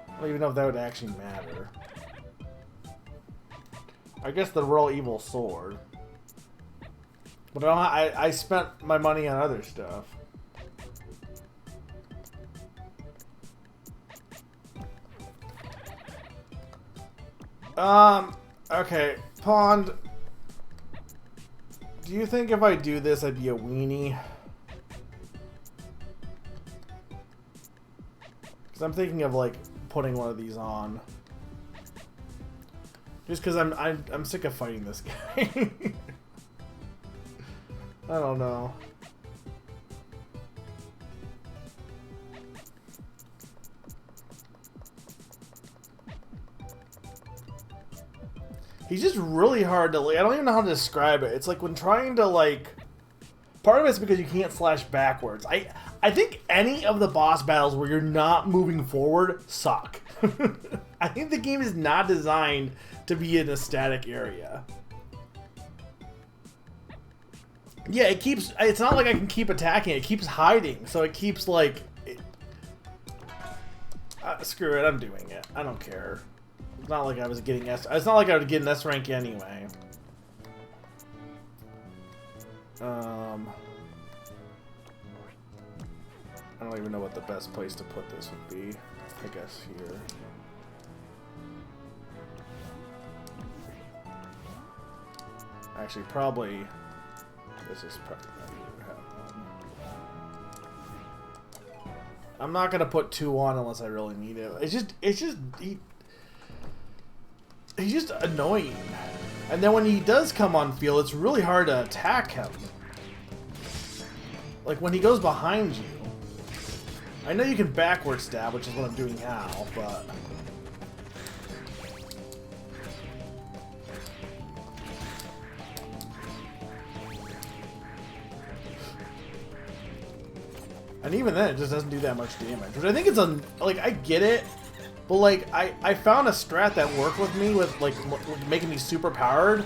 I don't even know if that would actually matter. I guess the Royal Evil Sword. But I spent my money on other stuff. Okay, Pond. Do you think if I do this, I'd be a weenie? Because I'm thinking of like putting one of these on. Just because I'm sick of fighting this guy. I don't know. He's just really hard to, like, I don't even know how to describe it. It's like when trying to, like, part of it's because you can't slash backwards. I think any of the boss battles where you're not moving forward suck. I think the game is not designed to be in a static area. Yeah, it keeps, it's not like I can keep attacking, it keeps hiding, so it keeps, like, screw it, I'm doing it. I don't care. It's not like I was getting S. It's not like I would get an S rank anyway. I don't even know what the best place to put this would be. I guess here. Actually, probably. This is probably not even have one. I'm not gonna put 2 on unless I really need it. It's just. He's just annoying. And then when he does come on field, it's really hard to attack him. Like when he goes behind you. I know you can backward stab, which is what I'm doing now, but... And even then, it just doesn't do that much damage. Which I think it's like, I get it. But like, I found a strat that worked with me with like making me super powered.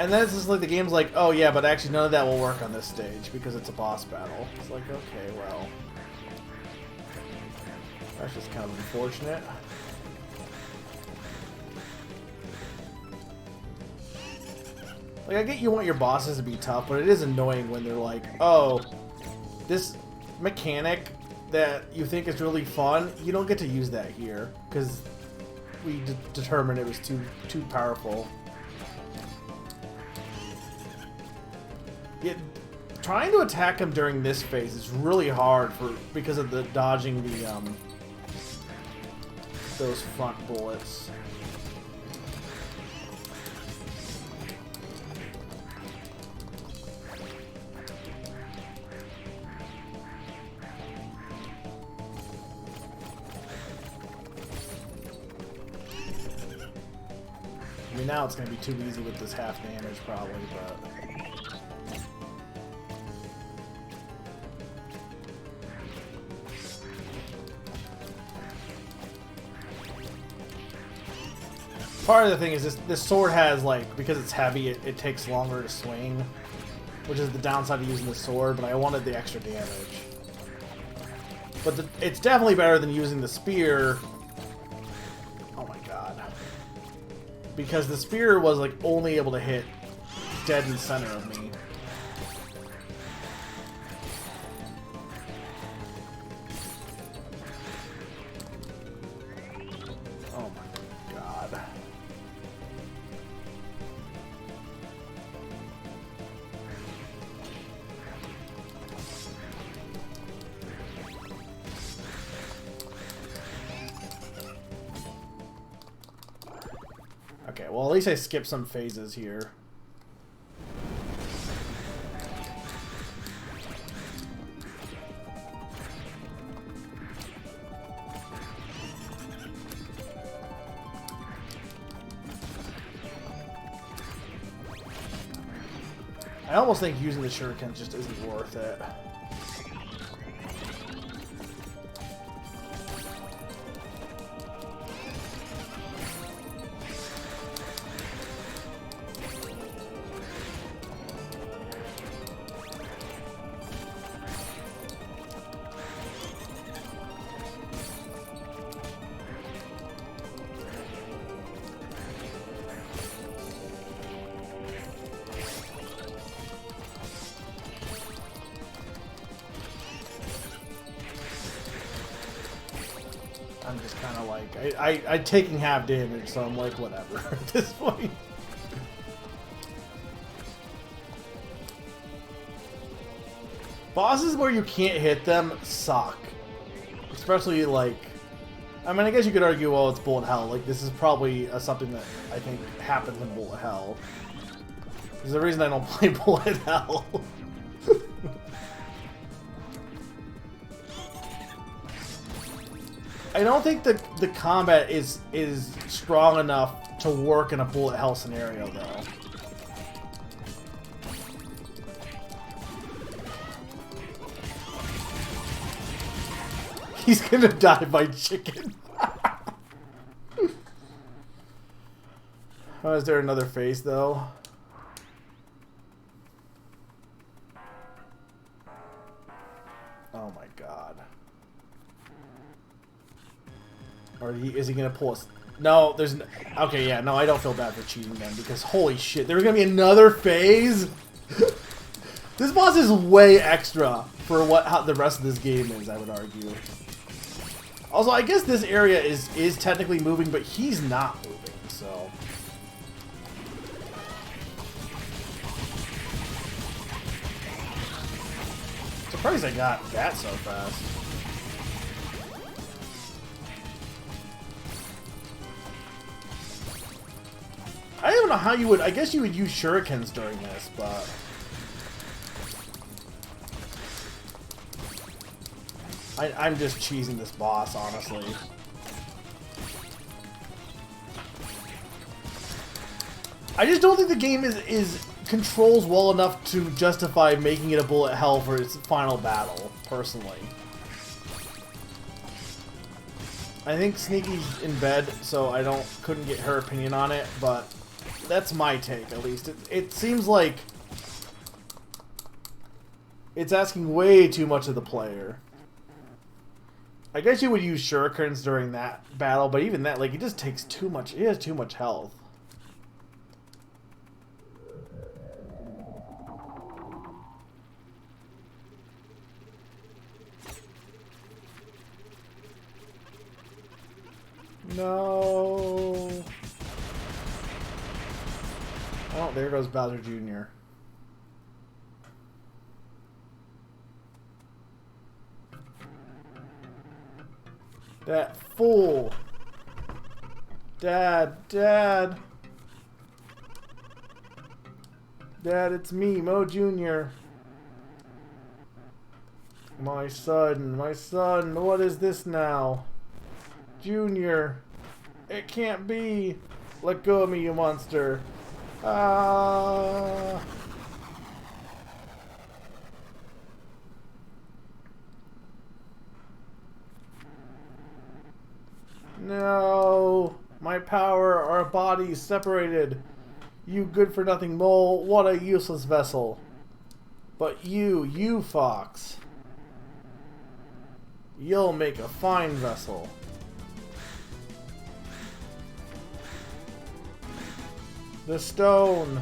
And then it's just like the game's like, oh yeah, but actually none of that will work on this stage because it's a boss battle. It's like, okay, well. That's just kind of unfortunate. Like, I get you want your bosses to be tough, but it is annoying when they're like, oh, this mechanic that you think is really fun, you don't get to use that here because we determined it was too powerful. Trying to attack him during this phase is really hard because of the dodging those front bullets. I mean, now it's going to be too easy with this half damage probably, but... Part of the thing is this sword has, like, because it's heavy, it takes longer to swing, which is the downside of using the sword, but I wanted the extra damage. But it's definitely better than using the spear. Oh my god. Because the spear was, like, only able to hit dead in the center of me. Oh my god. Okay, well, at least I skipped some phases here. I almost think using the shuriken just isn't worth it. I'm just kind of like, I'm taking half damage, so I'm like, whatever at this point. Bosses where you can't hit them suck. Especially, like, I mean, I guess you could argue, well, it's bullet hell. Like, this is probably something that I think happens in bullet hell. There's a reason I don't play bullet hell. I don't think the combat is strong enough to work in a bullet hell scenario, though. He's gonna die by chicken. Oh, is there another phase, though? Oh my god. Or is he gonna pull us? No, there's no... Okay, yeah, no, I don't feel bad for cheating then, because holy shit, there's gonna be another phase? This boss is way extra for how the rest of this game is, I would argue. Also, I guess this area is technically moving, but he's not moving, so... Surprised I got that so fast. I don't know how you would... I guess you would use shurikens during this, but... I'm just cheesing this boss, honestly. I just don't think the game is controls well enough to justify making it a bullet hell for its final battle, personally. I think Sneaky's in bed, so I couldn't get her opinion on it, but that's my take, at least. It seems like it's asking way too much of the player. I guess you would use shurikens during that battle, but even that, like, it just takes too much. It has too much health. No. Oh, there goes Bowser Jr. That fool. Dad, Dad. Dad, it's me, Mo Jr. My son, what is this now? Junior, it can't be. Let go of me, you monster. Ah. No. My power, our bodies separated. You good-for-nothing mole, what a useless vessel. But you fox. You'll make a fine vessel. The stone.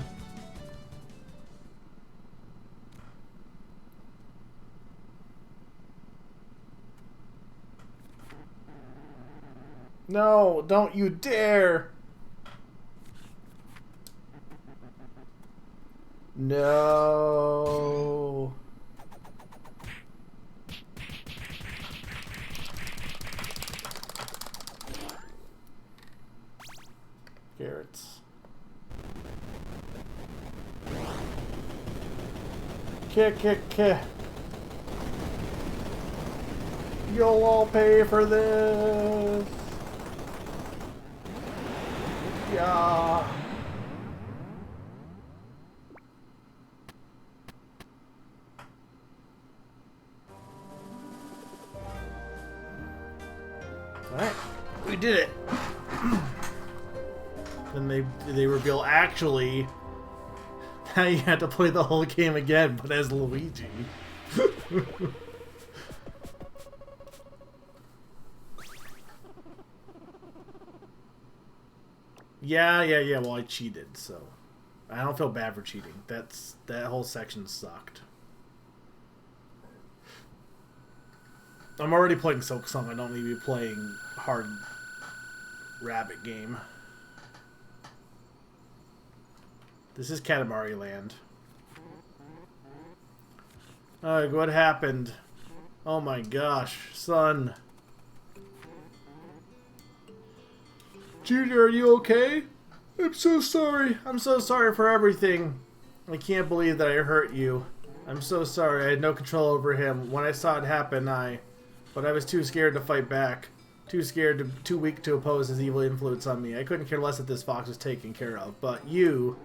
No, don't you dare. No. Carrots. Kick. You'll all pay for this. Yeah. Alright, we did it. Then they reveal actually now you have to play the whole game again, but as Luigi. Yeah. Well, I cheated, so I don't feel bad for cheating. That whole section sucked. I'm already playing Silk Song. I don't need to be playing hard rabbit game. This is Katamari Land. What happened? Oh my gosh, son. Junior, are you okay? I'm so sorry. I'm so sorry for everything. I can't believe that I hurt you. I'm so sorry. I had no control over him. When I saw it happen, but I was too scared to fight back. Too weak to oppose his evil influence on me. I couldn't care less that this fox was taken care of. But you,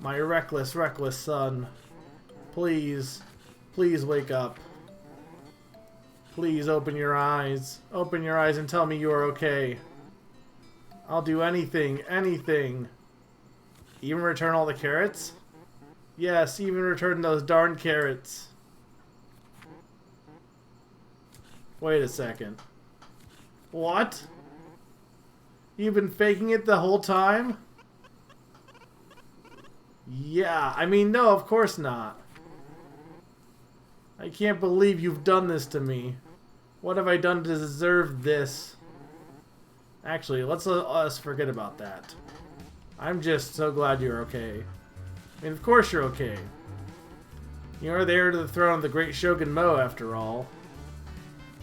my reckless son, please wake up. Please open your eyes. Open your eyes and tell me you are okay. I'll do anything. Even return all the carrots? Yes, even return those darn carrots. Wait a second. What? You've been faking it the whole time? Yeah, I mean, no, of course not. I can't believe you've done this to me. What have I done to deserve this? Actually, let's let us forget about that. I'm just so glad you're okay. I mean, of course you're okay. You're the heir to the throne of the great Shogun Mo, after all.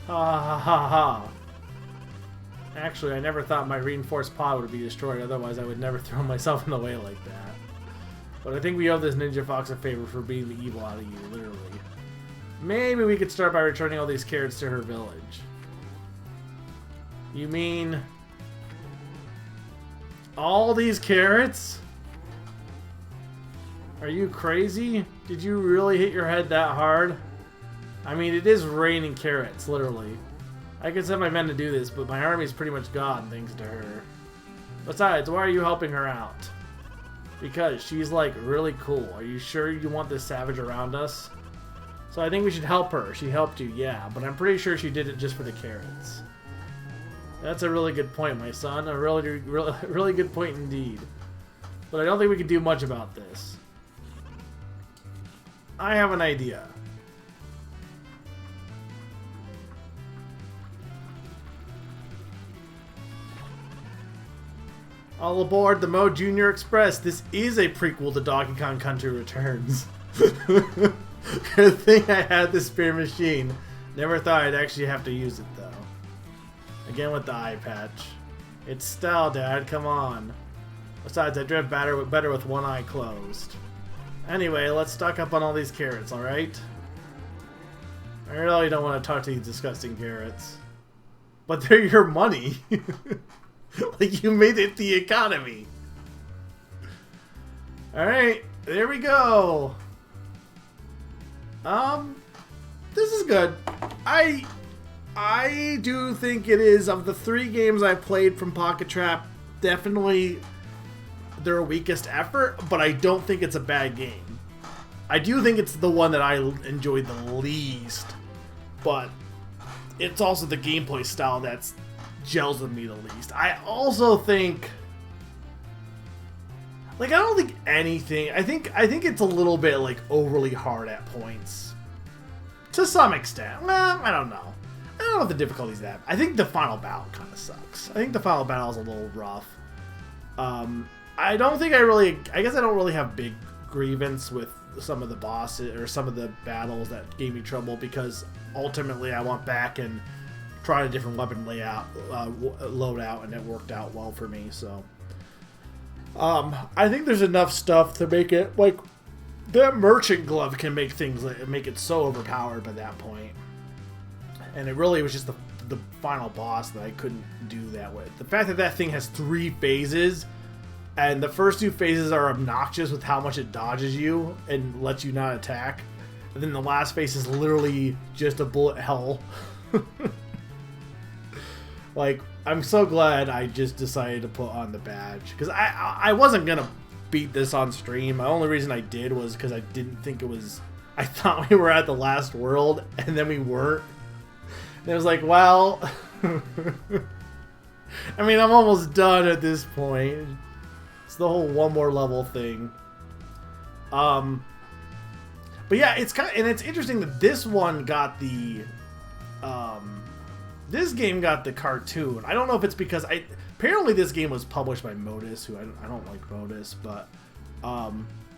Ha. Actually, I never thought my reinforced pod would be destroyed, otherwise I would never throw myself in the way like that. But I think we owe this Ninja Fox a favor for being the evil out of you, literally. Maybe we could start by returning all these carrots to her village. You mean all these carrots? Are you crazy? Did you really hit your head that hard? I mean, it is raining carrots, literally. I could send my men to do this, but my army's pretty much gone thanks to her. Besides, why are you helping her out? Because she's, like, really cool. Are you sure you want this savage around us? So I think we should help her. She helped you, yeah, but I'm pretty sure she did it just for the carrots. That's a really good point, my son. A really good point indeed. But I don't think we can do much about this. I have an idea. All aboard the Mo Junior Express. This is a prequel to Donkey Kong Country Returns. Good thing I had the spare machine. Never thought I'd actually have to use it though. Again with the eye patch. It's style, Dad. Come on. Besides, I drift better with one eye closed. Anyway, let's stock up on all these carrots, alright? I really don't want to talk to these disgusting carrots. But they're your money. Like, you made it the economy. Alright, there we go. This is good. I do think it is, of the 3 games I played from Pocket Trap, definitely their weakest effort, but I don't think it's a bad game. I do think it's the one that I enjoyed the least, but it's also the gameplay style that's gels with me the least. I also think, like, I don't think anything, I think it's a little bit, like, overly hard at points. To some extent. Well, I don't know. I don't know if the difficulty's that. I think the final battle kind of sucks. I think the final battle is a little rough. I don't think I guess I don't really have big grievance with some of the bosses or some of the battles that gave me trouble, because ultimately I went back and tried a different weapon loadout, and it worked out well for me. So I think there's enough stuff to make it, like, that merchant glove can make things, make it so overpowered by that point. And it really was just the final boss that I couldn't do that with. The fact that that thing has 3 phases, and the first 2 phases are obnoxious with how much it dodges you and lets you not attack, and then the last phase is literally just a bullet hell. Like, I'm so glad I just decided to put on the badge, because I wasn't gonna beat this on stream. The only reason I did was because I didn't think it was, I thought we were at the last world, and then we weren't. And it was like, well, I mean, I'm almost done at this point. It's the whole one more level thing. But yeah, it's kind of, and it's interesting that this one got the, this game got the cartoon. I don't know if it's because apparently this game was published by Modus, who I don't like Modus, but I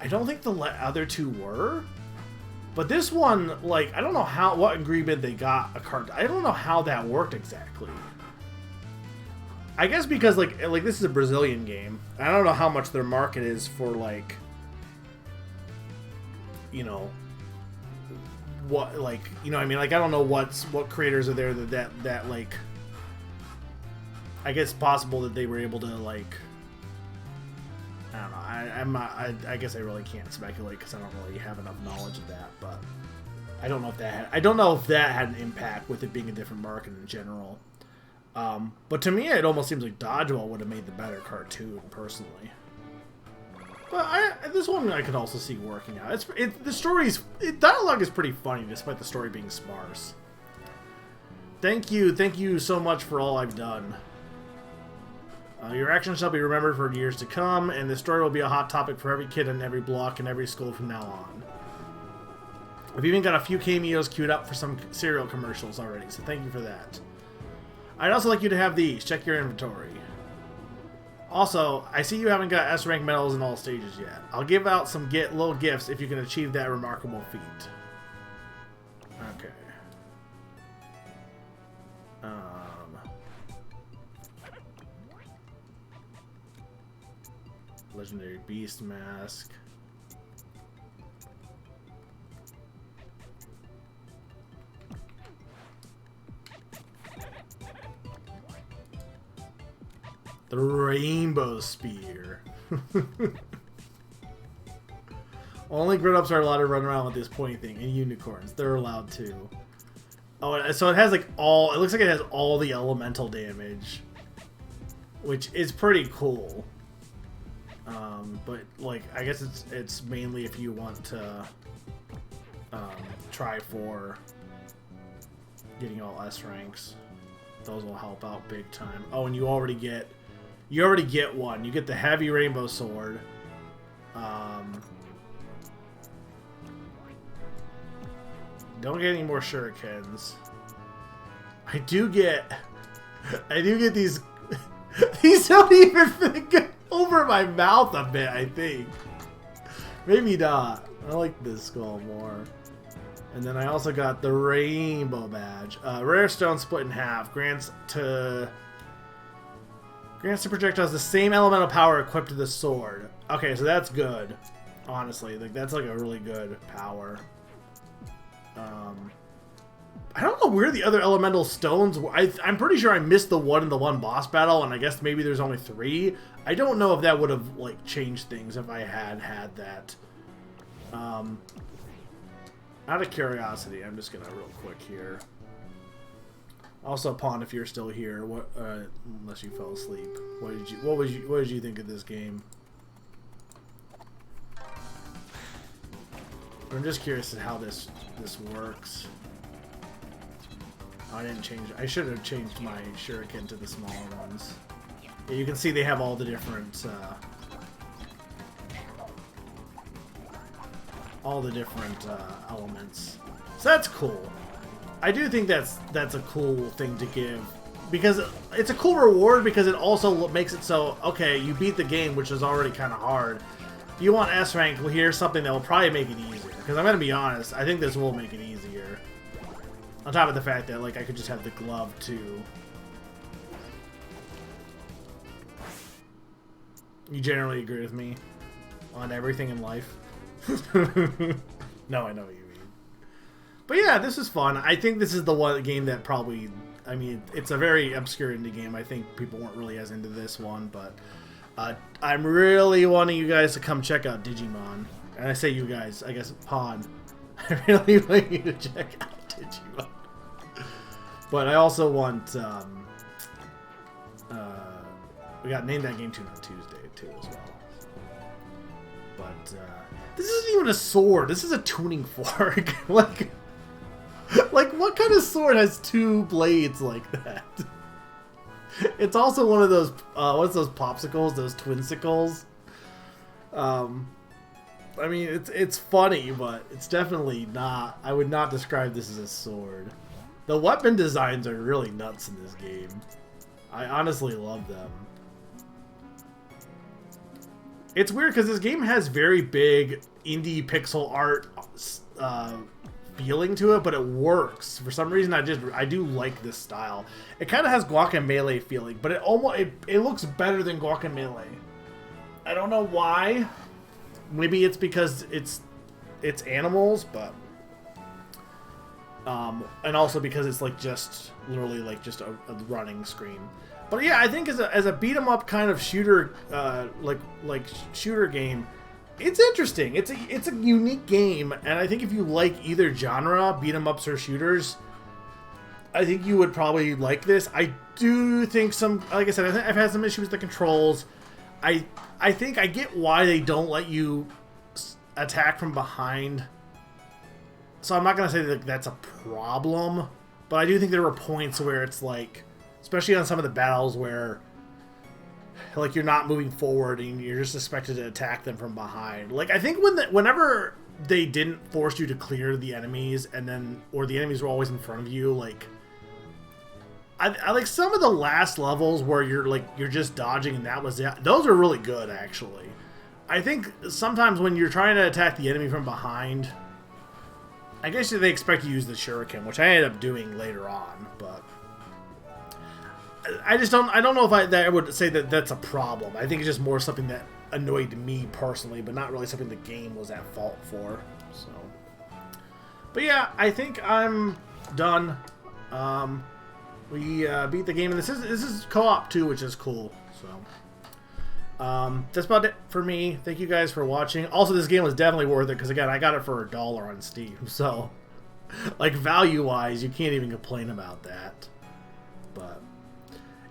don't think the other 2 were. But this one, like, I don't know what agreement they got a cartoon. I don't know how that worked exactly. I guess because like this is a Brazilian game. I don't know how much their market is for, like, you know, what, like, you know what I mean? Like, I don't know what creators are there that like, I guess possible that they were able to, like, I don't know. I guess I really can't speculate because I don't really have enough knowledge of that, but I don't know if that had an impact with it being a different market in general. But to me, it almost seems like Dodgeball would have made the better cartoon, personally. But this one I could also see working out. Dialogue is pretty funny despite the story being sparse. Thank you so much for all I've done. Your actions shall be remembered for years to come, and this story will be a hot topic for every kid in every block and every school from now on. I've even got a few cameos queued up for some cereal commercials already, so thank you for that. I'd also like you to have these. Check your inventory. Also, I see you haven't got S-rank medals in all stages yet. I'll give out some little gifts if you can achieve that remarkable feat. Okay. Legendary Beast Mask. The Rainbow Spear. Only grown-ups are allowed to run around with this pointy thing, and unicorns. They're allowed to. Oh, so it has like all... It looks like it has all the elemental damage. Which is pretty cool. But, like, I guess it's mainly if you want to try for getting all S ranks. Those will help out big time. Oh, and you already get one. You get the heavy rainbow sword. Don't get any more shurikens. I do get these. These don't even go over my mouth a bit. I think maybe not. I like this skull more. And then I also got the rainbow badge. Rare stone split in half grants to projectiles the same elemental power equipped to the sword. Okay, so that's good. Honestly, like that's like a really good power. I don't know where the other elemental stones were. I'm pretty sure I missed the one in the one boss battle, and I guess maybe there's only 3. I don't know if that would have like changed things if I had that. Out of curiosity, I'm just gonna real quick here. Also, Pawn, if you're still here, what? Unless you fell asleep, what did you think of this game? I'm just curious as how this works. Oh, I didn't change. I should have changed my shuriken to the smaller ones. Yeah, you can see they have all the different elements. So that's cool. I do think that's a cool thing to give, because it's a cool reward, because it also makes it so, okay, you beat the game, which is already kind of hard. If you want S rank, well, here's something that will probably make it easier. Because I'm going to be honest, I think this will make it easier. On top of the fact that, like, I could just have the glove, too. You generally agree with me on everything in life? No, I know what you mean. But yeah, this is fun. I think this is the one game that probably... I mean, it's a very obscure indie game. I think people weren't really as into this one, but... I'm really wanting you guys to come check out Digimon. And I say you guys, I guess Pawn. I really want you to check out Digimon. But I also want, we got Name That Game Tune on Tuesday, too, as well. But, this isn't even a sword. This is a tuning fork. like, what kind of sword has 2 blades like that? It's also one of those, what's those popsicles? Those twinsicles? I mean, it's funny, but it's definitely not... I would not describe this as a sword. The weapon designs are really nuts in this game. I honestly love them. It's weird because this game has very big indie pixel art feeling to it, but it works. For some reason, I do like this style. It kind of has Guacamelee feeling, but it looks better than Guacamelee. I don't know why. Maybe it's because it's animals, but and also because it's like just literally like just a running screen. But yeah, I think as a beat 'em up kind of shooter, like shooter game, it's interesting. It's a unique game, and I think if you like either genre, beat 'em ups or shooters, I think you would probably like this. I do think like I said, I've had some issues with the controls. I think I get why they don't let you attack from behind. So I'm not going to say that that's a problem, but I do think there were points where it's like, especially on some of the battles where like you're not moving forward and you're just expected to attack them from behind. Like I think whenever they didn't force you to clear the enemies or the enemies were always in front of you, like I like some of the last levels where you're just dodging and that was it. Those are really good, actually. I think sometimes when you're trying to attack the enemy from behind, I guess they expect you to use the shuriken, which I ended up doing later on, but I don't know if I would say that that's a problem. I think it's just more something that annoyed me personally, but not really something the game was at fault for. So, but yeah, I think I'm done. We beat the game, and this is co-op too, which is cool. So, That's about it for me. Thank you guys for watching. Also, this game was definitely worth it because, again, I got it for $1 on Steam. So, like, value-wise, you can't even complain about that. But,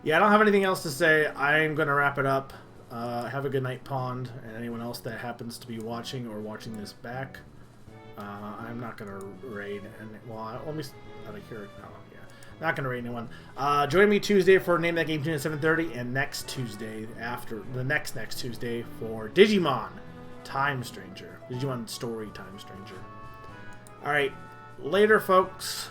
yeah, I don't have anything else to say. I'm going to wrap it up. Have a good night, Pond, and anyone else that happens to be watching or watching this back. I'm not going to raid. Well, let me... Out of here. No, yeah. Not going to raid anyone. Join me Tuesday for Name That Game Tune at 7:30, and next Tuesday, after the next Tuesday, for Digimon Time Stranger. Digimon Story Time Stranger. Alright. Later, folks.